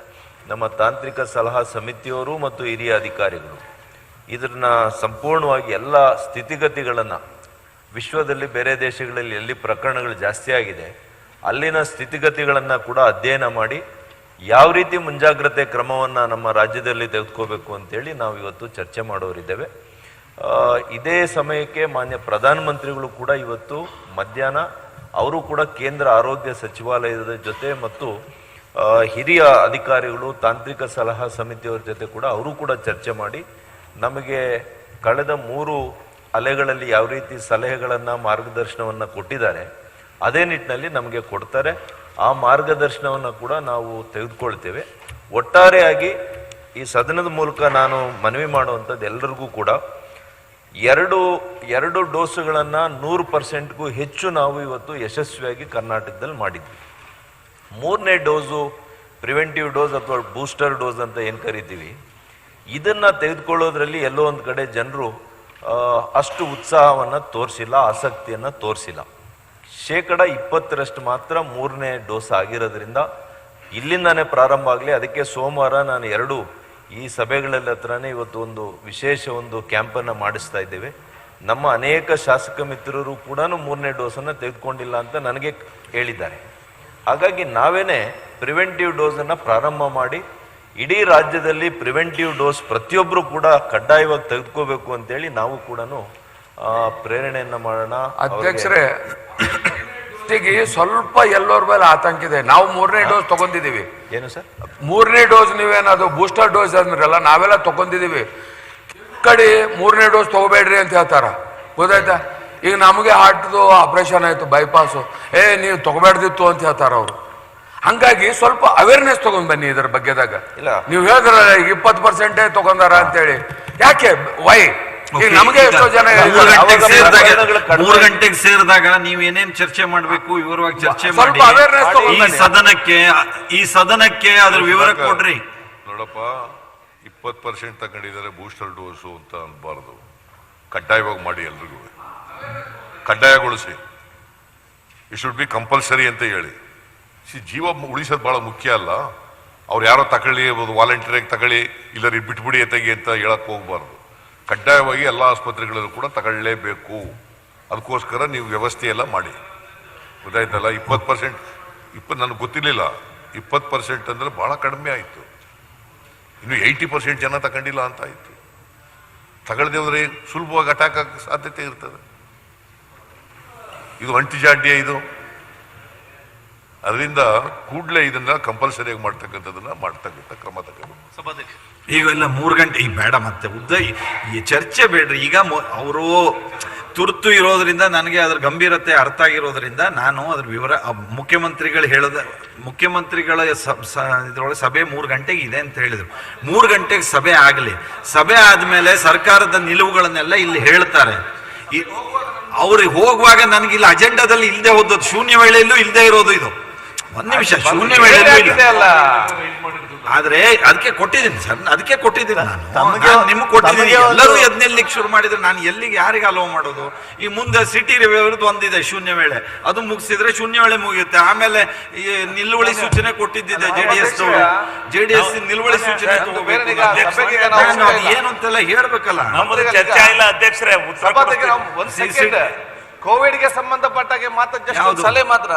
N: ನಮ್ಮ ತಾಂತ್ರಿಕ ಸಲಹಾ ಸಮಿತಿಯವರು ಮತ್ತು ಹಿರಿಯ ಅಧಿಕಾರಿಗಳು ಇದನ್ನ ಸಂಪೂರ್ಣವಾಗಿ ಎಲ್ಲ ಸ್ಥಿತಿಗತಿಗಳನ್ನು, ವಿಶ್ವದಲ್ಲಿ ಬೇರೆ ದೇಶಗಳಲ್ಲಿ ಎಲ್ಲಿ ಪ್ರಕರಣಗಳು ಜಾಸ್ತಿ ಆಗಿದೆ ಅಲ್ಲಿನ ಸ್ಥಿತಿಗತಿಗಳನ್ನು ಕೂಡ ಅಧ್ಯಯನ ಮಾಡಿ ಯಾವ ರೀತಿ ಮುಂಜಾಗ್ರತೆ ಕ್ರಮವನ್ನು ನಮ್ಮ ರಾಜ್ಯದಲ್ಲಿ ತೆಗೆದುಕೋಬೇಕು ಅಂತೇಳಿ ನಾವು ಇವತ್ತು ಚರ್ಚೆ ಮಾಡೋರಿದ್ದೇವೆ. ಇದೇ ಸಮಯಕ್ಕೆ ಮಾನ್ಯ ಪ್ರಧಾನಮಂತ್ರಿಗಳು ಕೂಡ ಇವತ್ತು ಮಧ್ಯಾಹ್ನ ಅವರು ಕೂಡ ಕೇಂದ್ರ ಆರೋಗ್ಯ ಸಚಿವಾಲಯದ ಜೊತೆ ಮತ್ತು ಹಿರಿಯ ಅಧಿಕಾರಿಗಳು, ತಾಂತ್ರಿಕ ಸಲಹಾ ಸಮಿತಿಯವರ ಜೊತೆ ಕೂಡ ಅವರು ಕೂಡ ಚರ್ಚೆ ಮಾಡಿ ನಮಗೆ ಕಳೆದ 3 ಅಲೆಗಳಲ್ಲಿ ಯಾವ ರೀತಿ ಸಲಹೆಗಳನ್ನು, ಮಾರ್ಗದರ್ಶನವನ್ನು ಕೊಟ್ಟಿದ್ದಾರೆ ಅದೇ ನಿಟ್ಟಿನಲ್ಲಿ ನಮಗೆ ಕೊಡ್ತಾರೆ. ಆ ಮಾರ್ಗದರ್ಶನವನ್ನು ಕೂಡ ನಾವು ತೆಗೆದುಕೊಳ್ತೇವೆ. ಒಟ್ಟಾರೆಯಾಗಿ ಈ ಸದನದ ಮೂಲಕ ನಾನು ಮನವಿ ಮಾಡುವಂಥದ್ದು ಎಲ್ಲರಿಗೂ ಕೂಡ ಎರಡು ಡೋಸುಗಳನ್ನು 100%ಗೂ ಹೆಚ್ಚು ನಾವು ಇವತ್ತು ಯಶಸ್ವಿಯಾಗಿ ಕರ್ನಾಟಕದಲ್ಲಿ ಮಾಡಿದ್ವಿ. 3ನೇ ಡೋಸು ಪ್ರಿವೆಂಟಿವ್ ಡೋಸ್ ಅಥವಾ ಬೂಸ್ಟರ್ ಡೋಸ್ ಅಂತ ಏನು ಕರಿತೀವಿ, ಇದನ್ನು ತೆಗೆದುಕೊಳ್ಳೋದ್ರಲ್ಲಿ ಎಲ್ಲೋ ಒಂದು ಕಡೆ ಜನರು ಅಷ್ಟು ಉತ್ಸಾಹವನ್ನು ತೋರಿಸಿಲ್ಲ, ಆಸಕ್ತಿಯನ್ನು ತೋರಿಸಿಲ್ಲ. 20% ಮಾತ್ರ 3ನೇ ಡೋಸ್ ಆಗಿರೋದ್ರಿಂದ ಇಲ್ಲಿಂದಾನೇ ಪ್ರಾರಂಭ ಆಗಲಿ. ಅದಕ್ಕೆ ಸೋಮವಾರ ನಾನು 2 ಈ ಸಭೆಗಳಲ್ಲಿ ಹತ್ರನೇ ಇವತ್ತು ಒಂದು ವಿಶೇಷ ಕ್ಯಾಂಪನ್ನು ಮಾಡಿಸ್ತಾ ಇದ್ದೇವೆ. ನಮ್ಮ ಅನೇಕ ಶಾಸಕ ಮಿತ್ರರು ಕೂಡ 3ನೇ ಡೋಸನ್ನು ತೆಗೆದುಕೊಂಡಿಲ್ಲ ಅಂತ ನನಗೆ ಹೇಳಿದ್ದಾರೆ. ಹಾಗಾಗಿ ನಾವೇನೇ ಪ್ರಿವೆಂಟಿವ್ ಡೋಸನ್ನು ಪ್ರಾರಂಭ ಮಾಡಿ ಇಡೀ ರಾಜ್ಯದಲ್ಲಿ ಪ್ರಿವೆಂಟಿವ್ ಡೋಸ್ ಪ್ರತಿಯೊಬ್ಬರು ಕೂಡ ಕಡ್ಡಾಯವಾಗಿ ತೆಗೆದುಕೋಬೇಕು ಅಂತೇಳಿ ನಾವು ಕೂಡ ಪ್ರೇರಣೆಯನ್ನ ಮಾಡೋಣ.
R: ಅಧ್ಯಕ್ಷರೇ, ಸ್ವಲ್ಪ ಎಲ್ಲರ ಮೇಲೆ ಆತಂಕ ಇದೆ. ನಾವು 3ನೇ ಡೋಸ್ ತಗೊಂಡಿದ್ದೀವಿ.
N: ಏನು ಸರ್?
R: 3ನೇ ಡೋಸ್ ನೀವೇನದು ಬೂಸ್ಟರ್ ಡೋಸ್ ಅಂದ್ರಲ್ಲ, ನಾವೆಲ್ಲ ತಗೊಂಡಿದ್ದೀವಿ. ಕಡೆ 3ನೇ ಡೋಸ್ ತಗೋಬೇಡ್ರಿ ಅಂತ ಹೇಳ್ತಾರ, ಗೊತ್ತಾಯ್ತಾ? ಈಗ ನಮಗೆ ಹಾರ್ಟ್ದು ಆಪರೇಷನ್ ಆಯ್ತು, ಬೈಪಾಸು, ನೀವು ತಗೋಬೇಡ್ದಿತ್ತು ಅಂತ ಹೇಳ್ತಾರ ಅವರು. ಹಂಗಾಗಿ ಸ್ವಲ್ಪ ಅವೇರ್ನೆಸ್ ತಗೊಂಡ್ ಬನ್ನಿ ಇದ್ರ ಬಗ್ಗೆದಾಗ. ನೀವು ಹೇಳಿದ್ರಲ್ಲ 20% ತಗೊಂಡಾರ ಅಂತೇಳಿ, ಯಾಕೆ ವೈ? ಈಗ ನಮಗೆ ಎಷ್ಟೋ ಜನ
C: 3 ಗಂಟೆಗೆ ಸೇರಿದಾಗ ನೀವು ಏನೇನ್ ಚರ್ಚೆ ಮಾಡ್ಬೇಕು ವಿವರವಾಗಿ ಚರ್ಚೆ ಮಾಡಿ ಈ ಸದನಕ್ಕೆ ಅದ್ರ ವಿವರ ಕೊಡ್ರಿ.
O: ನೋಡಪ್ಪ, 20% ತಗೊಂಡಿದ್ದಾರೆ ಬೂಸ್ಟರ್ ಡೋಸು ಅಂತ ಅನ್ಬಾರ್ದು. ಕಡ್ಡಾಯವಾಗಿ ಮಾಡಿ, ಎಲ್ರಿಗೂ ಕಡ್ಡಾಯಗೊಳಿಸಿ. ಇಟ್ ಶುಡ್ ಬಿ ಕಂಪಲ್ಸರಿ ಅಂತ ಹೇಳಿ. ಜೀವ ಉಳಿಸೋದು ಬಹಳ ಮುಖ್ಯ ಅಲ್ಲ. ಅವ್ರು ಯಾರೋ ತಗೊಳ್ಳಿ, ವಾಲಂಟಿಯರಾಗಿ ತಗೊಳ್ಳಿ, ಇಲ್ಲರಿ ಬಿಟ್ಬಿಡಿ ಎತ್ತಗಿ ಅಂತ ಹೇಳಕ್ ಹೋಗ್ಬಾರ್ದು. ಕಡ್ಡಾಯವಾಗಿ ಎಲ್ಲ ಆಸ್ಪತ್ರೆಗಳಲ್ಲೂ ಕೂಡ ತಗೊಳ್ಳೇಬೇಕು. ಅದಕ್ಕೋಸ್ಕರ ನೀವು ವ್ಯವಸ್ಥೆ ಎಲ್ಲ ಮಾಡಿ, ಗೊತ್ತಾಯ್ತಲ್ಲ? 20% ನನಗೆ ಗೊತ್ತಿರಲಿಲ್ಲ. 20% ಅಂದರೆ ಬಹಳ ಕಡಿಮೆ ಆಯಿತು. ಇನ್ನು 80% ಜನ ತಗೊಂಡಿಲ್ಲ ಅಂತ ಆಯಿತು. ತಗೊಳ್ದೆ ಹೋದ್ರೆ ಸುಲಭವಾಗಿ ಅಟ್ಯಾಕ್ ಆಗೋ ಸಾಧ್ಯತೆ ಇರ್ತದೆ. ಇದು ಅಂಟಿಜಾಡ್ಯ ಇದು. ಅದರಿಂದ ಕೂಡಲೇ ಇದನ್ನ ಕಂಪಲ್ಸರಿಯಾಗಿ ಮಾಡ್ತಕ್ಕಂಥದ್ದನ್ನ ಮಾಡ್ತಕ್ಕಂಥ ಕ್ರಮ ತಗೋಬೇಕು.
C: ಈಗೆಲ್ಲ 3 ಗಂಟೆ ಈಗ ಬೇಡ, ಮತ್ತೆ ಉದ್ದ ಈ ಚರ್ಚೆ ಬೇಡ್ರಿ. ಈಗ ಅವರು ತುರ್ತು ಇರೋದ್ರಿಂದ ನನಗೆ ಅದ್ರ ಗಂಭೀರತೆ ಅರ್ಥ ಆಗಿರೋದ್ರಿಂದ ನಾನು ಅದ್ರ ವಿವರ ಮುಖ್ಯಮಂತ್ರಿಗಳು ಮುಖ್ಯಮಂತ್ರಿಗಳ ಇದ್ರೊಳಗೆ ಸಭೆ 3 ಗಂಟೆಗೆ ಇದೆ ಅಂತ ಹೇಳಿದ್ರು. 3 ಗಂಟೆಗೆ ಸಭೆ ಆಗಲಿ. ಸಭೆ ಆದ್ಮೇಲೆ ಸರ್ಕಾರದ ನಿಲುವುಗಳನ್ನೆಲ್ಲ ಇಲ್ಲಿ ಹೇಳ್ತಾರೆ. ಅವ್ರಿಗೆ ಹೋಗುವಾಗ ನನಗೆ ಇಲ್ಲಿ ಅಜೆಂಡಾದಲ್ಲಿ ಇಲ್ಲದೆ ಹೋದದ್ದು, ಶೂನ್ಯ ವೇಳೆಯಲ್ಲೂ ಇಲ್ಲದೆ ಇರೋದು ಇದು. 1 ನಿಮಿಷ, ಶೂನ್ಯ ವೇಳೆಯಲ್ಲೂ ಇಲ್ಲ. ಆದ್ರೆ ಅದಕ್ಕೆ ಕೊಟ್ಟಿದ್ದೀನಿ ಸರ್, ಅದಕ್ಕೆ ಕೊಟ್ಟಿದ್ದೀನಿ ನಾನು ನಿಮ್ಗೆ ಕೊಟ್ಟಿದ್ದೀನಿ.
B: ತಮಗೆ
C: ಎಲ್ಲರೂ ಎದ್ ನಿಲ್ಲಿಕ್ಕೆ ಶುರು ಮಾಡಿದ್ರೆ ನಾನು ಎಲ್ಲಿಗೆ ಯಾರಿಗೆ ಅಲೋ ಮಾಡೋದು? ಈ ಮುಂದೆ ಸಿಟಿ ರಿವ್ಯೂವ್ರದ್ದು ಒಂದಿದೆ ಶೂನ್ಯ ವೇಳೆ, ಅದು ಮುಗಿಸಿದ್ರೆ ಶೂನ್ಯ ವೇಳೆ ಮುಗಿಯುತ್ತೆ. ಆಮೇಲೆ ಈ ನಿಲುವಳಿ ಸೂಚನೆ ಕೊಟ್ಟಿದ್ದಿದೆ ಜೆಡಿಎಸ್ ನಿಲುವಳಿ ಸೂಚನೆ ಏನು ಅಂತೆಲ್ಲ ಹೇಳ್ಬೇಕಲ್ಲ.
A: ಚರ್ಚೆ ಇಲ್ಲ ಅಧ್ಯಕ್ಷರೇ.
H: ಕೋವಿಡ್ಗೆ ಸಂಬಂಧಪಟ್ಟಾಗೆ ಮಾತ್ರ ಸಲಹೆ ಮಾತ್ರ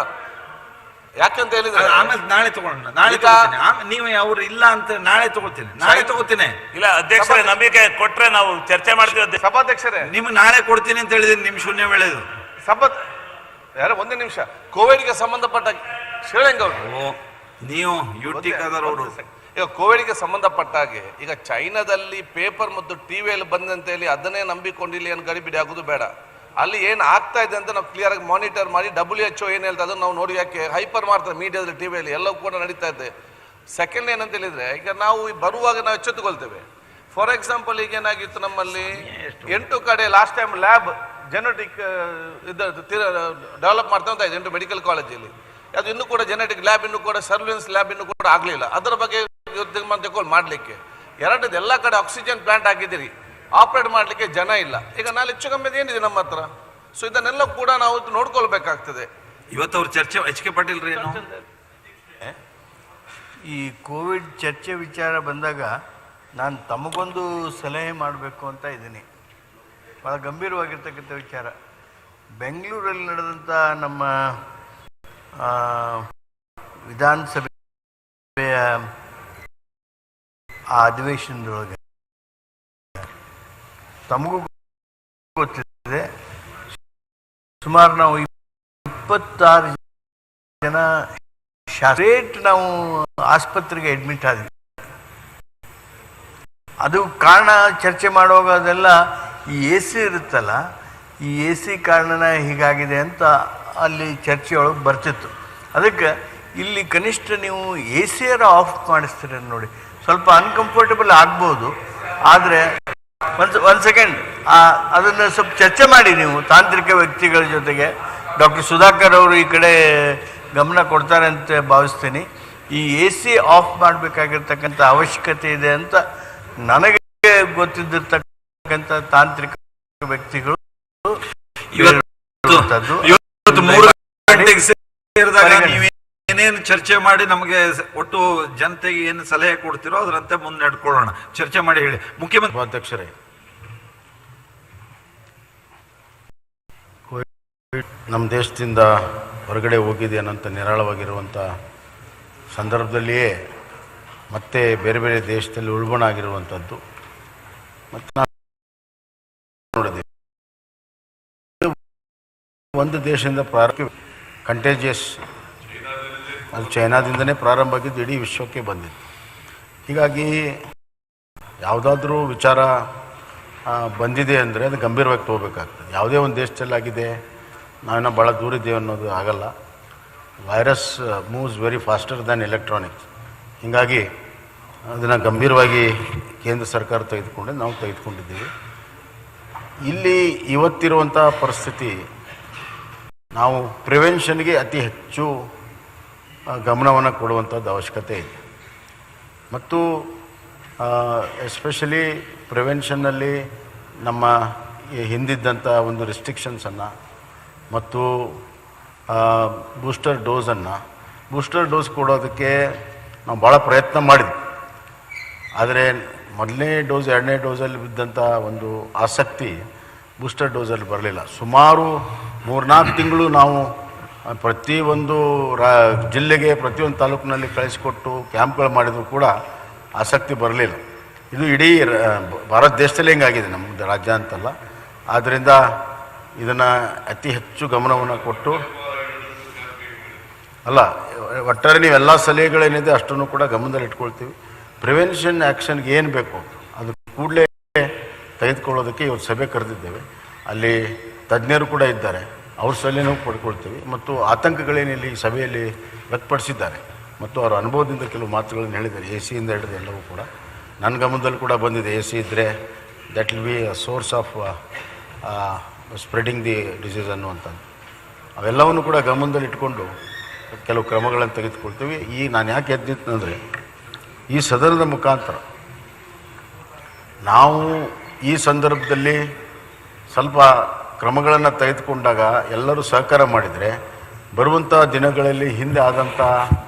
H: ಯಾಕಂತ ಹೇಳಿದ್ರೆ
C: ಆಮೇಲೆ ನಾಳೆ ತಗೊಳ್ಳೋಣ, ನಾಳೆ ತಗೋತೀನಿ. ನೀವು ಅವ್ರು ಇಲ್ಲ ಅಂತ ನಾಳೆ ತಗೋತೀನಿ.
A: ಇಲ್ಲ ಅಧ್ಯಕ್ಷರೇ, ನಮಗೆ ಕೊಟ್ರೆ ನಾವು ಚರ್ಚೆ ಮಾಡ್ತೀವಿ.
H: ಸಭಾಧ್ಯಕ್ಷರೇ,
C: ನಿಮ್ಗೆ ನಾಳೆ ಕೊಡ್ತೀನಿ ಅಂತ ಹೇಳಿದೀನಿ ನಿಮ್ ಶೂನ್ಯ ವೇಳೆದು.
H: ಒಂದೇ ನಿಮಿಷ. ಕೋವಿಡ್ಗೆ ಸಂಬಂಧಪಟ್ಟ ಶಿವಲಿಂಗೌಡರು,
C: ನೀವು ಯುಟಿಕಾದರವರು,
H: ಈಗ ಕೋವಿಡ್ಗೆ ಸಂಬಂಧಪಟ್ಟಾಗೆ ಈಗ ಚೈನಾದಲ್ಲಿ ಪೇಪರ್ ಮತ್ತು ಟಿವಿಯಲ್ಲಿ ಬಂದಂತ ಹೇಳಿ ಅದನ್ನೇ ನಂಬಿಕೊಂಡಿಲ್ಲ ಏನು ಗಡಿಬಿಡಿ ಆಗೋದು ಬೇಡ. ಅಲ್ಲಿ ಏನು ಆಗ್ತಾ ಇದೆ ಅಂತ ನಾವು ಕ್ಲಿಯರ್ ಆಗಿ ಮಾನಿಟರ್ ಮಾಡಿ WHO ಏನು ಹೇಳ್ತಾ ಅದನ್ನು ನಾವು ನೋಡಿ, ಯಾಕೆ ಹೈಪರ್ ಮಾಡ್ತಾರೆ ಮೀಡಿಯಾದಲ್ಲಿ ಟಿವಿಯಲ್ಲಿ ಎಲ್ಲವೂ ಕೂಡ ನಡೀತಾ ಇದೆ. ಸೆಕೆಂಡ್ ಏನಂತ ಹೇಳಿದ್ರೆ, ಈಗ ನಾವು ಬರುವಾಗ ನಾವು ಎಚ್ಚೆತ್ತುಕೊಳ್ತೇವೆ. ಫಾರ್ ಎಕ್ಸಾಂಪಲ್ ಈಗ ಏನಾಗಿತ್ತು ನಮ್ಮಲ್ಲಿ 8 ಕಡೆ last time lab genetic develop ಮಾಡ್ತಾ ಇದೆ 8 ಮೆಡಿಕಲ್ ಕಾಲೇಜಲ್ಲಿ. ಅದು ಇನ್ನೂ ಕೂಡ ಜೆನೆಟಿಕ್ ಲ್ಯಾಬ್ ಇನ್ನೂ ಕೂಡ ಸರ್ವಿಲೆನ್ಸ್ ಲ್ಯಾಬ್ ಇನ್ನೂ ಕೂಡ ಆಗಲಿಲ್ಲ. ಅದರ ಬಗ್ಗೆ ಮಾಡಲಿಕ್ಕೆ ಎಲ್ಲ ಕಡೆ ಆಕ್ಸಿಜನ್ ಪ್ಲಾಂಟ್ ಹಾಕಿದ್ದೀರಿ, ಆಪರೇಟ್ ಮಾಡಲಿಕ್ಕೆ ಜನ ಇಲ್ಲ. ಈಗ ನಾಳೆ ಹೆಚ್ಚು ಕಮ್ಮಿ ಏನಿದೆ ನಮ್ಮ ಹತ್ರ. ಸೊ ಇದನ್ನೆಲ್ಲ ಕೂಡ ನಾವು ನೋಡ್ಕೊಳ್ಬೇಕಾಗ್ತದೆ.
C: ಇವತ್ತು ಅವ್ರ ಚರ್ಚೆ HK ಪಾಟೀಲ್ ರೀ
B: ಈ ಕೋವಿಡ್ ಚರ್ಚೆ ವಿಚಾರ ಬಂದಾಗ ನಾನು ತಮಗೊಂದು ಸಲಹೆ ಮಾಡಬೇಕು ಅಂತ ಇದ್ದೀನಿ. ಭಾಳ ಗಂಭೀರವಾಗಿರ್ತಕ್ಕಂಥ ವಿಚಾರ. ಬೆಂಗಳೂರಲ್ಲಿ ನಡೆದಂಥ ನಮ್ಮ ವಿಧಾನಸಭೆಯ ಆ ಅಧಿವೇಶನದೊಳಗೆ ತಮಗೂ ಗೊತ್ತಿದೆ, ಸುಮಾರು ನಾವು 26 ಜನ ಸ್ಟ್ರೇಟ್ ನಾವು ಆಸ್ಪತ್ರೆಗೆ ಅಡ್ಮಿಟ್ ಆದ್ವಿ. ಅದು ಕಾರಣ ಚರ್ಚೆ ಮಾಡುವಾಗ ಅದೆಲ್ಲ ಈ AC ಇರುತ್ತಲ್ಲ, ಈ AC ಕಾರಣನ ಹೀಗಾಗಿದೆ ಅಂತ ಅಲ್ಲಿ ಚರ್ಚೆಯೊಳಗೆ ಬರ್ತಿತ್ತು. ಅದಕ್ಕೆ ಇಲ್ಲಿ ಕನಿಷ್ಠ ನೀವು AC ಆಫ್ ಮಾಡಿಸ್ತೀರ ನೋಡಿ. ಸ್ವಲ್ಪ ಅನ್ಕಂಫರ್ಟಬಲ್ ಆಗ್ಬೋದು, ಆದರೆ ಒಂದು ಸೆಕೆಂಡ್ ಅದನ್ನು ಸ್ವಲ್ಪ ಚರ್ಚೆ ಮಾಡಿ ನೀವು ತಾಂತ್ರಿಕ ವ್ಯಕ್ತಿಗಳ ಜೊತೆಗೆ. ಡಾಕ್ಟರ್ ಸುಧಾಕರ್ ಅವರು ಈ ಕಡೆ ಗಮನ ಕೊಡ್ತಾರೆ ಅಂತ ಭಾವಿಸ್ತೀನಿ. ಈ AC ಆಫ್ ಮಾಡಬೇಕಾಗಿರ್ತಕ್ಕಂಥ ಅವಶ್ಯಕತೆ ಇದೆ ಅಂತ ನನಗೆ ಗೊತ್ತಿದ್ದಿರ್ತಕ್ಕಂಥ ತಾಂತ್ರಿಕ ವ್ಯಕ್ತಿಗಳು
C: ಏನೇನು ಚರ್ಚೆ ಮಾಡಿ ನಮಗೆ ಒಟ್ಟು ಜನತೆಗೆ ಏನು ಸಲಹೆ ಕೊಡ್ತಿರೋ ಅದರಂತೆ ಮುಂದೆ ನಡ್ಕೊಳ್ಳೋಣ. ಚರ್ಚೆ ಮಾಡಿ ಹೇಳಿ. ಮುಖ್ಯಮಂತ್ರಿ
G: ಅಧ್ಯಕ್ಷರೇ, ನಮ್ಮ ದೇಶದಿಂದ ಹೊರಗಡೆ ಹೋಗಿದೆ ಅನ್ನೋಂಥ ನಿರಾಳವಾಗಿರುವಂಥ ಸಂದರ್ಭದಲ್ಲಿಯೇ ಮತ್ತೆ ಬೇರೆ ಬೇರೆ ದೇಶದಲ್ಲಿ ಉಳ್ಬಣ ಆಗಿರುವಂಥದ್ದು ಮತ್ತು ನಾವು ನೋಡಿದ್ದೀವಿ. ಒಂದು ದೇಶದಿಂದ ಪ್ರಾರಂಭ ಕಂಟೇಜಿಯಸ್, ಅದು ಚೈನಾದಿಂದನೇ ಪ್ರಾರಂಭ ಆಗಿದ್ದು ಇಡೀ ವಿಶ್ವಕ್ಕೆ ಬಂದಿದೆ. ಹೀಗಾಗಿ ಯಾವುದಾದ್ರೂ ವಿಚಾರ ಬಂದಿದೆ ಅಂದರೆ ಅದು ಗಂಭೀರವಾಗಿ ತಗೋಬೇಕಾಗ್ತದೆ. ಯಾವುದೇ ಒಂದು ದೇಶದಲ್ಲಾಗಿದೆ ನಾವೇನೋ ಭಾಳ ದೂರ ಇದ್ದೇವೆ ಅನ್ನೋದು ಆಗಲ್ಲ. Virus moves very faster than electronics. ಹೀಗಾಗಿ ಅದನ್ನು ಗಂಭೀರವಾಗಿ ಕೇಂದ್ರ ಸರ್ಕಾರ ತೆಗೆದುಕೊಂಡೆ, ನಾವು ತೆಗೆದುಕೊಂಡಿದ್ದೀವಿ. ಇಲ್ಲಿ ಇವತ್ತಿರುವಂಥ ಪರಿಸ್ಥಿತಿ, ನಾವು ಪ್ರಿವೆನ್ಷನ್ಗೆ ಅತಿ ಹೆಚ್ಚು ಗಮನವನ್ನು ಕೊಡುವಂಥದ್ದು ಅವಶ್ಯಕತೆ ಇದೆ. ಮತ್ತು ಎಸ್ಪೆಷಲಿ ಪ್ರಿವೆನ್ಷನ್ನಲ್ಲಿ ನಮ್ಮ ಹಿಂದಿದ್ದಂಥ ಒಂದು ರೆಸ್ಟ್ರಿಕ್ಷನ್ಸನ್ನು ಮತ್ತು ಬೂಸ್ಟರ್ ಡೋಸ್ ಕೊಡೋದಕ್ಕೆ ನಾವು ಭಾಳ ಪ್ರಯತ್ನ ಮಾಡಿದ್ವಿ. ಆದರೆ ಮೊದಲನೇ ಡೋಸ್ 2ನೇ ಡೋಸಲ್ಲಿ ಬಿದ್ದಂಥ ಒಂದು ಆಸಕ್ತಿ ಬೂಸ್ಟರ್ ಡೋಸಲ್ಲಿ ಬರಲಿಲ್ಲ. ಸುಮಾರು 3-4 ತಿಂಗಳು ನಾವು ಪ್ರತಿಯೊಂದು ಜಿಲ್ಲೆಗೆ ಪ್ರತಿಯೊಂದು ತಾಲೂಕಿನಲ್ಲಿ ಕಳಿಸಿಕೊಟ್ಟು ಕ್ಯಾಂಪ್ಗಳು ಮಾಡಿದರೂ ಕೂಡ ಆಸಕ್ತಿ ಬರಲಿಲ್ಲ. ಇದು ಇಡೀ ಭಾರತ ದೇಶದಲ್ಲಿ ಹಿಂಗಾಗಿದೆ, ನಮ್ಮ ರಾಜ್ಯ ಅಂತಲ್ಲ. ಆದ್ದರಿಂದ ಇದನ್ನು ಅತಿ ಹೆಚ್ಚು ಗಮನವನ್ನು ಕೊಟ್ಟು ಒಟ್ಟಾರೆ ನೀವೆಲ್ಲ ಸಲಹೆಗಳೇನಿದೆ ಅಷ್ಟನ್ನು ಕೂಡ ಗಮನದಲ್ಲಿ ಇಟ್ಕೊಳ್ತೀವಿ. ಪ್ರಿವೆನ್ಷನ್ ಆ್ಯಕ್ಷನ್ಗೆ ಏನು ಬೇಕು ಅದು ಕೂಡಲೇ ತೆಗೆದುಕೊಳ್ಳೋದಕ್ಕೆ ಇವತ್ತು ಸಭೆ ಕರೆದಿದ್ದೇವೆ. ಅಲ್ಲಿ ತಜ್ಞರು ಕೂಡ ಇದ್ದಾರೆ, ಅವ್ರ ಸಲಹೆನೂ ಪಡ್ಕೊಳ್ತೀವಿ. ಮತ್ತು ಆತಂಕಗಳೇನಿಲ್ಲಿ ಈ ಸಭೆಯಲ್ಲಿ ವ್ಯಕ್ತಪಡಿಸಿದ್ದಾರೆ ಮತ್ತು ಅವರ ಅನುಭವದಿಂದ ಕೆಲವು ಮಾತುಗಳನ್ನು ಹೇಳಿದ್ದಾರೆ. AC ಹಿಡಿದು ಎಲ್ಲವೂ ಕೂಡ ನನ್ನ ಗಮನದಲ್ಲಿ ಕೂಡ ಬಂದಿದೆ. AC ಇದ್ದರೆ that will be a source of spreading the disease ಅನ್ನುವಂಥದ್ದು. ಅವೆಲ್ಲವನ್ನು ಕೂಡ ಗಮನದಲ್ಲಿ ಇಟ್ಕೊಂಡು ಕೆಲವು ಕ್ರಮಗಳನ್ನು ತೆಗೆದುಕೊಳ್ತೀವಿ. ನಾನು ಯಾಕೆ ಎದ್ದಿತ್ತಂದರೆ, ಈ ಸದನದ ಮುಖಾಂತರ ನಾವು ಈ ಸಂದರ್ಭದಲ್ಲಿ ಸ್ವಲ್ಪ ಕ್ರಮಗಳನ್ನು ತೆಗೆದುಕೊಂಡಾಗ ಎಲ್ಲರೂ ಸಹಕಾರ ಮಾಡಿದರೆ ಬರುವಂಥ ದಿನಗಳಲ್ಲಿ ಹಿಂದೆ ಆದಂಥ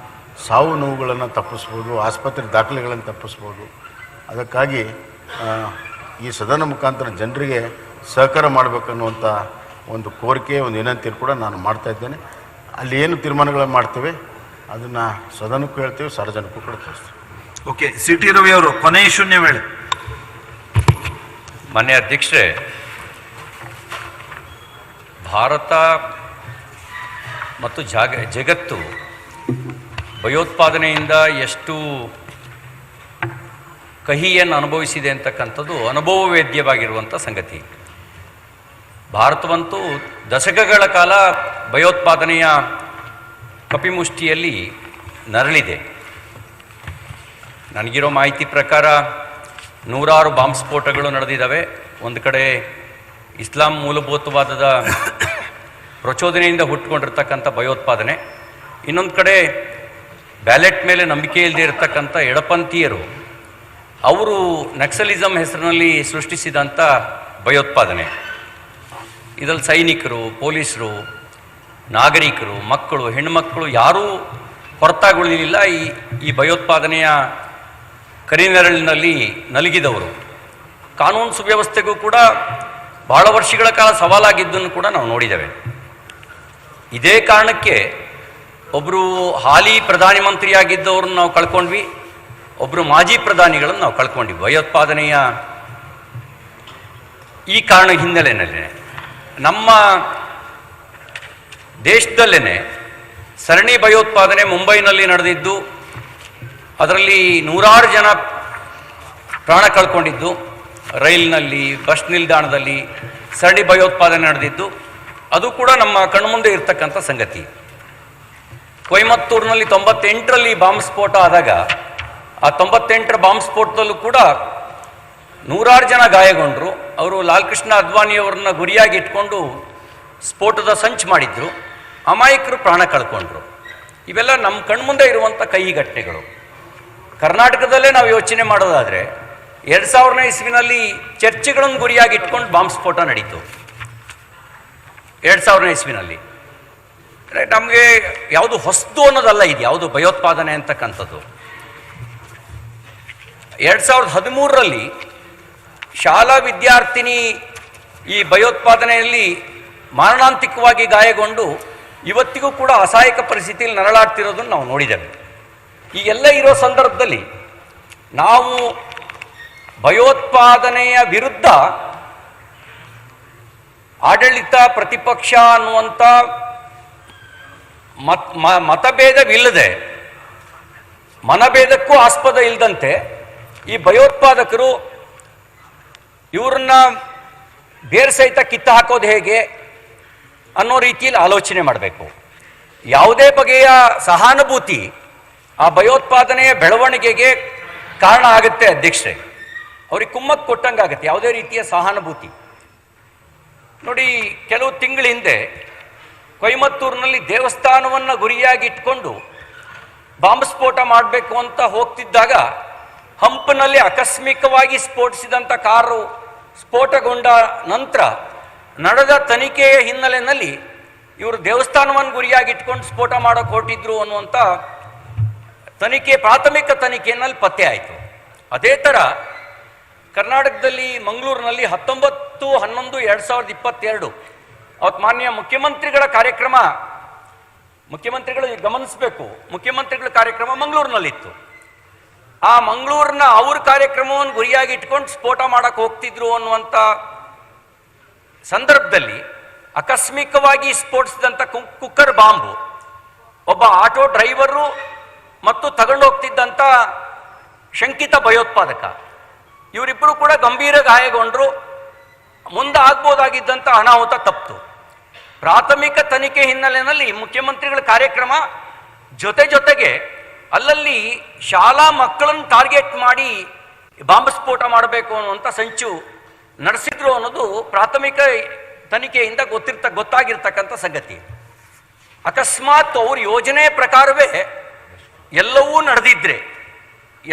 G: ಸಾವು ನೋವುಗಳನ್ನು ತಪ್ಪಿಸ್ಬೋದು, ಆಸ್ಪತ್ರೆ ದಾಖಲೆಗಳನ್ನು ತಪ್ಪಿಸ್ಬೋದು. ಅದಕ್ಕಾಗಿ ಈ ಸದನ ಮುಖಾಂತರ ಜನರಿಗೆ ಸಹಕಾರ ಮಾಡಬೇಕನ್ನುವಂಥ ಒಂದು ಕೋರಿಕೆ, ಒಂದು ವಿನಂತಿಯನ್ನು ಕೂಡ ನಾನು ಮಾಡ್ತಾಯಿದ್ದೇನೆ. ಅಲ್ಲಿ ಏನು ತೀರ್ಮಾನಗಳನ್ನು ಮಾಡ್ತೇವೆ ಅದನ್ನು ಸದನಕ್ಕೂ ಹೇಳ್ತೇವೆ, ಸಾರ್ವಜನಿಕಕ್ಕೂ ಕೂಡ ತಿಳಿಸ್ತೀವಿ.
C: ಓಕೆ, ಸಿ ಟಿ ರವಿ ಅವರು ಕೊನೆಯ ಶೂನ್ಯ ವೇಳೆ.
T: ಮಾನ್ಯ ಅಧ್ಯಕ್ಷರೇ, ಭಾರತ ಮತ್ತು ಜಗತ್ತು ಭಯೋತ್ಪಾದನೆಯಿಂದ ಎಷ್ಟು ಕಹಿಯನ್ನು ಅನುಭವಿಸಿದೆ ಅಂತಕ್ಕಂಥದ್ದು ಅನುಭವವೇದ್ಯವಾಗಿರುವಂಥ ಸಂಗತಿ. ಭಾರತವಂತೂ ದಶಕಗಳ ಕಾಲ ಭಯೋತ್ಪಾದನೆಯ ಕಪಿಮುಷ್ಟಿಯಲ್ಲಿ ನರಳಿದೆ. ನನಗಿರೋ ಮಾಹಿತಿ ಪ್ರಕಾರ 100 ಬಾಂಬ್ ಸ್ಫೋಟಗಳು ನಡೆದಿದ್ದಾವೆ. ಒಂದು ಕಡೆ ಇಸ್ಲಾಂ ಮೂಲಭೂತವಾದದ ಪ್ರಚೋದನೆಯಿಂದ ಹುಟ್ಟುಕೊಂಡಿರ್ತಕ್ಕಂಥ ಭಯೋತ್ಪಾದನೆ, ಇನ್ನೊಂದು ಕಡೆ ಬ್ಯಾಲೆಟ್ ಮೇಲೆ ನಂಬಿಕೆ ಇಲ್ಲದೆ ಇರತಕ್ಕಂಥ ಎಡಪಂಥೀಯರು ಅವರು ನಕ್ಸಲಿಸಮ್ ಹೆಸರಿನಲ್ಲಿ ಸೃಷ್ಟಿಸಿದಂಥ ಭಯೋತ್ಪಾದನೆ. ಇದರಲ್ಲಿ ಸೈನಿಕರು, ಪೊಲೀಸರು, ನಾಗರಿಕರು, ಮಕ್ಕಳು, ಹೆಣ್ಣುಮಕ್ಕಳು ಯಾರೂ ಹೊರತಾಗುಳಿಲಿಲ್ಲ. ಈ ಭಯೋತ್ಪಾದನೆಯ ಕರಿನೆರಳಿನಲ್ಲಿ ನಲುಗಿದವರು. ಕಾನೂನು ಸುವ್ಯವಸ್ಥೆಗೂ ಕೂಡ ಬಹಳ ವರ್ಷಗಳ ಕಾಲ ಸವಾಲಾಗಿದ್ದನ್ನು ಕೂಡ ನಾವು ನೋಡಿದ್ದೇವೆ. ಇದೇ ಕಾರಣಕ್ಕೆ ಒಬ್ಬರು ಹಾಲಿ ಪ್ರಧಾನಮಂತ್ರಿಯಾಗಿದ್ದವ್ರನ್ನ ನಾವು ಕಳ್ಕೊಂಡ್ವಿ, ಒಬ್ಬರು ಮಾಜಿ ಪ್ರಧಾನಿಗಳನ್ನು ನಾವು ಕಳ್ಕೊಂಡ್ವಿ. ಭಯೋತ್ಪಾದನೆಯ ಈ ಕಾರಣ ಹಿನ್ನೆಲೆಯಲ್ಲೇ ನಮ್ಮ ದೇಶದಲ್ಲೇ ಸರಣಿ ಭಯೋತ್ಪಾದನೆ ಮುಂಬೈನಲ್ಲಿ ನಡೆದಿದ್ದು, ಅದರಲ್ಲಿ 100 ಜನ ಪ್ರಾಣ ಕಳ್ಕೊಂಡಿದ್ದು, ರೈಲಿನಲ್ಲಿ, ಬಸ್ ನಿಲ್ದಾಣದಲ್ಲಿ ಸರಣಿ ಭಯೋತ್ಪಾದನೆ ನಡೆದಿದ್ದು, ಅದು ಕೂಡ ನಮ್ಮ ಕಣ್ಮುಂದೆ ಇರ್ತಕ್ಕಂಥ ಸಂಗತಿ. ಕೊಯಮತ್ತೂರಿನಲ್ಲಿ 98ರಲ್ಲಿ ಬಾಂಬ್ ಸ್ಫೋಟ ಆದಾಗ ಆ 98ರ ಬಾಂಬ್ ಸ್ಫೋಟದಲ್ಲೂ ಕೂಡ 100 ಜನ ಗಾಯಗೊಂಡರು. ಅವರು ಲಾಲ್ ಕೃಷ್ಣ ಅದ್ವಾನಿಯವರನ್ನ ಗುರಿಯಾಗಿ ಇಟ್ಕೊಂಡು ಸ್ಫೋಟದ ಸಂಚು ಮಾಡಿದ್ರು, ಅಮಾಯಕರು ಪ್ರಾಣ ಕಳ್ಕೊಂಡ್ರು. ಇವೆಲ್ಲ ನಮ್ಮ ಕಣ್ಮುಂದೆ ಇರುವಂಥ ಕಹಿ ಘಟನೆಗಳು. ಕರ್ನಾಟಕದಲ್ಲೇ ನಾವು ಯೋಚನೆ ಮಾಡೋದಾದರೆ 2000ನೇ ಇಸ್ವಿನಲ್ಲಿ ಚರ್ಚ್ಗಳನ್ನು ಗುರಿಯಾಗಿ ಇಟ್ಕೊಂಡು ಬಾಂಬ್ ಸ್ಫೋಟ ನಡೀತು. 2000ನೇ ಇಸ್ವಿನಲ್ಲಿ ನಮಗೆ ಯಾವುದು ಹೊಸದು ಅನ್ನೋದಲ್ಲ, ಇದು ಯಾವುದು ಭಯೋತ್ಪಾದನೆ ಅಂತಕ್ಕಂಥದ್ದು. 2013ರಲ್ಲಿ ಶಾಲಾ ವಿದ್ಯಾರ್ಥಿನಿ ಈ ಭಯೋತ್ಪಾದನೆಯಲ್ಲಿ ಮಾರಣಾಂತಿಕವಾಗಿ ಗಾಯಗೊಂಡು ಇವತ್ತಿಗೂ ಕೂಡ ಅಸಹಾಯಕ ಪರಿಸ್ಥಿತಿಯಲ್ಲಿ ನರಳಾಡ್ತಿರೋದನ್ನು ನಾವು ನೋಡಿದ್ದೇವೆ. ಈ ಎಲ್ಲ ಇರೋ ಸಂದರ್ಭದಲ್ಲಿ ನಾವು ಭಯೋತ್ಪಾದನೆಯ ವಿರುದ್ಧ ಆಡಳಿತ ಪ್ರತಿಪಕ್ಷ ಅನ್ನುವಂಥ ಮತಭೇದವಿಲ್ಲದೆ, ಮನಭೇದಕ್ಕೂ ಆಸ್ಪದ ಇಲ್ಲದಂತೆ ಈ ಭಯೋತ್ಪಾದಕರು ಇವರನ್ನ ಬೇರೆ ಸಹಿತ ಕಿತ್ತು ಹಾಕೋದು ಹೇಗೆ ಅನ್ನೋ ರೀತಿಯಲ್ಲಿ ಆಲೋಚನೆ ಮಾಡಬೇಕು. ಯಾವುದೇ ಬಗೆಯ ಸಹಾನುಭೂತಿ ಆ ಭಯೋತ್ಪಾದನೆಯ ಬೆಳವಣಿಗೆಗೆ ಕಾರಣ ಆಗುತ್ತೆ ಅಧ್ಯಕ್ಷರೇ. ಅವ್ರಿಗೆ ಕುಮ್ಮಕ್ಕು ಕೊಟ್ಟಂಗಾಗತ್ತೆ ಯಾವುದೇ ರೀತಿಯ ಸಹಾನುಭೂತಿ. ನೋಡಿ, ಕೆಲವು ತಿಂಗಳ ಹಿಂದೆ ಕೊಯಮತ್ತೂರಿನಲ್ಲಿ ದೇವಸ್ಥಾನವನ್ನು ಗುರಿಯಾಗಿ ಇಟ್ಕೊಂಡು ಬಾಂಬ್ ಸ್ಫೋಟ ಮಾಡಬೇಕು ಅಂತ ಹೋಗ್ತಿದ್ದಾಗ ಹಂಪ್ನಲ್ಲಿ ಆಕಸ್ಮಿಕವಾಗಿ ಸ್ಫೋಟಿಸಿದಂಥ ಕಾರು ಸ್ಫೋಟಗೊಂಡ ನಂತರ ನಡೆದ ತನಿಖೆಯ ಹಿನ್ನೆಲೆಯಲ್ಲಿ ಇವರು ದೇವಸ್ಥಾನವನ್ನು ಗುರಿಯಾಗಿ ಇಟ್ಕೊಂಡು ಸ್ಫೋಟ ಮಾಡೋಕೆ ಹೊರಟಿದ್ರು ಅನ್ನುವಂಥ ಪ್ರಾಥಮಿಕ ತನಿಖೆಯಲ್ಲಿ ಪತ್ತೆ ಆಯಿತು. ಅದೇ ಥರ ಕರ್ನಾಟಕದಲ್ಲಿ ಮಂಗಳೂರಿನಲ್ಲಿ 19/11/2022 ಅವತ್ತು ಮಾನ್ಯ ಮುಖ್ಯಮಂತ್ರಿಗಳ ಕಾರ್ಯಕ್ರಮ, ಮುಖ್ಯಮಂತ್ರಿಗಳು ಗಮನಿಸಬೇಕು, ಮುಖ್ಯಮಂತ್ರಿಗಳ ಕಾರ್ಯಕ್ರಮ ಮಂಗಳೂರಿನಲ್ಲಿತ್ತು. ಆ ಮಂಗಳೂರಿನ ಅವ್ರ ಕಾರ್ಯಕ್ರಮವನ್ನು ಗುರಿಯಾಗಿ ಇಟ್ಕೊಂಡು ಸ್ಫೋಟ ಮಾಡಕ್ಕೆ ಹೋಗ್ತಿದ್ರು ಅನ್ನುವಂಥ ಸಂದರ್ಭದಲ್ಲಿ ಆಕಸ್ಮಿಕವಾಗಿ ಸ್ಫೋಟಿಸಿದಂಥ ಕುಕ್ಕರ್ ಬಾಂಬು ಒಬ್ಬ ಆಟೋ ಡ್ರೈವರು ಮತ್ತು ತಗೊಂಡೋಗ್ತಿದ್ದಂಥ ಶಂಕಿತ ಭಯೋತ್ಪಾದಕ ಇವರಿಬ್ಬರು ಕೂಡ ಗಂಭೀರ ಗಾಯಗೊಂಡರು. ಮುಂದೆ ಆಗ್ಬೋದಾಗಿದ್ದಂಥ ಅನಾಹುತ ತಪ್ಪಿತು. ಪ್ರಾಥಮಿಕ ತನಿಖೆ ಹಿನ್ನೆಲೆಯಲ್ಲಿ ಮುಖ್ಯಮಂತ್ರಿಗಳ ಕಾರ್ಯಕ್ರಮ ಜೊತೆಗೆ ಅಲ್ಲಲ್ಲಿ ಶಾಲಾ ಮಕ್ಕಳನ್ನು ಟಾರ್ಗೆಟ್ ಮಾಡಿ ಬಾಂಬ್ ಸ್ಫೋಟ ಮಾಡಬೇಕು ಅನ್ನುವಂಥ ಸಂಚು ನಡೆಸಿದ್ರು ಅನ್ನೋದು ಪ್ರಾಥಮಿಕ ತನಿಖೆಯಿಂದ ಗೊತ್ತಾಗಿರ್ತಕ್ಕಂಥ ಸಂಗತಿ. ಅಕಸ್ಮಾತ್ ಅವ್ರ ಯೋಜನೆ ಪ್ರಕಾರವೇ ಎಲ್ಲವೂ ನಡೆದಿದ್ರೆ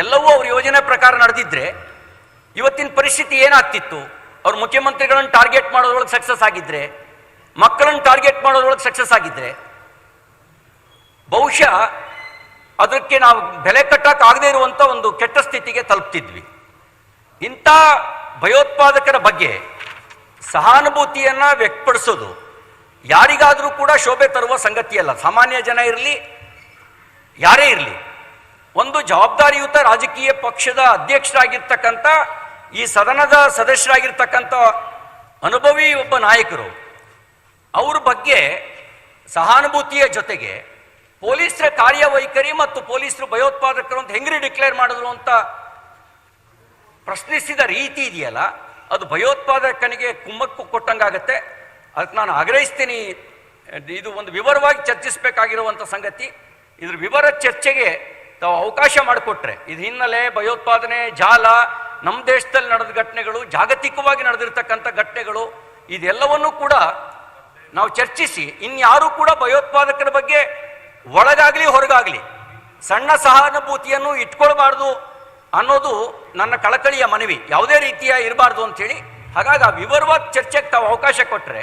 T: ಎಲ್ಲವೂ ಅವ್ರ ಯೋಜನೆ ಪ್ರಕಾರ ನಡೆದಿದ್ರೆ ಇವತ್ತಿನ ಪರಿಸ್ಥಿತಿ ಏನಾಗ್ತಿತ್ತು? ಅವ್ರು ಮುಖ್ಯಮಂತ್ರಿಗಳನ್ನು ಟಾರ್ಗೆಟ್ ಮಾಡೋದ್ರೊಳಗೆ ಸಕ್ಸಸ್ ಆಗಿದ್ರೆ, ಮಕ್ಕಳನ್ನು ಟಾರ್ಗೆಟ್ ಮಾಡೋದ್ರೊಳಗೆ ಸಕ್ಸಸ್ ಆಗಿದ್ರೆ, ಬಹುಶಃ ಅದಕ್ಕೆ ನಾವು ಬೆಲೆ ಕಟ್ಟಕ್ಕಾಗದೇ ಇರುವಂಥ ಒಂದು ಕೆಟ್ಟ ಸ್ಥಿತಿಗೆ ತಲುಪ್ತಿದ್ವಿ. ಇಂಥ ಭಯೋತ್ಪಾದಕರ ಬಗ್ಗೆ ಸಹಾನುಭೂತಿಯನ್ನು ವ್ಯಕ್ತಪಡಿಸೋದು ಯಾರಿಗಾದರೂ ಕೂಡ ಶೋಭೆ ತರುವ ಸಂಗತಿಯಲ್ಲ. ಸಾಮಾನ್ಯ ಜನ ಇರಲಿ, ಯಾರೇ ಇರಲಿ, ಒಂದು ಜವಾಬ್ದಾರಿಯುತ ರಾಜಕೀಯ ಪಕ್ಷದ ಅಧ್ಯಕ್ಷರಾಗಿರ್ತಕ್ಕಂಥ, ಈ ಸದನದ ಸದಸ್ಯರಾಗಿರ್ತಕ್ಕಂಥ ಅನುಭವಿ ಒಬ್ಬ ನಾಯಕರು, ಅವ್ರ ಬಗ್ಗೆ ಸಹಾನುಭೂತಿಯ ಜೊತೆಗೆ ಪೊಲೀಸರ ಕಾರ್ಯವೈಖರಿ ಮತ್ತು ಪೊಲೀಸರು ಭಯೋತ್ಪಾದಕರು ಅಂತ ಹೆಂಗ್ರಿ ಡಿಕ್ಲೇರ್ ಮಾಡಿದ್ರು ಅಂತ ಪ್ರಶ್ನಿಸಿದ ರೀತಿ ಇದೆಯಲ್ಲ, ಅದು ಭಯೋತ್ಪಾದಕನಿಗೆ ಕುಮ್ಮಕ್ಕು ಕೊಟ್ಟಂಗಾಗತ್ತೆ. ಅದಕ್ಕೆ ನಾನು ಆಗ್ರಹಿಸ್ತೀನಿ, ಇದು ಒಂದು ವಿವರವಾಗಿ ಚರ್ಚಿಸಬೇಕಾಗಿರುವಂಥ ಸಂಗತಿ. ಇದ್ರ ವಿವರ ಚರ್ಚೆಗೆ ತಾವು ಅವಕಾಶ ಮಾಡಿಕೊಟ್ರೆ, ಇದು ಹಿನ್ನೆಲೆ, ಭಯೋತ್ಪಾದನೆ ಜಾಲ, ನಮ್ಮ ದೇಶದಲ್ಲಿ ನಡೆದ ಘಟನೆಗಳು, ಜಾಗತಿಕವಾಗಿ ನಡೆದಿರ್ತಕ್ಕಂಥ ಘಟನೆಗಳು, ಇದೆಲ್ಲವನ್ನೂ ಕೂಡ ನಾವು ಚರ್ಚಿಸಿ, ಇನ್ಯಾರೂ ಕೂಡ ಭಯೋತ್ಪಾದಕರ ಬಗ್ಗೆ ಒಳಗಾಗಲಿ ಹೊರಗಾಗಲಿ ಸಣ್ಣ ಸಹಾನುಭೂತಿಯನ್ನು ಇಟ್ಕೊಳ್ಬಾರ್ದು ಅನ್ನೋದು ನನ್ನ ಕಳಕಳಿಯ ಮನವಿ. ಯಾವುದೇ ರೀತಿಯ ಇರಬಾರ್ದು ಅಂಥೇಳಿ. ಹಾಗಾಗಿ ಆ ವಿವರವಾದ ಚರ್ಚೆಗೆ ತಾವು ಅವಕಾಶ ಕೊಟ್ಟರೆ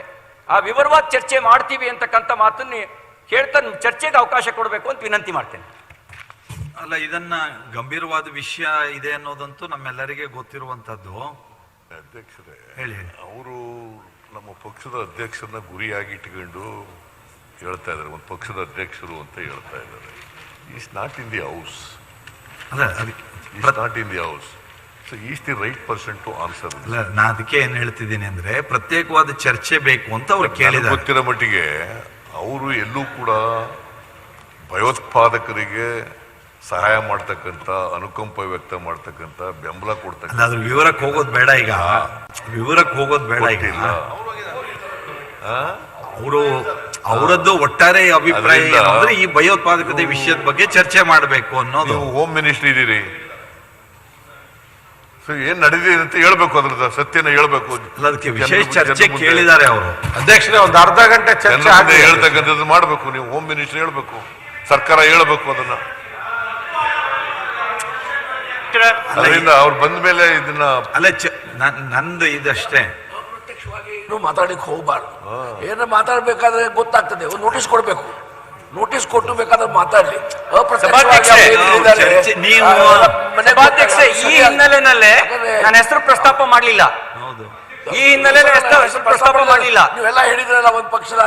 T: ಆ ವಿವರವಾದ ಚರ್ಚೆ ಮಾಡ್ತೀವಿ ಅಂತಕ್ಕಂಥ ಮಾತನ್ನೇ ಹೇಳ್ತಾ ಚರ್ಚೆಗೆ ಅವಕಾಶ ಕೊಡಬೇಕು ಅಂತ ವಿನಂತಿ ಮಾಡ್ತೇನೆ.
C: ಅಲ್ಲ, ಇದನ್ನ ಗಂಭೀರವಾದ ವಿಷಯ ಇದೆ ಅನ್ನೋದಂತೂ ನಮ್ಮೆಲ್ಲರಿಗೆ ಗೊತ್ತಿರುವಂತದ್ದು.
O: ಅಧ್ಯಕ್ಷರೇ,
C: ಹೇಳಿ.
O: ಅವರು ನಮ್ಮ ಪಕ್ಷದ ಅಧ್ಯಕ್ಷರನ್ನ ಗುರಿಯಾಗಿ ಇಟ್ಕೊಂಡು ಹೇಳ್ತಾ ಇದ್ದಾರೆ, ಒಂದು ಪಕ್ಷದ ಅಧ್ಯಕ್ಷರು ಅಂತ ಹೇಳ್ತಾ ಇದ್ದಾರೆ. Is not in the house, is not in the house. So is the right person to answer.
C: ಅಲ್ಲ, ನಾ ಅದಕ್ಕೆ ಏನ್ ಹೇಳ್ತಿದ್ದೀನಿ ಅಂದ್ರೆ, ಪ್ರತ್ಯೇಕವಾದ ಚರ್ಚೆ ಬೇಕು ಅಂತ ಅವ್ರು ಕೇಳಿದ್ದಾರೆ.
O: ಗೊತ್ತಿರೋ ಮಟ್ಟಿಗೆ ಅವರು ಎಲ್ಲೂ ಕೂಡ ಭಯೋತ್ಪಾದಕರಿಗೆ ಸಹಾಯ ಮಾಡ್ತಕ್ಕಂಥ, ಅನುಕಂಪ ವ್ಯಕ್ತ ಮಾಡ್ತಕ್ಕಂಥ, ಬೆಂಬಲ ಕೊಡ್ತಕ್ಕಂಥ.
C: ಅದ್ರ ವಿವರಕ್ಕೆ ಹೋಗೋದು ಬೇಡ ಈಗ, ವಿವರಕ್ಕೆ ಹೋಗೋದು ಬೇಡ ಈಗ. ಅವರು ಅವರದ್ದು ಒಟ್ಟಾರೆ ಅಭಿಪ್ರಾಯ ಏನಂದ್ರೆ ಈ ಭಯೋತ್ಪಾದಕತೆ ವಿಷಯದ ಬಗ್ಗೆ ಚರ್ಚೆ ಮಾಡಬೇಕು ಅನ್ನೋದು.
O: ಹೋಮ್ ಮಿನಿಸ್ಟರ್ ಇದ್ದೀರಿ, ಸೊ ಏನ್ ನಡೆದಿದೆ ಅಂತ ಹೇಳ್ಬೇಕು, ಅದ್ರದ ಸತ್ಯನ ಹೇಳ್ಬೇಕು.
C: ಅದಕ್ಕೆ ವಿಶೇಷ ಚರ್ಚೆ ಕೇಳಿದ್ದಾರೆ ಅವರು.
F: ಅಧ್ಯಕ್ಷರೇ, ಒಂದು ಅರ್ಧ ಗಂಟೆ ಚರ್ಚೆ
O: ಹೇಳ್ತಕ್ಕಂಥದ್ದು ಮಾಡ್ಬೇಕು. ನೀವು ಹೋಮ್ ಮಿನಿಸ್ಟರ್ ಹೇಳ್ಬೇಕು, ಸರ್ಕಾರ ಹೇಳ್ಬೇಕು ಅದನ್ನ. ಅದರಿಂದ ಅವ್ರು ಬಂದ ಮೇಲೆ ಇದನ್ನ
C: ಅಲ್ಲ, ನಂದು ಇದಷ್ಟೇ,
R: ಮಾತಾಡಲಿಕ್ಕೆ ಹೋಗ್ಬಾರ್ದು. ಏನ ಮಾತಾಡ್ಬೇಕಾದ್ರೆ ಗೊತ್ತಾಗ್ತದೆ, ಒಂದು ನೋಟಿಸ್ ಕೊಡ್ಬೇಕು. ನೋಟಿಸ್ ಕೊಟ್ಟು ಬೇಕಾದ್ರೆ ಮಾತಾಡ್ಲಿ.
T: ಈ ಹಿನ್ನೆಲೆನಲ್ಲೇ ನನ್ನ ಹೆಸರು ಪ್ರಸ್ತಾಪ ಮಾಡಲಿಲ್ಲ. ಈ ಹಿನ್ನೆಲೆಯಲ್ಲಿ ಹೆಸರು ಪ್ರಸ್ತಾಪ ಮಾಡಲಿಲ್ಲ.
R: ನೀವೆಲ್ಲ ಹೇಳಿದ್ರಲ್ಲ ಒಂದು ಪಕ್ಷದ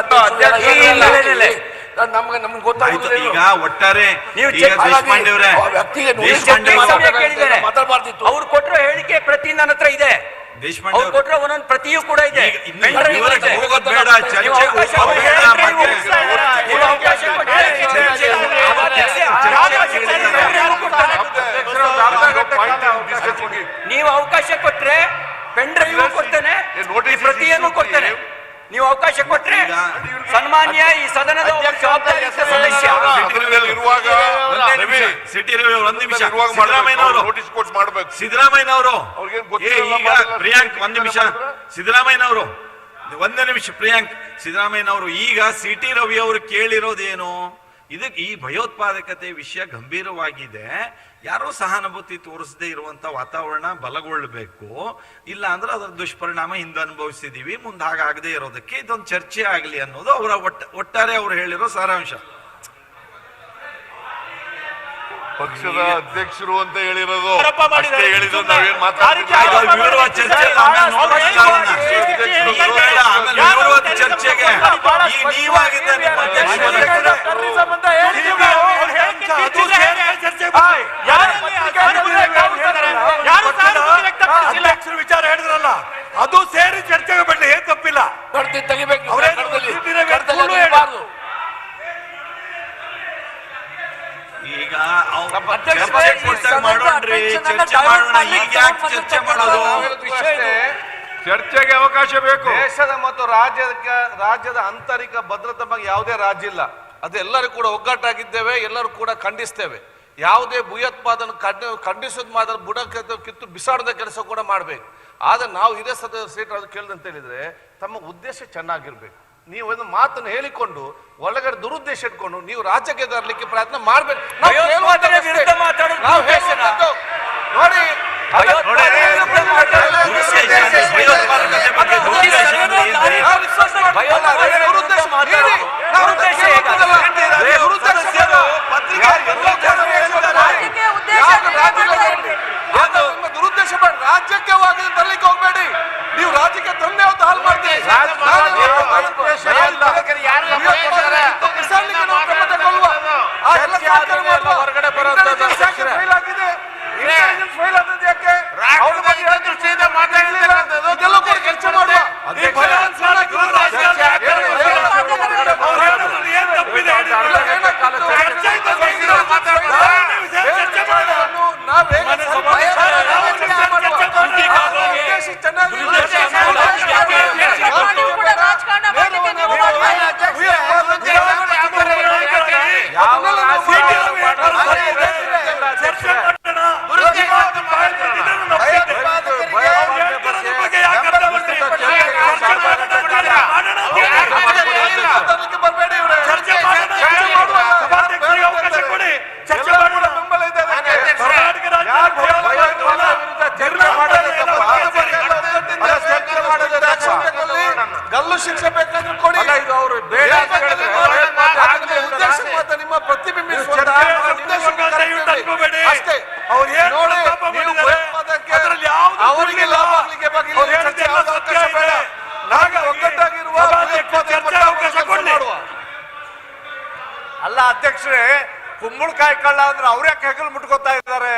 R: ನಮ್ಗೆ ಗೊತ್ತಾಯ್ತು.
C: ಈಗ ಒಟ್ಟಾರೆ
R: ಮಾತಾಡ್ಬಾರ್ದಿತ್ತು.
T: ಅವ್ರು ಕೊಟ್ಟಿರೋ ಹೇಳಿಕೆ ಪ್ರತಿ ನನ್ನ ಹತ್ರ ಇದೆ. ಅವ್ರು ಕೊಟ್ಟಿರೋ ಒಂದೊಂದು ಪ್ರತಿಯೂ ಕೂಡ ಇದೆ.
C: ಹೋಗೋದು ಬೇಡ,
T: ನೀವು ಅವಕಾಶ ಕೊಟ್ರೆ ಪೆನ್ ಡ್ರೈವ್ ಕೊಡ್ತೇನೆ, ಪ್ರತಿಯನ್ನು ಕೊಡ್ತೇನೆ. ನೀವು ಅವಕಾಶ ಕೊಟ್ರೆ ಸನ್ಮಾನ್ಯ ಈ ಸದನದ ಜವಾಬ್ದಾರಿ ಸದಸ್ಯ
C: ಸಿದ್ದರಾಮಯ್ಯನವರು ಈಗ ಪ್ರಿಯಾಂಕ್ ಒಂದ್ ನಿಮಿಷ, ಸಿದ್ದರಾಮಯ್ಯನವರು ಒಂದೇ ನಿಮಿಷ, ಪ್ರಿಯಾಂಕ್ ಸಿದ್ದರಾಮಯ್ಯನವರು ಈಗ ಸಿಟಿ ರವಿ ಅವರು ಕೇಳಿರೋದೇನು? ಇದಕ್ಕೆ ಈ ಭಯೋತ್ಪಾದಕತೆ ವಿಷಯ ಗಂಭೀರವಾಗಿದೆ, ಯಾರೋ ಸಹಾನುಭೂತಿ ತೋರಿಸದೇ ಇರುವಂತ ವಾತಾವರಣ ಬಲಗೊಳ್ಳಬೇಕು, ಇಲ್ಲ ಅಂದ್ರೆ ಅದರ ದುಷ್ಪರಿಣಾಮ ಹಿಂದೆ ಅನುಭವಿಸಿದೀವಿ, ಮುಂದೆ ಹಾಗಾಗದೇ ಇರೋದಕ್ಕೆ ಇದೊಂದು ಚರ್ಚೆ ಆಗಲಿ ಅನ್ನೋದು ಅವರ ಒಟ್ಟಾರೆ ಅವ್ರು ಹೇಳಿರೋ ಸಾರಾಂಶ.
O: ಪಕ್ಷದ ಅಧ್ಯಕ್ಷರು ಅಂತ ಹೇಳಿರೋದು ಅಷ್ಟೇ ಹೇಳಿದ್ರು, ನಾವೇನ್ ಮಾತಾಡ್ತೀವಿ
C: ಚರ್ಚೆಗೆ ನೀವಾಗಿದ್ದ
P: ಅಧ್ಯಕ್ಷರು ವಿಚಾರ ಹೇಳಿದ್ರಲ್ಲ, ಅದು ಸೇರಿ ಚರ್ಚೆಗೆ ಬಿಡ್ಲಿ, ಏನ್ ತಪ್ಪಿಲ್ಲ.
R: ತೆಗಿಬೇಕು.
C: ಈಗ ಮಾಡೋಣ್ರಿ, ಚರ್ಚೆ ಮಾಡೋಣ. ಈಗ ಯಾಕೆ ಚರ್ಚೆ ಮಾಡೋದು?
H: ಚರ್ಚೆಗೆ ಅವಕಾಶ ಬೇಕು. ದೇಶದ ಮತ್ತು ರಾಜ್ಯದ ಆಂತರಿಕ ಭದ್ರತೆ ಬಗ್ಗೆ ಯಾವುದೇ ರಾಜ್ಯ ಇಲ್ಲ. ಅದು ಎಲ್ಲರೂ ಕೂಡ ಒಗ್ಗಟ್ಟಾಗಿದ್ದೇವೆ, ಎಲ್ಲರೂ ಕೂಡ ಖಂಡಿಸ್ತೇವೆ. ಯಾವುದೇ ಭಯೋತ್ಪಾದನೆ ಖಂಡಿಸೋದು ಮಾತ್ರ ಬುಡಕ್ಕೆ ಕಿತ್ತು ಬಿಸಾಡದ ಕೆಲಸ ಕೂಡ ಮಾಡಬೇಕು. ಆದ್ರೆ ನಾವು ಇದೇ ಸೀಟ್ ಅದು ಕೇಳಿದಂತ ಹೇಳಿದ್ರೆ ತಮ್ಮ ಉದ್ದೇಶ ಚೆನ್ನಾಗಿರ್ಬೇಕು.
I: ನೀವು ಒಂದು ಮಾತನ್ನು ಹೇಳಿಕೊಂಡು ಒಳಗಡೆ ದುರುದ್ದೇಶ ಇಟ್ಕೊಂಡು ನೀವು ರಾಜ್ಯಕ್ಕೆ ತರಲಿಕ್ಕೆ ಪ್ರಯತ್ನ ಮಾಡ್ಬೇಕು. ನೋಡಿ ದುರುದ್ದೇಶ ಬೇಡ, ರಾಜ್ಯಕ್ಕೆ ತರಲಿಕ್ಕೆ ಹೋಗ್ಬೇಡಿ. ನೀವು ರಾಜ್ಯಕ್ಕೆ ತಂದೆ ಅಂತ ಹಾಲು ಮಾಡ್ತೀವಿ. ಹೊರಗಡೆ ಬರೋದು ದೃಷ್ಟಿಯಿಂದ ಮಾತಾಡಲಿಲ್ಲ ಕೆಲಸ ಮಾಡುವ ಗಲ್ಲು ಶಿಕ್ಷೆ ಬೇಕಾದ್ರೆ ಕೊಡಿ. ನಿಮ್ಮ ಪ್ರತಿಬಿಂಬಿಸುವ ಅಷ್ಟೇ. ಅವರಿಗೆ ಲಾಭ ಆಗ್ಲಿಕ್ಕೆ ಅವಕಾಶ ಬೇಡ. ನಾವು ಒಗ್ಗಟ್ಟಾಗಿರುವ
P: ಅಲ್ಲ ಅಧ್ಯಕ್ಷರೇ, ಕುಂಬಳಕಾಯಿ ಕಳ್ಳ ಅಂದ್ರೆ ಅವ್ರ್ಯಾಕೆ ಹೆಗಲು ಮುಟ್ಕೋತಾ ಇದ್ದಾರೆ?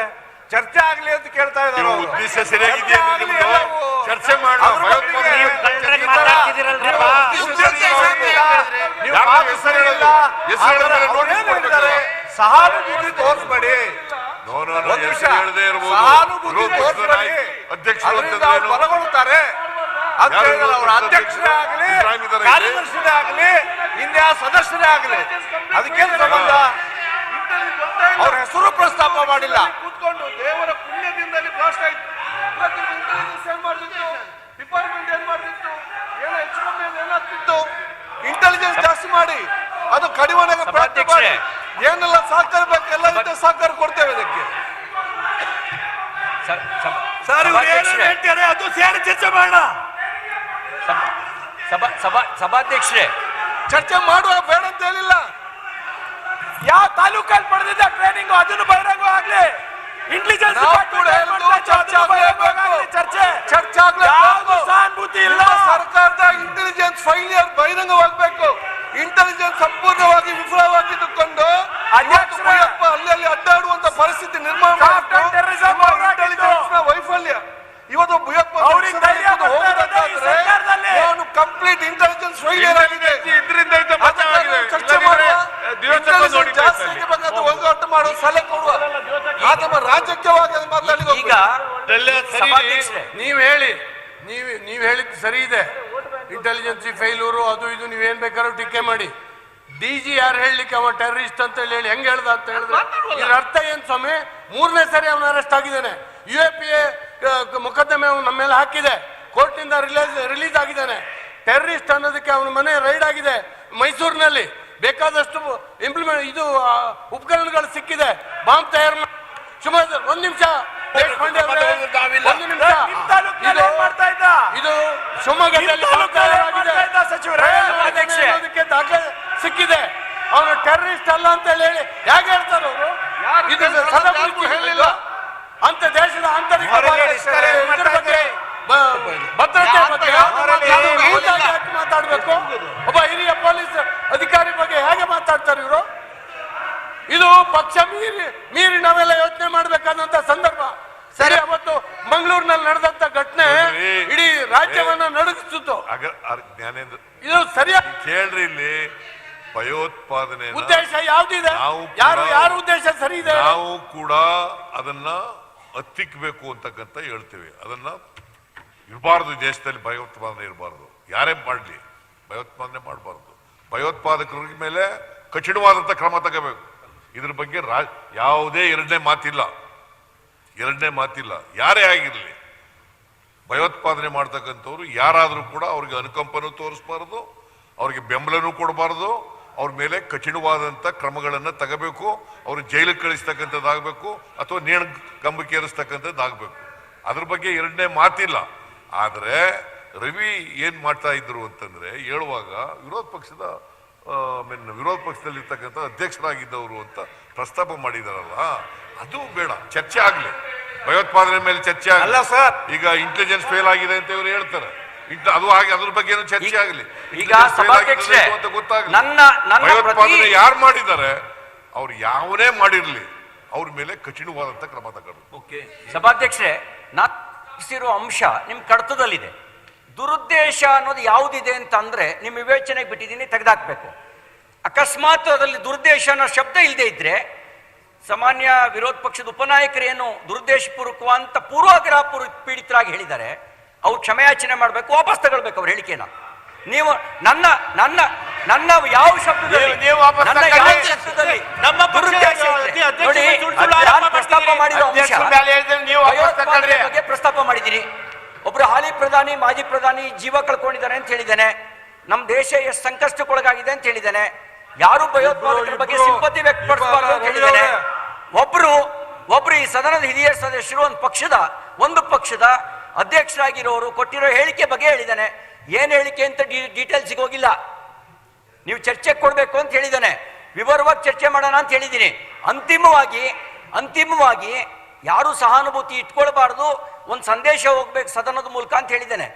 P: ಚರ್ಚೆ ಆಗ್ಲಿ ಅಂತ ಕೇಳ್ತಾ ಇದ್ದಾರೆ.
O: ಉದ್ದೇಶ ಸರಿಯಾಗಿದೆಯಾ? ಚರ್ಚೆ
P: ಸಹಾನುಭೂತಿ ತೋರಿಸ್ಬೇಡಿ. ಸಹಾನುಭೂತಿ ತೋರಿಸ್ಬೇಡಿ. ಅಧ್ಯಕ್ಷರು ಬಲಗೊಳ್ಳುತ್ತಾರೆ ಅಂತ ಹೇಳಿದ್ರೆ ಅವ್ರ ಅಧ್ಯಕ್ಷರೇ ಆಗಲಿ, ಕಾರ್ಯದರ್ಶಿನೇ ಆಗಲಿ, ಇನ್ಯಾ ಸದಸ್ಯರೇ ಆಗಲಿ, ಅದಕ್ಕೇನು ಸಂಬಂಧ? ಅವ್ರ ಹೆಸರು ಪ್ರಸ್ತಾಪ ಮಾಡಿಲ್ಲ. ಕೂತ್ಕೊಂಡು ದೇವರ ಪುಣ್ಯದಿಂದಲೇ ಬ್ಲಾಸ್ಟ್ ಆಯ್ತು. ಏನ್ ಮಾಡ್ತಿತ್ತು ಡಿಪಾರ್ಟ್ಮೆಂಟ್, ಏನ್ ಮಾಡ್ತಿತ್ತು, ಏನೋ ಹೆಚ್ಚು ಕಮ್ಮಿ ಏನಾಗ್ತಿತ್ತು? ಇಂಟೆಲಿಜೆನ್ಸ್ ಜಾಸ್ತಿ ಮಾಡಿ ಅದು ಕಡಿಮೆ ಪ್ರಯತ್ನ ಮಾಡಿ. ಏನೆಲ್ಲ ಸಹಕಾರ ಬೇಕು ಎಲ್ಲ ರೀತಿಯ ಸಹಕಾರ ಕೊಡ್ತೇವೆ ಇದಕ್ಕೆ.
R: ಅದು ಸೇರಿ ಚರ್ಚೆ ಮಾಡೋಣ. ಸಭಾಧ್ಯಕ್ಷರೇ,
I: ಚರ್ಚೆ ಮಾಡುವ ಬೇಡ ಅಂತ ಹೇಳಿಲ್ಲ.
R: ಯಾವ ತಾಲೂಕಲ್ಲಿ ಪಡೆದಿದ್ದ ಟ್ರೈನಿಂಗ್ ಅದನ್ನು ಬಹಿರಂಗ ಆಗ್ಲಿ. ಇಂಟೆಲಿಜೆನ್ಸ್
I: ಚರ್ಚೆ
R: ಸಹಾನುಭೂತಿ ಇಲ್ಲ.
I: ಸರ್ಕಾರದ ಇಂಟೆಲಿಜೆನ್ಸ್ ಫೈಲಿಯರ್ ಬಹಿರಂಗವಾಗಬೇಕು. ಇಂಟೆಲಿಜೆನ್ಸ್ ಸಂಪೂರ್ಣವಾಗಿ ವಿಫಲವಾಗಿದ್ದುಕೊಂಡು ಅಲ್ಲಿ ಅಡ್ಡಾಡುವಂತ ಪರಿಸ್ಥಿತಿ ನಿರ್ಮಾಣ ಇಂಟೆಲಿಜೆನ್ಸ್ ನ ವೈಫಲ್ಯ. ಇವತ್ತು ಕಂಪ್ಲೀಟ್ ಇಂಟೆಲಿಜೆನ್ಸ್ ಫೈಲಿಯರ್ ಆಗಿದೆ. ಇದರಿಂದ ಚರ್ಚೆ ಮಾಡುವ, ಒಗ್ಗಟ್ಟು ಮಾಡುವ, ಸಲಹೆ ಕೊಡುವ, ನಮ್ಮ ರಾಜ್ಯಕ್ಕೆ ಮಾತಾಡಿ.
R: ಈಗ
P: ನೀವ್ ಹೇಳಿ, ನೀವ್ ಹೇಳಿದ್ದು ಸರಿ ಇದೆ. ಇಂಟೆಲಿಜೆನ್ಸಿ ಫೈಲೂರು ಅದು ಇದು ನೀವೇನ್ ಬೇಕಾದ್ರೂ ಟೀಕೆ ಮಾಡಿ. DG ಯಾರು ಹೇಳಲಿಕ್ಕೆ ಅವ ಟೆರರಿಸ್ಟ್ ಅಂತ ಹೇಳಿ ಹೆಂಗ್ ಹೇಳ್ದ ಅಂತ ಹೇಳಿದ್ರೆ ಇದ್ರ ಅರ್ಥ ಏನ್ ಸ್ವಾಮಿ? 3ನೇ ಸರಿ ಅವನ ಅರೆಸ್ಟ್ ಆಗಿದ್ದಾನೆ. UAPA ಮೊಕದ್ದಮೆ ಅವನು ನಮ್ಮ ಮೇಲೆ ಹಾಕಿದೆ. ಕೋರ್ಟ್ನಿಂದ ರಿಲೀಸ್ ಆಗಿದ್ದಾನೆ. ಟೆರರಿಸ್ಟ್ ಅನ್ನೋದಕ್ಕೆ ಅವನ ಮನೆ ರೈಡ್ ಆಗಿದೆ ಮೈಸೂರಿನಲ್ಲಿ. ಬೇಕಾದಷ್ಟು ಇದು ಉಪಕರಣಗಳು ಸಿಕ್ಕಿದೆ. ಬಾಂಬ್ ತಯಾರು ಮಾಡಿ ಒಂದ್ ನಿಮಿಷ ಇದು ಶಿವಮೊಗ್ಗದಲ್ಲಿ ದಾಖಲೆ ಸಿಕ್ಕಿದೆ. ಅವನು ಟೆರರಿಸ್ಟ್ ಅಲ್ಲ ಅಂತ ಹೇಳಿ ಹೇಗೆ ಹೇಳ್ತಾರೆ ಅವರು? ಇದು ಹೇಳಿಲ್ಲ ಅಂತ ದೇಶದ ಆಂತರಿಕ ಭದ್ರತೆ ಬಗ್ಗೆ ಮಾತಾಡ್ಬೇಕು. ಒಬ್ಬ ಹಿರಿಯ ಪೊಲೀಸ್ ಅಧಿಕಾರಿ ಬಗ್ಗೆ ಹೇಗೆ ಮಾತಾಡ್ತಾರೆ ಇವರು? ಇದು ಪಕ್ಷ ಮೀರಿ ನಾವೆಲ್ಲ ಯೋಚನೆ ಮಾಡ್ಬೇಕಾದಂತ ಸಂದರ್ಭ. ಸರಿ, ಅವತ್ತು ಮಂಗಳೂರಿನಲ್ಲಿ ನಡೆದಂತ ಘಟನೆ ಇಡೀ ರಾಜ್ಯವನ್ನ ನಡುಗಿಸಿತು.
O: ಜ್ಞಾನೇಂದ್ರ,
P: ಇದು ಸರಿಯಾಗಿ
O: ಕೇಳ್ರಿ, ಇಲ್ಲಿ ಭಯೋತ್ಪಾದನೆ
P: ಉದ್ದೇಶ ಯಾವ್ದಿದೆ? ಯಾರು ಉದ್ದೇಶ ಸರಿ ಇದೆ?
O: ನಾವು ಕೂಡ ಅದನ್ನ ಹತ್ತಿಕ್ಬೇಕು ಅಂತಕ್ಕಂತ ಹೇಳ್ತೀವಿ. ಅದನ್ನ ಇರಬಾರ್ದು, ದೇಶದಲ್ಲಿ ಭಯೋತ್ಪಾದನೆ ಇರಬಾರ್ದು. ಯಾರೇ ಮಾಡಲಿ ಭಯೋತ್ಪಾದನೆ ಮಾಡಬಾರ್ದು. ಭಯೋತ್ಪಾದಕರ ಮೇಲೆ ಕಠಿಣವಾದಂತ ಕ್ರಮ ತಗೋಬೇಕು. ಇದ್ರ ಬಗ್ಗೆ ಯಾವುದೇ ಎರಡನೇ ಮಾತಿಲ್ಲ. ಯಾರೇ ಆಗಿರಲಿ, ಭಯೋತ್ಪಾದನೆ ಮಾಡ್ತಕ್ಕಂಥವ್ರು ಯಾರಾದರೂ ಕೂಡ ಅವ್ರಿಗೆ ಅನುಕಂಪನೂ ತೋರಿಸಬಾರ್ದು, ಅವ್ರಿಗೆ ಬೆಂಬಲನೂ ಕೊಡಬಾರ್ದು, ಅವ್ರ ಮೇಲೆ ಕಠಿಣವಾದಂಥ ಕ್ರಮಗಳನ್ನು ತಗೋಬೇಕು, ಅವ್ರು ಜೈಲಿಗೆ ಕಳಿಸ್ತಕ್ಕಂಥದ್ದಾಗಬೇಕು ಅಥವಾ ನೇಣು ಕಂಬಕ್ಕೆ ಏರಿಸ್ತಕ್ಕಂಥದ್ದಾಗಬೇಕು. ಅದ್ರ ಬಗ್ಗೆ ಎರಡನೇ ಮಾತಿಲ್ಲ. ಆದರೆ ರವಿ ಏನು ಮಾಡ್ತಾ ಇದ್ರು ಅಂತಂದ್ರೆ, ಹೇಳುವಾಗ ವಿರೋಧ ಪಕ್ಷದಲ್ಲಿರ್ತಕ್ಕಂಥ ಅಧ್ಯಕ್ಷರಾಗಿದ್ದವರು ಅಂತ ಪ್ರಸ್ತಾಪ ಮಾಡಿದಾರಲ್ಲ, ಅದು ಬೇಡ, ಚರ್ಚೆ ಆಗಲಿ. ಭಯೋತ್ಪಾದನೆ ಮೇಲೆ ಚರ್ಚೆ ಆಗಲ್ಲ ಸರ್. ಈಗ ಇಂಟೆಲಿಜೆನ್ಸ್ ಫೇಲ್ ಆಗಿದೆ ಅಂತ ಇವರು ಹೇಳ್ತಾರೆ, ಅದು ಹಾಗೆ ಅದ್ರ ಬಗ್ಗೆ ಚರ್ಚೆ ಆಗಲಿ.
T: ಈಗ ಸಭಾಧ್ಯಕ್ಷರೇ,
O: ಅಂತ ಗೊತ್ತಾಗಲಿ.
T: ನನ್ನ
O: ಭಯೋತ್ಪಾದನೆ ಯಾರು ಮಾಡಿದ್ದಾರೆ, ಅವ್ರು ಯಾವನೇ ಮಾಡಿರ್ಲಿ, ಅವ್ರ ಮೇಲೆ ಕಠಿಣವಾದಂತ ಕ್ರಮ ತಗೊಳ್ಬೇಕು.
T: ಸಭಾಧ್ಯಕ್ಷರೇ, ನಾನು ಅಂಶ ನಿಮ್ ಕಡತದಲ್ಲಿದೆ. ದುರುದ್ದೇಶ ಅನ್ನೋದು ಯಾವುದಿದೆ ಅಂತ ಅಂದ್ರೆ ನಿಮ್ಮ ವಿವೇಚನೆಗೆ ಬಿಟ್ಟಿದ್ದೀನಿ, ತೆಗೆದಾಕ್ಬೇಕು. ಅಕಸ್ಮಾತ್ ಅದರಲ್ಲಿ ದುರುದ್ದೇಶ ಅನ್ನೋ ಶಬ್ದ ಇಲ್ಲದೆ ಇದ್ರೆ ಸಾಮಾನ್ಯ ವಿರೋಧ ಪಕ್ಷದ ಉಪನಾಯಕರೇನು ದುರುದ್ದೇಶಪೂರ್ವಕವಂತ ಪೂರ್ವಾಗ್ರಹ ಪೀಡಿತರಾಗಿ ಹೇಳಿದ್ದಾರೆ, ಅವ್ರು ಕ್ಷಮೆಯಾಚನೆ ಮಾಡಬೇಕು, ವಾಪಸ್ ತಗೊಳ್ಬೇಕು ಅವ್ರ ಹೇಳಿಕೆನ. ನೀವು ನನ್ನ ನನ್ನ ನನ್ನ ಯಾವ ಶಬ್ದದಲ್ಲಿ ಪ್ರಸ್ತಾಪ ಮಾಡಿರೋ ಬಗ್ಗೆ ಪ್ರಸ್ತಾಪ ಮಾಡಿದ್ದೀನಿ. ಒಬ್ರು ಹಾಲಿ ಪ್ರಧಾನಿ, ಮಾಜಿ ಪ್ರಧಾನಿ ಜೀವ ಕಳ್ಕೊಂಡಿದ್ದಾರೆ ಅಂತ ಹೇಳಿದ್ದೇನೆ. ನಮ್ಮ ದೇಶ ಎಷ್ಟು ಸಂಕಷ್ಟಕ್ಕೊಳಗಾಗಿದೆ ಅಂತ ಹೇಳಿದ್ದೇನೆ. ಯಾರು ಭಯೋತ್ಪಾದಕರ ಬಗ್ಗೆ ಸಿಂಪತಿ ವ್ಯಕ್ತಪಡಿಸಬಾರದು ಅಂತ ಹೇಳಿದ್ದೇನೆ. ಒಬ್ರು ಈ ಸದನದ ಹಿರಿಯ ಸದಸ್ಯರು ಒಂದು ಪಕ್ಷದ ಅಧ್ಯಕ್ಷರಾಗಿರೋರು ಕೊಟ್ಟಿರೋ ಹೇಳಿಕೆ ಬಗ್ಗೆ ಹೇಳಿದ್ದಾನೆ. ಏನ್ ಹೇಳಿಕೆ ಅಂತ ಡೀಟೇಲ್ಸ್ಗೆ ಹೋಗಿಲ್ಲ. ನೀವು ಚರ್ಚೆಗೆ ಕೊಡ್ಬೇಕು ಅಂತ ಹೇಳಿದ್ದಾನೆ, ವಿವರವಾಗಿ ಚರ್ಚೆ ಮಾಡೋಣ ಅಂತ ಹೇಳಿದ್ದೀನಿ. ಅಂತಿಮವಾಗಿ ಯಾರು ಸಹಾನುಭೂತಿ ಇಟ್ಕೊಳ್ಬಾರ್ದು, ಒಂದು ಸಂದೇಶ ಹೋಗ್ಬೇಕು ಸದನದ ಮೂಲಕ ಅಂತ ಹೇಳಿದ್ದೇನೆ.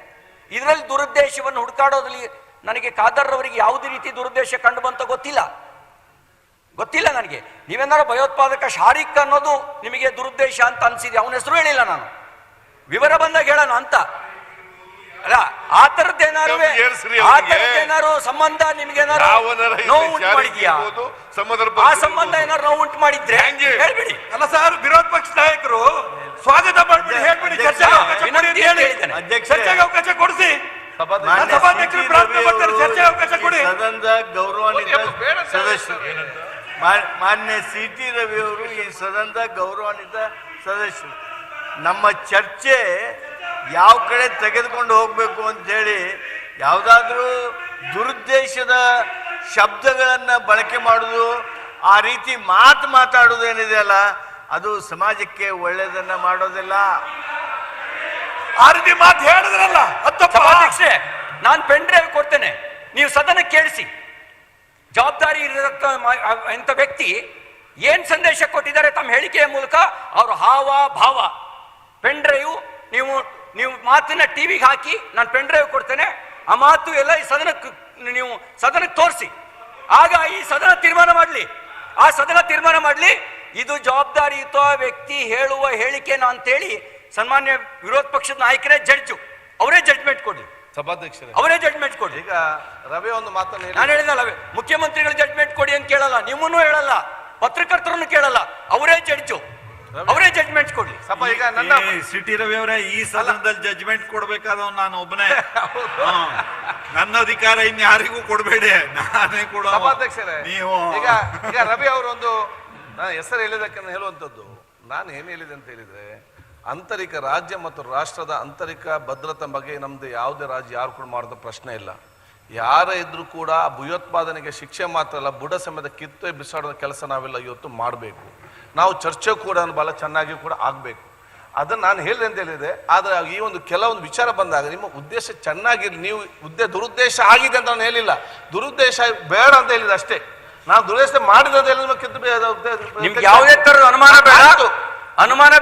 T: ಇದರಲ್ಲಿ ದುರುದ್ದೇಶವನ್ನು ಹುಡುಕಾಡೋದ್ರಲ್ಲಿ ನನಗೆ ಖಾದರ್ ಅವರಿಗೆ ಯಾವುದೇ ರೀತಿ ದುರುದ್ದೇಶ ಕಂಡು ಬಂತ ಗೊತ್ತಿಲ್ಲ ನನಗೆ. ನೀವೇನಾದ್ರು ಭಯೋತ್ಪಾದಕ ಶಾರಿಕ್ ಅನ್ನೋದು ನಿಮಗೆ ದುರುದ್ದೇಶ ಅಂತ ಅನ್ಸಿದೆ, ಅವನ ಹೆಸರು ಹೇಳಿಲ್ಲ ನಾನು, ವಿವರ ಬಂದಾಗ ಹೇಳೋಣ ಅಂತ. ಅಲ್ಲ, ಆ ತರದ್ದೇನಾರು ಸಂಬಂಧ ನಿಮ್ಗೇನಾರು ನೋವು ಉಂಟು ಮಾಡಿದ್ಯಾ? ಆ ಸಂಬಂಧ ಏನಾರು ನೋವು ಉಂಟು ಮಾಡಿದ್ರೆ ಹೇಳ್ಬಿಡಿ.
P: ಅಲ್ಲ ಸರ್, ವಿರೋಧ ಪಕ್ಷ ನಾಯಕರು ಸ್ವಾಗತ ಮಾಡ್ಬಿಡಿ, ಹೇಳ್ಬಿಡಿ, ಚರ್ಚೆಗೆ ಅವಕಾಶ ಕೊಡಿಸಿ. ಸಭಾಧ್ಯಕ್ಷರು ಪ್ರಾರ್ಥನೆ ಮಾಡ್ತಾರೆ, ಚರ್ಚೆಗೆ ಅವಕಾಶ ಕೊಡಿ.
B: ಸದನದ ಗೌರವಾನ್ವಿತ ಸದಸ್ಯರು ಮಾನ್ಯ ಸಿ.ಟಿ. ರವಿ ಅವರು ಈ ಸದನದ ಗೌರವಾನ್ವಿತ ಸದಸ್ಯರು. ನಮ್ಮ ಚರ್ಚೆ ಯಾವ ಕಡೆ ತೆಗೆದುಕೊಂಡು ಹೋಗ್ಬೇಕು ಅಂತೇಳಿ ಯಾವುದಾದ್ರೂ ದುರುದ್ದೇಶದ ಶಬ್ದಗಳನ್ನು ಬಳಕೆ ಮಾಡೋದು, ಆ ರೀತಿ ಮಾತಾಡೋದೇನಿದೆ ಅಲ್ಲ, ಅದು ಸಮಾಜಕ್ಕೆ ಒಳ್ಳೆಯದನ್ನ ಮಾಡೋದಿಲ್ಲ.
P: ಆ ರೀತಿ ಮಾತು ಹೇಳಿದ್ರಲ್ಲ.
T: ಸಭಾಧ್ಯಕ್ಷರೇ, ನಾನು ಪೆನ್ ಡ್ರೈವ್ ಕೊಡ್ತೇನೆ, ನೀವು ಸದನ ಕೇಳಿಸಿ. ಜವಾಬ್ದಾರಿ ಇಂಥ ವ್ಯಕ್ತಿ ಏನ್ ಸಂದೇಶ ಕೊಟ್ಟಿದ್ದಾರೆ ತಮ್ಮ ಹೇಳಿಕೆಯ ಮೂಲಕ, ಅವ್ರ ಹಾವ ಭಾವ, ಪೆನ್ ಡ್ರೈವ್ ನೀವು ಮಾತಿನ ಟಿವಿಗೆ ಹಾಕಿ, ನಾನು ಪೆನ್ ಡ್ರೈವ್ ಕೊಡ್ತೇನೆ, ಆ ಮಾತು ಎಲ್ಲ ಈ ಸದನಕ್ಕೆ ತೋರಿಸಿ. ಆಗ ಈ ಸದನ ತೀರ್ಮಾನ ಮಾಡಲಿ ಇದು ಜವಾಬ್ದಾರಿಯುತ ವ್ಯಕ್ತಿ ಹೇಳುವ ಹೇಳಿಕೆನ ಅಂತೇಳಿ. ಸನ್ಮಾನ್ಯ ವಿರೋಧ ಪಕ್ಷದ ನಾಯಕರೇ ಜಡ್ಜು, ಅವರೇ ಜಡ್ಜ್ಮೆಂಟ್ ಕೊಡ್ಲಿ.
H: ಸಭಾಧ್ಯಕ್ಷರೇ,
T: ಅವರೇ ಜಡ್ಜ್ಮೆಂಟ್ ಕೊಡಿ.
H: ಈಗ ರವಿ ಒಂದು ಮಾತನ್ನು
T: ನಾನು ಹೇಳಿದಲ್ಲ, ಮುಖ್ಯಮಂತ್ರಿಗಳು ಜಡ್ಜ್ಮೆಂಟ್ ಕೊಡಿ ಅಂತ ಕೇಳಲ್ಲ, ನಿಮ್ಮನ್ನು ಹೇಳಲ್ಲ, ಪತ್ರಕರ್ತರನ್ನು ಕೇಳಲ್ಲ, ಅವರೇ ಜಡ್ಜು, ಅವರೇ ಜಡ್ಜ್ಮೆಂಟ್ ಕೊಡ್ಲಿ.
C: ಈಗ ನನ್ನ ಸಿ.ಟಿ. ರವಿ ಅವರೇ, ಈ ಸದನದಲ್ಲಿ ಜಡ್ಜ್ಮೆಂಟ್ ಕೊಡ್ಬೇಕಾದವ್ ನಾನು ಒಬ್ಬನೇ. ನನ್ನ ಅಧಿಕಾರ ಇನ್ಯಾರಿಗೂ ಕೊಡಬೇಡಿ, ನಾನೇ ಕೊಡ.
H: ಸಭಾಧ್ಯಕ್ಷರೇ, ನೀವು ಈಗ ರವಿ ಅವರೊಂದು ಹೆಸರು ಹೇಳಿದಕ್ಕೆ ಹೇಳುವಂಥದ್ದು, ನಾನು ಏನು ಹೇಳಿದೆ ಅಂತ ಹೇಳಿದ್ರೆ, ಆಂತರಿಕ ರಾಜ್ಯ ಮತ್ತು ರಾಷ್ಟ್ರದ ಆಂತರಿಕ ಭದ್ರತೆ ಬಗ್ಗೆ ನಮ್ದು ಯಾವುದೇ ರಾಜ್ಯ ಯಾರು ಕೂಡ ಮಾಡೋದು ಪ್ರಶ್ನೆ ಇಲ್ಲ. ಯಾರೇ ಇದ್ರೂ ಕೂಡ ಭಯೋತ್ಪಾದನೆಗೆ ಶಿಕ್ಷೆ ಮಾತ್ರ ಅಲ್ಲ, ಬುಡ ಸಮೇತ ಕಿತ್ತು ಬಿಸಾಡೋ ಕೆಲಸ ನಾವೆಲ್ಲ ಇವತ್ತು ಮಾಡಬೇಕು. ನಾವು ಚರ್ಚೆ ಕೂಡ ಬಹಳ ಚೆನ್ನಾಗಿ ಕೂಡ ಆಗಬೇಕು. ಅದನ್ನು ನಾನು ಹೇಳಿದೆ ಅಂತ ಹೇಳಿದೆ. ಆದರೆ ಈ ಒಂದು ಕೆಲವೊಂದು ವಿಚಾರ ಬಂದಾಗ ನಿಮ್ಮ ಉದ್ದೇಶ ಚೆನ್ನಾಗಿರಲಿ. ನೀವು ದುರುದ್ದೇಶ ಆಗಿದೆ ಅಂತ ನಾನು ಹೇಳಿಲ್ಲ, ದುರುದ್ದೇಶ ಬೇಡ ಅಂತ ಹೇಳಿದೆ ಅಷ್ಟೇ. ನಾನು ದುರುದ್ದೇಶ ಮಾಡಿದ್ರೆ
T: ನಿಮ್ಗೆ ಯಾವುದೇ ತರದ ಅನುಮಾನ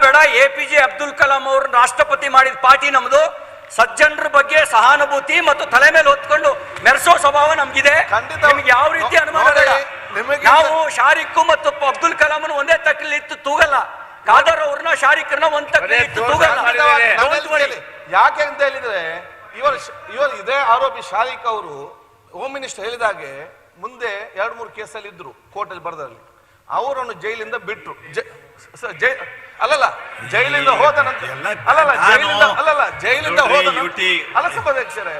T: ಬೇಡ. APJ ಅಬ್ದುಲ್ ಕಲಾಂ ಅವರು ರಾಷ್ಟ್ರಪತಿ ಮಾಡಿದ ಪಾರ್ಟಿ ನಮ್ದು. ಸಜ್ಜನರ ಬಗ್ಗೆ ಸಹಾನುಭೂತಿ ಮತ್ತು ತಲೆ ಮೇಲೆ ಹೊತ್ಕೊಂಡು ಮೆರೆಸೋ ಸ್ವಭಾವ ನಮ್ಗಿದೆ. ನಿಮ್ಗೆ ಯಾವ ರೀತಿ ಅನುಮಾನ ಬೇಡ. ನಾವು ಶಾರಿಕ್ ಮತ್ತು ಅಬ್ದುಲ್ ಕಲಾಂ ಒಂದೇ ತಕ್ಕಲಿ ಇತ್ತು ತೂಗಲ್ಲ. ಖಾದರ್ ಅವ್ರನ್ನ ಶಾರಿಕ್ರನ್ನ ಒಂದ್ ತಕ್ಕಲಿ ಇತ್ತು ತೂಗಲ್ಲ.
H: ಯಾಕೆ ಅಂತ ಹೇಳಿದ್ರೆ, ಇವರು ಇದೇ ಆರೋಪಿ ಶಾರಿಕ್ ಅವರು ಹೋಮ್ ಮಿನಿಸ್ಟರ್ ಹೇಳಿದಾಗೆ ಮುಂದೆ 2-3 ಕೇಸಲ್ಲಿ ಇದ್ರು, ಕೋರ್ಟಲ್ಲಿ ಬರೆದಲ್ಲಿ. ಅವರನ್ನು ಜೈಲಿಂದ ಬಿಟ್ರು. ಜೈಲಿಂದ ಹೋದ ನಂತರ ಜೈಲಿಂದ ಹೋದ ಸಭಾಧ್ಯಕ್ಷರೇ,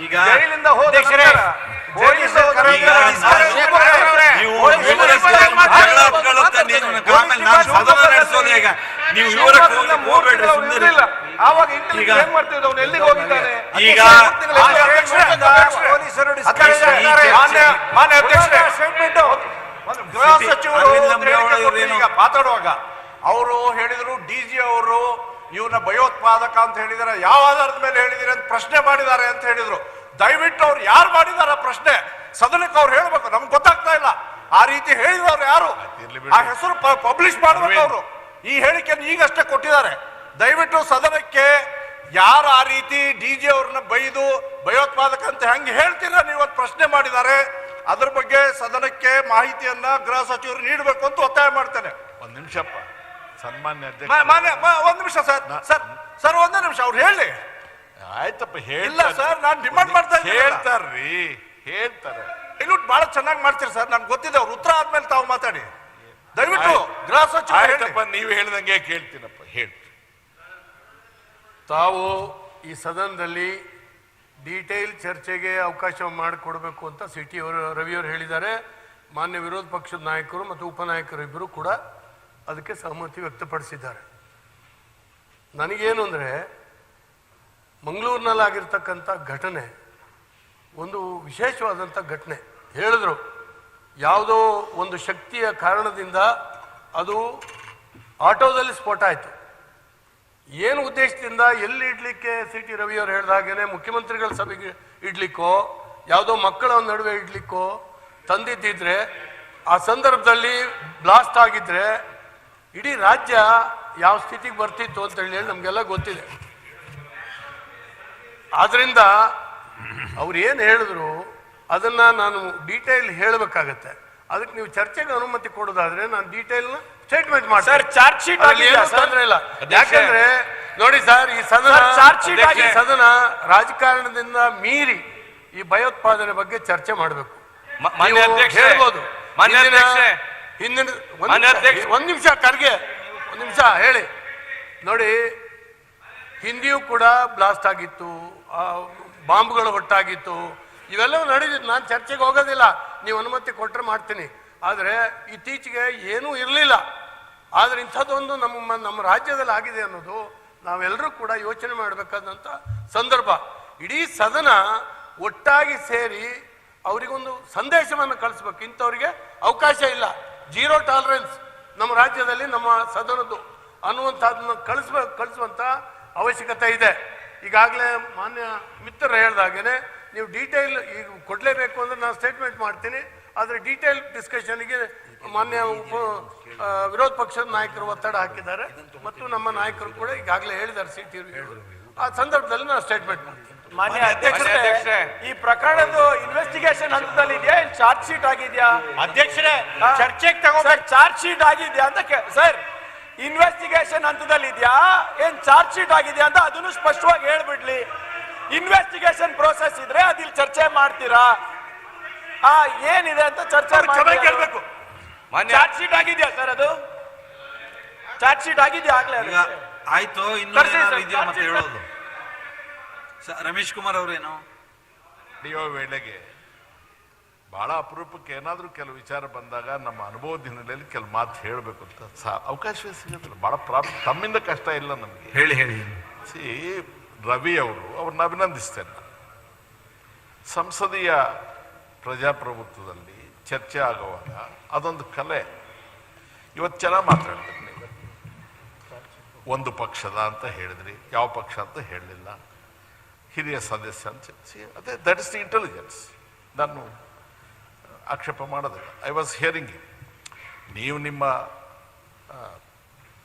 H: ಈಗ ಜೈಲಿಂದ ಹೋದ ಆವಾಗ ಏನ್ ಮಾಡ್ತಿದ್ರು, ಅವ್ನು ಎಲ್ಲಿಗೆ ಹೋಗಿದ್ದಾನೆ? ಈಗ
P: ಸದಸ್ಯರು ಮಾನ್ಯ ಅಧ್ಯಕ್ಷರೇ, ಗೃಹ ಸಚಿವರು ಈಗ ಮಾತಾಡುವಾಗ ಅವರು ಹೇಳಿದ್ರು ಡಿಜಿ ಅವರು ಇವನ ಭಯೋತ್ಪಾದಕ ಅಂತ ಹೇಳಿದಾರೆ, ಯಾವ ಆಧಾರದ ಮೇಲೆ ಹೇಳಿದಿರಿ ಅಂತ ಪ್ರಶ್ನೆ ಮಾಡಿದ್ದಾರೆ ಅಂತ ಹೇಳಿದ್ರು. ದಯವಿಟ್ಟು ಅವ್ರು ಯಾರು ಮಾಡಿದಾರ ಪ್ರಶ್ನೆ ಸದನಕ್ಕೆ ಅವ್ರು ಹೇಳ್ಬೇಕು, ನಮ್ಗೆ ಗೊತ್ತಾಗ್ತಾ ಇಲ್ಲ. ಆ ರೀತಿ ಹೇಳಿದವ್ರು ಯಾರು, ಆ ಹೆಸರು ಪಬ್ಲಿಷ್ ಮಾಡ್ಬೇಕು ಅವರು. ಈ ಹೇಳಿಕೆಯನ್ನು ಈಗಷ್ಟೇ ಕೊಟ್ಟಿದ್ದಾರೆ. ದಯವಿಟ್ಟು ಸದನಕ್ಕೆ ಯಾರು ಆ ರೀತಿ ಡಿಜಿ ಅವ್ರನ್ನ ಬೈದು ಭಯೋತ್ಪಾದಕ ಅಂತ ಹೆಂಗೆ ಹೇಳ್ತೀರಾ ನೀವು ಅಂತ ಪ್ರಶ್ನೆ ಮಾಡಿದ್ದಾರೆ. ಅದ್ರ ಬಗ್ಗೆ ಸದನಕ್ಕೆ ಮಾಹಿತಿಯನ್ನ ಗೃಹ ಸಚಿವರು ನೀಡಬೇಕು ಅಂತ ಒತ್ತಾಯ ಮಾಡ್ತೇನೆ.
O: ಒಂದ್ ನಿಮಿಷಪ್ಪ, ಸನ್ಮಾನ್ಯ
P: ಒಂದ್ ನಿಮಿಷ ಸರ್ ಒಂದೇ ನಿಮಿಷ ಅವ್ರು ಹೇಳಿ.
O: ಆಯ್ತಪ್ಪ,
P: ಇಲ್ಲ ಸರ್, ನಾನು ಡಿಮಾಂಡ್ ಮಾಡ್ತಾ ಇದ್ದೀನಿ.
O: ಹೇಳ್ತಾರೆ
P: ಇಲ್ಲ, ಬಹಳ ಚೆನ್ನಾಗಿ ಮಾಡ್ತೀರಿ ಸರ್, ನನ್ಗೆ ಗೊತ್ತಿದೆ. ಅವ್ರು ಉತ್ತರ ಆದ್ಮೇಲೆ ತಾವು ಮಾತಾಡಿ ದಯವಿಟ್ಟು. ಗೃಹ ಸಚಿವ
O: ನೀವು ಹೇಳಿದಂಗೆ ಕೇಳ್ತೀನಪ್ಪ, ಹೇಳಿ.
Q: ತಾವು ಈ ಸದನದಲ್ಲಿ ಡೀಟೇಲ್ ಚರ್ಚೆಗೆ ಅವಕಾಶ ಮಾಡಿಕೊಡ್ಬೇಕು ಅಂತ ಸಿಟಿ ಅವರು ರವಿಯವರು ಹೇಳಿದ್ದಾರೆ. ಮಾನ್ಯ ವಿರೋಧ ಪಕ್ಷದ ನಾಯಕರು ಮತ್ತು ಉಪನಾಯಕರು ಇಬ್ಬರು ಕೂಡ ಅದಕ್ಕೆ ಸಹಮತಿ ವ್ಯಕ್ತಪಡಿಸಿದ್ದಾರೆ. ನನಗೇನು ಅಂದರೆ, ಮಂಗಳೂರಿನಲ್ಲಾಗಿರ್ತಕ್ಕಂಥ ಘಟನೆ ಒಂದು ವಿಶೇಷವಾದಂಥ ಘಟನೆ. ಹೇಳಿದ್ರು ಯಾವುದೋ ಒಂದು ಶಕ್ತಿಯ ಕಾರಣದಿಂದ ಅದು ಆಟೋದಲ್ಲಿ ಸ್ಫೋಟ ಆಯಿತು. ಏನು ಉದ್ದೇಶದಿಂದ ಎಲ್ಲಿ ಇಡ್ಲಿಕ್ಕೆ ಸಿ ಟಿ ರವಿಯವರು ಹೇಳಿದ ಹಾಗೇನೆ ಮುಖ್ಯಮಂತ್ರಿಗಳ ಸಭೆಗೆ ಇಡ್ಲಿಕ್ಕೋ ಯಾವುದೋ ಮಕ್ಕಳ ನಡುವೆ ಇಡ್ಲಿಕ್ಕೋ ತಂದಿದ್ದಿದ್ರೆ, ಆ ಸಂದರ್ಭದಲ್ಲಿ ಬ್ಲಾಸ್ಟ್ ಆಗಿದ್ರೆ ಇಡೀ ರಾಜ್ಯ ಯಾವ ಸ್ಥಿತಿಗೆ ಬರ್ತಿತ್ತು ಅಂತ ಹೇಳಿ ನಮಗೆಲ್ಲ ಗೊತ್ತಿದೆ. ಆದ್ರಿಂದ ಅವ್ರು ಏನು ಹೇಳಿದ್ರು ಅದನ್ನ ನಾನು ಡೀಟೇಲ್ ಹೇಳಬೇಕಾಗತ್ತೆ. ಅದಕ್ಕೆ ನೀವು ಚರ್ಚೆಗೆ ಅನುಮತಿ ಕೊಡೋದಾದ್ರೆ ನಾನು ಡೀಟೇಲ್ ಸ್ಟೇಟ್ಮೆಂಟ್ ಮಾಡ್ತೀನಿ. ಚಾರ್ಜ್ ಶೀಟ್ ತೊಂದರೆ ಇಲ್ಲ. ಯಾಕಂದ್ರೆ ನೋಡಿ ಸರ್, ಈ ಸದನ ರಾಜಕಾರಣದಿಂದ ಮೀರಿ ಈ ಭಯೋತ್ಪಾದನೆ ಬಗ್ಗೆ ಚರ್ಚೆ ಮಾಡಬೇಕು. ಹೇಳ್ಬೋದು. ಹಿಂದಿನ ಒಂದ್ ನಿಮಿಷ ಖರ್ಗೆ, ಒಂದ್ ನಿಮಿಷ ಹೇಳಿ. ನೋಡಿ, ಹಿಂದಿಯೂ ಕೂಡ ಬ್ಲಾಸ್ಟ್ ಆಗಿತ್ತು, ಬಾಂಬ್ಗಳು ಹೊಟ್ಟಾಗಿತ್ತು, ಇವೆಲ್ಲವೂ ನಡೆದಿತ್ತು. ನಾನು ಚರ್ಚೆಗೆ ಹೋಗೋದಿಲ್ಲ, ನೀವು ಅನುಮತಿ ಕೊಟ್ಟರೆ ಮಾಡ್ತೀನಿ. ಆದರೆ ಇತ್ತೀಚೆಗೆ ಏನೂ ಇರಲಿಲ್ಲ. ಆದರೆ ಇಂಥದ್ದೊಂದು ನಮ್ಮ ರಾಜ್ಯದಲ್ಲಿ ಆಗಿದೆ ಅನ್ನೋದು ನಾವೆಲ್ಲರೂ ಕೂಡ ಯೋಚನೆ ಮಾಡಬೇಕಾದಂಥ ಸಂದರ್ಭ. ಇಡೀ ಸದನ ಒಟ್ಟಾಗಿ ಸೇರಿ ಅವರಿಗೊಂದು ಸಂದೇಶವನ್ನು ಕಳಿಸ್ಬೇಕು. ಇಂಥವ್ರಿಗೆ ಅವಕಾಶ ಇಲ್ಲ, ಜೀರೋ ಟಾಲರೆನ್ಸ್ ನಮ್ಮ ರಾಜ್ಯದಲ್ಲಿ ನಮ್ಮ ಸದನದ್ದು ಅನ್ನುವಂಥದ್ದನ್ನು ಕಳಿಸುವಂಥ ಅವಶ್ಯಕತೆ ಇದೆ. ಈಗಾಗಲೇ ಮಾನ್ಯ ಮಿತ್ರರು ಹೇಳ್ದಾಗೇನೆ ನೀವು ಡೀಟೇಲ್ ಈಗ ಕೊಡಲೇಬೇಕು ಅಂದ್ರೆ ನಾನು ಸ್ಟೇಟ್ಮೆಂಟ್ ಮಾಡ್ತೀನಿ. ಆದರೆ ಡೀಟೇಲ್ ಡಿಸ್ಕಷನ್ಗೆ ಮಾನ್ಯ ವಿರೋಧ ಪಕ್ಷದ ನಾಯಕರು ಒತ್ತಡ ಹಾಕಿದ್ದಾರೆ ಮತ್ತು ನಮ್ಮ ನಾಯಕರು ಕೂಡ ಈಗಾಗಲೇ ಹೇಳಿದ್ದಾರೆ ಸಿ ಟಿ ಆ ಸಂದರ್ಭದಲ್ಲಿ ನಾನು ಸ್ಟೇಟ್ಮೆಂಟ್ ಮಾಡ್ತೀನಿ.
K: ಮಾನ್ಯ ಅಧ್ಯಕ್ಷರೇ, ಈ ಪ್ರಕರಣದ ಇನ್ವೆಸ್ಟಿಗೇಷನ್ ಹಂತದಲ್ಲಿ ಇದೆಯಾ, ಚಾರ್ಜ್ ಶೀಟ್ ಆಗಿದೆಯಾ? ಅಧ್ಯಕ್ಷರೇ, ಚರ್ಚೆಗೆ ತಗೊಂಡು ಚಾರ್ಜ್ ಶೀಟ್ ಆಗಿದೆಯಾ ಅಂತ ಸರ್, ಇನ್ವೆಸ್ಟಿಗೇಷನ್ ಹಂತದಲ್ಲಿ ಇದೆಯಾ ಏನ್ ಚಾರ್ಜ್ ಶೀಟ್ ಆಗಿದೆಯಾ ಅಂತ ಅದನ್ನು ಸ್ಪಷ್ಟವಾಗಿ ಹೇಳ್ಬಿಡ್ಲಿ. ಇನ್ವೆಸ್ಟಿಗೇಷನ್ ಪ್ರೋಸೆಸ್ ಇದ್ರೆ ಅದಿಲ್ಲಿ ಚರ್ಚೆ ಮಾಡ್ತೀರಾ? ಏನಿದೆ ಅಂತ ಚರ್ಚೆ ಕೇಳಬೇಕು. ಚಾರ್ಜ್ ಶೀಟ್ ಆಗಿದೆಯಾ ಸರ್? ಅದು ಚಾರ್ಜ್ ಶೀಟ್ ಆಗಿದೆಯಾ? ಆಗ್ಲೇ
C: ಆಯ್ತು, ಇದೆಯಾ ಮತ್ತೆ ಹೇಳೋದು. ರಮೇಶ್ ಕುಮಾರ್ ಅವರೇನು
O: ನಡೆಯೋ ವೇಳೆಗೆ ಬಹಳ ಅಪರೂಪಕ್ಕೆ ಏನಾದರೂ ಕೆಲವು ವಿಚಾರ ಬಂದಾಗ ನಮ್ಮ ಅನುಭವದ ಹಿನ್ನೆಲೆಯಲ್ಲಿ ಕೆಲವು ಮಾತು ಹೇಳಬೇಕು ಅಂತ ಅವಕಾಶವೇ ಸಿಗೋದಿಲ್ಲ. ಬಹಳ ತಮ್ಮಿಂದ ಕಷ್ಟ ಇಲ್ಲ ನಮಗೆ.
C: ಹೇಳಿ
O: ರವಿ ಅವ್ರನ್ನ ಅಭಿನಂದಿಸ್ತೇನೆ. ಸಂಸದೀಯ ಪ್ರಜಾಪ್ರಭುತ್ವದಲ್ಲಿ ಚರ್ಚೆ ಆಗುವಾಗ ಅದೊಂದು ಕಲೆ. ಇವತ್ತು ಚೆನ್ನಾಗಿ ಮಾತಾಡ್ತೀರಿ ನೀವು. ಒಂದು ಪಕ್ಷದ ಅಂತ ಹೇಳಿದ್ರಿ, ಯಾವ ಪಕ್ಷ ಅಂತ ಹೇಳಲಿಲ್ಲ, ಹಿರಿಯ ಸದಸ್ಯ ಅಂತ ಅದೇ ದಟ್ ಇಸ್ ದಿ ಇಂಟೆಲಿಜೆನ್ಸ್. ನಾನು ಆಕ್ಷೇಪ ಮಾಡೋದಿಲ್ಲ. I was hearing you. ನೀವು ನಿಮ್ಮ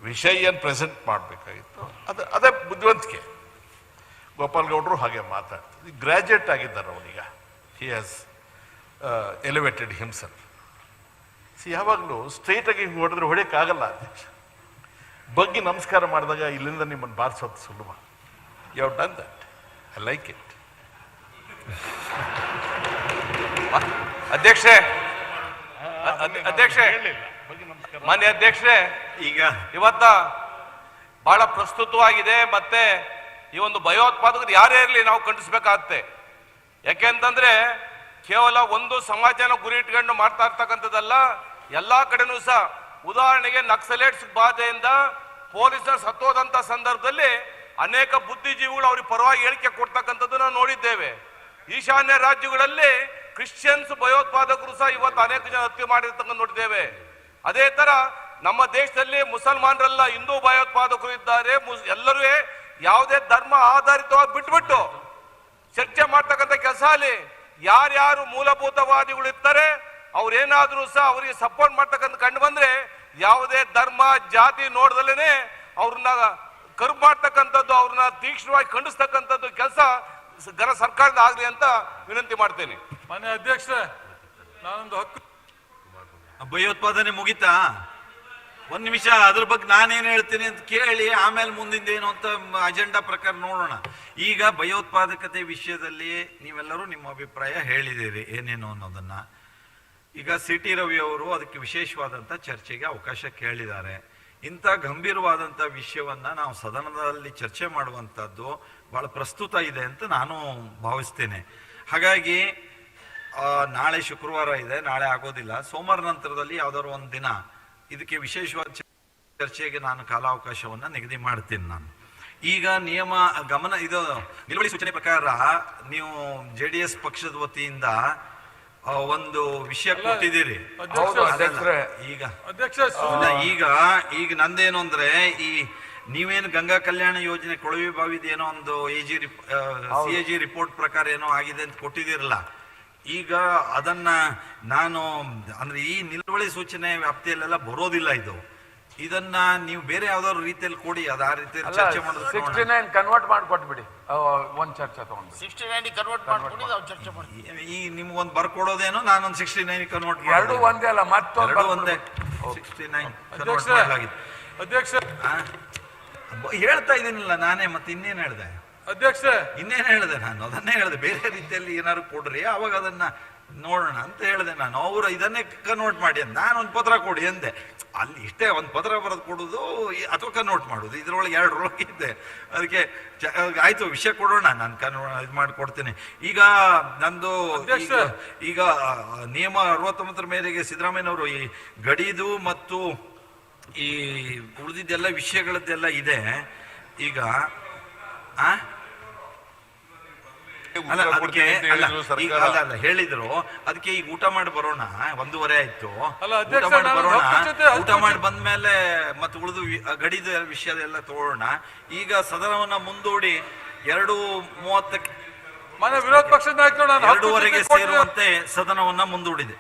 O: ವಿಷಯ ಏನು ಪ್ರೆಸೆಂಟ್ ಮಾಡಬೇಕಾಗಿತ್ತು ಅದೇ ಬುದ್ಧಿವಂತಿಕೆ. ಗೋಪಾಲ್ ಗೌಡರು ಹಾಗೆ ಮಾತಾಡ್ತಾರೆ. ಗ್ರಾಜ್ಯುಯೇಟ್ ಆಗಿದ್ದಾರೆ ಅವನೀಗ. He has elevated himself. ಯಾವಾಗಲೂ ಸ್ಟ್ರೈಟಾಗಿ ಹಿಂಗೆ ಹೊಡೆದ್ರೆ ಹೊಡೆಯೋಕ್ಕಾಗಲ್ಲ ಅಧ್ಯಕ್ಷ. ಬಗ್ಗೆ ನಮಸ್ಕಾರ ಮಾಡಿದಾಗ ಇಲ್ಲಿಂದ ನಿಮ್ಮನ್ನು ಬಾರಿಸೋದು ಸುಲಭ. You have done that. I like it.
J: ಅಧ್ಯಕ್ಷೆ, ಮಾನ್ಯ ಅಧ್ಯಕ್ಷರೇ, ಈಗ ಇವತ್ತ ಬಹಳ ಪ್ರಸ್ತುತವಾಗಿದೆ. ಮತ್ತೆ ಈ ಒಂದು ಭಯೋತ್ಪಾದಕರು ಯಾರೇ ಇರಲಿ ನಾವು ಖಂಡಿಸ್ಬೇಕಾಗತ್ತೆ. ಯಾಕೆಂತಂದ್ರೆ ಕೇವಲ ಒಂದು ಸಮಾಜನ ಗುರಿ ಇಟ್ಕೊಂಡು ಮಾಡ್ತಾ ಇರ್ತಕ್ಕಂಥದ್ದಲ್ಲ, ಎಲ್ಲಾ ಕಡೆನೂ ಸಹ. ಉದಾಹರಣೆಗೆ ನಕ್ಸಲೇಟ್ಸ್ ಬಾಧೆಯಿಂದ ಪೊಲೀಸರು ಸತ್ತೋದಂತ ಸಂದರ್ಭದಲ್ಲಿ ಅನೇಕ ಬುದ್ಧಿಜೀವಿಗಳು ಅವ್ರಿಗೆ ಪರವಾಗಿ ಹೇಳಿಕೆ ಕೊಡ್ತಕ್ಕಂಥದ್ದು ನಾವು ನೋಡಿದ್ದೇವೆ. ಈಶಾನ್ಯ ರಾಜ್ಯಗಳಲ್ಲಿ ಕ್ರಿಶ್ಚಿಯನ್ಸ್ ಭಯೋತ್ಪಾದಕರು ಸಹ ಇವತ್ತು ಅನೇಕ ಜನ ಹತ್ಯೆ ಮಾಡಿರ್ತಕ್ಕಂಥ ನೋಡಿದ್ದೇವೆ. ಅದೇ ತರ ನಮ್ಮ ದೇಶದಲ್ಲಿ ಮುಸಲ್ಮಾನರೆಲ್ಲ ಹಿಂದೂ ಭಯೋತ್ಪಾದಕರು ಇದ್ದಾರೆ. ಎಲ್ಲರೂ ಯಾವುದೇ ಧರ್ಮ ಆಧಾರಿತವಾಗಿ ಬಿಟ್ಬಿಟ್ಟು ಚರ್ಚೆ ಮಾಡ್ತಕ್ಕಂಥ ಕೆಲಸ ಅಲ್ಲಿ ಯಾರ್ಯಾರು ಮೂಲಭೂತವಾದಿಗಳು ಇರ್ತಾರೆ ಅವ್ರೇನಾದ್ರೂ ಸಹ ಅವರಿಗೆ ಸಪೋರ್ಟ್ ಮಾಡ್ತಕ್ಕಂಥ ಕಂಡು ಬಂದ್ರೆ ಯಾವುದೇ ಧರ್ಮ ಜಾತಿ ನೋಡ್ದಲೇನೆ ಅವ್ರನ್ನ ಕರ್ಬ್ ಮಾಡ್ತಕ್ಕಂಥದ್ದು, ಅವ್ರನ್ನ ತೀಕ್ಷ್ಣವಾಗಿ ಖಂಡಿಸ್ತಕ್ಕಂಥದ್ದು ಕೆಲಸ ಸರ್ಕಾರದ ಆಗ್ಲಿ ಅಂತ ವಿನಂತಿ ಮಾಡ್ತೇನೆ.
Q: ಮಾನ್ಯ ಅಧ್ಯಕ್ಷ, ನಾನೊಂದು ಹಕ್ಕು
C: ಭಯೋತ್ಪಾದನೆ ಮುಗಿತಾ? ಒಂದ್ ನಿಮಿಷ ಅದ್ರ ಬಗ್ಗೆ ನಾನೇನ್ ಹೇಳ್ತೀನಿ ಅಂತ ಕೇಳಿ ಆಮೇಲೆ ಮುಂದಿಂದ ಏನು ಅಂತ ಅಜೆಂಡಾ ಪ್ರಕಾರ ನೋಡೋಣ. ಈಗ ಭಯೋತ್ಪಾದಕತೆ ವಿಷಯದಲ್ಲಿ ನೀವೆಲ್ಲರೂ ನಿಮ್ಮ ಅಭಿಪ್ರಾಯ ಹೇಳಿದ್ದೀರಿ ಏನೇನು ಅನ್ನೋದನ್ನ. ಈಗ ಸಿ ಟಿ ರವಿ ಅವರು ಅದಕ್ಕೆ ವಿಶೇಷವಾದಂತ ಚರ್ಚೆಗೆ ಅವಕಾಶ ಕೇಳಿದ್ದಾರೆ. ಇಂಥ ಗಂಭೀರವಾದಂಥ ವಿಷಯವನ್ನ ನಾವು ಸದನದಲ್ಲಿ ಚರ್ಚೆ ಮಾಡುವಂಥದ್ದು ಬಹಳ ಪ್ರಸ್ತುತ ಇದೆ ಅಂತ ನಾನು ಭಾವಿಸ್ತೇನೆ. ಹಾಗಾಗಿ ನಾಳೆ ಶುಕ್ರವಾರ ಇದೆ, ನಾಳೆ ಆಗೋದಿಲ್ಲ. ಸೋಮವಾರ ನಂತರದಲ್ಲಿ ಯಾವ್ದಾದ್ರು ಒಂದು ದಿನ ಇದಕ್ಕೆ ವಿಶೇಷವಾದ ಚರ್ಚೆಗೆ ನಾನು ಕಾಲಾವಕಾಶವನ್ನ ನಿಗದಿ ಮಾಡ್ತೀನಿ. ನಾನು ಈಗ ಇದು ನಿಲುವಳಿ ಸೂಚನೆ ಪ್ರಕಾರ ನೀವು JDS ಪಕ್ಷದ ವತಿಯಿಂದ ಒಂದು ವಿಷಯ ಕೊಟ್ಟಿದ್ದೀರಿ. ಈಗ ನಂದೇನು ಅಂದ್ರೆ ಈ ನೀವೇನು ಗಂಗಾ ಕಲ್ಯಾಣ ಯೋಜನೆ ಕೊಳವೆ ಬಾವಿದ ಏನೋ ಒಂದು CAG ರಿಪೋರ್ಟ್ ಪ್ರಕಾರ ಏನೋ ಆಗಿದೆ ಅಂತ ಕೊಟ್ಟಿದ್ದೀರಲ್ಲ, ಈಗ ಅದನ್ನ ನಾನು ಅಂದ್ರೆ ಈ ನಿಲುವಳಿ ಸೂಚನೆ ವ್ಯಾಪ್ತಿಯಲ್ಲೆಲ್ಲ ಬರೋದಿಲ್ಲ. ಇದನ್ನ ನೀವು ಬೇರೆ ಯಾವ್ದಾದ್ರು ರೀತಿಯಲ್ಲಿ ಕೊಡಿ, ಅದ ಆ ರೀತಿಯಲ್ಲಿ ಚರ್ಚೆ ಮಾಡೋದು.
R: 69 ಕನ್ವರ್ಟ್ ಮಾಡ್ಕೊಟ್ಬಿಡಿ, ಒಂದ್ ಚರ್ಚೆ ತಗೊಂಡು
G: 69 ಕನ್ವರ್ಟ್ ಮಾಡ್ಕೊಂಡು ನಾವು ಚರ್ಚೆ ಮಾಡ್ತೀವಿ.
C: ಈ ನಿಮ್ಗೊಂದು ಬರ್ಕೊಡೋದೇನೋ, ನಾನೊಂದು 69 ಕನ್ವರ್ಟ್
R: ಎರಡು ಒಂದೇ ಅಲ್ಲ, ಮತ್ತೊಂದು
C: ಒಂದೇ 69 ಕನ್ವರ್ಟ್ ಮಾಡಲಾಗಿದೆ.
Q: ಅಧ್ಯಕ್ಷ
C: ಹೇಳ್ತಾ ಇದೀನಿಲ್ಲ ನಾನೇ, ಮತ್ತೆ ಇನ್ನೇನು ಹೇಳಿದೆ
Q: ಅಧ್ಯಕ್ಷ?
C: ಇನ್ನೇನು ಹೇಳಿದೆ ನಾನು? ಅದನ್ನೇ ಹೇಳಿದೆ, ಬೇರೆ ರೀತಿಯಲ್ಲಿ ಏನಾದ್ರು ಕೊಡ್ರಿ ಅವಾಗ ಅದನ್ನ ನೋಡೋಣ ಅಂತ ಹೇಳಿದೆ ನಾನು. ಅವರು ಇದನ್ನೇ ಕನ್ವರ್ಟ್ ಮಾಡಿ ಅಂತ ನಾನು ಒಂದು ಪತ್ರ ಕೊಡಿ ಅಂದೆ. ಅಲ್ಲಿ ಇಷ್ಟೇ ಒಂದು ಪತ್ರ ಬರೆದು ಕೊಡೋದು ಅಥವಾ ಕನ್ವರ್ಟ್ ಮಾಡೋದು, ಇದ್ರೊಳಗೆ ಎರಡರೊಳಗೆ ಇದ್ದೆ. ಅದಕ್ಕೆ ಆಯ್ತು ವಿಷಯ ಕೊಡೋಣ, ನಾನು ಇದು ಮಾಡಿ ಕೊಡ್ತೇನೆ. ಈಗ ನಂದು ಈಗ ನಿಯಮ 69 ಮೇರೆಗೆ ಸಿದ್ದರಾಮಯ್ಯನವರು ಈ ಗಡಿದು ಮತ್ತು ಈ ಉಳಿದಿದ್ದೆಲ್ಲ ವಿಷಯಗಳದ್ದೆಲ್ಲ ಇದೆ. ಈಗ ಹೇಳಿದ್ರು ಅದಕ್ಕೆ ಈಗ ಊಟ ಮಾಡಿ ಬರೋಣ, 1:30 ಆಯ್ತು. ಊಟ ಮಾಡಿ ಬರೋಣ, ಊಟ ಮಾಡಿ ಬಂದ್ಮೇಲೆ ಮತ್ತೆ ಉಳಿದು ಗಡಿದ ವಿಷಯದೆಲ್ಲ ತಗೊಳ್ಳೋಣ. ಈಗ ಸದನವನ್ನ ಮುಂದೂಡಿ 2:30ಕ್ಕೆ
Q: ವಿರೋಧ ಪಕ್ಷದ ನಾಯಕರು
C: 2:15 ಸೇರುವಂತೆ ಸದನವನ್ನ ಮುಂದೂಡಿದೆ.